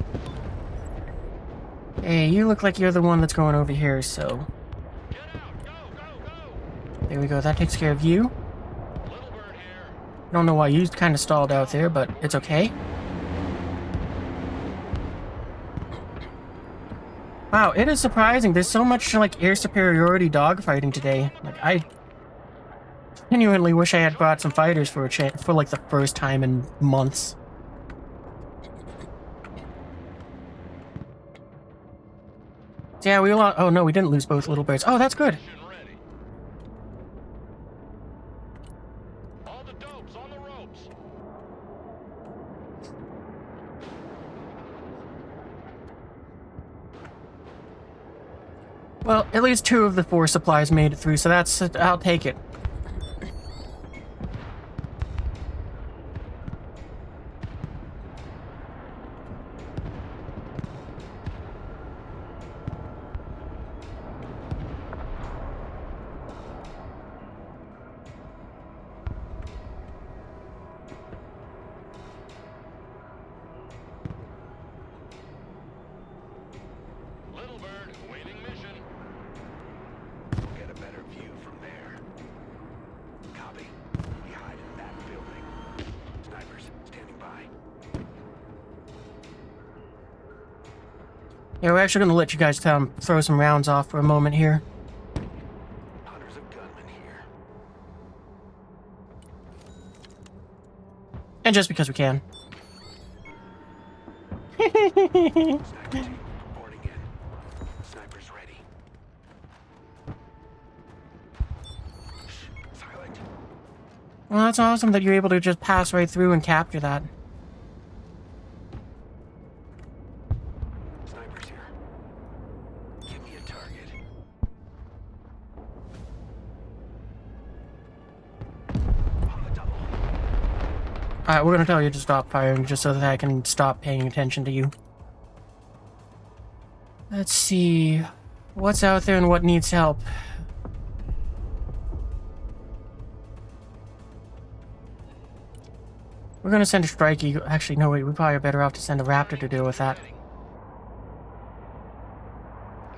Hey, you look like you're the one that's going over here, so... Get out. Go, go, go. There we go, that takes care of you. Little bird here. I don't know why you kind of stalled out there, but it's okay. Wow, it is surprising. There's so much, like, air superiority dogfighting today. Like, I genuinely wish I had brought some fighters for for, like, the first time in months. So, yeah, we lost... Oh, no, we didn't lose both little birds. Oh, that's good. Mission ready. All the dopes on the ropes. Well, at least 2 of the 4 supplies made it through, so that's... I'll take it. Little bird awaiting mission. Get a better view from there. Copy. We hide in that building. Snipers standing by. Yeah, we're actually going to let you guys throw some rounds off for a moment here. Hundreds of gunmen here. And just because we can. Sniper team reporting in. Snipers ready. Shh, silent. Well, that's awesome that you're able to just pass right through and capture that. Snipers here. Give me a target. On the double. Alright, we're going to tell you to stop firing just so that I can stop paying attention to you. Let's see what's out there and what needs help. We're going to send a strike eagle. Actually, no, wait, we probably are better off to send a raptor to deal with that.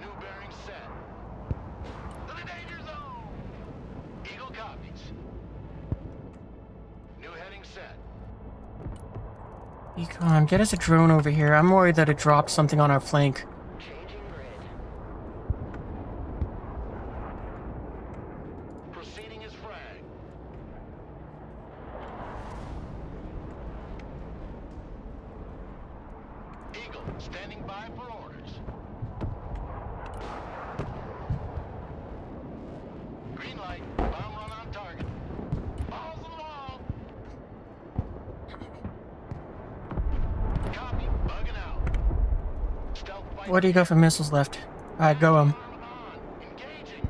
New bearing set. To the danger zone. Eagle copies. New heading set. Econ, get us a drone over here. I'm worried that it dropped something on our flank. Changing grid. Proceeding as frag. Eagle standing by for orders. Green light. Bomb run on target. Balls along. Copy. Bugging out. Stealth fight. What do you got for missiles left? Alright, go 'em. On. Engaging.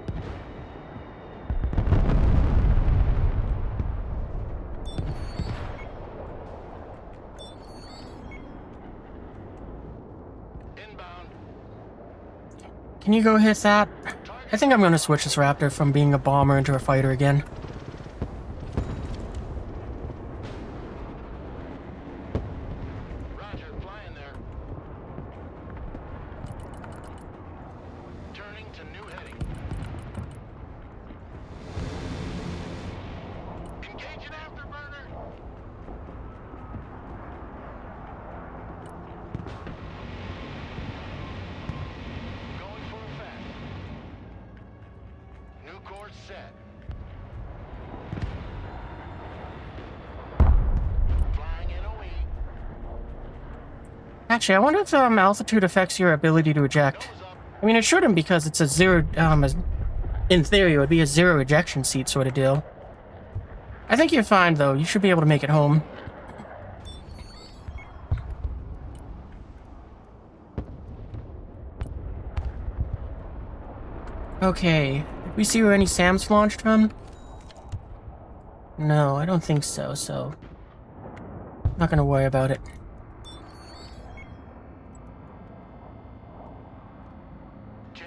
Inbound. Can you go hit that? I think I'm going to switch this raptor from being a bomber into a fighter again. Roger, flying there. Turning to new heading. Engage an afterburner. Going for effect. New course set. Flying in a week. Actually, I wonder if altitude affects your ability to eject. Nose up. I mean, it shouldn't because it's a zero, in theory, it would be a zero ejection seat sort of deal. I think you're fine, though. You should be able to make it home. Okay. Did we see where any SAMs launched from? No, I don't think so, so... not gonna worry about it.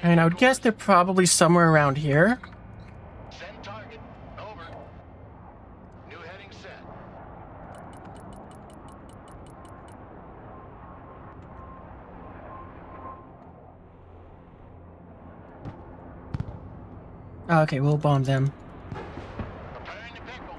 And I would guess they're probably somewhere around here. Send target. Over. New heading set. Oh, okay, we'll bomb them. Preparing to pickle.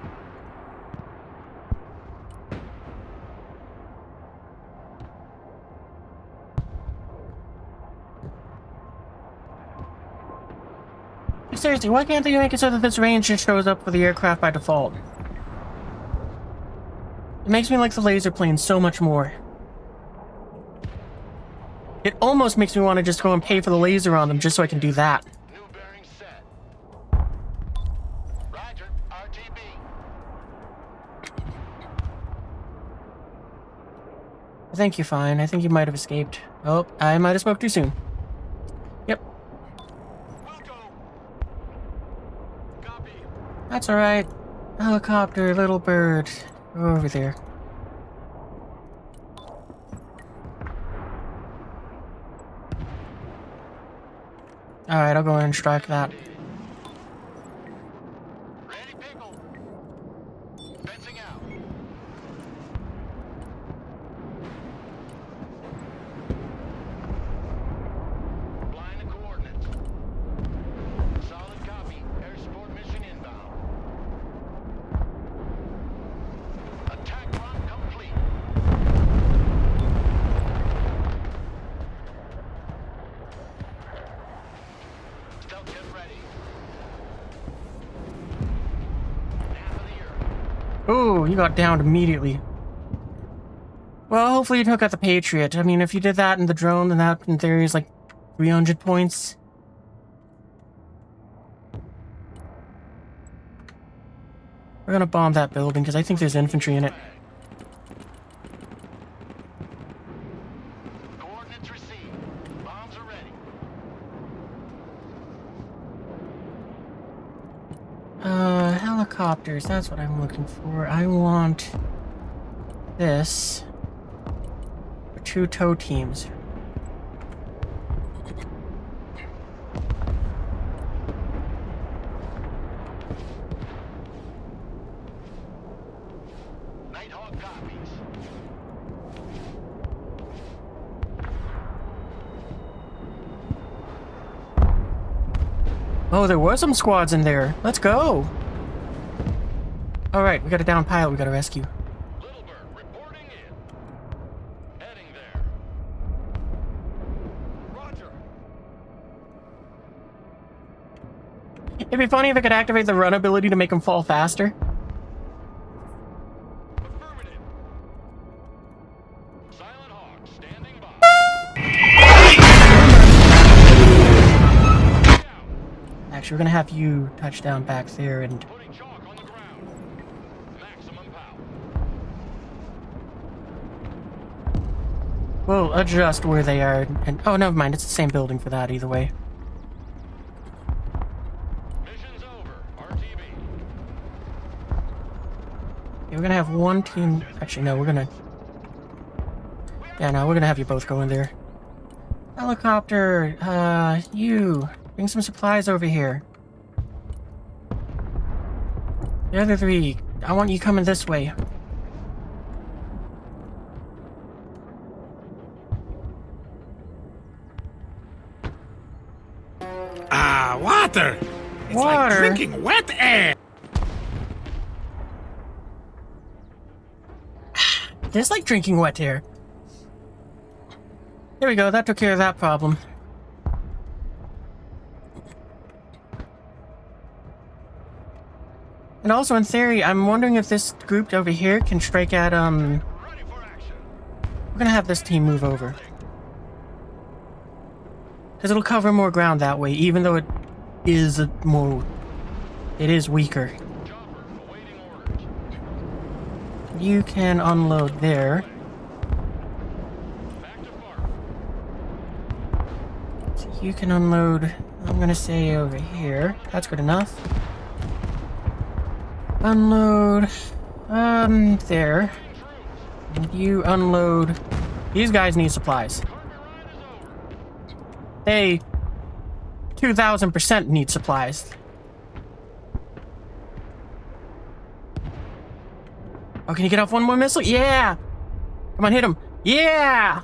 Seriously, why can't they make it so that this range just shows up for the aircraft by default? It makes me like the laser plane so much more. It almost makes me want to just go and pay for the laser on them just so I can do that. New bearing set. Roger. RTB. I think you're fine. I think you might have escaped. Oh, I might have spoke too soon. Yep, We'll go. Copy. that's alright. Helicopter, little bird. Go over there. Alright, I'll go and strike that. Ready, pickle. Fencing out. Applying the coordinates. Solid copy. Air support mission inbound. Attack run complete. Stealth jet ready. Half of the earth. Ooh, you got downed immediately. Well, hopefully you took out the Patriot. I mean, if you did that in the drone, then that, in theory, is like 300 points. We're gonna bomb that building, because I think there's infantry in it. Coordinates received. Bombs are ready. Helicopters, that's what I'm looking for. I want this for 2 tow teams. Nighthawk copies. Oh, there were some squads in there. Let's go. Alright, we got a down pilot we gotta rescue. Little Bird reporting in. Heading there. Roger. It'd be funny if I could activate the run ability to make him fall faster. Affirmative. Silent Hawk standing by. Actually, we're gonna have you touch down back there and... Putting chalk on the ground. Maximum power. we'll adjust where they are. And oh, never mind. It's the same building for that either way. Mission's over. RTB. Yeah, we're gonna have one team... Actually, no, we're gonna... Yeah, no, we're gonna have you both go in there. Helicopter, you... Bring some supplies over here. The other 3, I want you coming this way. Water! It's Water? like drinking wet air! It is like drinking wet air. There we go, that took care of that problem. And also, in theory, I'm wondering if this group over here can strike at, Ready for action. We're gonna have this team move over. Because it'll cover more ground that way, even though it is it is weaker. Chopper awaiting orders. You can unload there. Back to park. So you can unload, I'm gonna say over here. That's good enough. Unload, there. And you unload. These guys need supplies. Hey, 2000% need supplies. Oh, can you get off one more missile? Yeah! Come on, hit him. Yeah!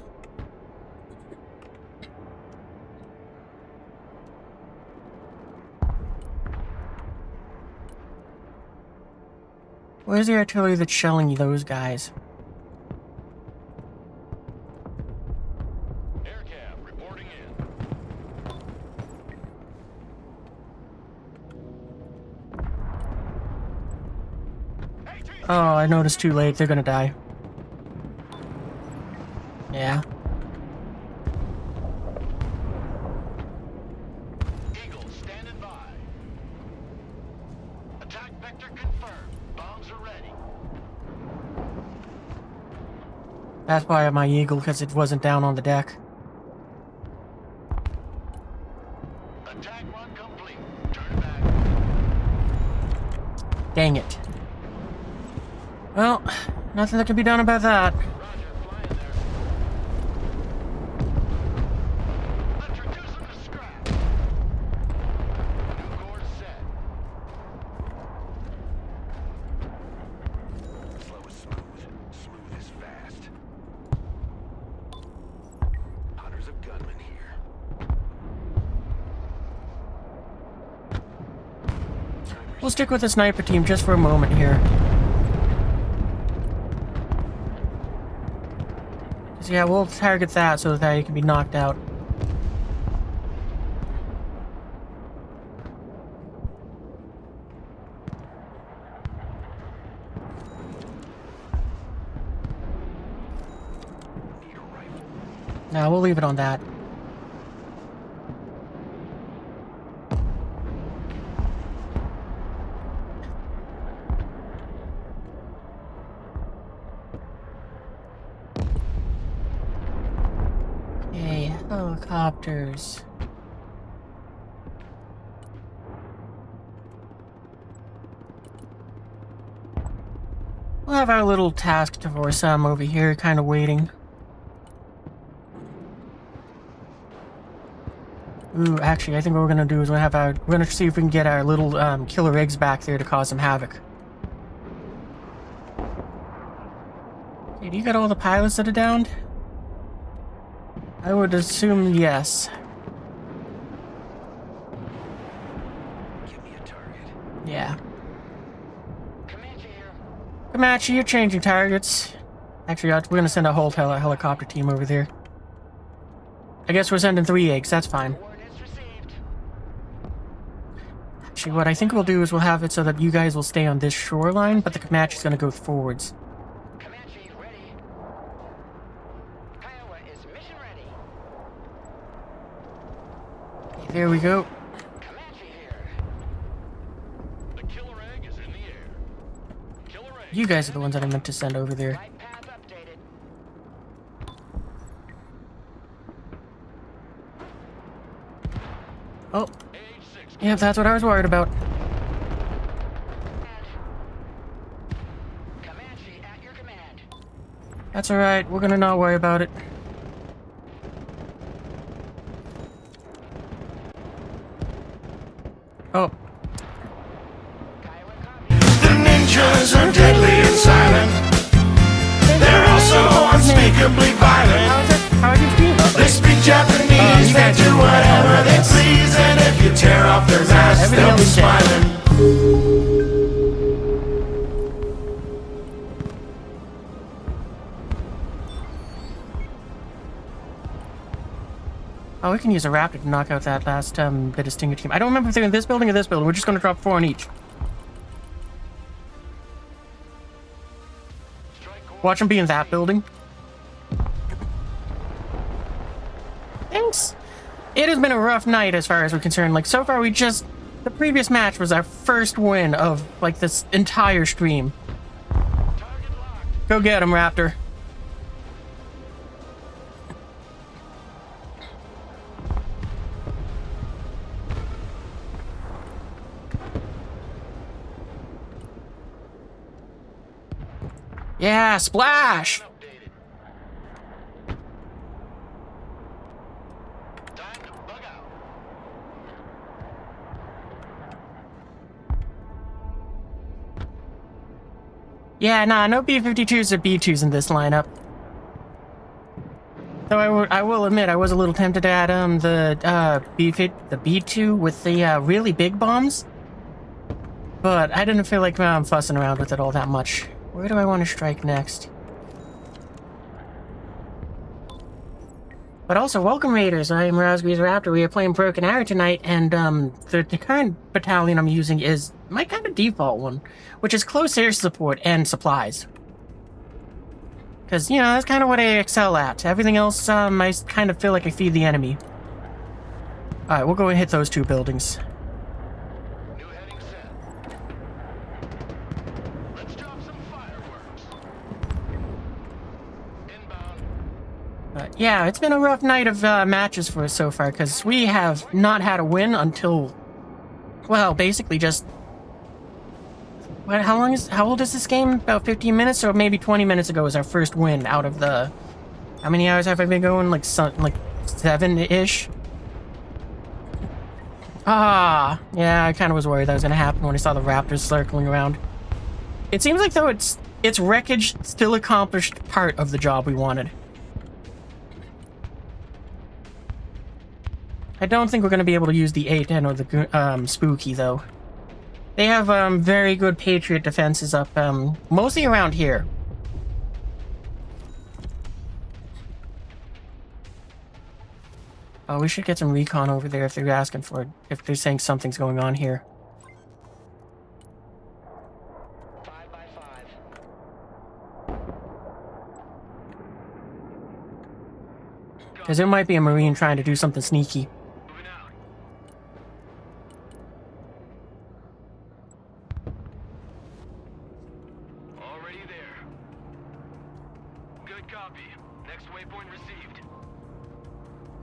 Where's the artillery that's shelling those guys? Aircab reporting in. Oh, I noticed too late. They're gonna die. Yeah. Eagle standing by. Attack vector confirmed. Bombs are ready. That's why my Eagle, because it wasn't down on the deck. Attack run complete. Turn back. Dang it. Well, nothing that can be done about that. Roger, flying there. Let's reduce them to scrap. New course set. Slow is smooth. Smooth is fast. Hunters of gunmen here. We'll stick with the sniper team just for a moment here. Yeah, we'll target that so that he can be knocked out. Need a rifle. Now we'll leave it on that. Okay, helicopters. We'll have our little task force over here, kind of waiting. Ooh, actually, I think what we're gonna do is we're gonna see if we can get our little killer eggs back there to cause some havoc. Okay, do you got all the pilots that are downed? I would assume yes. Give me a target. Yeah. Comanche here. Comanche, you're changing targets. Actually, we're gonna send a whole helicopter team over there. I guess we're sending 3 eggs, that's fine. Coordinates received. Actually, what I think we'll do is we'll have it so that you guys will stay on this shoreline, but the Comanche's gonna go forwards. Comanche ready. Kiowa is mission ready. There we go. Comanche here. The killer egg is in the air. Killer egg. You guys are the ones that I meant to send over there. Flight path updated. Oh, AH-6. yeah, that's what I was worried about. Comanche at your command. That's alright, we're gonna not worry about it. Oh, Kiowa copy. The ninjas are deadly and silent. They're also unspeakably violent. how did you feel? They speak Japanese, you they guys do are- whatever they please, and if you tear off their masks, Everything they'll be else is dead. smiling. Oh, we can use a raptor to knock out that last bit of Stinger team. I don't remember if they're in this building or this building. We're just gonna drop 4 on each. Watch them be in that building. Thanks. It has been a rough night as far as we're concerned. Like, so far the previous match was our first win of, like, this entire stream. Target locked. Go get him, Raptor. Yeah, splash! Updated. Time to bug out. Yeah, nah, no B-52s or B-2s in this lineup. Though I will admit, I was a little tempted to add the B-2 with the really big bombs. But I didn't feel like fussing around with it all that much. Where do I want to strike next? But also, welcome Raiders, I am RazgrizRaptor. We are playing Broken Arrow tonight, and the current battalion I'm using is my kind of default one, which is close air support and supplies. Because, you know, that's kind of what I excel at. Everything else, I kind of feel like I feed the enemy. Alright, we'll go and hit those two buildings. New heading set. Let's drop some fireworks. Inbound. Yeah, it's been a rough night of matches for us so far, because we have not had a win until, well, basically just... How old is this game? About 15 minutes, or maybe 20 minutes ago was our first win out of the... How many hours have I been going? Like 7-ish? Ah, yeah, I kind of was worried that was going to happen when I saw the Raptors circling around. It seems like, though, its wreckage still accomplished part of the job we wanted. I don't think we're going to be able to use the A-10 or the Spooky, though. They have very good Patriot defenses up, mostly around here. Oh, we should get some recon over there if they're asking for it, if they're saying something's going on here. 5 by 5. Because there might be a Marine trying to do something sneaky. Moving out. Already there. Good copy. Next waypoint received.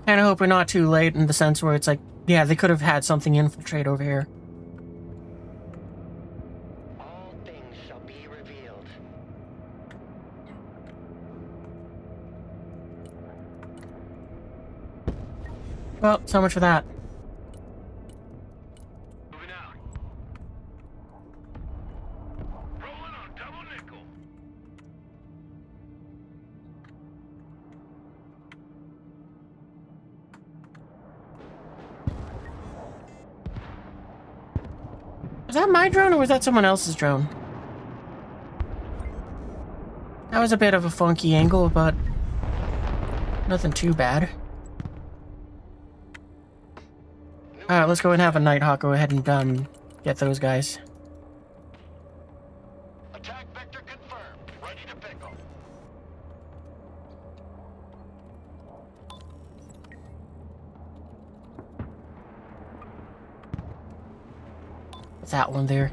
Kinda hope we're not too late in the sense where it's like, yeah, they could have had something infiltrate over here. All things shall be revealed. Well, so much for that. Moving out. Rolling on double nickel. Was that my drone or was that someone else's drone? That was a bit of a funky angle, but nothing too bad. Alright, let's go and have a Nighthawk go ahead and get those guys. Attack vector confirmed. Ready to pickle. That one there.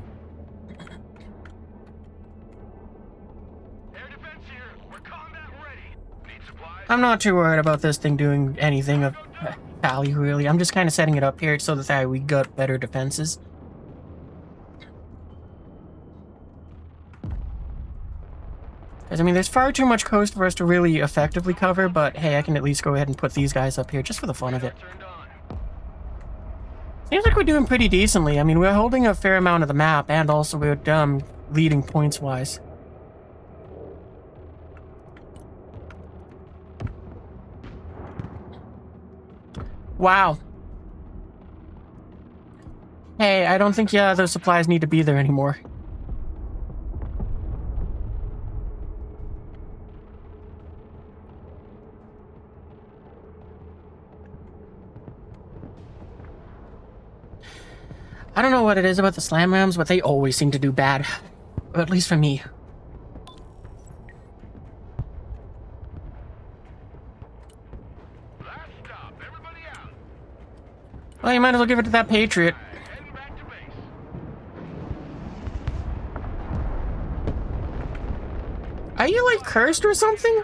Air defense here. We're combat ready. Need supplies? I'm not too worried about this thing doing anything of value, really. I'm just kind of setting it up here so that we got better defenses. Because, I mean, there's far too much coast for us to really effectively cover, but hey, I can at least go ahead and put these guys up here just for the fun of it. Turned on. Seems like we're doing pretty decently. I mean, we're holding a fair amount of the map, and also we're leading points-wise. Wow. Hey, I don't think, those supplies need to be there anymore. I don't know what it is about the slam rams, but they always seem to do bad. Or at least for me. Last stop. Everybody out. Well, you might as well give it to that Patriot. Heading back to base. Are you, like, cursed or something?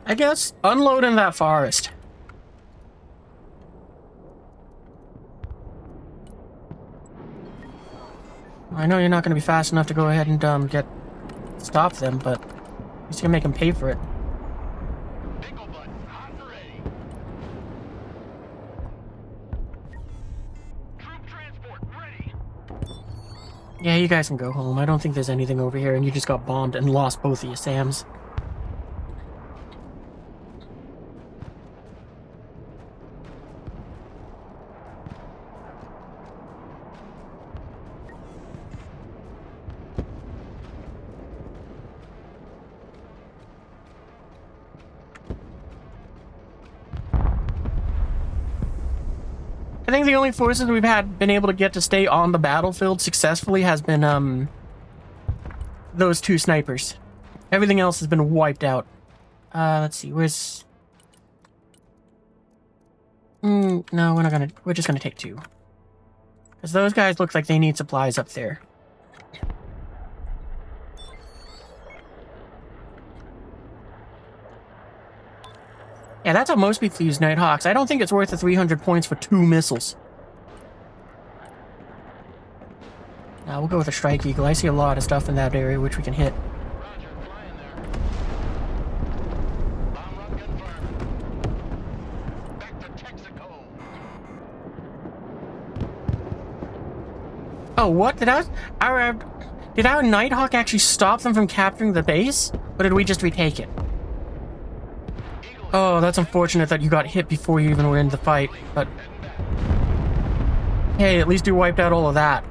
I guess unload in that forest. I know you're not going to be fast enough to go ahead and stop them, but at least you can make them pay for it. Pickle button. Hot and ready. Yeah, you guys can go home. I don't think there's anything over here, and you just got bombed and lost both of your Sams. I think the only forces we've been able to get to stay on the battlefield successfully has been, those two snipers. Everything else has been wiped out. Let's see, where's... no, we're just gonna take two. Because those guys look like they need supplies up there. Yeah, that's how most people use Nighthawks. I don't think it's worth the 300 points for 2 missiles. Now we'll go with a Strike Eagle. I see a lot of stuff in that area which we can hit. Roger, flying there. Bomb run confirmed. Back to Texaco. Oh, what? Did our Nighthawk actually stop them from capturing the base? Or did we just retake it? Oh, that's unfortunate that you got hit before you even were in the fight, but... Hey, at least you wiped out all of that.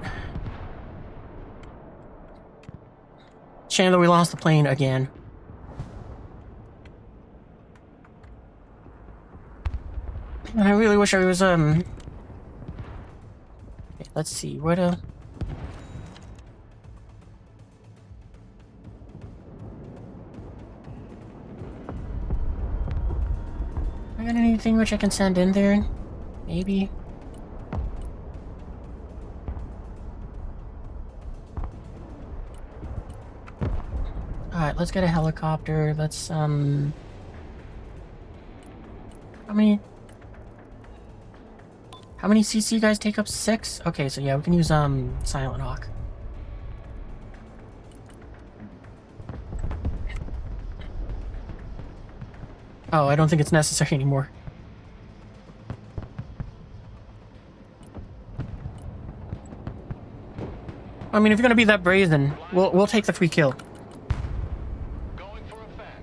Shame that we lost the plane again. And I really wish I was, Okay, let's see, what, I got anything which I can send in there? Maybe. Alright, let's get a helicopter. Let's, How many CC guys take up? 6? Okay, so yeah, we can use, Silent Hawk. Oh, I don't think it's necessary anymore. I mean, if you're gonna be that brazen, we'll take the free kill. Going for a fact.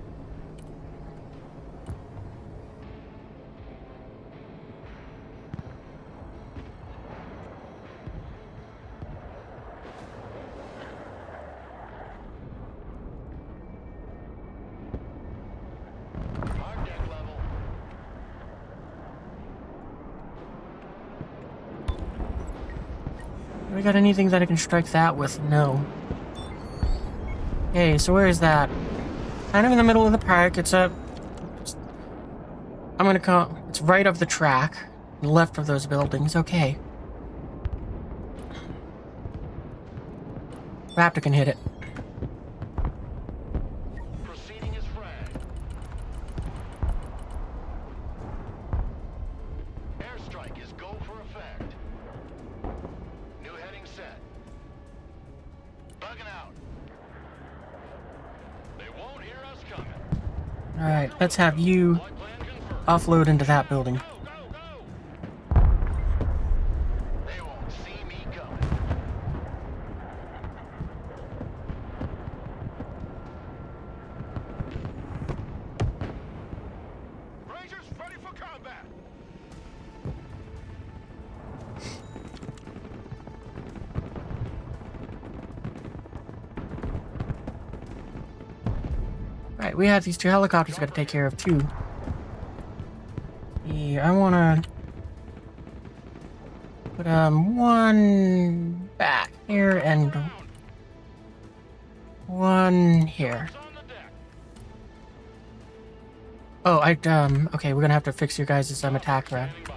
Hard deck level. We got anything that I can strike that with? No. Okay, so where is that? Kind of in the middle of the park. It's I'm gonna call... It's right of the track. Left of those buildings. Okay. Raptor can hit it. Proceeding as frag. Airstrike is go for effect. New heading set. Bugging out. They won't hear us coming. Alright, let's have you Flight plan confirmed. offload into that building. Go, go, go! They won't see me coming. Rangers ready for combat. Right, we have these 2 helicopters we gotta take care of too. Yeah, I wanna put one back here and one here. On the deck. Oh, okay, we're gonna have to fix your guys' attack route. Standing by.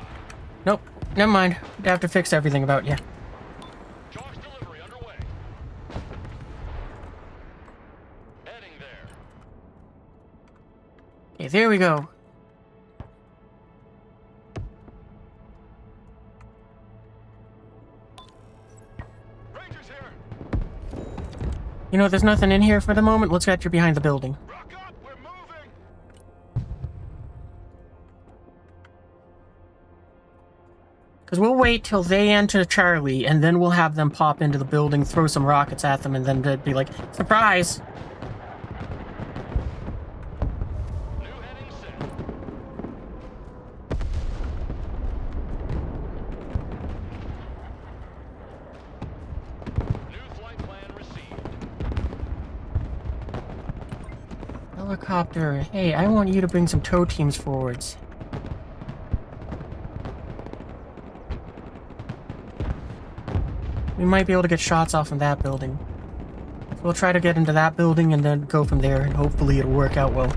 Nope, never mind. We have to fix everything about you. Charge delivery underway. Heading there. Okay, there we go. Rangers here. You know, there's nothing in here for the moment. Let's get you behind the building. Rock up. We're moving. Because we'll wait till they enter Charlie, and then we'll have them pop into the building, throw some rockets at them, and then they'd be like, surprise! New heading set. New flight plan received. Helicopter, hey, I want you to bring some tow teams forwards. We might be able to get shots off in that building. So we'll try to get into that building and then go from there, and hopefully it'll work out well.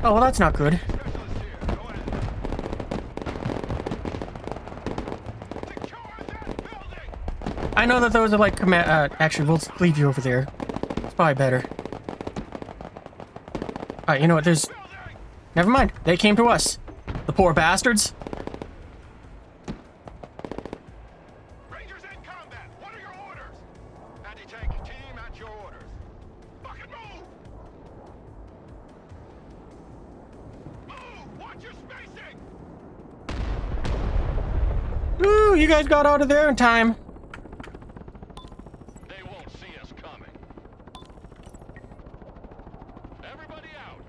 Oh, well, that's not good. Specialist here. Go ahead. Secure that building! I know that those are like command. Actually, we'll leave you over there. It's probably better. Alright, you know what? There's. Building! Never mind. They came to us. The poor bastards. Rangers in combat. What are your orders? Anti-tank team at your orders. Fucking move! Move! Watch your spacing! Ooh, you guys got out of there in time. They won't see us coming. Everybody out!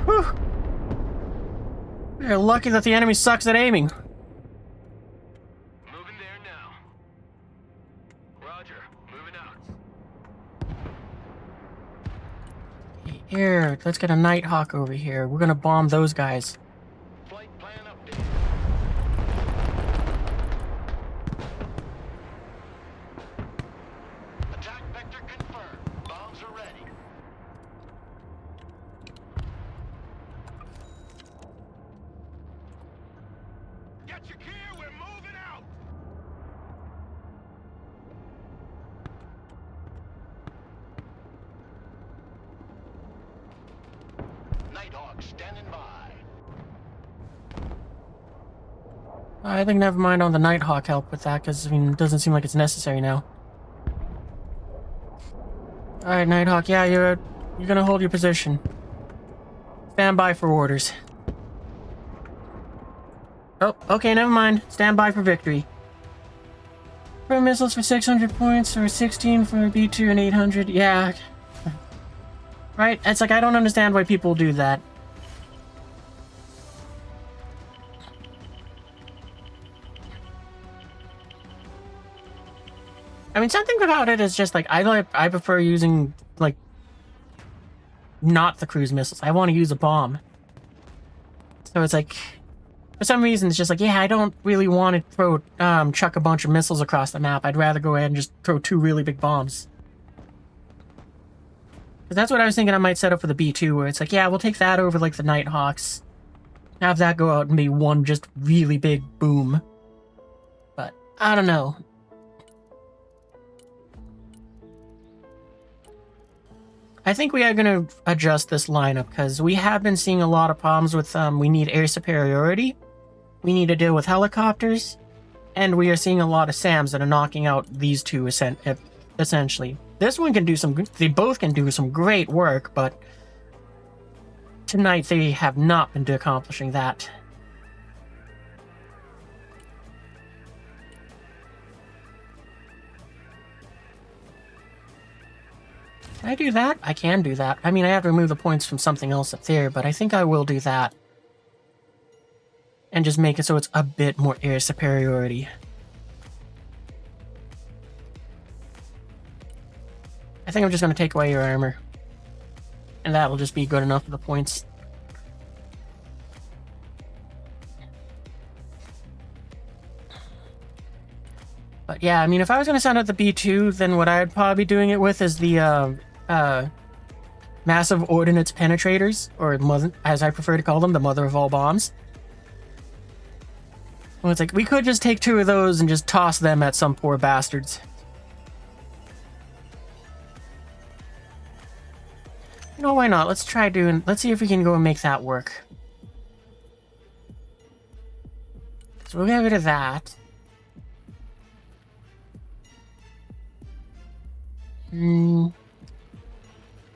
Whew. We're lucky that the enemy sucks at aiming. Moving there now. Roger. Moving out. Here, let's get a Nighthawk over here. We're gonna bomb those guys. Flight plan updated. Attack vector confirmed. Bombs are ready. Get your gear, we're moving out! Nighthawk standing by. I think never mind on the Nighthawk help with that, because I mean, it doesn't seem like it's necessary now. Alright, Nighthawk, yeah, you're gonna hold your position. Stand by for orders. Oh, okay, never mind. Stand by for victory. Pro missiles for 600 points, or 16 for B2 and 800. Yeah. Right? It's like, I don't understand why people do that. I mean, something about it is just like, I prefer using, like, not the cruise missiles. I want to use a bomb. So it's like, for some reason, it's just like, yeah, I don't really want to throw, chuck a bunch of missiles across the map. I'd rather go ahead and just throw 2 really big bombs. Because that's what I was thinking I might set up for the B2, where it's like, yeah, we'll take that over, like, the Nighthawks. Have that go out and be one just really big boom. But, I don't know. I think we are going to adjust this lineup, because we have been seeing a lot of problems with, we need air superiority, we need to deal with helicopters, and we are seeing a lot of SAMs that are knocking out these two, essentially. This one can do they both can do some great work, but tonight they have not been accomplishing that. Can I do that? I can do that. I mean, I have to remove the points from something else up there, but I think I will do that. And just make it so it's a bit more air superiority. I think I'm just going to take away your armor. And that will just be good enough for the points. But yeah, I mean, if I was going to send out the B2, then what I'd probably be doing it with is the massive ordnance penetrators, or as I prefer to call them, the mother of all bombs. Well, it's like, we could just take 2 of those and just toss them at some poor bastards. You know, why not? Let's see if we can go and make that work. So we'll get rid of that.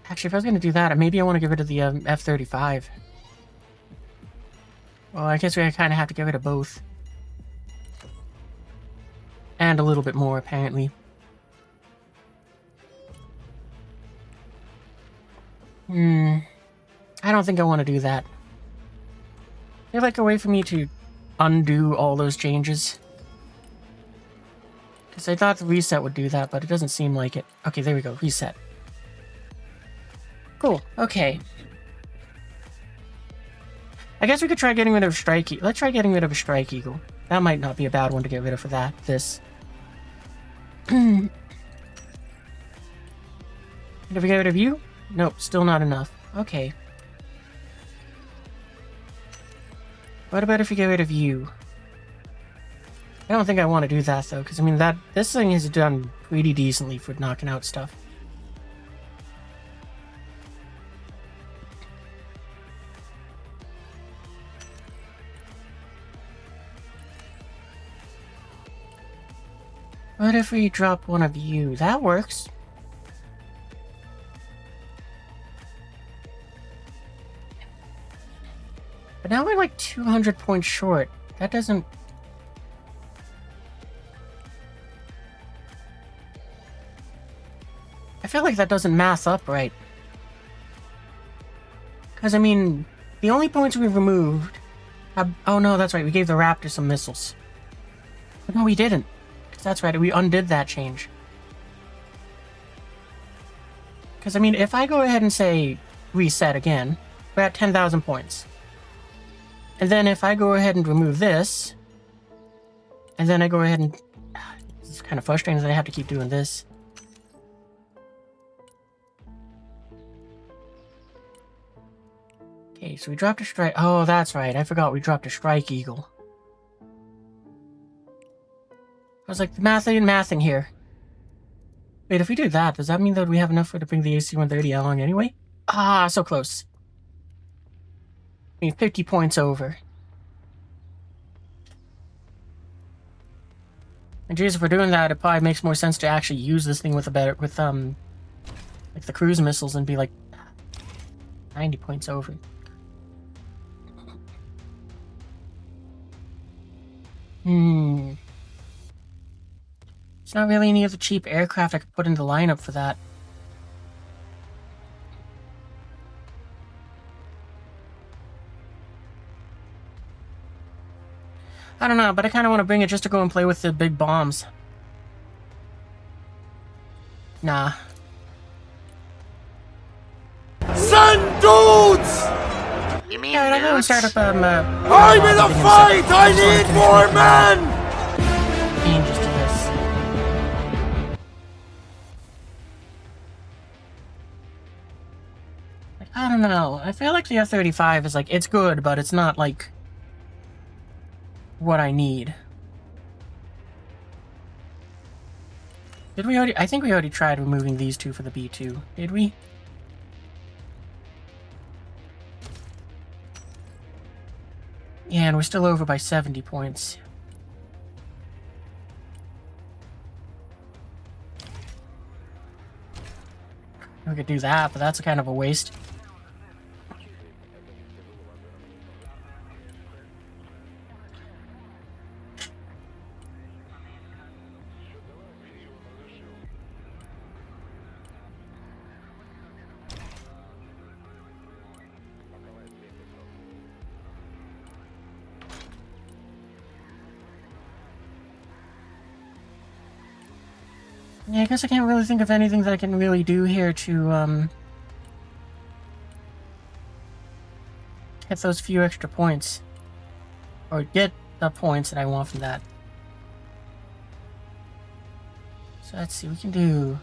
Actually, if I was going to do that, maybe I want to get rid of the F-35. Well, I guess we kind of have to get rid of both. And a little bit more, apparently. I don't think I want to do that. Is there like a way for me to undo all those changes? Because I thought the reset would do that, but it doesn't seem like it. Okay, there we go. Reset. Cool. Okay. I guess we could try getting rid of Strike Eagle. Let's try getting rid of a Strike Eagle. That might not be a bad one to get rid of for that. This. Did we get rid of you? Nope, still not enough. Okay. What about if we get rid of you? I don't think I want to do that though, because I mean this thing has done pretty decently for knocking out stuff. What if we drop one of you? That works. But now we're like 200 points short. That doesn't... I feel like that doesn't math up right. Because, I mean, the only points we've removed... oh no, that's right, we gave the Raptor some missiles. But no, we didn't. That's right, we undid that change. Because, I mean, if I go ahead and say reset again, we're at 10,000 points. And then if I go ahead and remove this, and then I go ahead and... It's kind of frustrating that I have to keep doing this. Okay, so we dropped a strike... Oh, that's right, I forgot we dropped a Strike Eagle. I was like, the math ain't mathing here. Wait, if we do that, does that mean that we have enough for to bring the AC-130 along anyway? Ah, so close. I mean, 50 points over. And geez, if we're doing that, it probably makes more sense to actually use this thing with a better, with like the cruise missiles and be like 90 points over. There's not really any other cheap aircraft I could put in the lineup for that. I don't know, but I kind of want to bring it just to go and play with the big bombs. Nah. Send dudes! You mean Yeah, I go and start up, I'm in a fight! I need more men! Changes to this. Like, I don't know. I feel like the F-35 is like, it's good, but it's not like what I need. Did we already? I think we already tried removing these two for the B2. Did we? Yeah, and we're still over by 70 points. We could do that, but that's kind of a waste. Yeah, I guess I can't really think of anything that I can really do here to, get those few extra points. Or get the points that I want from that. So let's see, we can do...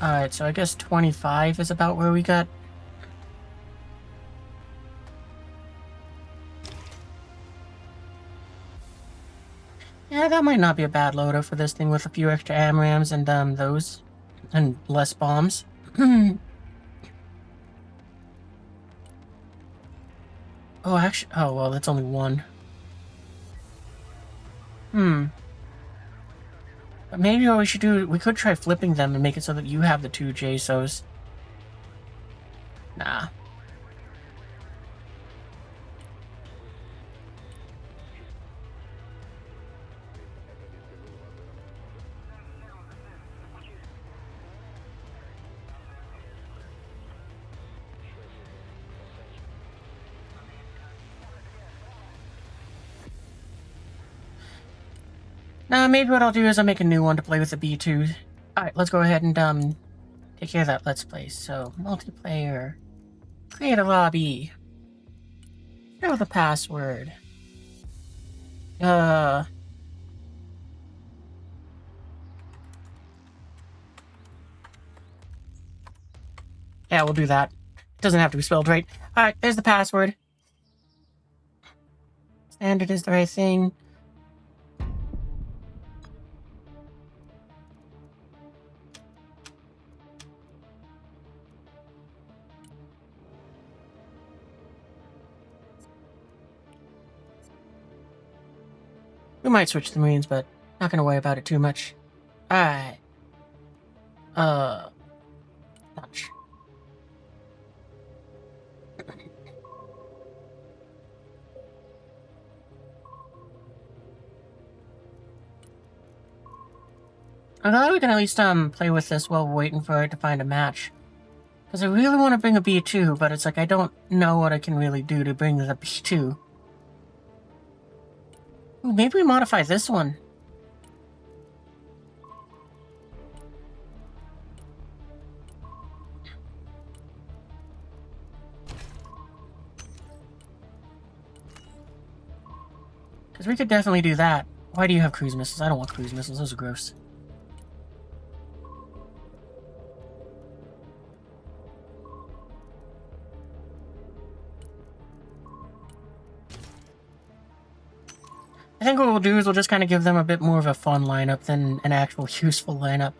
Alright, so I guess 25 is about where we got... Yeah, that might not be a bad loadout for this thing with a few extra AMRAMs and those. And less bombs. Oh, actually... Oh, well, that's only one. But maybe what we should do, we could try flipping them and make it so that you have the 2 JSOs. Nah. Nah, maybe what I'll do is I'll make a new one to play with the B2. Alright, let's go ahead and, take care of that Let's Play. So, multiplayer. Create a lobby. Show the password. Yeah, we'll do that. It doesn't have to be spelled right. Alright, there's the password. Standard is the right thing. We might switch the Marines, but not gonna worry about it too much. Alright. Launch. I'm glad we can at least play with this while we're waiting for it to find a match. Because I really want to bring a B2, but it's like I don't know what I can really do to bring the B2. Ooh, maybe we modify this one. Because we could definitely do that. Why do you have cruise missiles? I don't want cruise missiles. Those are gross. I think what we'll do is we'll just kind of give them a bit more of a fun lineup than an actual useful lineup.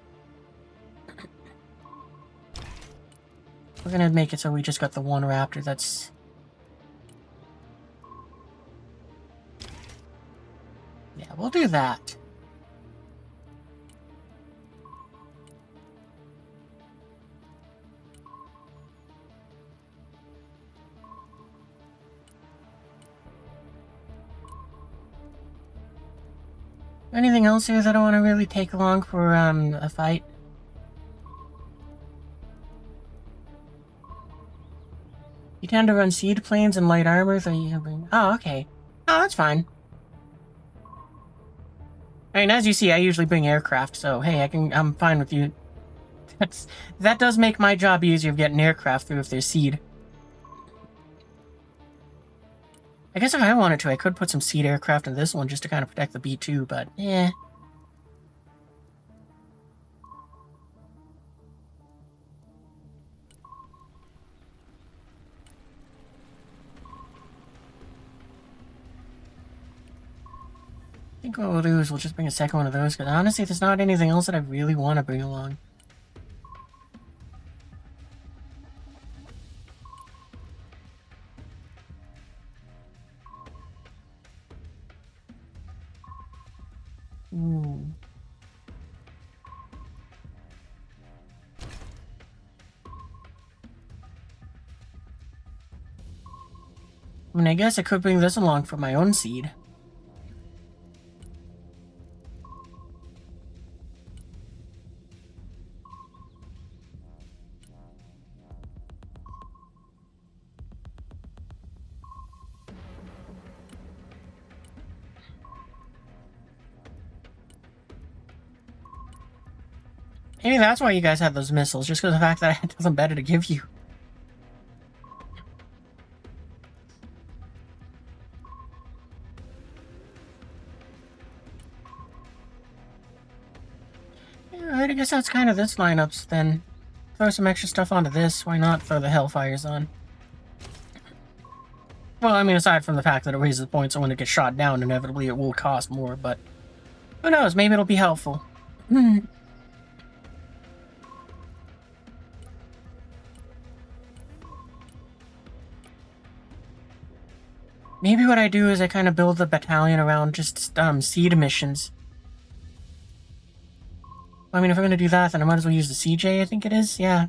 We're gonna make it so we just got the one Raptor that's... Yeah, we'll do that. Anything else here that I want to really take along for a fight? You tend to run seed planes and light armor, so you bring... Oh, okay. Oh, that's fine. I mean, as you see, I usually bring aircraft, so hey, I'm fine with you. That does make my job easier of getting aircraft through if there's seed. I guess if I wanted to, I could put some seed aircraft in this one just to kind of protect the B2, but eh. I think what we'll do is we'll just bring a second one of those, because honestly, there's not anything else that I really want to bring along. Ooh. I mean, I guess I could bring this along for my own seed. Maybe that's why you guys had those missiles, just because of the fact that I had nothing better to give you. Alright, I guess that's kind of this lineups then. Throw some extra stuff onto this, why not throw the Hellfires on? Well, I mean, aside from the fact that it raises points, so when it gets shot down, inevitably it will cost more, but... Who knows, maybe it'll be helpful. Maybe what I do is I kind of build the battalion around just seed missions. I mean, if we're gonna do that, then I might as well use the CJ, I think it is. Yeah.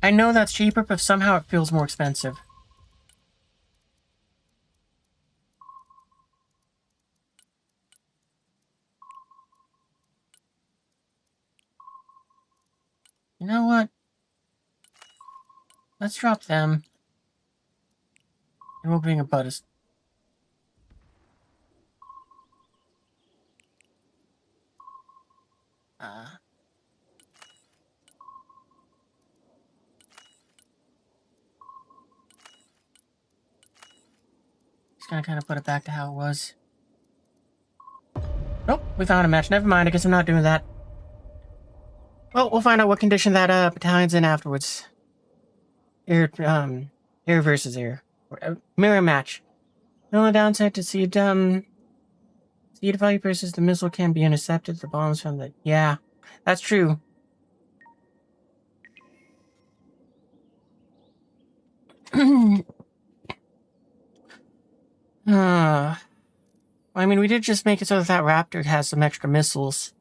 I know that's cheaper, but somehow it feels more expensive. You know what? Let's drop them. And we'll bring a Buddhist. Just gonna kind of put it back to how it was. Nope, we found a match. Never mind, I guess I'm not doing that. Well, we'll find out what condition that battalion's in afterwards. Air versus air. Mirror match. The only downside to seed value versus the missile can be intercepted. The bombs from the... Yeah, that's true. I mean, we did just make it so that Raptor has some extra missiles.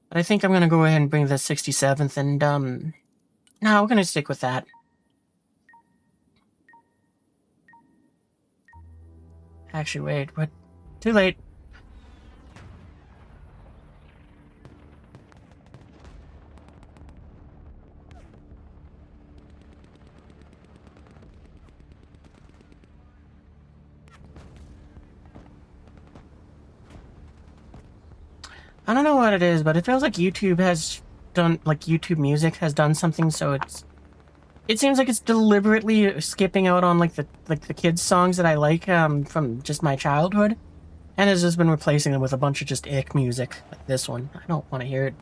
But I think I'm gonna go ahead and bring the 67th and, no, we're gonna stick with that. Actually, wait, what? Too late. I don't know what it is, but it feels like YouTube has done, like YouTube Music has done something, so it seems like it's deliberately skipping out on like the kids songs that I like from just my childhood, and has just been replacing them with a bunch of just ick music like this one. I don't want to hear it.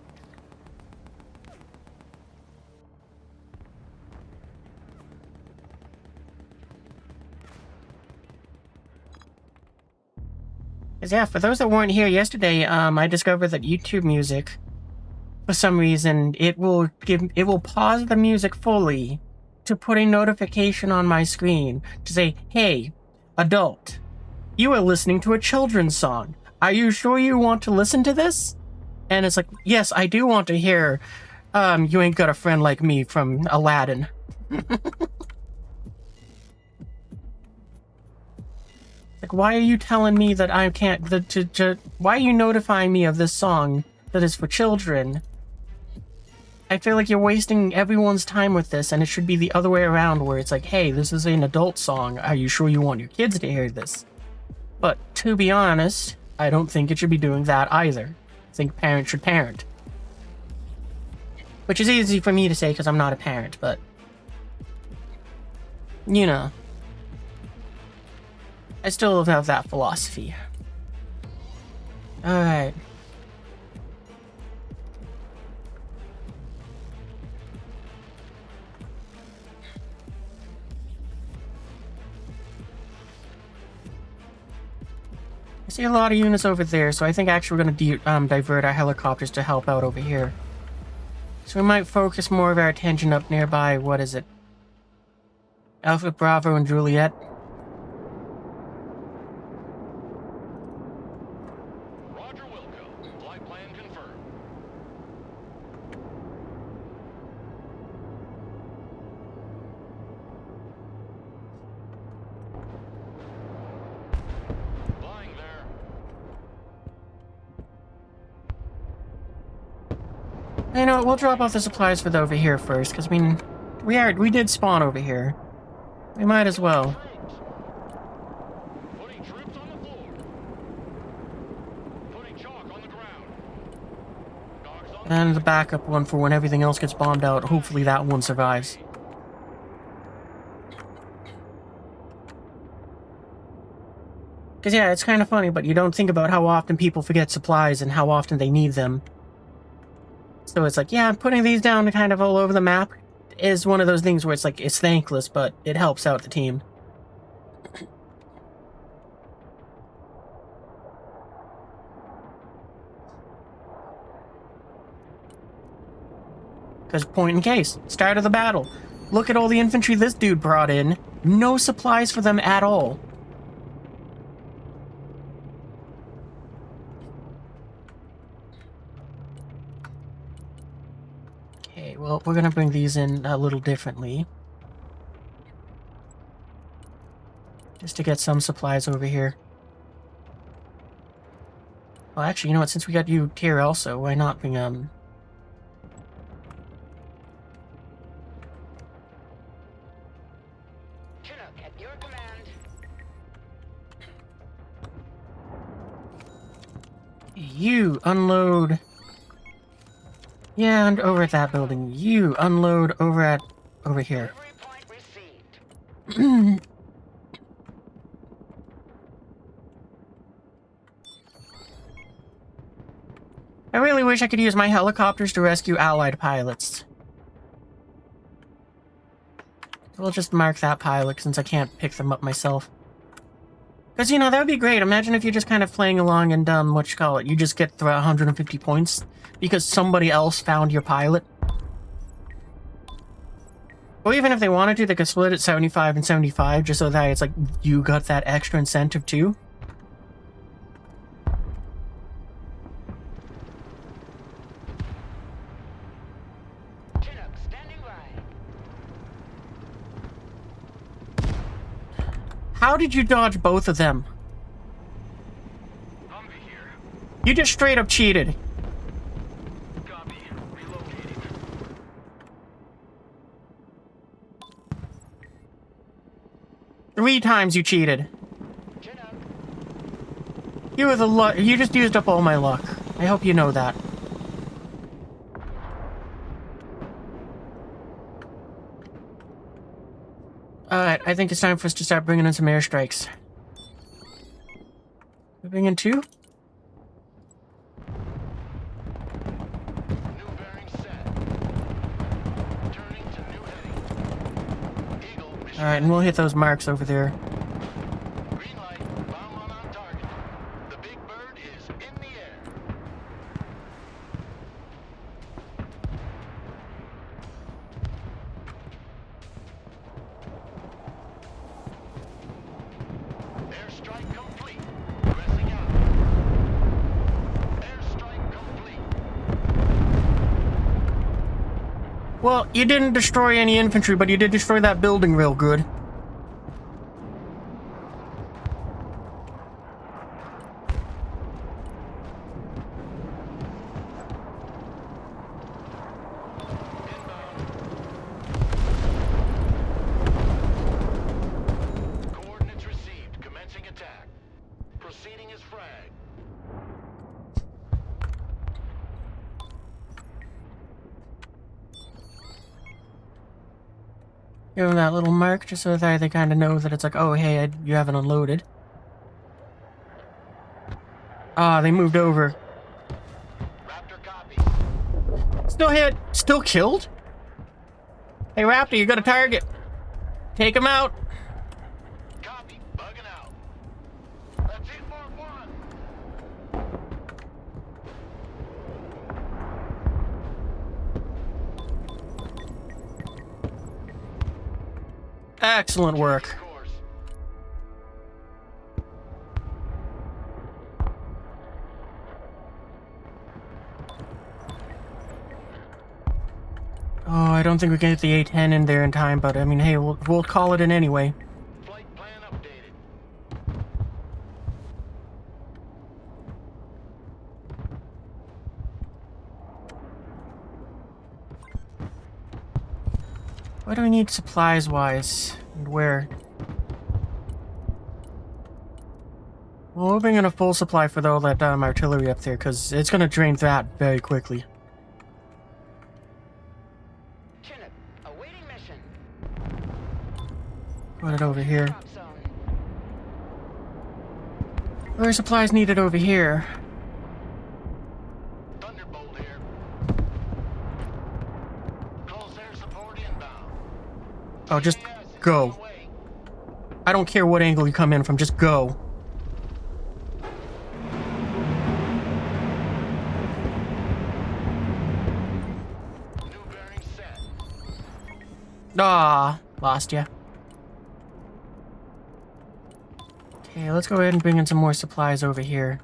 Cause yeah, for those that weren't here yesterday, I discovered that YouTube Music, for some reason, it will pause the music fully to put a notification on my screen to say, "Hey, adult, you are listening to a children's song. Are you sure you want to listen to this?" And it's like, yes, I do want to hear, "You Ain't Got a Friend Like Me" from Aladdin. Like, why are you telling me that I can't... why are you notifying me of this song that is for children? I feel like you're wasting everyone's time with this, and it should be the other way around, where it's like, hey, this is an adult song. Are you sure you want your kids to hear this? But, to be honest, I don't think it should be doing that either. I think parents should parent. Which is easy for me to say because I'm not a parent, but... you know. I still have that philosophy. Alright. I see a lot of units over there, so I think actually we're going to divert our helicopters to help out over here. So we might focus more of our attention up nearby, what is it? Alpha, Bravo, and Juliet. Roger, Wilco. Flight plan confirmed. Flying there. You know, we'll drop off the supplies for the over here first, because, I mean, we did spawn over here. We might as well. Putting troops on the floor. Putting chalk on the ground. Dogs on And the backup one for when everything else gets bombed out. Hopefully that one survives. Because, yeah, it's kind of funny, but you don't think about how often people forget supplies and how often they need them. So it's like, yeah, putting these down kind of all over the map is one of those things where it's like, it's thankless, but it helps out the team. Because point in case, start of the battle. Look at all the infantry this dude brought in. No supplies for them at all. Okay, well, we're gonna bring these in a little differently. Just to get some supplies over here. Well, actually, you know what? Since we got you here also, why not bring, Chinook, at your command. You unload. Yeah, and over at that building. You unload over here. Delivery point received. I really wish I could use my helicopters to rescue allied pilots. We'll just mark that pilot since I can't pick them up myself. Because, you know, that would be great. Imagine if you're just kind of playing along and, you just get 150 points because somebody else found your pilot. Or even if they wanted to, they could split it 75 and 75 just so that it's like you got that extra incentive too. Chinook, standing by. How did you dodge both of them? Humvee here. You just straight up cheated. Copy. Relocating. 3 times you cheated. Chinook, You were the luck. You just used up all my luck. I hope you know that. Alright, I think it's time for us to start bringing in some airstrikes. We bring in 2? New bearing set. Turning to new heading. Eagle mission. Alright, and we'll hit those marks over there. Green light. Bomb on target. The big bird is in the air. Airstrike complete. Pressing out. Airstrike complete. Well, you didn't destroy any infantry, but you did destroy that building real good. Coordinates received. Commencing attack. Proceeding as frag. Give them that little mark just so that they kind of know that it's like, oh, hey, you haven't unloaded. Ah, they moved over. Raptor copies. Still hit. Still killed? Hey, Raptor, you got a target. Take him out. Copy. Bugging out. That's it, Mark 1. Excellent work. Course. Oh, I don't think we can get the A-10 in there in time, but I mean, hey, we'll call it in anyway. Flight plan updated. What do we need supplies-wise? And where? Well, we're bringing a full supply for all that artillery up there, because it's going to drain that very quickly. Chinook, awaiting mission. Put it over here. Drop zone. Where are supplies needed over here? Thunderbolt here. Close air support inbound. Oh, just Yes, it's go. on the way. I don't care what angle you come in from, just go. New bearing set. Ah, lost ya. Okay, let's go ahead and bring in some more supplies over here.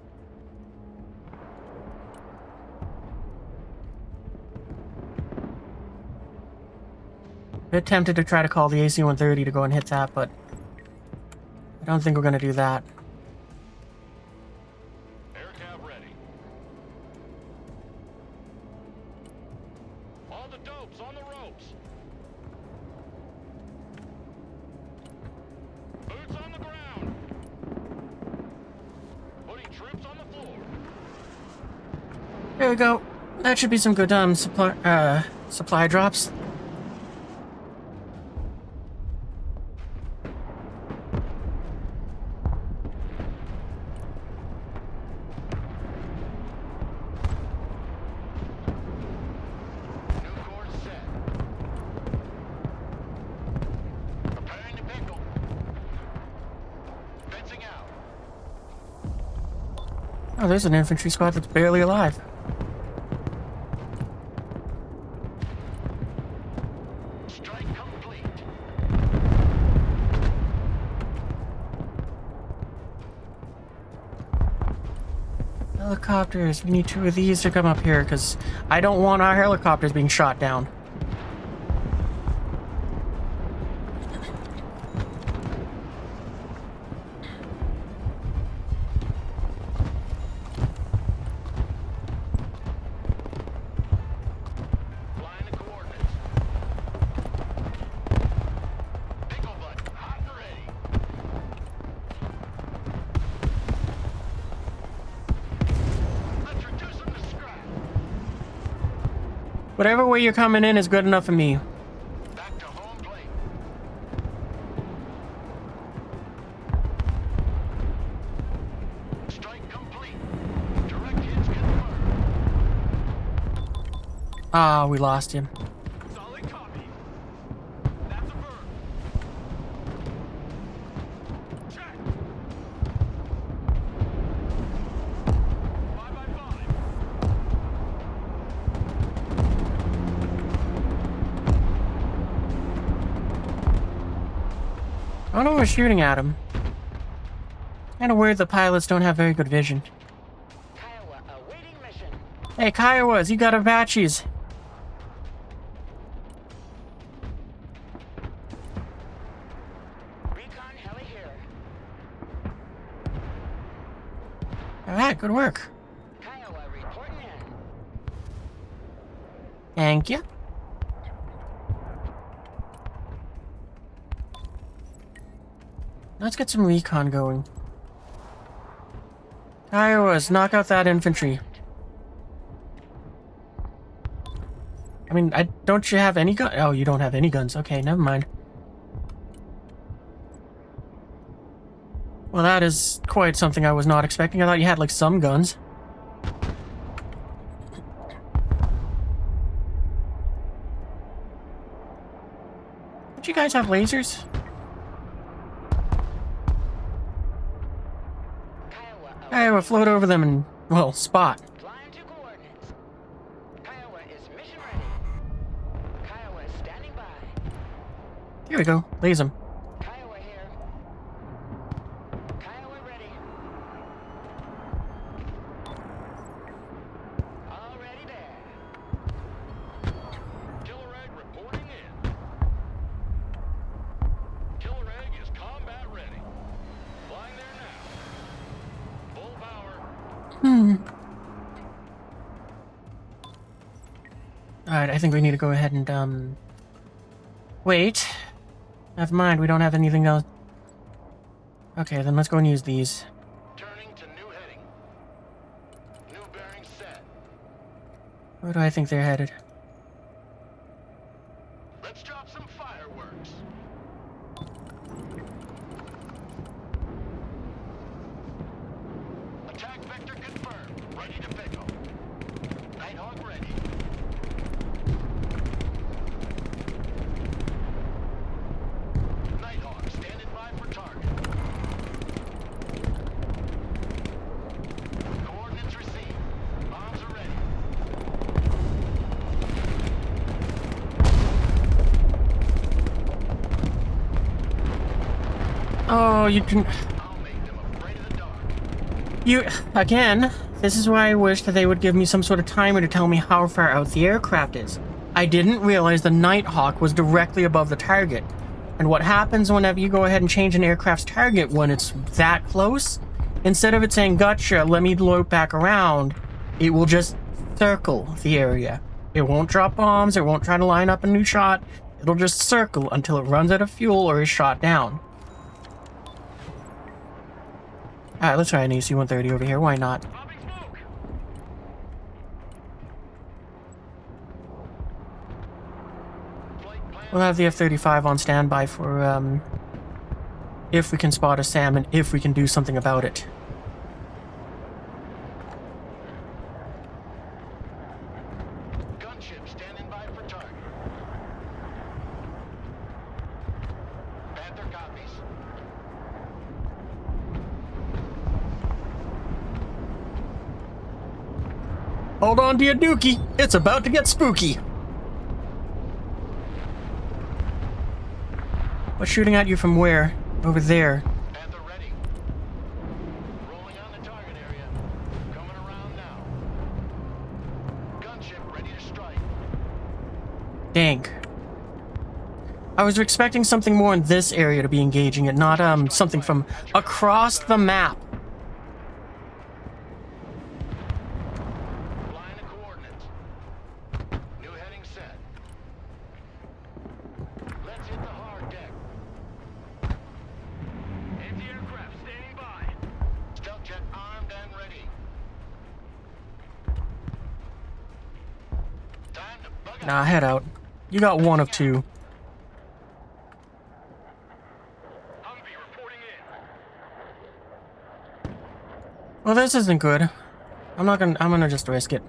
Bit tempted to try to call the AC-130 to go and hit that, but I don't think we're gonna do that. Air cab ready. All the dopes on the ropes. Boots on the ground. Putting troops on the floor. There we go. That should be some good supply drops. New course set. Preparing to pickle. Fencing out. Oh, there's an infantry squad that's barely alive. Strike complete. Helicopters. We need 2 of these to come up here, because I don't want our helicopters being shot down. Flying the coordinates. Pickle butt, hot and ready. Let's reduce them to scrap. Whatever way you're coming in is good enough for me. Back to home plate. Strike complete. Direct hits confirmed. Ah, we lost him. Solid copy. That's a bird. Check. 5x5. I don't know who's shooting at him. Kind of weird the pilots don't have very good vision. Kiowa awaiting mission. Hey, Kiowas, you got Apaches. Recon heli here. Alright, good work. Kiowa reporting in. Thank you. Let's get some recon going. Kiowas, knock out that infantry. I mean, don't you have any gun? Oh, you don't have any guns. Okay, never mind. Well, that is quite something I was not expecting. I thought you had, like, some guns. Don't you guys have lasers? Kiowa Kiowa, float over them and, well, spot. flying to coordinates. Kiowa is mission ready. Kiowa is standing by. Here we go. Laze them. Kiowa here. Kiowa ready. Already there. Killer Egg reporting in. Killer Egg is combat ready. Flying there now. Full power. Alright, I think we need to go ahead and, wait. Never mind, we don't have anything else. Okay, then let's go and use these. Turning to new heading. New bearing set. Where do I think they're headed? Let's drop some fireworks. Attack vector confirmed. Ready to pickle. Nighthawk ready. Nighthawk standing by for target. Coordinates received. Bombs are ready. Oh, you can... I'll make them afraid of the dark. You... Again, this is why I wish that they would give me some sort of timer to tell me how far out the aircraft is. I didn't realize the Nighthawk was directly above the target. And what happens whenever you go ahead and change an aircraft's target when it's that close? Instead of it saying, gotcha, let me loop back around, it will just circle the area. It won't drop bombs, it won't try to line up a new shot. It'll just circle until it runs out of fuel or is shot down. Alright, let's try an AC-130 over here, why not? Popping smoke. Flight plan. We'll have the F-35 on standby for, if we can spot a salmon, if we can do something about it. Gunship standing by for target. Panther copies. Hold on to your dookie, it's about to get spooky. What's shooting at you from where? Over there. Panther ready. Rolling on the target area. Coming around now. Gunship ready to strike. Dang. I was expecting something more in this area to be engaging it, not something from across the map. Line of coordinates. New heading set. Let's hit the hard deck. Anti-aircraft standing by. Stealth jet armed and ready. Time to bug out. Nah, head out. You got one of two. Humvee reporting in. Well, this isn't good. I'm gonna just risk it.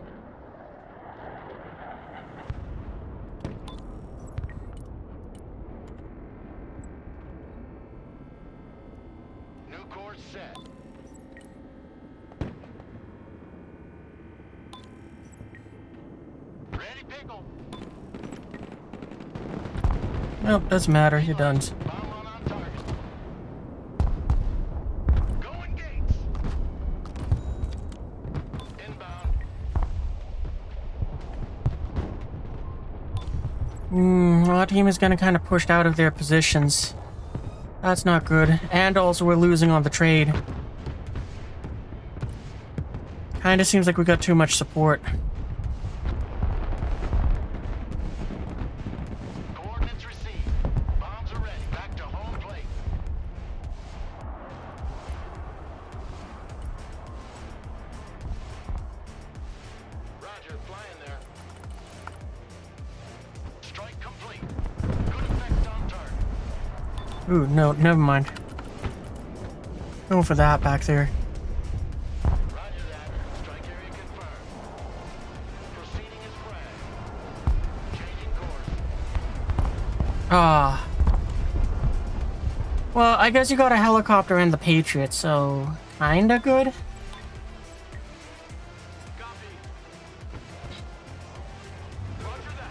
New course set. Ready, pickle. Nope, doesn't matter. You're done. Bomb run on target. Going gates. Inbound. Our team is getting kind of pushed out of their positions. That's not good. And also we're losing on the trade. Kinda seems like we got too much support. Coordinates received. Bombs are ready. Back to home plate. Roger, flying there. Strike complete. Good effect on target. Ooh, no, never mind. Going for that back there. Roger that. Strike area confirmed. Proceeding as flagged. Changing course. Ah. Well, I guess you got a helicopter and the Patriot, so kinda good. Copy. Roger that.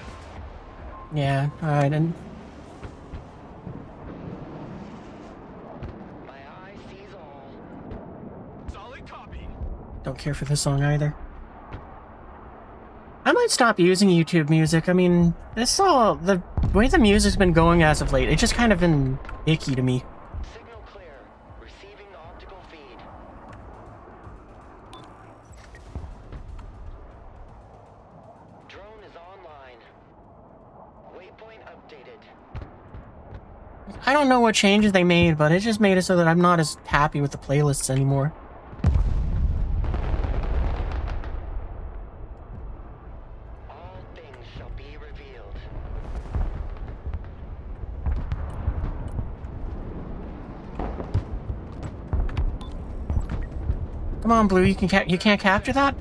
Yeah, alright, and My eye sees all. Solid copy. don't care for this song either. I might stop using YouTube music. I mean, this all the way the music's been going as of late, it's just kind of been icky to me. Signal clear. Receiving the optical feed. Drone is online. Waypoint updated. I don't know what changes they made, but it just made it so that I'm not as happy with the playlists anymore. All things shall be revealed. Come on, Blue, you can't capture that?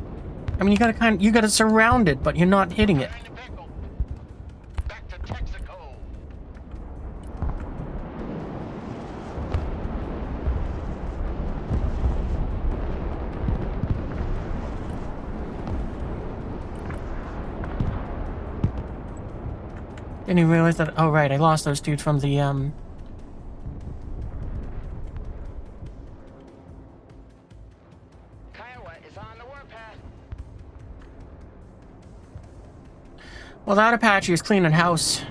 I mean, you gotta surround it, but you're not hitting it. Kind of pickle. Back to Texaco. Didn't even realize that. Oh, right, I lost those dudes from the, Well, that Apache is cleaning house.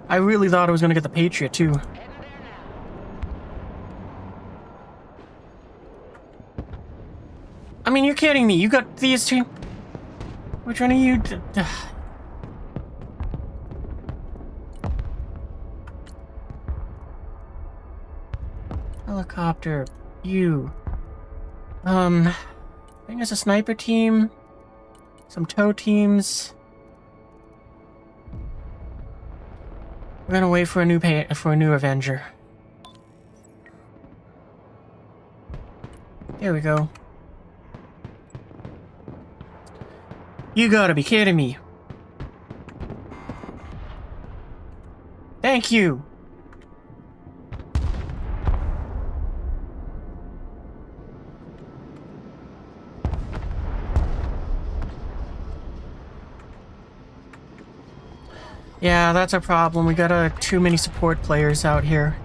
I really thought I was gonna get the Patriot too. Heading there now. I mean, you're kidding me. You got these two. Which one are you? Helicopter. You. I think it's a sniper team. Some tow teams. We're gonna wait for a new Avenger. There we go. You gotta be kidding me. Thank you. Yeah, that's a problem. We got too many support players out here.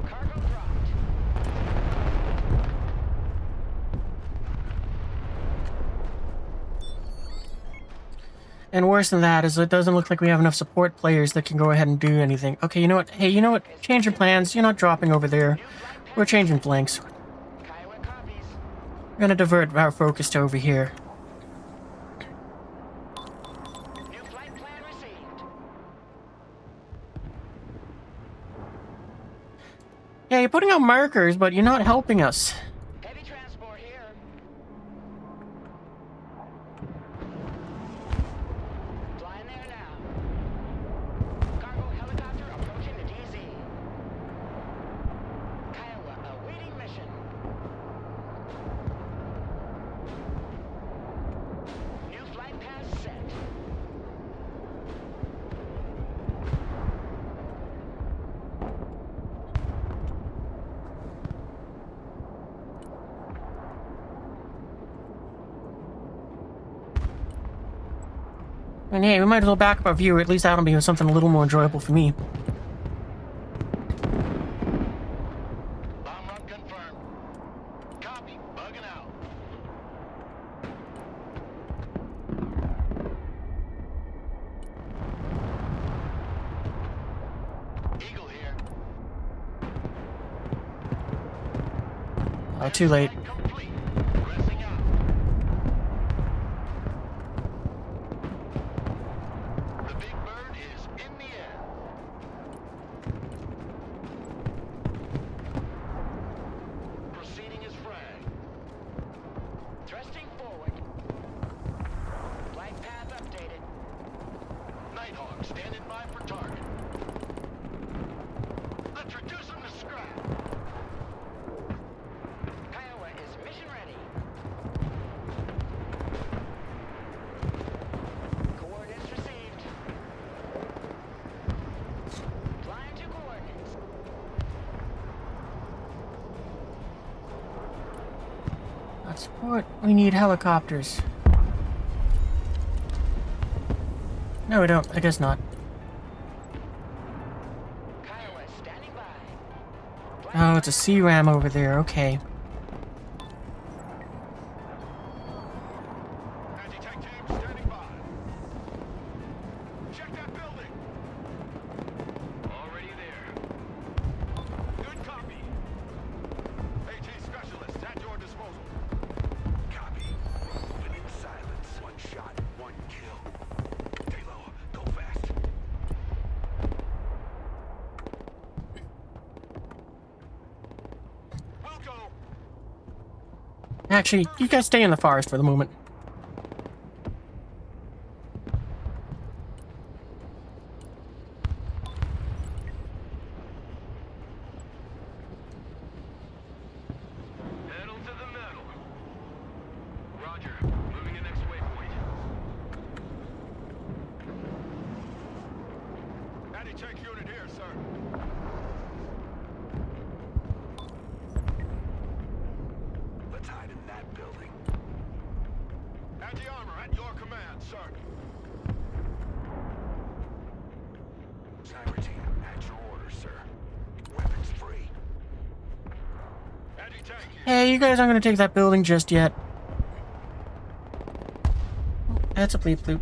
Cargo dropped. And worse than that is it doesn't look like we have enough support players that can go ahead and do anything. Okay, you know what? Hey, you know what? Changing plans. You're not dropping over there. We're changing flanks. Kiowa copies. We're gonna divert our focus to over here. New flight plan received. Yeah, you're putting out markers, but you're not helping us. Heavy transport here. Flying there now. Cargo helicopter approaching the DZ. Kiowa awaiting mission. New flight path set. And hey, we might as well back up our view. At least that'll be something a little more enjoyable for me. Bomb run confirmed. Copy. Bugging out. Eagle here. Too late. Complete. Pressing out. The big bird is in the air. Proceeding as frag. Thrusting forward. Flight path updated. Nighthawk standing by for target. Let's reduce them to scrap. Kiowa is mission ready. Coordinates received. Flying to coordinates. Not support. We need helicopters. No, we don't. I guess not. Kiowa standing by. Oh, it's a C-ram over there. Okay. Anti-tank team standing by. Check that building. Already there. Good copy. AT specialist at your disposal. Copy. Moving in silence. One shot, one kill. Stay low. Go fast. We'll go. Actually, you guys stay in the forest for the moment. Pedal to the metal. Roger. Moving to next waypoint. Anti-tank unit here, sir. Let's hide in that building. Anti-armor at your command, sir. Cyber team at Hey, you guys aren't gonna take that building just yet. That's a bleep bloop.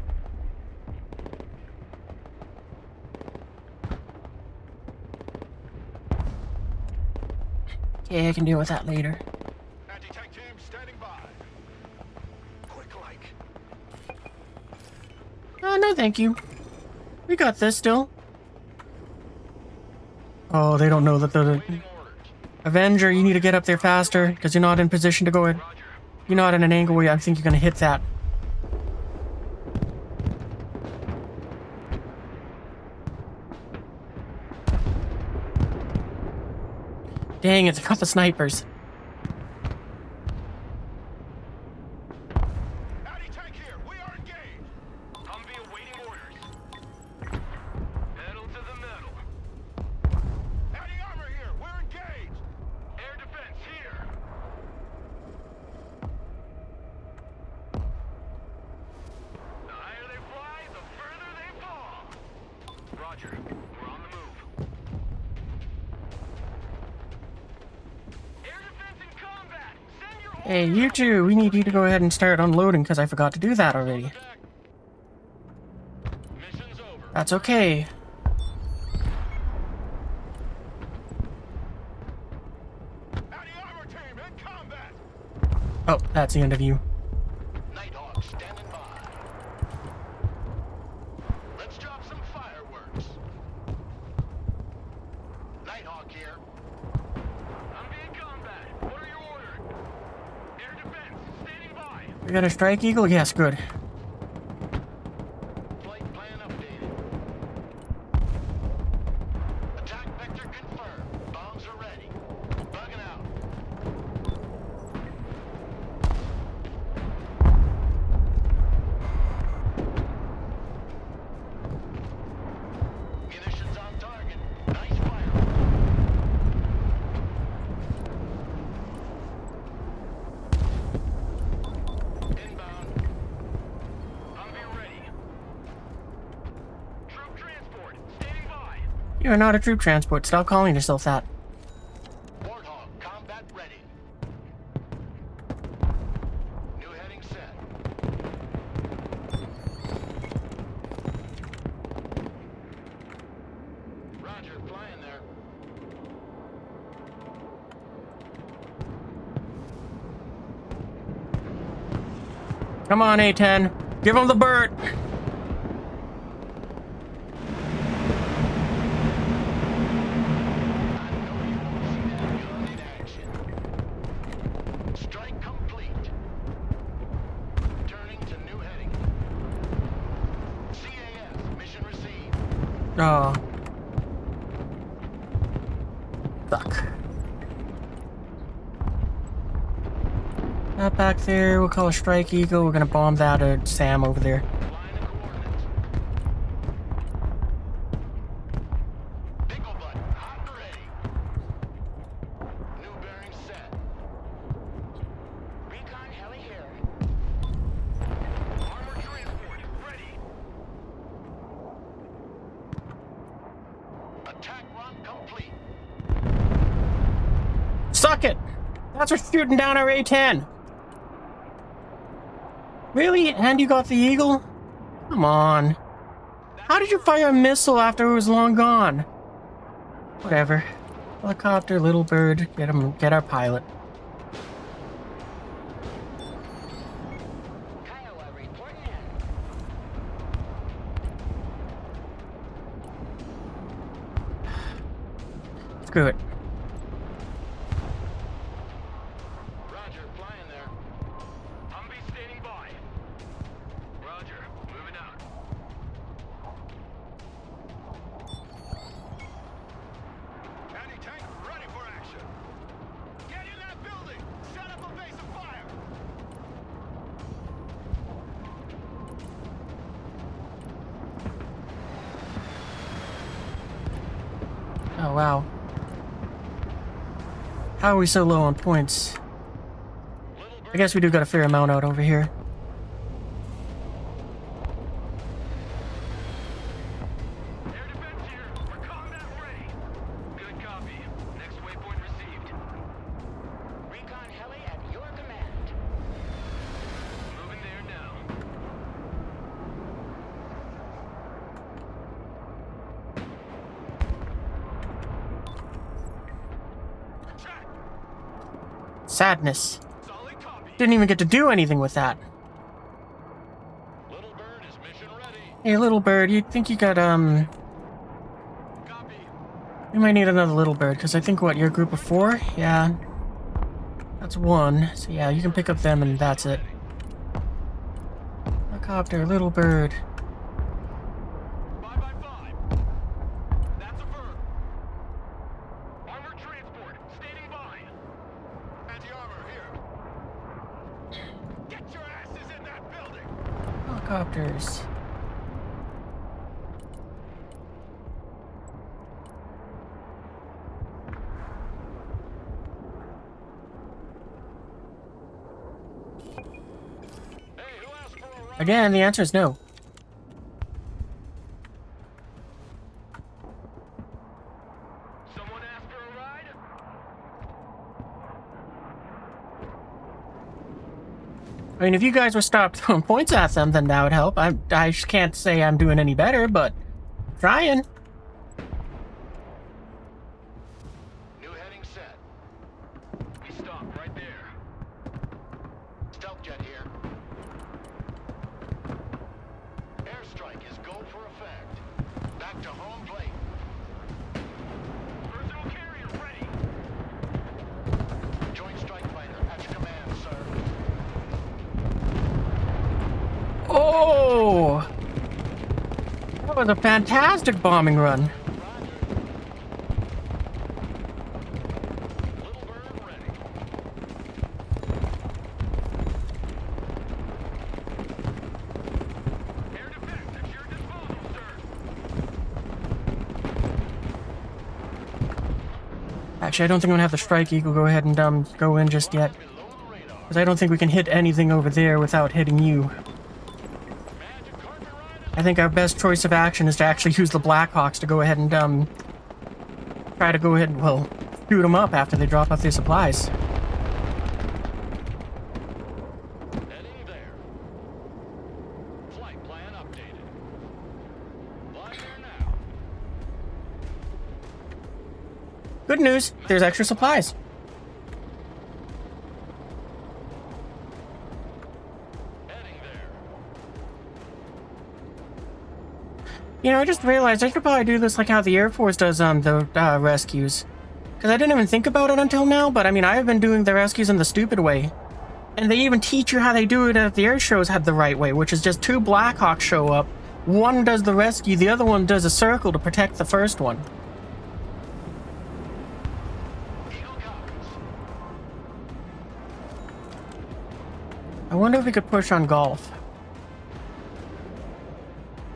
Okay, I can deal with that later. Anti-tank team standing by. Quick like. Oh, no thank you. We got this still. Oh, they don't know that the Waiting orders. Avenger, you need to get up there faster, because you're not in position to go in. Roger. You're not in an angle where I think you're gonna hit that. Dang it, I got the snipers. Anti-tank here. We are engaged. Humvee awaiting orders. Pedal to the metal. Anti-armor here. We're engaged. Air defense here. The higher they fly, the further they fall. Roger. We're on the move. Air defense in combat. Send your Hey, you two, we need you to go ahead and start unloading, because I forgot to do that already. Mission's over. That's okay. Anti-armor team in combat. Oh, that's the end of you. Nighthawk standing by. Let's drop some fireworks. Nighthawk here. I'm being combat. What are your orders? Air defense standing by. We got a strike eagle? Yes, good. Flight plan updated. Attack vector confirmed. Bombs are ready. Bugging out. Munitions on target. Nice fire. Inbound. Humvee ready. Troop transport standing by. You are not a troop transport. Stop calling yourself that. Warthog combat ready. New heading set. Roger, flying there. Come on, A10. Give him the bird. I know you won't see that gun in action. Strike complete. Turning to new heading. CAS, mission received. Oh. Fuck. That back there, we'll call a strike eagle. We're gonna bomb that Sam over there. Flying the coordinates. Pickle butt, hot and ready. New bearing set. Recon heli here. Armor transport ready. Attack run complete. Suck it! That's for shooting down our A10. Really? And you got the eagle? Come on. How did you fire a missile after it was long gone? Whatever. Helicopter, little bird, get our pilot. Kiowa reporting in. Screw it. Roger, flying there. Humvee standing by. Roger, moving out. Anti-tank ready for action. Get in that building. Set up a base of fire. Oh, wow. How are we so low on points? Little bird. I guess we do got a fair amount out over here. Air defense here. For combat ready. Good copy. Next waypoint received. Recon Sadness. Solid copy. Didn't even get to do anything with that. Little bird is mission ready. Hey, little bird, you think you got, Copy. You might need another little bird, because I think, what, you're a group of 4? Yeah. That's 1. So yeah, you can pick up them and that's it. Helicopter, little bird. 5x5. That's a verb. Armored transport, standing by. Anti-armor here. Get your asses in that building. Helicopters. Hey, who asked for a ride? Again, the answer is no. Someone asked for a ride? I mean, if you guys would stop throwing points at them, then that would help. I just can't say I'm doing any better, but trying. New heading set. We stop right there. Stealth jet here. Airstrike is go for effect. Back to home plate. Personal carrier ready. Joint strike fighter at your command, sir. Oh! That was a fantastic bombing run. Roger. Little bird ready. Air defense at your disposal, sir. Actually, I don't think I'm gonna have the Strike Eagle go ahead and go in just yet. Below the radar. Because I don't think we can hit anything over there without hitting you. Magic carpet ride is I think our best choice of action is to actually use the Blackhawks to go ahead and try to go ahead and, well, shoot them up after they drop off their supplies. heading there. Flight plan updated. Fly there now. Good news, there's extra supplies. Heading there. You know, I just realized I should probably do this like how the Air Force does the rescues. Because I didn't even think about it until now, but I mean, I've been doing the rescues in the stupid way. And they even teach you how they do it at the air shows the right way, which is just 2 Blackhawks show up. One does the rescue, the other one does a circle to protect the first one. Eagle copies. I wonder if we could push on golf.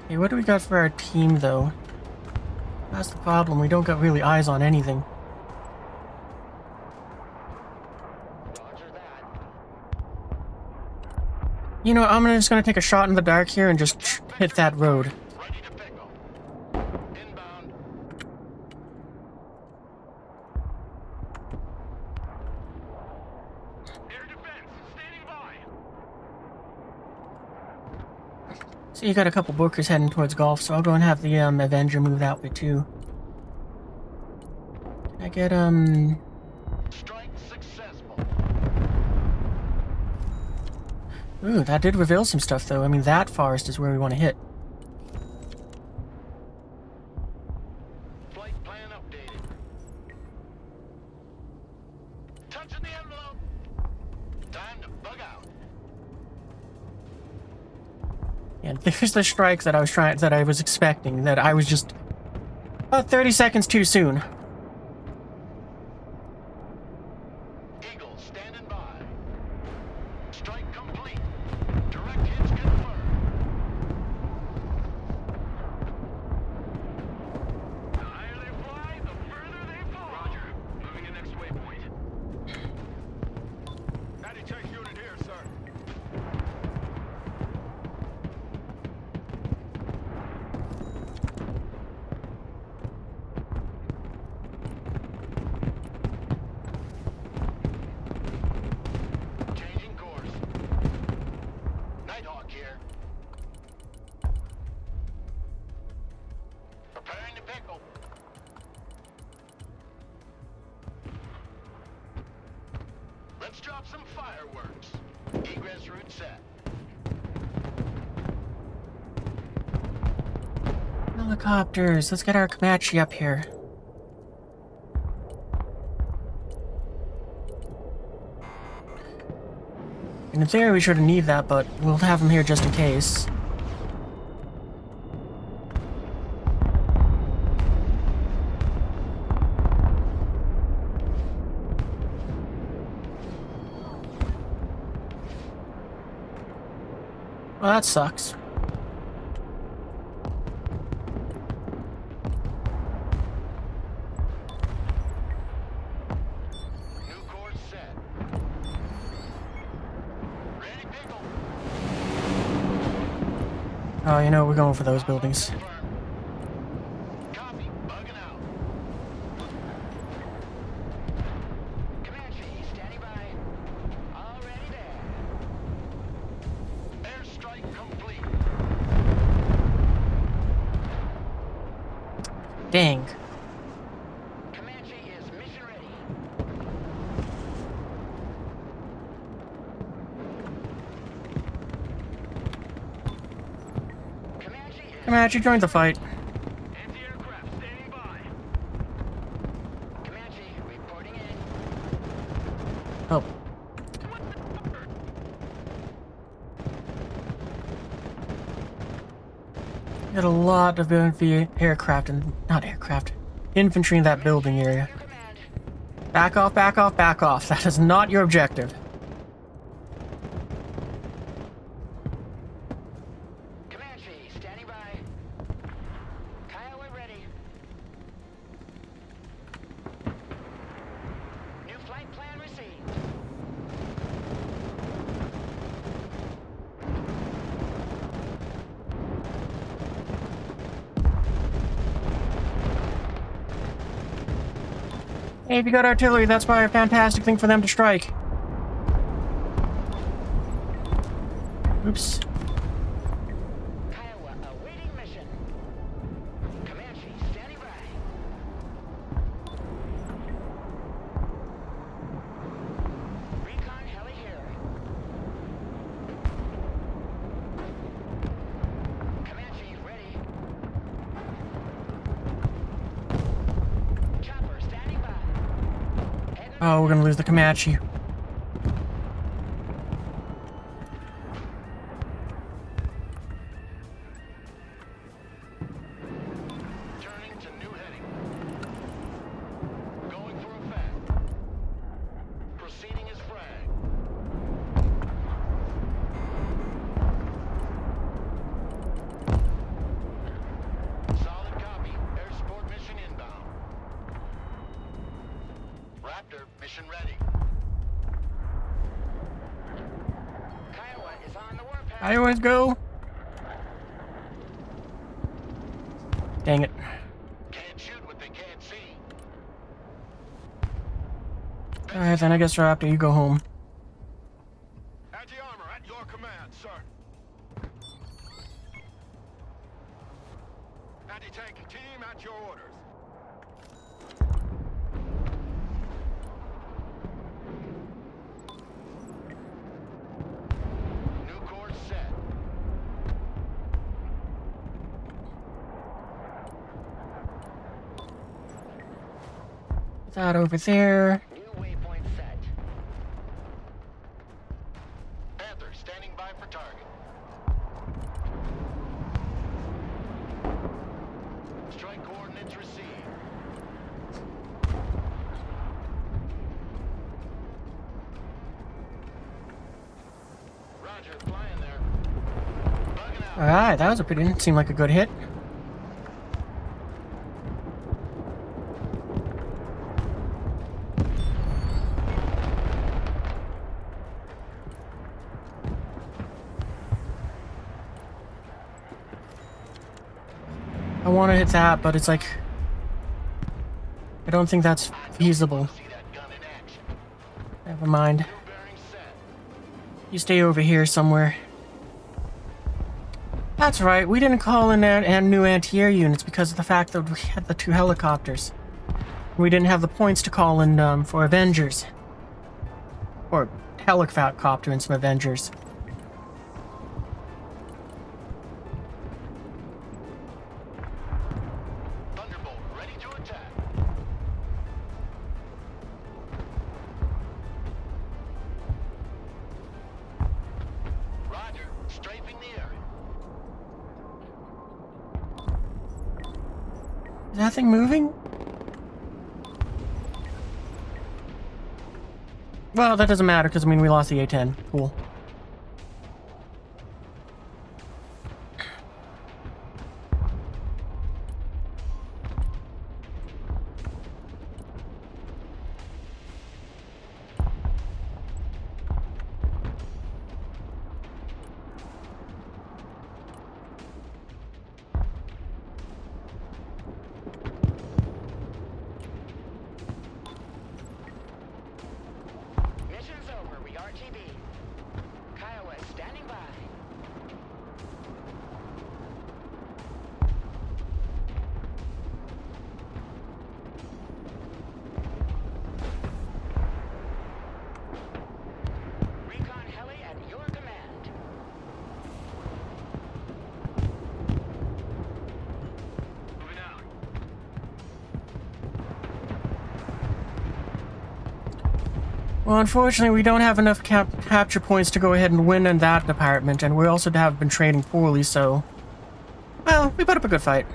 Okay, what do we got for our team, though? That's the problem, we don't got really eyes on anything. Roger that. You know, I'm just gonna take a shot in the dark here and just hit that road. Ready to pick 'em. Inbound. Air defense, standing by. So you got a couple bookers heading towards golf, so I'll go and have the Avenger move that way too. Can I get Strike successful. Ooh, that did reveal some stuff though. I mean, that forest is where we want to hit. Flight plan updated. Touching the envelope. Time to bug out. And there's the strike that I was expecting, that I was just about 30 seconds too soon. Eagle standing by. Strike complete. Direct hits confirmed. The higher they fly, the further they fall. Roger. Moving to next waypoint. Anti-tank unit here, sir. Changing course. set. Helicopters. Let's get our Comanche up here. And in theory, we shouldn't need that, but we'll have them here just in case. Well, that sucks. New course set. Ready, pickle. Oh, you know, we're going for those buildings. Copy. Bugging out. Comanche, standing by. Already there. Airstrike complete. Dang. Comanche is mission ready. Comanche is Comanche joined the fight. Anti-aircraft standing by. Comanche reporting in. Oh. Got a lot of aircraft and not aircraft, infantry in that building area. Your command. Back off, back off, back off. That is not your objective. Comanche, standing by. Kiowa ready. New flight plan received. Hey, if you got artillery, that's probably a fantastic thing for them to strike. Oops. Kiowa awaiting mission. Comanche, standing by. Recon heli here. Comanche ready. Chopper standing by. Heading Oh, we're gonna lose the Comanche. Turning to new heading. Going for a fat. Proceeding as frag. Solid copy. Air support mission inbound. Raptor, mission ready. Kiowa is on the warpath. I always go. Dang it. Can't shoot what they can't see. Alright, then I guess Raptor, you go home. Anti-armor at your command, sir. Anti-tank team at your orders. New course set. That over there. New waypoint set. Panther standing by for target. Strike coordinates received. Roger, flying there. Bugging out. Alright, that was a pretty, seemed like a good hit. I want to hit that, but it's like, I don't think that's feasible. See that gun in action. Never mind. New bearing set. You stay over here somewhere. That's right, we didn't call in new anti-air units because of the fact that we had the 2 helicopters. We didn't have the points to call in for Avengers. Or helicopter and some Avengers. Strafing the area. Is that thing moving? Well, that doesn't matter, because, I mean, we lost the A-10. Cool. Mission's over. We RTB. Kiowa standing by. Recon heli at your command. Moving out. Well, unfortunately, we don't have enough capture points to go ahead and win in that department, and we also have been training poorly, so... Well, we put up a good fight.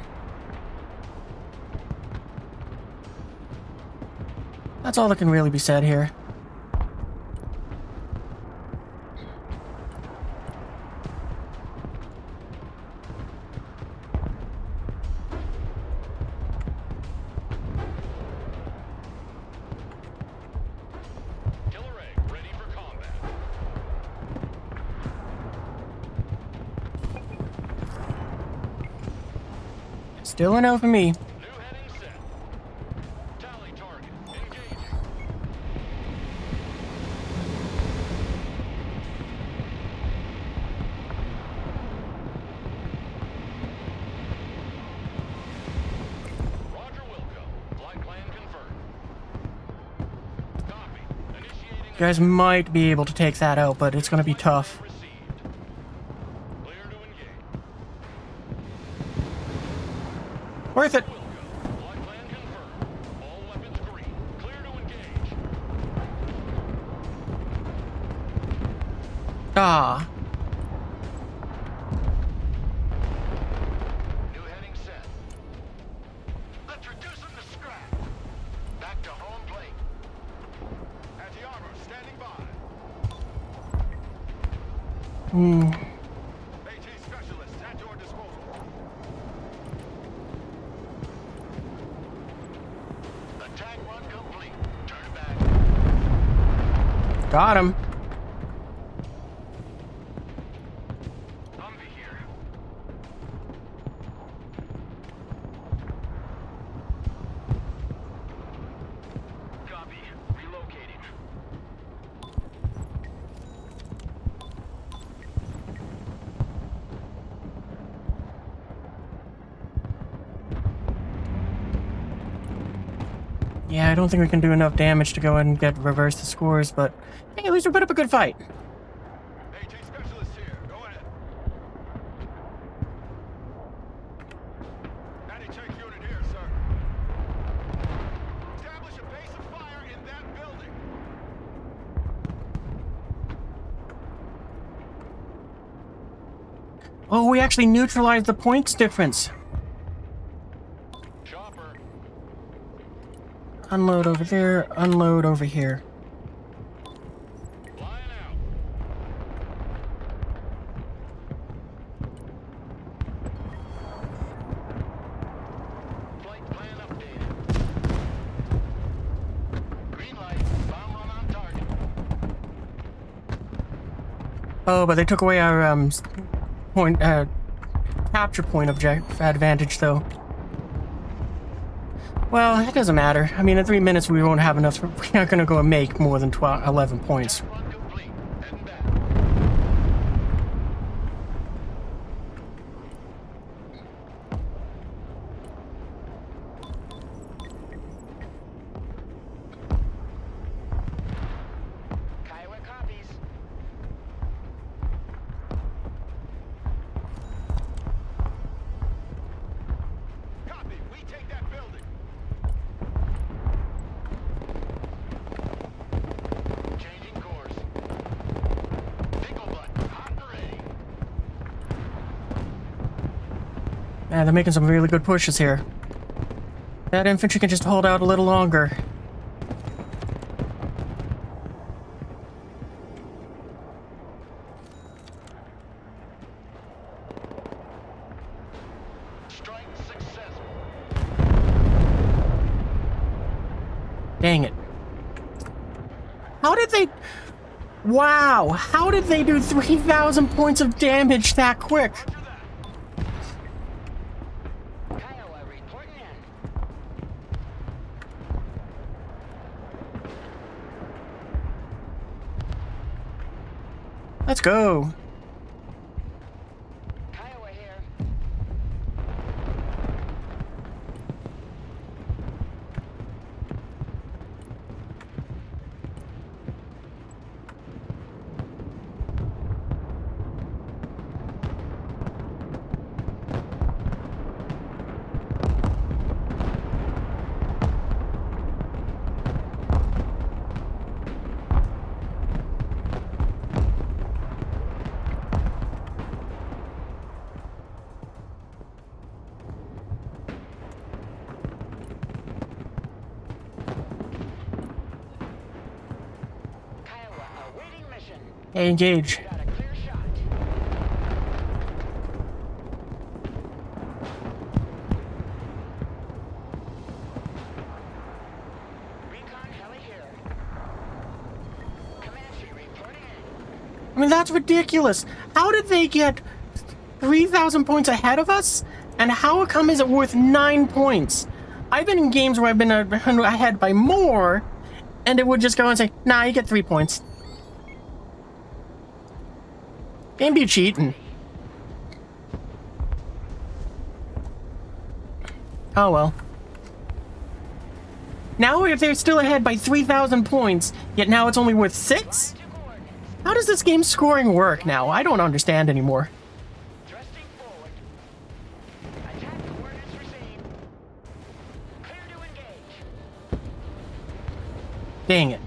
That's all that can really be said here. Killer egg ready for combat. Still a no for me. New heading set. Tally target. Engaging. Roger Wilco. Flight plan confirmed. Copy. Initiating. You guys might be able to take that out, but it's going to be tough. Received. Clear to engage. Worth it. Wilco. Flight plan confirmed. All weapons green. Clear to engage. Ah. New heading set. Let's reduce them to scrap. Back to home plate. Anti-armor standing by. AT specialists at your disposal. Attack run complete. Turn back. Got him. Humvee here. Copy. Relocating. Yeah, I don't think we can do enough damage to go ahead and reverse the scores, but hey, at least we put up a good fight. AT specialists here. Go ahead. Anti-tank unit here, sir. Establish a base of fire in that building. Oh, we actually neutralized the points difference. Chopper. Unload over there, unload over here. Flying out. Flight plan updated. Green light. Bomb run on target. Oh, but they took away our capture point advantage, though. Well, it doesn't matter. I mean, in 3 minutes we won't have enough. We're not going to go and make more than 11 points. Run complete. Heading back. Kiowa copies. Copy. We take that building. Changing course. Yeah, they're making some really good pushes here. That infantry can just hold out a little longer. Strike successful. Dang it. How did they... Wow, how did they do 3,000 points of damage that quick? Kiowa reporting in. Let's go. Kiowa here. Kiowa awaiting mission. Hey, engage. Got a clear shot. Recon heli here. Comanche reporting in. I mean, that's ridiculous. How did they get 3,000 points ahead of us? And how come is it worth 9 points? I've been in games where I've been ahead by more, and it would just go and say, nah, you get 3 points. Game be cheating. Oh well. Now if they're still ahead by 3,000 points, yet now it's only worth 6? To coordinates. How does this game scoring work now? I don't understand anymore. Thrusting forward. Attack coordinates received. Clear to engage. Dang it.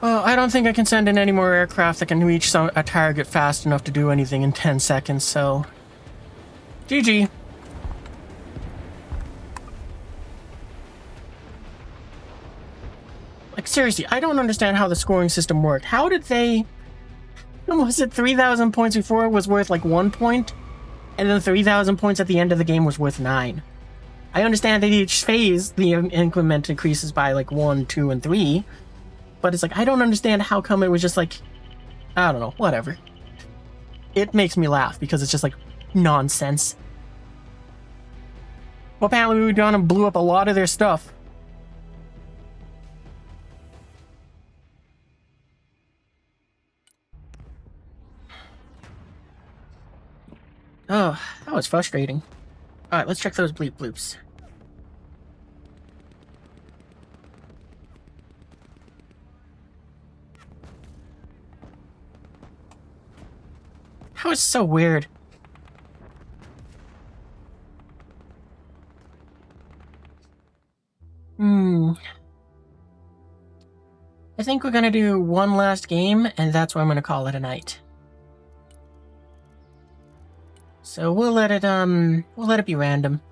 Well, I don't think I can send in any more aircraft that can reach a target fast enough to do anything in 10 seconds, so... GG. Like, seriously, I don't understand how the scoring system worked. How did they... Was it 3,000 points before it was worth, like, 1 point? And then 3,000 points at the end of the game was worth 9. I understand that each phase, the increment increases by, like, 1, 2, and 3. But it's like, I don't understand how come it was just like, I don't know, whatever. It makes me laugh because it's just like nonsense. Well, apparently we gone and blew up a lot of their stuff. Oh, that was frustrating. Alright, let's check those bleep bloops. That was so weird. I think we're gonna do one last game, and that's where I'm gonna call it a night. So we'll let it be random.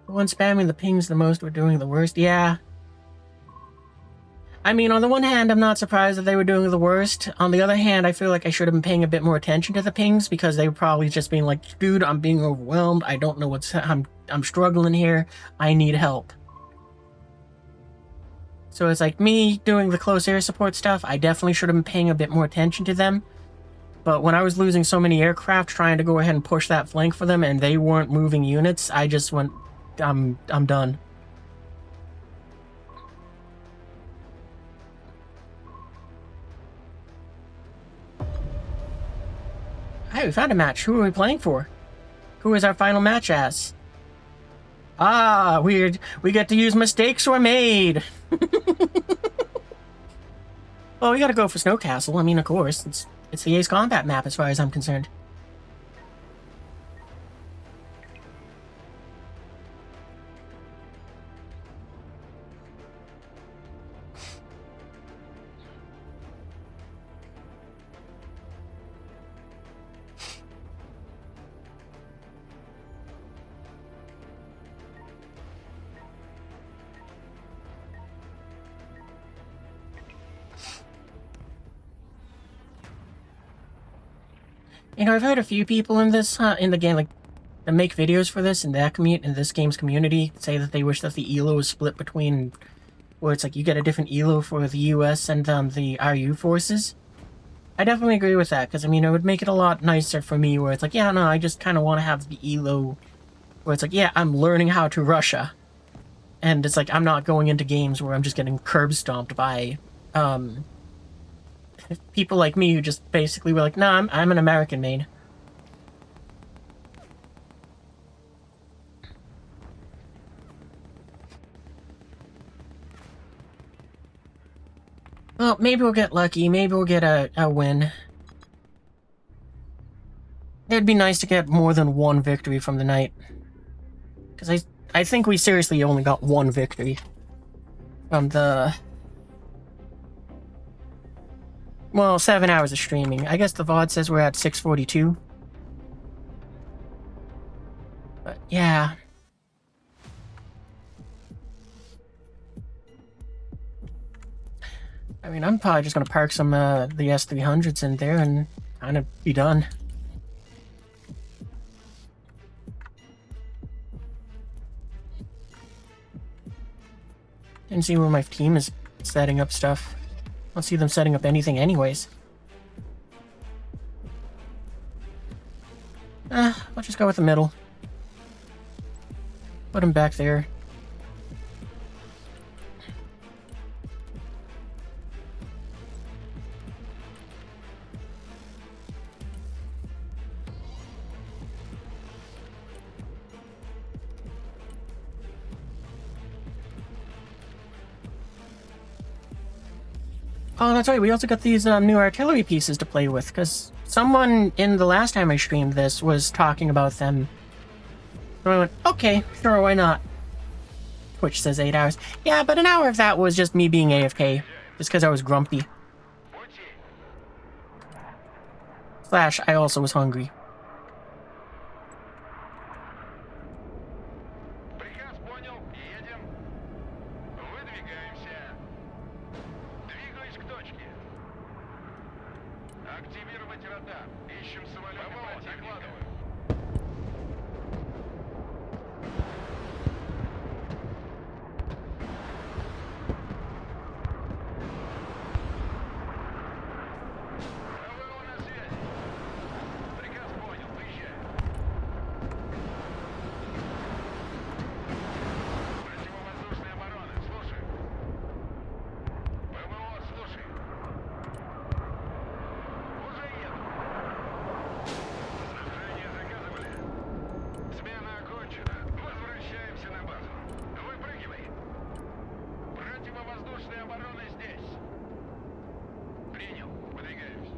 The one spamming the pings the most, we're doing the worst. Yeah. I mean, on the one hand, I'm not surprised that they were doing the worst. On the other hand, I feel like I should have been paying a bit more attention to the pings because they were probably just being like, dude, I'm being overwhelmed. I don't know I'm struggling here. I need help. So it's like me doing the close air support stuff. I definitely should have been paying a bit more attention to them. But when I was losing so many aircraft trying to go ahead and push that flank for them and they weren't moving units, I just went, I'm done. Hey, we found a match. Who are we playing for? Who is our final match as? Ah, weird. We get to use mistakes were made. Well, we gotta go for Snowcastle. I mean, of course. It's the Ace Combat map as far as I'm concerned. You know, I've heard a few people in this, in the game, like, that make videos for this, in this game's community, say that they wish that the ELO was split between, where it's like you get a different ELO for the US and, the RU forces. I definitely agree with that, because, I mean, it would make it a lot nicer for me, where it's like, yeah, no, I just kind of want to have the ELO, where it's like, yeah, I'm learning how to Russia. And it's like, I'm not going into games where I'm just getting curb stomped by, people like me who just basically were like, nah, I'm an American maid. Well, maybe we'll get lucky. Maybe we'll get a win. It'd be nice to get more than one victory from the night. Because I think we seriously only got one victory from the... Well, 7 hours of streaming. I guess the VOD says we're at 642. But, yeah. I mean, I'm probably just gonna park some, the S300s in there and kind of be done. Didn't see where my team is setting up stuff. I don't see them setting up anything anyways. I'll just go with the middle. Put him back there. Oh, that's right, we also got these new artillery pieces to play with, because someone in the last time I streamed this was talking about them. So I went, okay, sure, why not? Twitch says 8 hours. Yeah, but an hour of that was just me being AFK, just because I was grumpy. Slash, I also was hungry. Приказ понял, едем. Выдвигаемся. Двигаюсь к точке. Активировать радар. Ищем самолет противника. ПВО на связи. Приказ понял, выезжаем. Противовоздушная оборона, слушай. ПВО, слушай. Уже еду. Снабжение заказывали. Смена окончена. Возвращаемся на базу. Выпрыгивай. Противовоздушная оборона здесь. Принял. Выдвигаемся.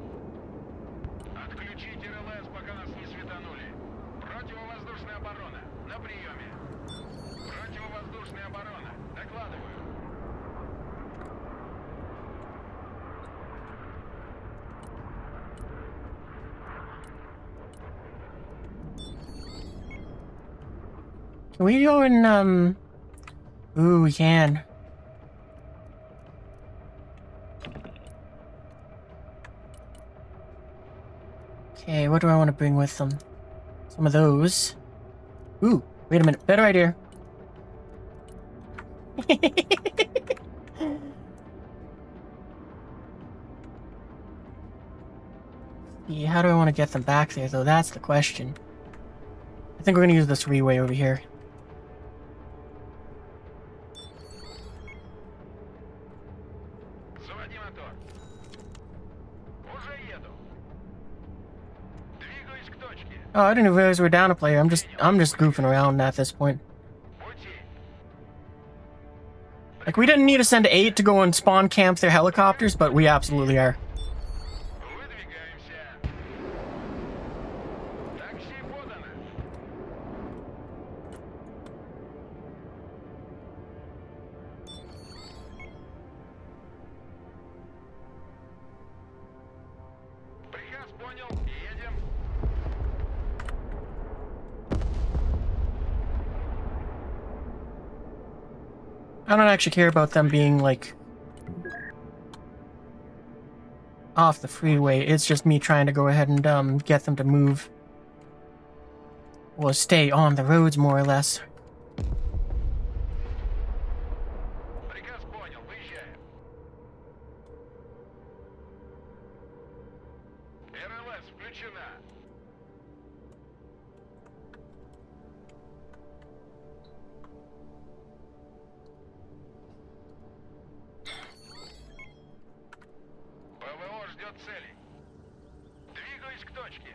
Отключите РЛС, пока нас не светанули. Противовоздушная оборона. На приеме. Противовоздушная оборона. Докладываю. Can we go in, Ooh, we can. Okay, what do I want to bring with them? Some of those. Ooh, wait a minute. Better idea. Yeah, how do I want to get them back there, though? That's the question. I think we're going to use this three-way over here. Заводи мотор. Уже еду. Двигаюсь к точке. Oh, I didn't realize we were down a player. I'm just goofing around at this point. Пути. Like, we didn't need to send 8 to go and spawn camp their helicopters, but we absolutely are. Выдвигаемся. Такси подано. Приказ понял. Едем. I don't actually care about them being, like... off the freeway. It's just me trying to go ahead and get them to move. Well, stay on the roads, more or less. Приказ понял, выезжаем. РЛС включена. ПВО ждет целей. Двигаюсь к точке.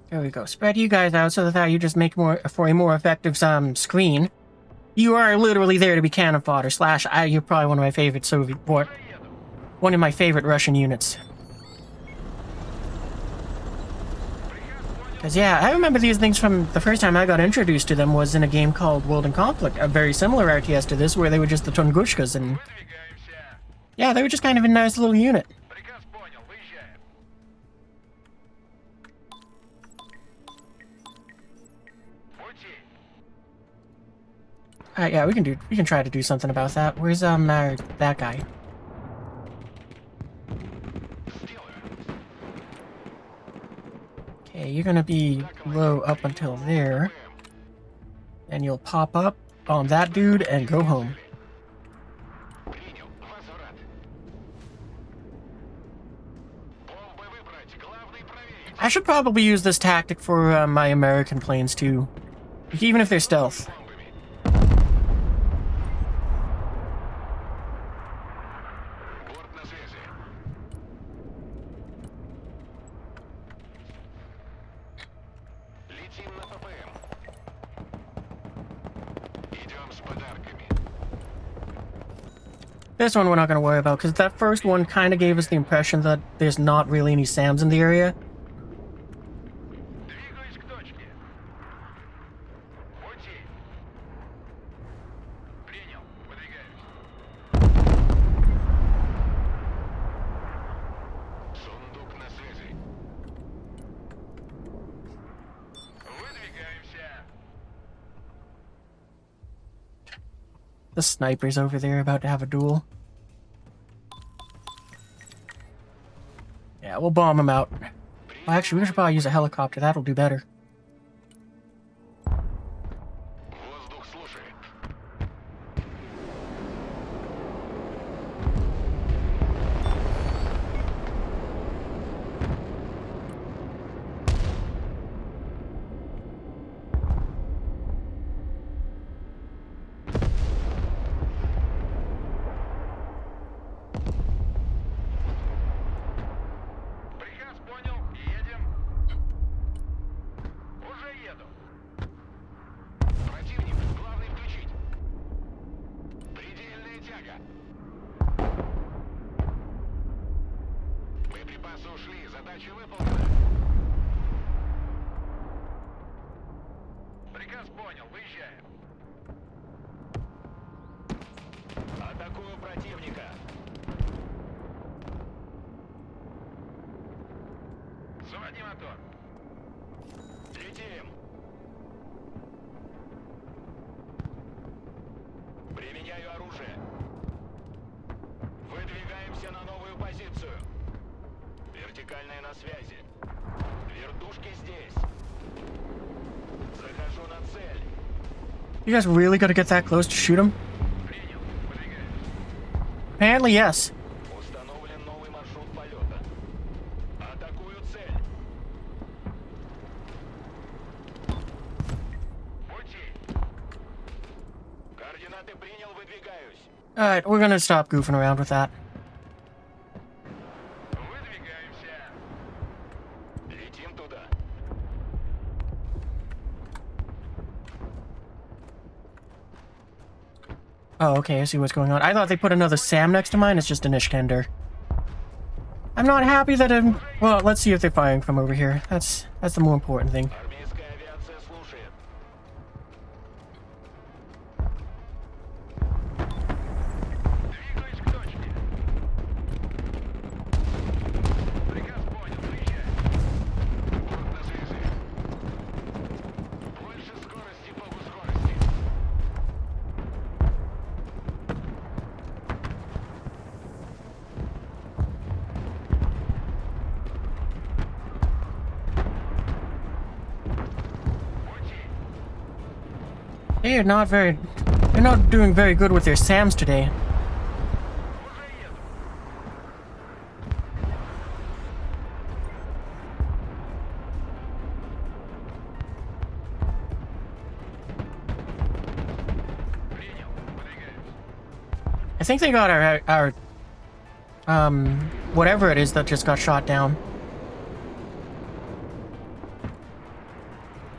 There we go. Spread you guys out so that you just make more for a more effective screen. You are literally there to be cannon fodder. Slash, you're probably one of my favorite Soviet, or one of my favorite Russian units. Because yeah, I remember these things from the first time I got introduced to them was in a game called World in Conflict, a very similar RTS to this, where they were just the Tungushkas, and Выдвигаемся. yeah, they were just kind of a nice little unit. Приказ понял, выезжаем. Пути. Alright, yeah, we can try to do something about that. Where's that guy? Okay, you're gonna be low up until there. And you'll pop up on that dude and go home. Принял. Возврат. Бомбы выбрать. Главный проверить. I should probably use this tactic for my American planes too. Even if they're stealth. Бомбами. Борт на связи. Летим на ППМ. Идем с подарками. This one we're not going to worry about, because that first one kind of gave us the impression that there's not really any SAMs in the area. Двигаюсь к точке. Пути. Принял. Выдвигаюсь. Сундук на связи. Выдвигаемся. The sniper's over there about to have a duel. Yeah, we'll bomb him out. Well, actually, we should probably use a helicopter. That'll do better. Воздух слушает. Приказ понял. Едем. Уже еду. Противник. Главный включить. Предельная тяга. Боеприпасы ушли. Задача выполнена. Приказ понял. Выезжаем. Атакую противника. Заводи мотор. Летим. Применяю оружие. Выдвигаемся на новую позицию. Вертикальная на связи. Вертушки здесь. Захожу на цель. You guys really gotta get that close to shoot him? Принял. Выдвигаюсь. Apparently, yes. Установлен новый маршрут полета. Атакую цель. Пути. Координаты принял, выдвигаюсь. Alright, we're gonna stop goofing around with that. Выдвигаемся. Летим туда. Oh, okay, I see what's going on. I thought they put another SAM next to mine. It's just an Ishkender. I'm not happy that I'm... Well, let's see if they're firing from over here. That's the more important thing. Армейская авиация слушает. Двигаюсь к точке. Приказ понял, выезжай. Борт на связи. Больше скорости, богу скорости. They are not very... They're not doing very good with their SAMs today. I think they got our whatever it is that just got shot down.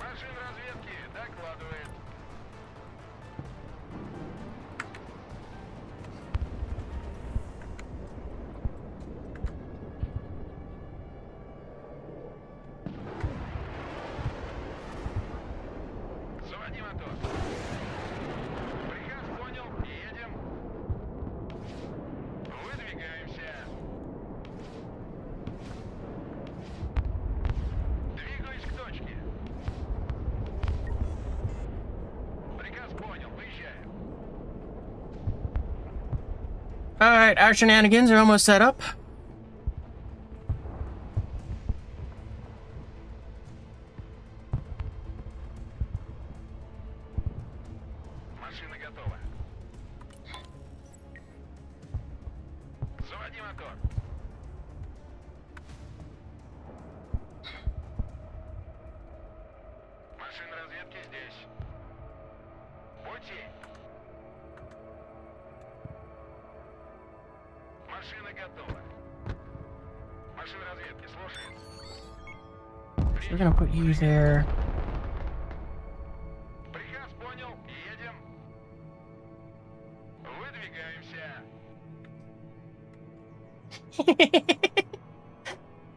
Машина разведки докладывает. Заводи мотор. Приказ понял, едем. Выдвигаемся. Двигаюсь к точке. Приказ понял, выезжаем. Alright, our shenanigans are almost set up. Машина готова. Заводи мотор. Машина разведки здесь. Пути. Машина готова. Машина разведки, слушай. We're gonna put you there. Приказ понял, едем. Выдвигаемся.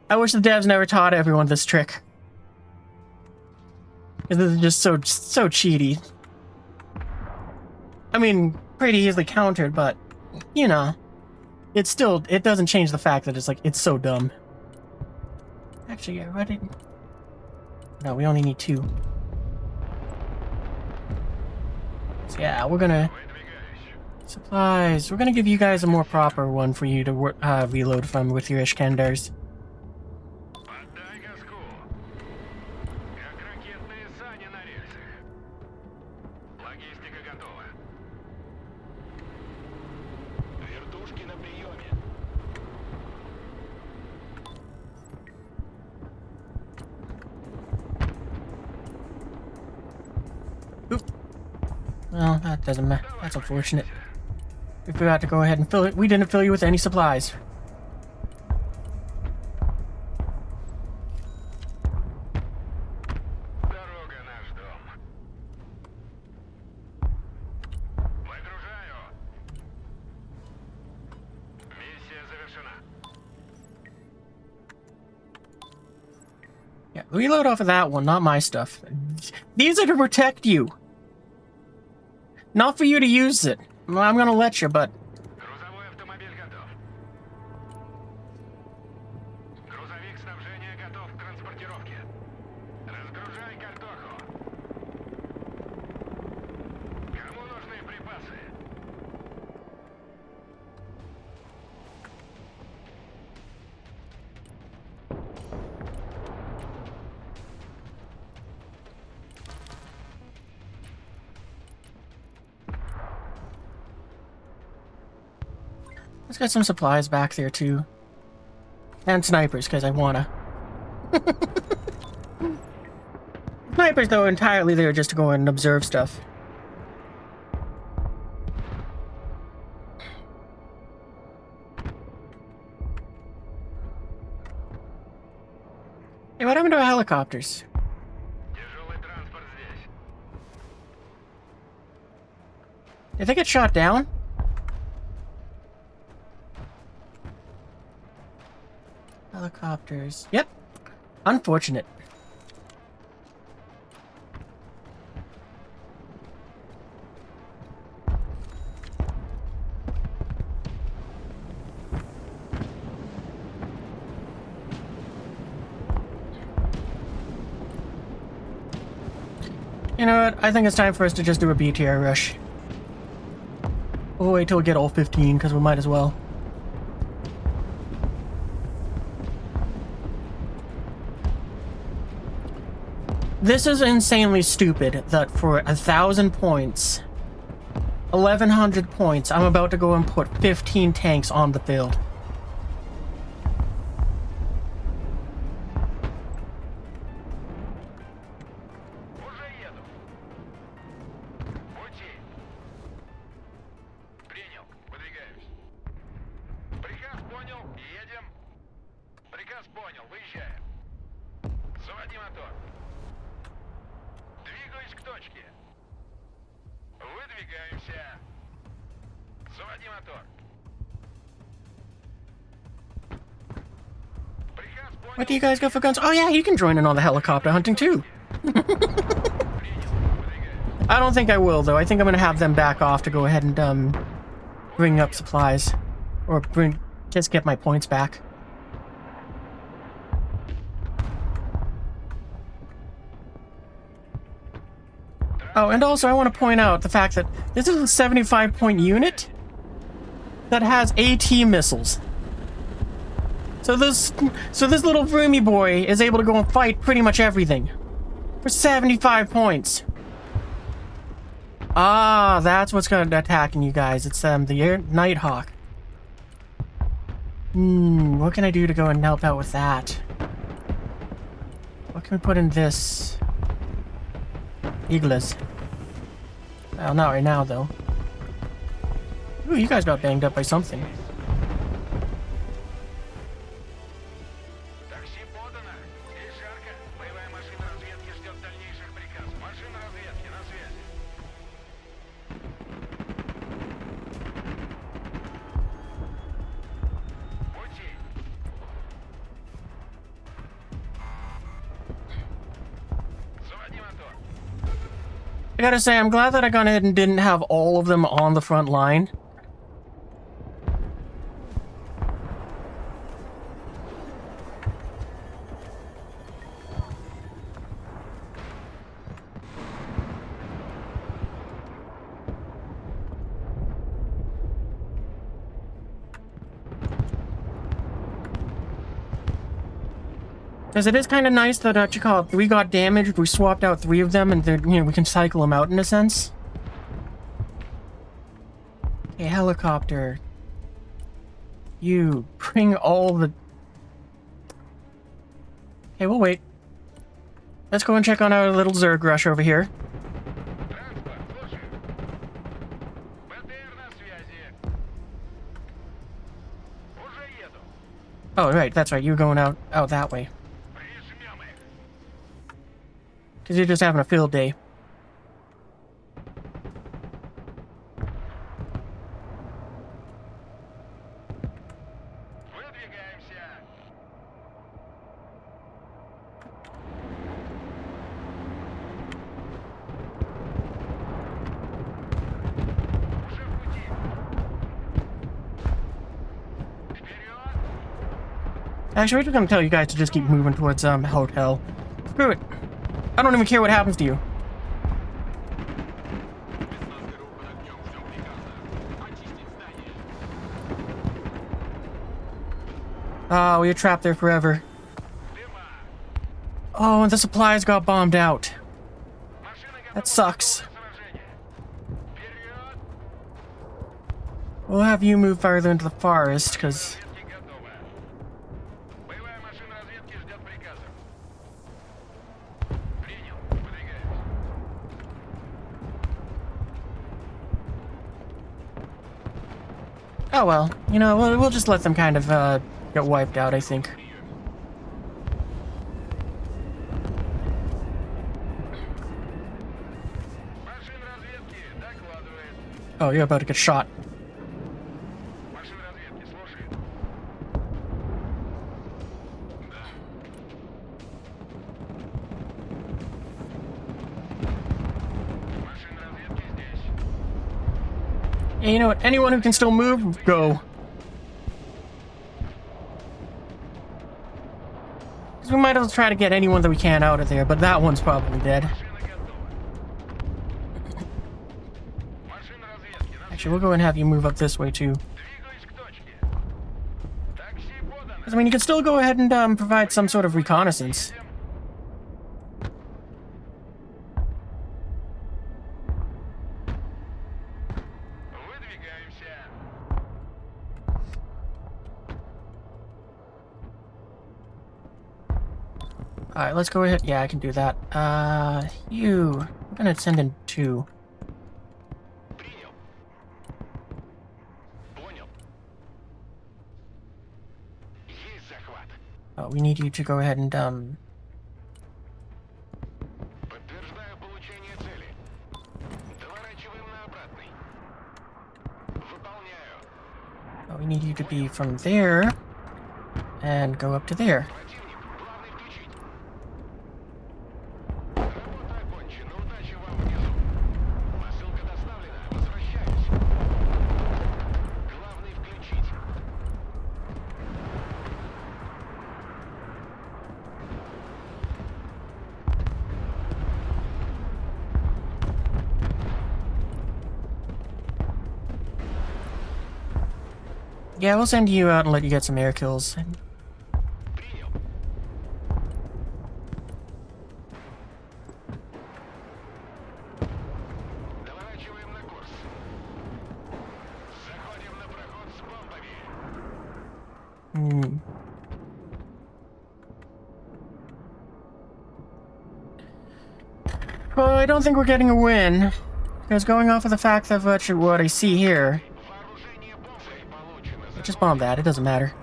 I wish the devs never taught everyone this trick. 'Cause this is just so cheaty. I mean, pretty easily countered, but you know, it doesn't change the fact that it's so dumb. Actually, yeah, what did? No, we only need 2. So yeah, we're gonna Выдвигаюсь. supplies. We're gonna give you guys a more proper one for you to reload from with your Ishkandars. Поддай газку. Как ракетные сани на рельсах. Логистика готова. Вертушки на приеме. Well, that doesn't matter. That's unfortunate. We forgot to go ahead and fill it. We didn't fill you with any supplies. Дорога наш дом. Выгружаю. Миссия завершена. Yeah, reload off of that one, not my stuff. These are to protect you. Not for you to use it. Well, I'm gonna let you, but Грузовой автомобиль готов. Грузовик снабжения готов к транспортировке. Разгружай картоху. Кому нужны припасы? let's get some supplies back there too. And snipers, because I wanna. Snipers, though, entirely there just to go and observe stuff. Hey, what happened to our helicopters? Тяжелый транспорт здесь. Did they get shot down? Helicopters. Yep. Unfortunate. You know what? I think it's time for us to just do a BTR rush. We'll wait till we get all 15, because we might as well. This is insanely stupid that for 1,000 points, 1,100 points, I'm about to go and put 15 tanks on the field. Уже еду. Пути. Принял. Выдвигаюсь. Приказ понял. Едем. Приказ понял. Выезжаем. Заводи мотор. Двигаюсь к точке. Выдвигаемся. Заводи мотор. Приказ понял. What do you guys got for guns? Oh yeah, you can join in on the helicopter hunting too. Принял. Выдвигаюсь. I don't think I will though. I think I'm gonna have them back off to go ahead and bring up supplies. Or just get my points back. Oh, and also I want to point out the fact that this is a 75-point unit that has AT missiles. So this little Vroomy boy is able to go and fight pretty much everything for 75 points. Ah, that's what's going to attacking you guys. It's the Nighthawk. What can I do to go and help out with that? What can we put in this? Iglas. Well, not right now, though. Ooh, you guys got banged up by something. Такси подано. Здесь жарко. Боевая машина разведки ждет дальнейших приказов. Машина разведки на связи. Пути. Заводи мотор. I gotta say, I'm glad that I got ahead and didn't have all of them on the front line. Because it is kind of nice that, what you call it, 3 got damaged, we swapped out 3 of them, and they're, you know, we can cycle them out in a sense. Okay, helicopter. You bring all the... Okay, we'll wait. Let's go and check on our little Zerg rush over here. Транспорт, слушаю. БТР на связи. Уже еду. Oh, right, that's right, you were going out that way. Прижмем их. Because you're just having a field day. Выдвигаемся. Уже в пути. Вперед. Actually, we're just gonna tell you guys to just keep moving towards, hotel. Screw it. I don't even care what happens to you. Oh, you're trapped there forever. Дыма. Oh, and the supplies got bombed out. Машина готова That sucks. к сражению. Вперед. We'll have you move farther into the forest, because... Разведки готова. Боевая машина разведки ждет приказов. Принял. Выдвигаюсь. Oh well, you know, we'll just let them kind of, get wiped out, I think. Машина разведки докладывает. Oh, you're about to get shot. Машина разведки слушает. Да. Машина разведки здесь. Yeah, you know what? Anyone who can still move, go. Because we might as well try to get anyone that we can out of there, but that one's probably dead. Машина готова. Машина разведки на Actually, we'll go and have you move up this way, too. Двигаюсь к точке. Такси подано. Because, I mean, you can still go ahead and, provide some sort of reconnaissance. Alright, let's go ahead. Yeah, I can do that. You. I'm gonna send in 2. Принял. Понял. Есть захват. We need you to go ahead and, Подтверждаю получение цели. Доворачиваем на обратный. Выполняю. we need you to be from there and go up to there. Противник, главный включить. Работа окончена. Удачи вам внизу. Посылка доставлена. Возвращаюсь. Главный включить. Yeah, we'll send you out and let you get some air kills. Принял. Доворачиваем на курс. Заходим на проход с бомбами. Well, I don't think we're getting a win. Because going off of the fact of what I see here, Вооружение бомбой получено. just bomb that, it doesn't matter.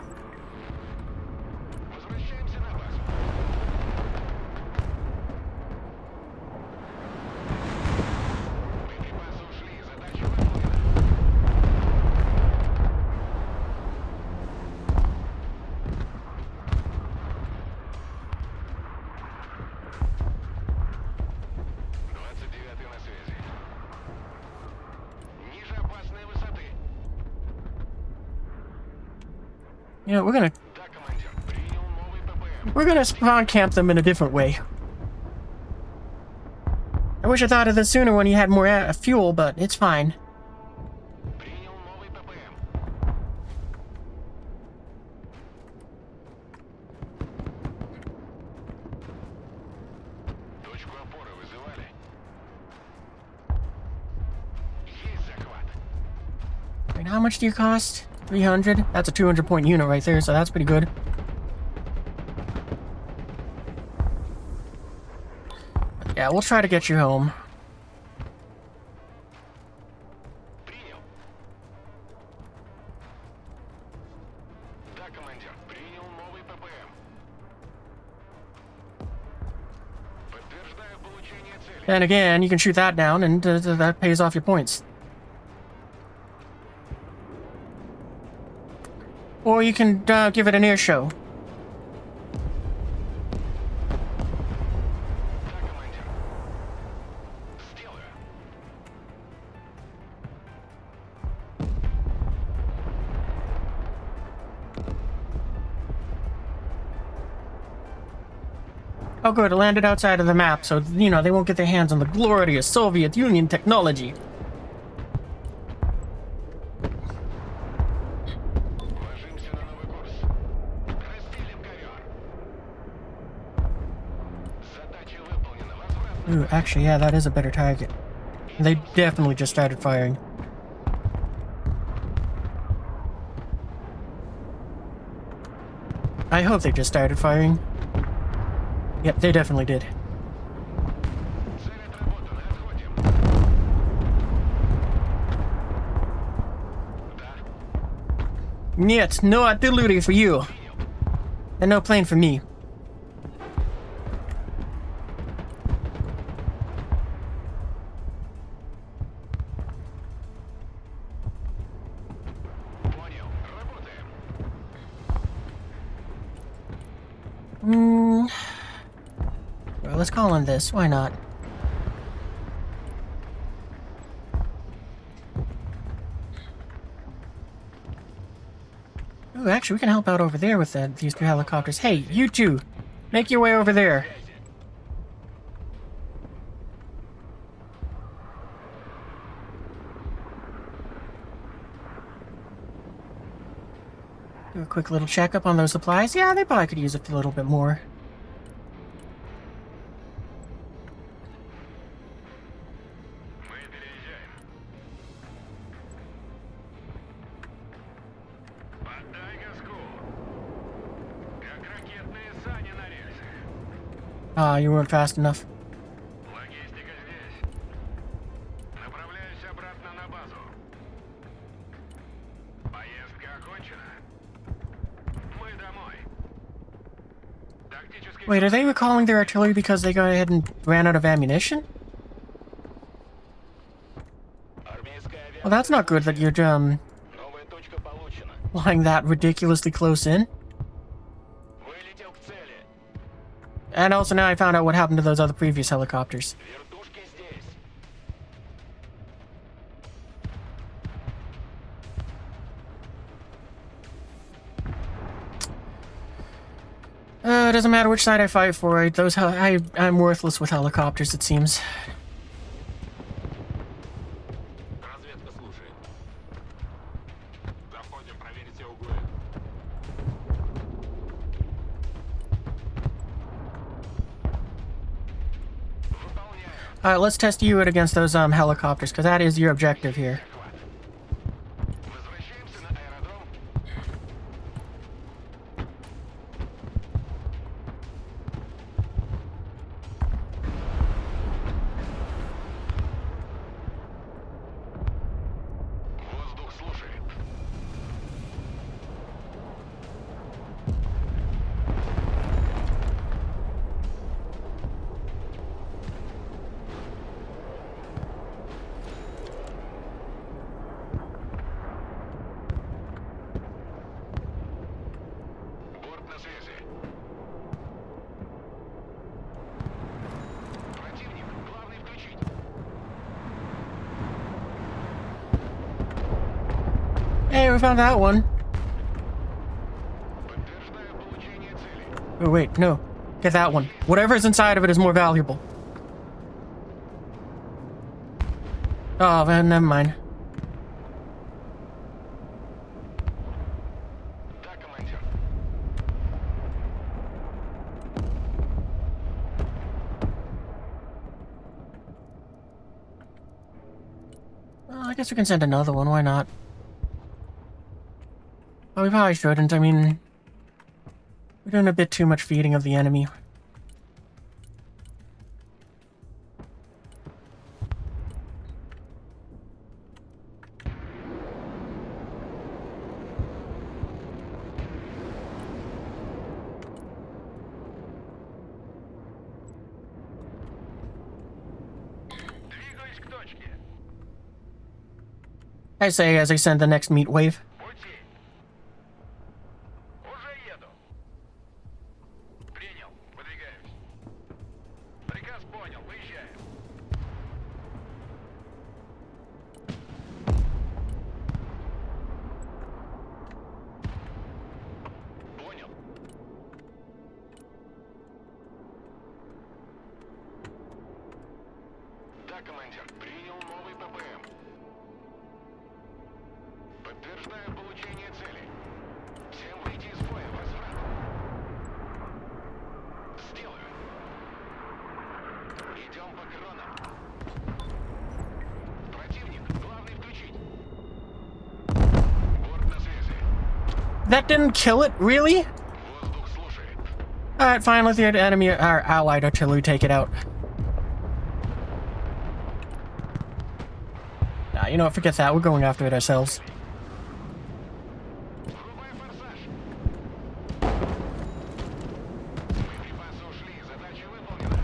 Возвращаемся на базу. Боеприпасы ушли. Задача выполнена. «29-й на связи. Ниже опасной высоты. You know, Да, командир. Принял новый ППМ. we're gonna spawn camp them in a different way. I wish I thought of this sooner when you had more fuel, but it's fine. Принял новый ППМ. Точку опоры вызывали. Есть захват. I mean, how much do you cost? 300? That's a 200-point unit right there, so that's pretty good. Yeah, we'll try to get you home. Принял. Да, командир. Принял новый ППМ. Подтверждаю получение цели. And again, you can shoot that down, and that pays off your points. Or you can give it an air show. Да, командир. Сделаю. Oh good, it landed outside of the map, so, you know, they won't get their hands on the glorious Soviet Union technology. Ложимся на новый курс. Разделим ковер. Задача выполнена. Возврат. Ooh, actually, yeah, that is a better target. They definitely just started firing. I hope they just started firing. Yep, they definitely did. Цель отработана. Отходим. Да. Нет, no artillery for you. And no plane for me. Понял. Работаем. Well, let's call on this. Why not? Ooh, actually, we can help out over there with these 2 helicopters. Hey, you two! Make your way over there. Do a quick little checkup on those supplies. Yeah, they probably could use a little bit more. Мы переезжаем. Поддай газку. Как ракетные сани на рельсах. Ah, you weren't fast enough. Логистика здесь. Направляюсь обратно на базу. Поездка окончена. Мы домой. Тактический... Wait, are they recalling their artillery because they got ahead and ran out of ammunition? Армейская авиация. Well, that's not good that you're, Новая точка получена. lying that ridiculously close in. Вылетел к цели. And also now I found out what happened to those other previous helicopters. Вертушки здесь. It doesn't matter which side I fight for. I'm worthless with helicopters, it seems. Разведка слушает. Заходим, проверить все углы. Выполняем. Alright, let's test you out against those helicopters, because that is your objective here. Возвращаемся на аэродром. Воздух слушает. Борт на связи. Противник, главный включить. Hey, we found that one. Подтверждаю получение цели. Oh, wait, no. Get that one. Whatever's inside of it is more valuable. Oh, man, never mind. Да, командир. Well, I guess we can send another one, why not? Well, we probably shouldn't, I mean... We're doing a bit too much feeding of the enemy. Двигаюсь к точке. I say as I send the next meat wave. Пути. Уже еду. Принял. Выдвигаюсь. Приказ понял. Выезжаем. Понял. Да, командир. Принял новый ППМ. Подтверждаю получение цели. Всем выйти из боя. Возврат. Сделаю. Идем по кронам. Противник. Главный включить. Борт на связи. That didn't kill it? Really? Воздух слушает. Alright, fine, let the enemy, our allied artillery take it out. Nah, you know what, forget that, we're going after it ourselves. Врубай форсаж. Припасы ушли. Задача выполнена.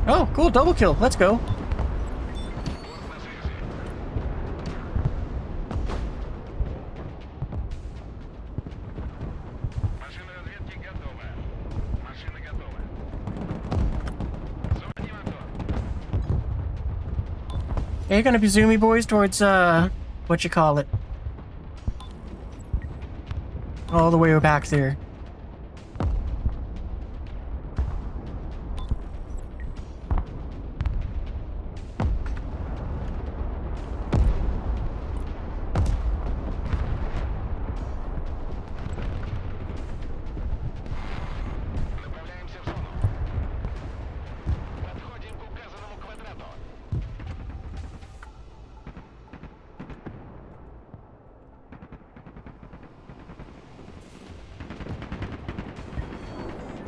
Oh, cool, double kill, let's go. Борт на связи. Машина разведки готова. Машина готова. Заводи мотор. Are you gonna be zoomy boys towards, what you call it? All the way back there. Направляемся в зону. Подходим к указанному квадрату.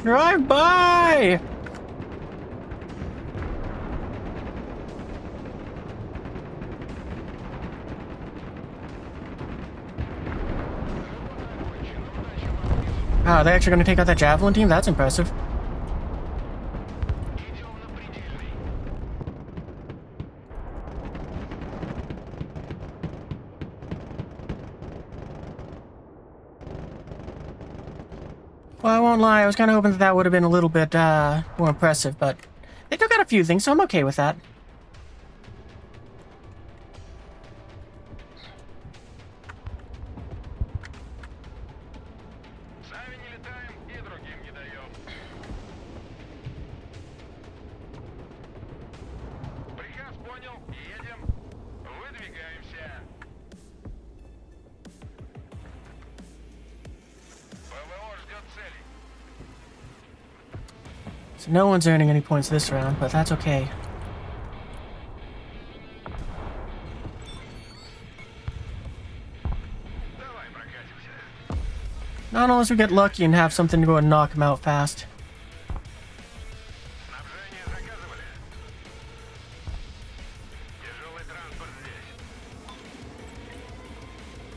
Drive by! Wow, they're actually gonna take out that javelin team? That's impressive. Well, I won't lie, I was kind of hoping that that would have been a little bit more impressive, but they took out a few things, so I'm okay with that. Сами не летаем и другим не даем. Приказ понял, едем. Выдвигаемся. ПВО ждет цели. So no one's earning any points this round, but that's okay. Давай прокатимся. Not unless we get lucky and have something to go and knock him out fast. Снабжение заказывали. Тяжелый транспорт здесь.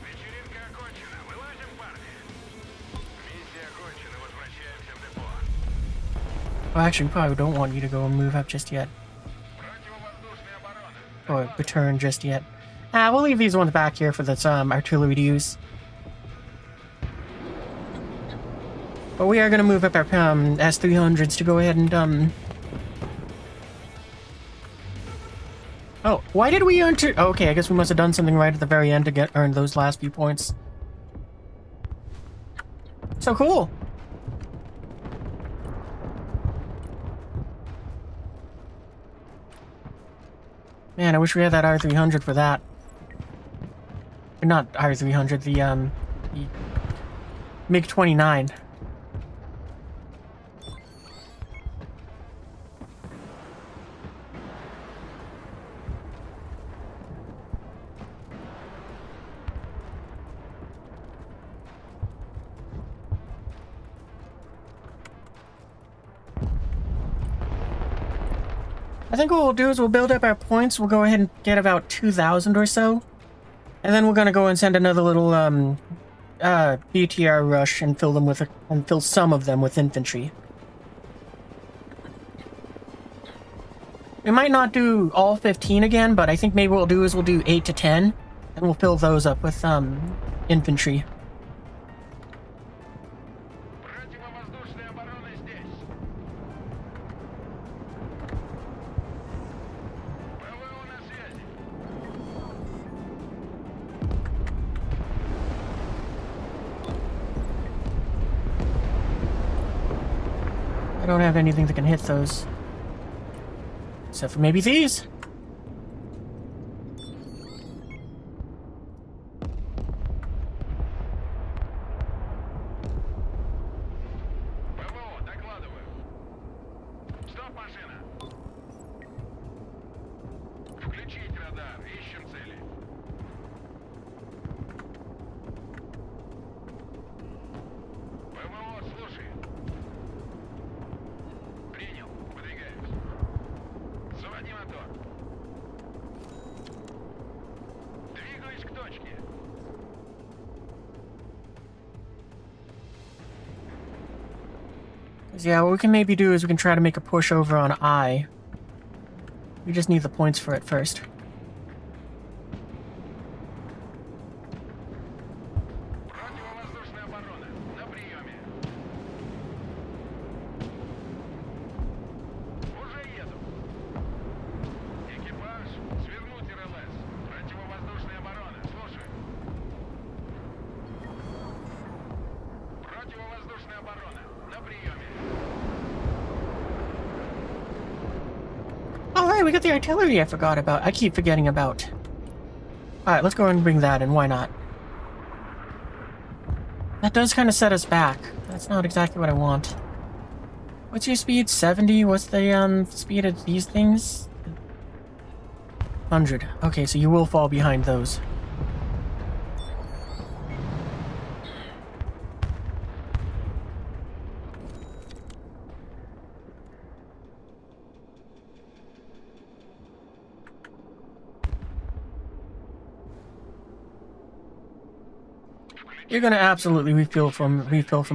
Вечеринка окончена. Вылазим, парни. Миссия окончена. Возвращаемся в депо. Well, actually, we probably don't want you to go and move up just yet. Противовоздушная оборона. Or return just yet. We'll leave these ones back here for this artillery to use. But we are going to move up our S-300s to go ahead and Oh, why did we earn two? Okay, I guess we must have done something right at the very end to earn those last few points. So cool. Man, I wish we had that R300 for that. Not R300, the MiG-29. I think what we'll do is we'll build up our points. We'll go ahead and get about 2,000 or so. And then we're gonna go and send another little BTR rush and fill them with and fill some of them with infantry. We might not do all 15 again, but I think maybe what we'll do is we'll do 8 to 10, and we'll fill those up with infantry. Противовоздушная оборона здесь. ПВО на связи. I don't have anything that can hit those. Except for maybe these. ПВО, докладываю. Стоп, машина. Включить радар. Ищем цели. ПВО, слушай. Принял. Выдвигаемся. Заводи мотор. Двигаюсь к точке. Yeah, what we can maybe do is we can try to make a push over on I. We just need the points for it first. Противовоздушная оборона. На приеме. Уже еду. Экипаж, свернуть РЛС. Противовоздушная оборона. Слушай. Противовоздушная оборона. На приеме. Alright, we got the artillery I forgot about. I keep forgetting about. Alright, let's go and bring that in. Why not? That does kind of set us back. That's not exactly what I want. What's your speed? 70? What's the speed of these things? 100. Okay, so you will fall behind those. You're gonna absolutely refill from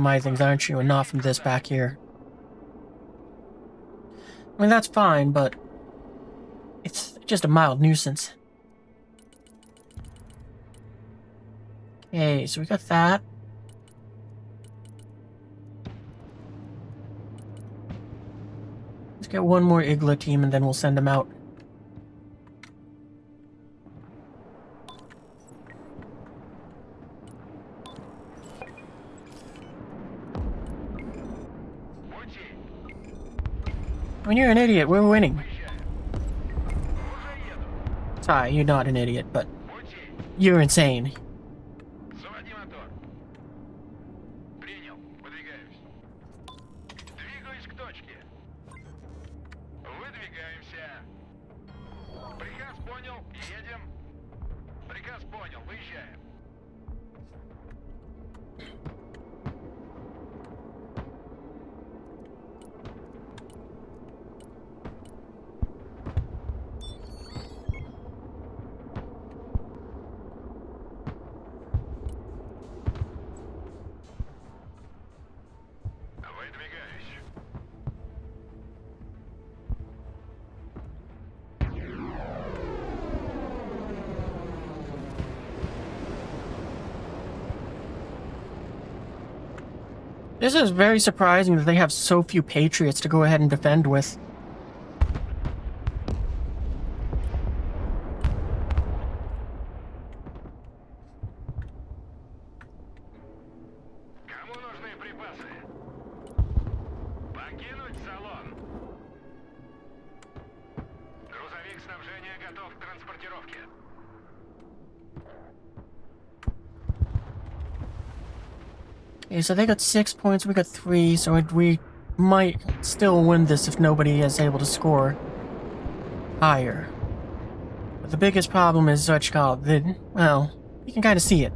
my things, aren't you? And not from this back here. I mean, that's fine, but it's just a mild nuisance. Okay, so we got that. Let's get one more Igla team and then we'll send them out. I mean, you're an idiot. We're winning. Sorry, you're not an idiot, but you're insane. Заводи мотор. Принял. Выдвигаемся. Двигаюсь к точке. Выдвигаемся. Приказ понял. Едем. Приказ понял. Выезжаем. Выдвигаюсь. This is very surprising that they have so few Patriots to go ahead and defend with. Кому нужны припасы? Покинуть салон. Грузовик снабжения готов к транспортировке. Okay, so they got 6 points, we got 3, so we might still win this if nobody is able to score higher. But the biggest problem is what you call it, well, you can kind of see it.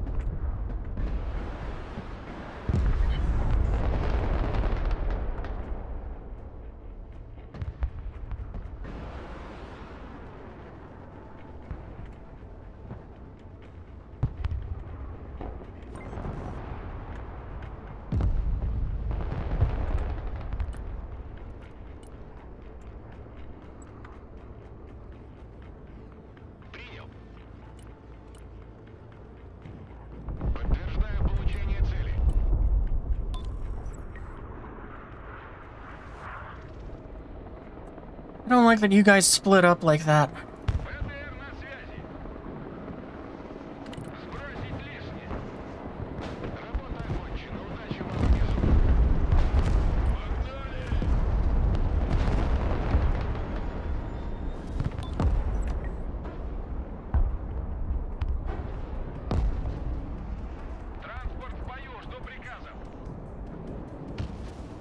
Принял. Подтверждаю получение цели. I don't like that you guys split up like that. ВТР на связи. Сбросить лишнее. Работа окончена. Удачи вам внизу. Погнали! Транспорт в бою. Жду приказов.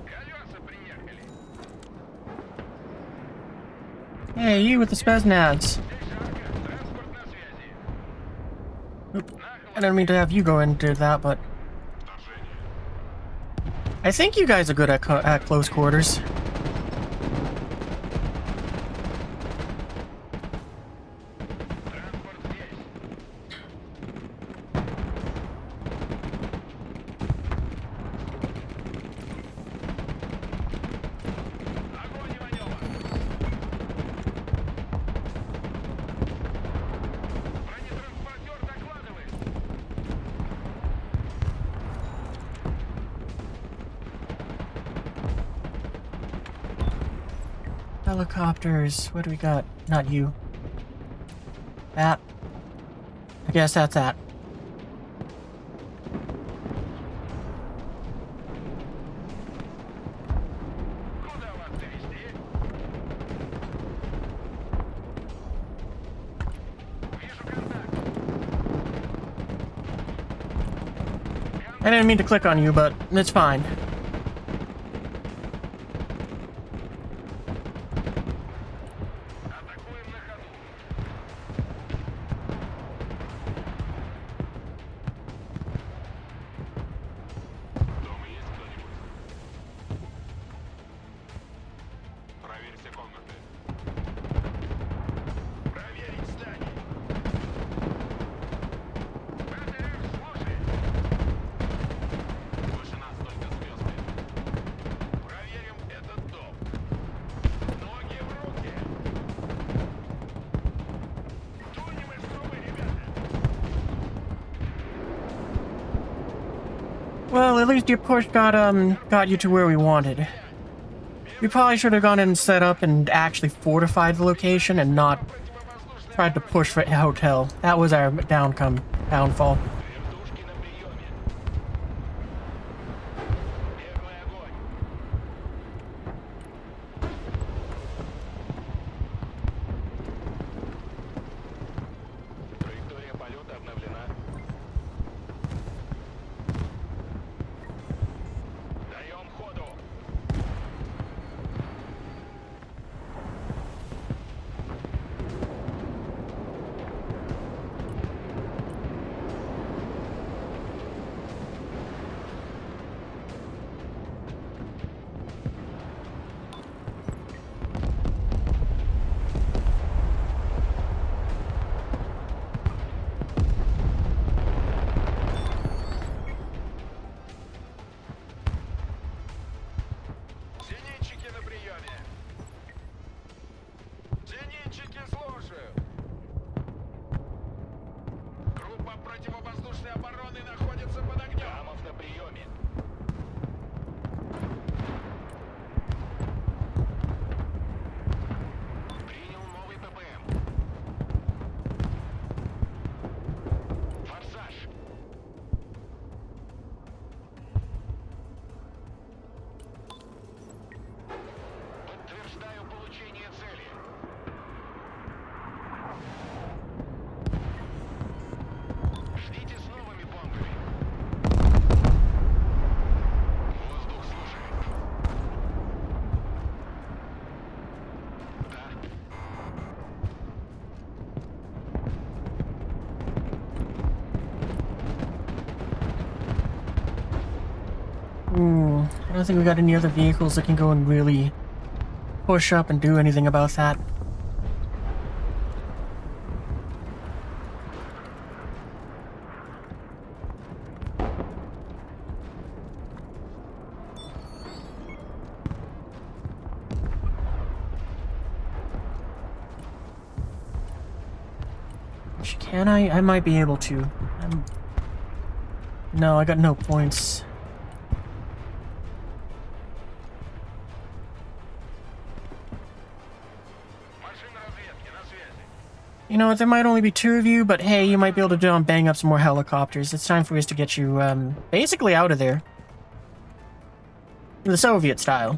Колеса приехали. Hey, you with the Spetsnads. Здесь Арка. Транспорт на связи. Oop. I don't mean to have you go and do that, but I think you guys are good at, at close quarters. Транспорт здесь. Огонь и маневр. Бронетранспортер докладывает. Helicopters. What do we got? Not you. That. I guess that's that. Куда вас довести? Вижу контакт. I didn't mean to click on you, but it's fine. Атакуем на ходу. Дома есть кто-нибудь? Проверь все комнаты. Проверить здание. ВТР, слушай. Well, at least your push got you to where we wanted. We probably should have gone in and set up and actually fortified the location and not tried to push for a hotel. That was our downfall. Вертушки на приеме. Первый огонь. Траектория полета обновлена. Даем ходу. Зенитчики на приеме. Зенитчики, слушаю. Группа противовоздушной обороны находится под огнем. Хамов на приеме. Принял новый ППМ. Форсаж. Подтверждаю получение цели. Ждите с новыми бомбами. Воздух слушает. Да. I don't think we got any other vehicles that can go and really push up and do anything about that. Can I? I might be able to. No, I got no points. Машина разведки на связи. You know what, there might only be 2 of you, but hey, you might be able to bang up some more helicopters. It's time for us to get you, basically out of there. The Soviet style.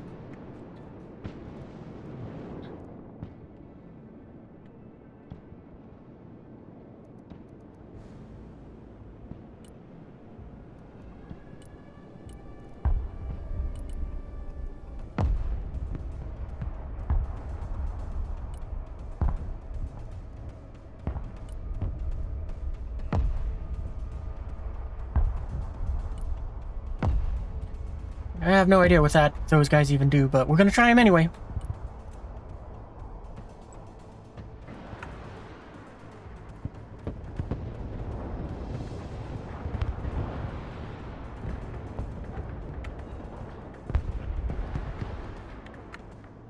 I have no idea what those guys even do, but we're gonna try them anyway.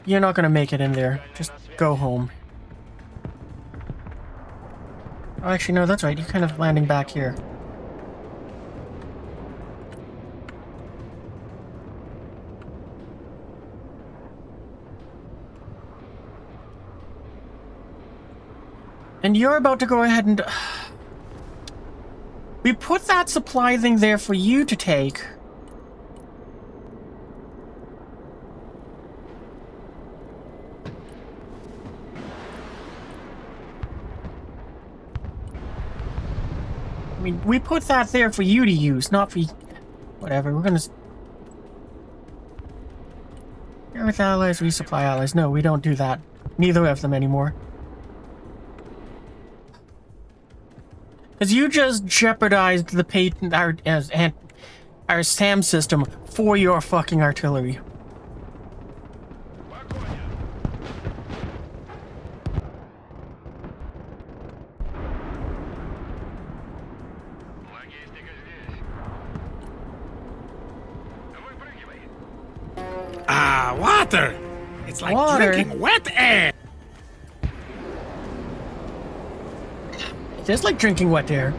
You're not gonna make it in there. Just go home. Oh, actually, no, that's right. You're kind of landing back here. And you're about to go ahead and... We put that supply thing there for you to take. I mean, we put that there for you to use, not for... Whatever, we're gonna... Share with allies, resupply allies. No, we don't do that. Neither of them anymore. Because you just jeopardized the our SAM system for your fucking artillery. Логистика здесь. Выпрыгивай. Ah, water! It's like Water? drinking wet air! Just like drinking wet air.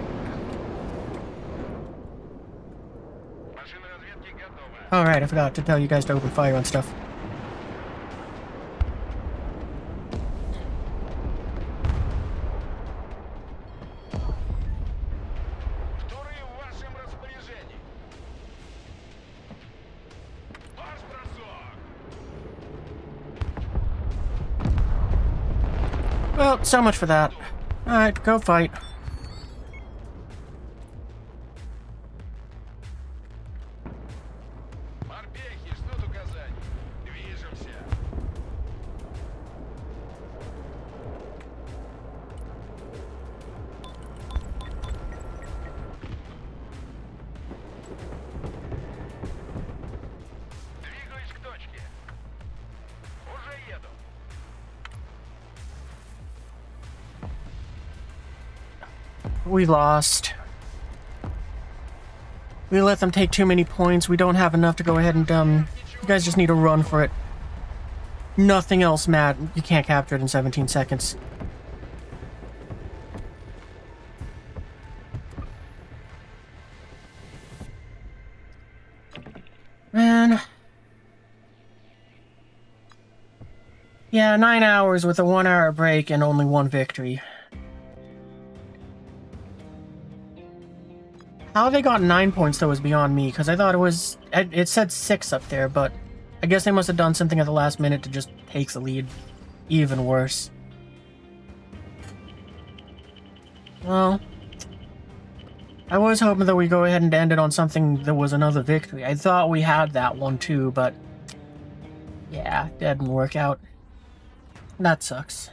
Машина Alright, I forgot to tell you guys to open fire on stuff. Вторые в вашем распоряжении. Марш-бросок! Well, so much for that. Alright, go fight. Морпехи, ждут указаний. Движемся. Двигаюсь к точке. Уже еду. We lost. We let them take too many points. We don't have enough to go ahead and, you guys just need to run for it. Nothing else, Matt. You can't capture it in 17 seconds. Man. Yeah, 9 hours with a 1 hour break and only 1 victory. How they got 9 points, though, is beyond me, because I thought it was... It said 6 up there, but I guess they must have done something at the last minute to just take the lead. Even worse. Well... I was hoping that we go ahead and end it on something that was another victory. I thought we had that one, too, but... Yeah, it didn't work out. That sucks.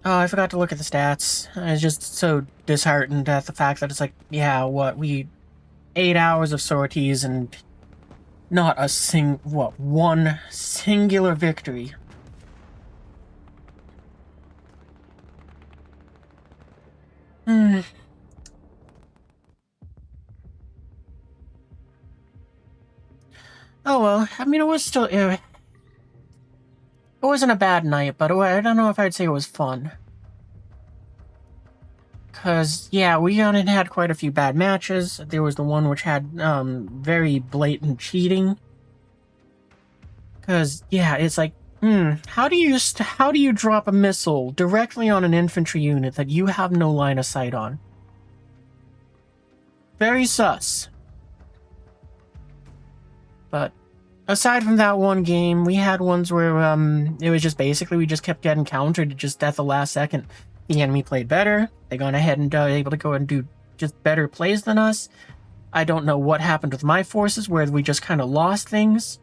Oh, I forgot to look at the stats. I was just so disheartened at the fact that it's like, yeah, what, 8 hours of sorties and not a one singular victory. Hmm. Oh well, I mean, it was still... It wasn't a bad night, but I don't know if I'd say it was fun. Because, yeah, we had quite a few bad matches. There was the one which had very blatant cheating. Because, yeah, it's like, how do you drop a missile directly on an infantry unit that you have no line of sight on? Very sus. But aside from that one game, we had ones where it was just basically we just kept getting countered just at the last second. The enemy played better. They gone ahead and able to go and do just better plays than us. I don't know what happened with my forces where we just kind of lost things.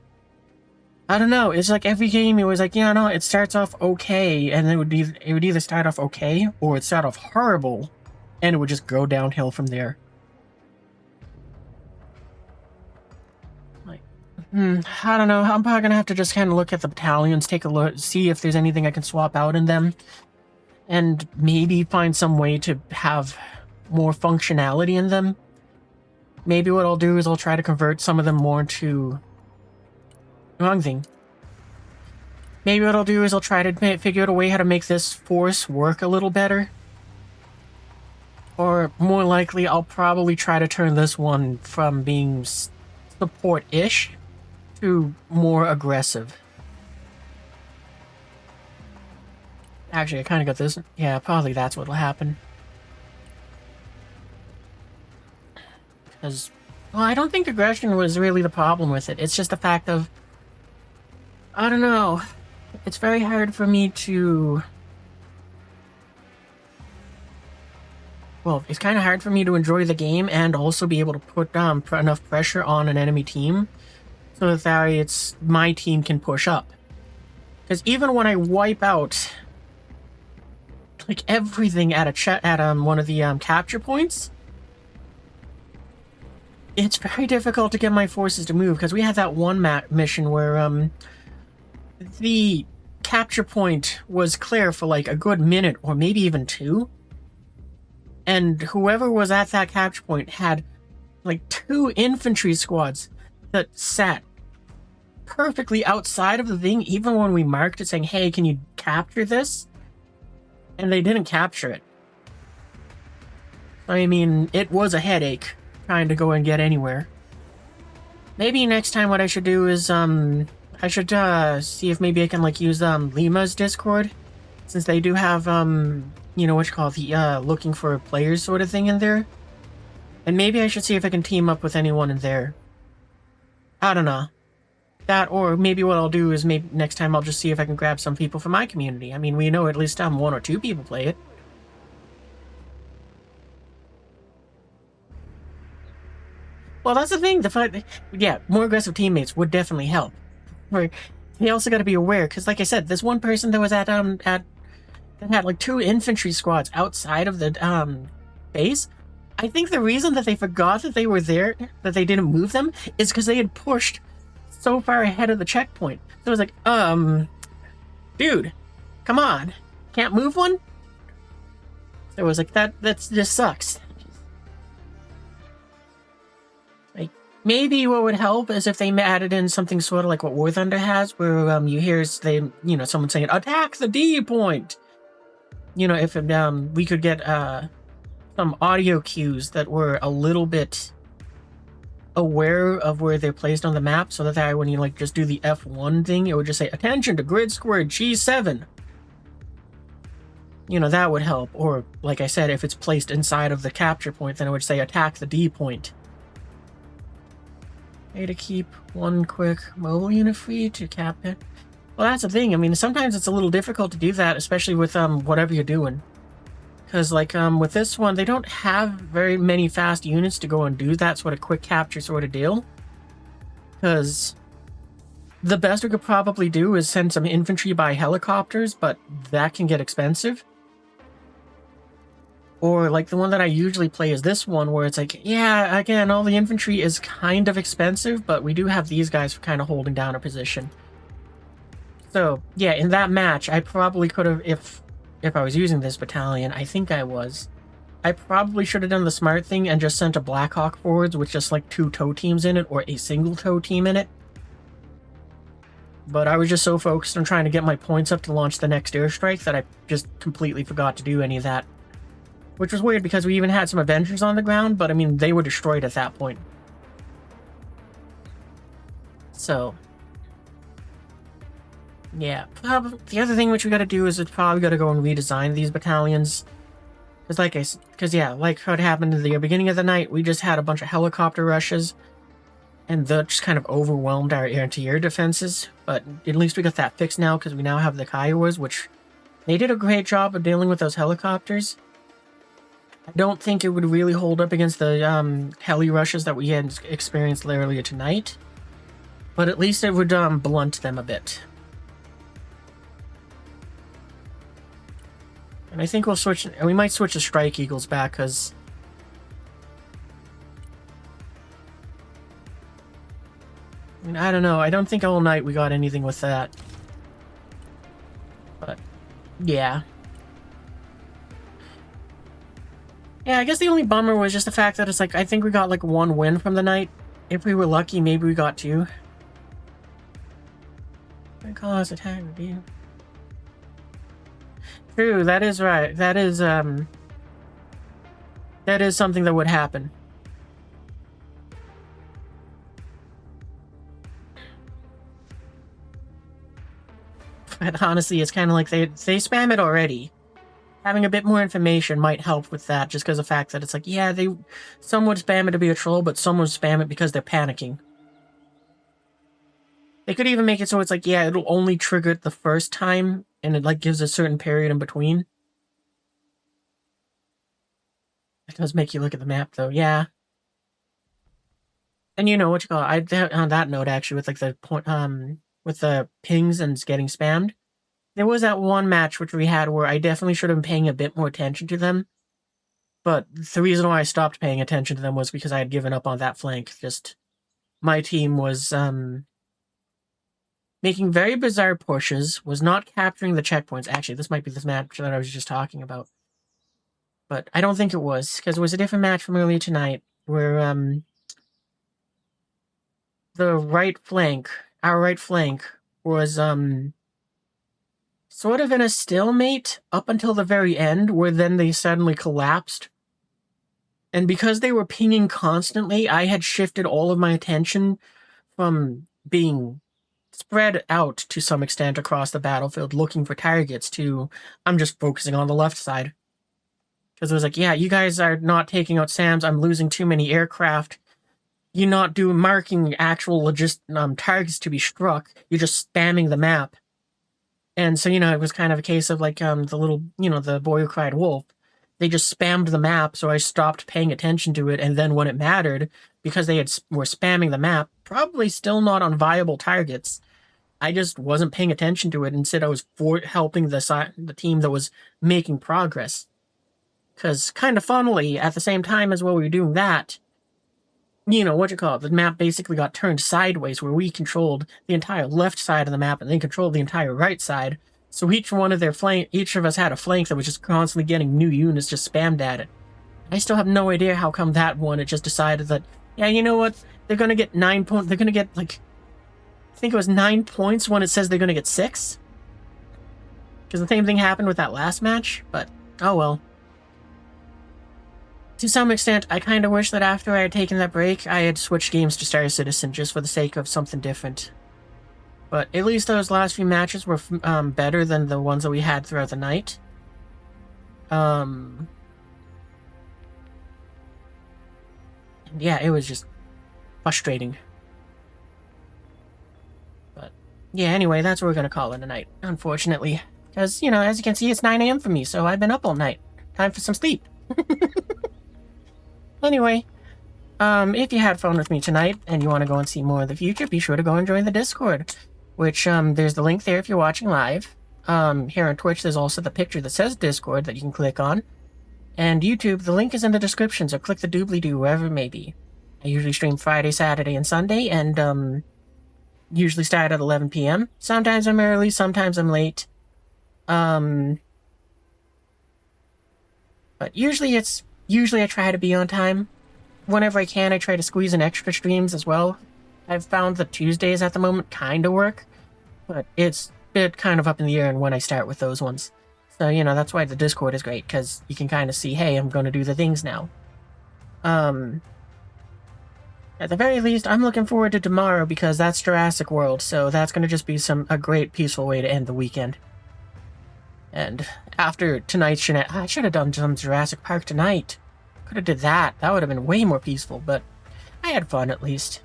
I don't know. It's like every game it was like, yeah, no, it starts off okay, and it would either start off okay or it'd start off horrible, and it would just go downhill from there. I don't know. I'm probably gonna have to just kind of look at the battalions, take a look, see if there's anything I can swap out in them, and maybe find some way to have more functionality in them. Maybe what I'll do is I'll try to convert some of them more to... Wrong thing. Maybe what I'll do is I'll try to figure out a way how to make this force work a little better. Or more likely, I'll probably try to turn this one from being support-ish to more aggressive. Actually, I kind of got this. Yeah, probably that's what'll happen. Because, well, I don't think aggression was really the problem with it. It's just the fact of, I don't know. It's very hard for me to... Well, it's kind of hard for me to enjoy the game and also be able to put enough pressure on an enemy team so that my team can push up. Because even when I wipe out like everything at one of the capture points, it's very difficult to get my forces to move. Because we had that one mission where the capture point was clear for like a good minute or maybe even 2. And whoever was at that capture point had like 2 infantry squads that sat perfectly outside of the thing, even when we marked it saying, hey, can you capture this? And they didn't capture it. I mean, it was a headache trying to go and get anywhere. Maybe next time what I should do is, I should, see if maybe I can, like, use, Lima's Discord. Since they do have, you know, what you call it, the, looking for players sort of thing in there. And maybe I should see if I can team up with anyone in there. I don't know. That, or maybe what I'll do is maybe next time I'll just see if I can grab some people from my community. I mean, we know at least, one or two people play it. Well, that's the thing. The fact, yeah, more aggressive teammates would definitely help. Or you also got to be aware, because like I said, there's one person that was at that had like 2 infantry squads outside of the base. I think the reason that they forgot that they were there, that they didn't move them, is because they had pushed so far ahead of the checkpoint. So it was like, dude, come on, can't move one. So it was like that just sucks. Maybe what would help is if they added in something sort of like what War Thunder has, where you hear someone saying attack the D point. You know, if we could get some audio cues that were a little bit aware of where they're placed on the map, so that when you like just do the F1 thing, it would just say attention to grid square G7. You know, that would help. Or like I said, if it's placed inside of the capture point, then it would say attack the D point. To keep one quick mobile unit free to cap it. Well, that's the thing. I mean, sometimes it's a little difficult to do that, especially with whatever you're doing. Because like with this one, they don't have very many fast units to go and do that sort of quick capture sort of deal. Because the best we could probably do is send some infantry by helicopters, but that can get expensive. Or like the one that I usually play is this one, where it's like, yeah, again, all the infantry is kind of expensive, but we do have these guys for kind of holding down a position. So yeah, in that match, I probably could have, if I was using this battalion, I think I was, I probably should have done the smart thing and just sent a Blackhawk forwards with just like 2 tow teams in it, or a single tow team in it. But I was just so focused on trying to get my points up to launch the next airstrike that I just completely forgot to do any of that. Which was weird because we even had some Avengers on the ground, but I mean, they were destroyed at that point. So, yeah. The other thing which we gotta do is it's probably gotta go and redesign these battalions. Because yeah, like what happened at the beginning of the night, we just had a bunch of helicopter rushes, and that just kind of overwhelmed our air-to-air defenses. But at least we got that fixed now, because we now have the Kiowas, which they did a great job of dealing with those helicopters. I don't think it would really hold up against the heli rushes that we had experienced earlier tonight. But at least it would blunt them a bit. And I think we might switch the Strike Eagles back, because I mean, I don't know. I don't think all night we got anything with that. But, yeah. Yeah, I guess the only bummer was just the fact that it's like, I think we got like 1 win from the night. If we were lucky, maybe we got 2. Cause attack review. True, that is right. That is something that would happen. But honestly, it's kind of like they spam it already. Having a bit more information might help with that, just because of the fact that it's like, yeah, some would spam it to be a troll, but some would spam it because they're panicking. They could even make it so it's like, yeah, it'll only trigger it the first time, and it like gives a certain period in between. It does make you look at the map, though, yeah. And you know what you call it? On that note, actually, with like the point, with the pings and getting spammed, there was that one match which we had where I definitely should have been paying a bit more attention to them. But the reason why I stopped paying attention to them was because I had given up on that flank. Just, my team was, making very bizarre pushes, was not capturing the checkpoints. Actually, this might be this match that I was just talking about. But I don't think it was, because it was a different match from earlier tonight, where, the right flank, our right flank, was, sort of in a stalemate up until the very end, where then they suddenly collapsed. And because they were pinging constantly, I had shifted all of my attention from being spread out to some extent across the battlefield looking for targets to I'm just focusing on the left side. Because it was like, yeah, you guys are not taking out SAMs. I'm losing too many aircraft. You're not doing marking actual targets to be struck. You're just spamming the map. And so, it was kind of a case of like the little, the boy who cried wolf. They just spammed the map, so I stopped paying attention to it. And then when it mattered, because they were spamming the map, probably still not on viable targets, I just wasn't paying attention to it. Instead, I was helping the team that was making progress. Because kind of funnily, at the same time as while we were doing that, the map basically got turned sideways where we controlled the entire left side of the map and they controlled the entire right side. So each of us had a flank that was just constantly getting new units just spammed at it. I still have no idea how come that one, it just decided that, yeah, you know what? They're going to get 9 points. They're going to get, I think it was 9 points when it says they're going to get 6. Because the same thing happened with that last match, but oh well. To some extent, I kind of wish that after I had taken that break, I had switched games to Star Citizen just for the sake of something different. But at least those last few matches were better than the ones that we had throughout the night. Yeah, it was just frustrating. But yeah, anyway, that's what we're gonna call it a night, unfortunately. Because, as you can see, it's 9 a.m. for me, so I've been up all night. Time for some sleep. Anyway, if you had fun with me tonight and you want to go and see more in the future, be sure to go and join the Discord, which there's the link there if you're watching live. Here on Twitch, there's also the picture that says Discord that you can click on. And YouTube, the link is in the description, so click the doobly-doo wherever it may be. I usually stream Friday, Saturday, and Sunday, and usually start at 11 p.m. Sometimes I'm early, sometimes I'm late. But usually I try to be on time. Whenever I can, I try to squeeze in extra streams as well. I've found that Tuesdays at the moment kind of work, but it's a bit kind of up in the air when I start with those ones. So, that's why the Discord is great, because you can kind of see, hey, I'm going to do the things now. At the very least, I'm looking forward to tomorrow because that's Jurassic World, so that's going to just be a great peaceful way to end the weekend. And after tonight's I should have done some Jurassic Park tonight. Could have did that. That would have been way more peaceful, but I had fun at least.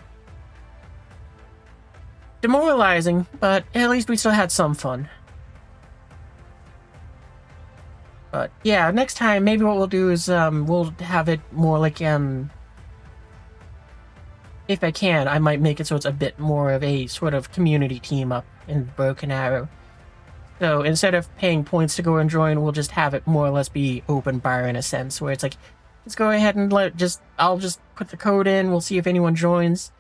Demoralizing, but at least we still had some fun. But yeah, next time, maybe what we'll do is we'll have it more like, if I can, I might make it so it's a bit more of a sort of community team up in Broken Arrow. So instead of paying points to go and join, we'll just have it more or less be open bar in a sense, where it's like, let's go ahead and I'll just put the code in, we'll see if anyone joins,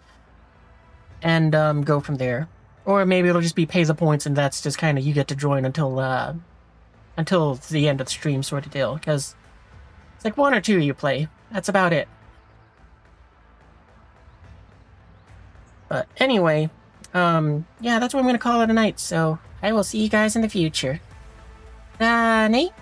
and go from there. Or maybe it'll just be pay the points, and that's just kind of you get to join until the end of the stream sort of deal, because it's like 1 or 2 you play. That's about it. But anyway, yeah, that's what I'm going to call it a night, so I will see you guys in the future. Nate?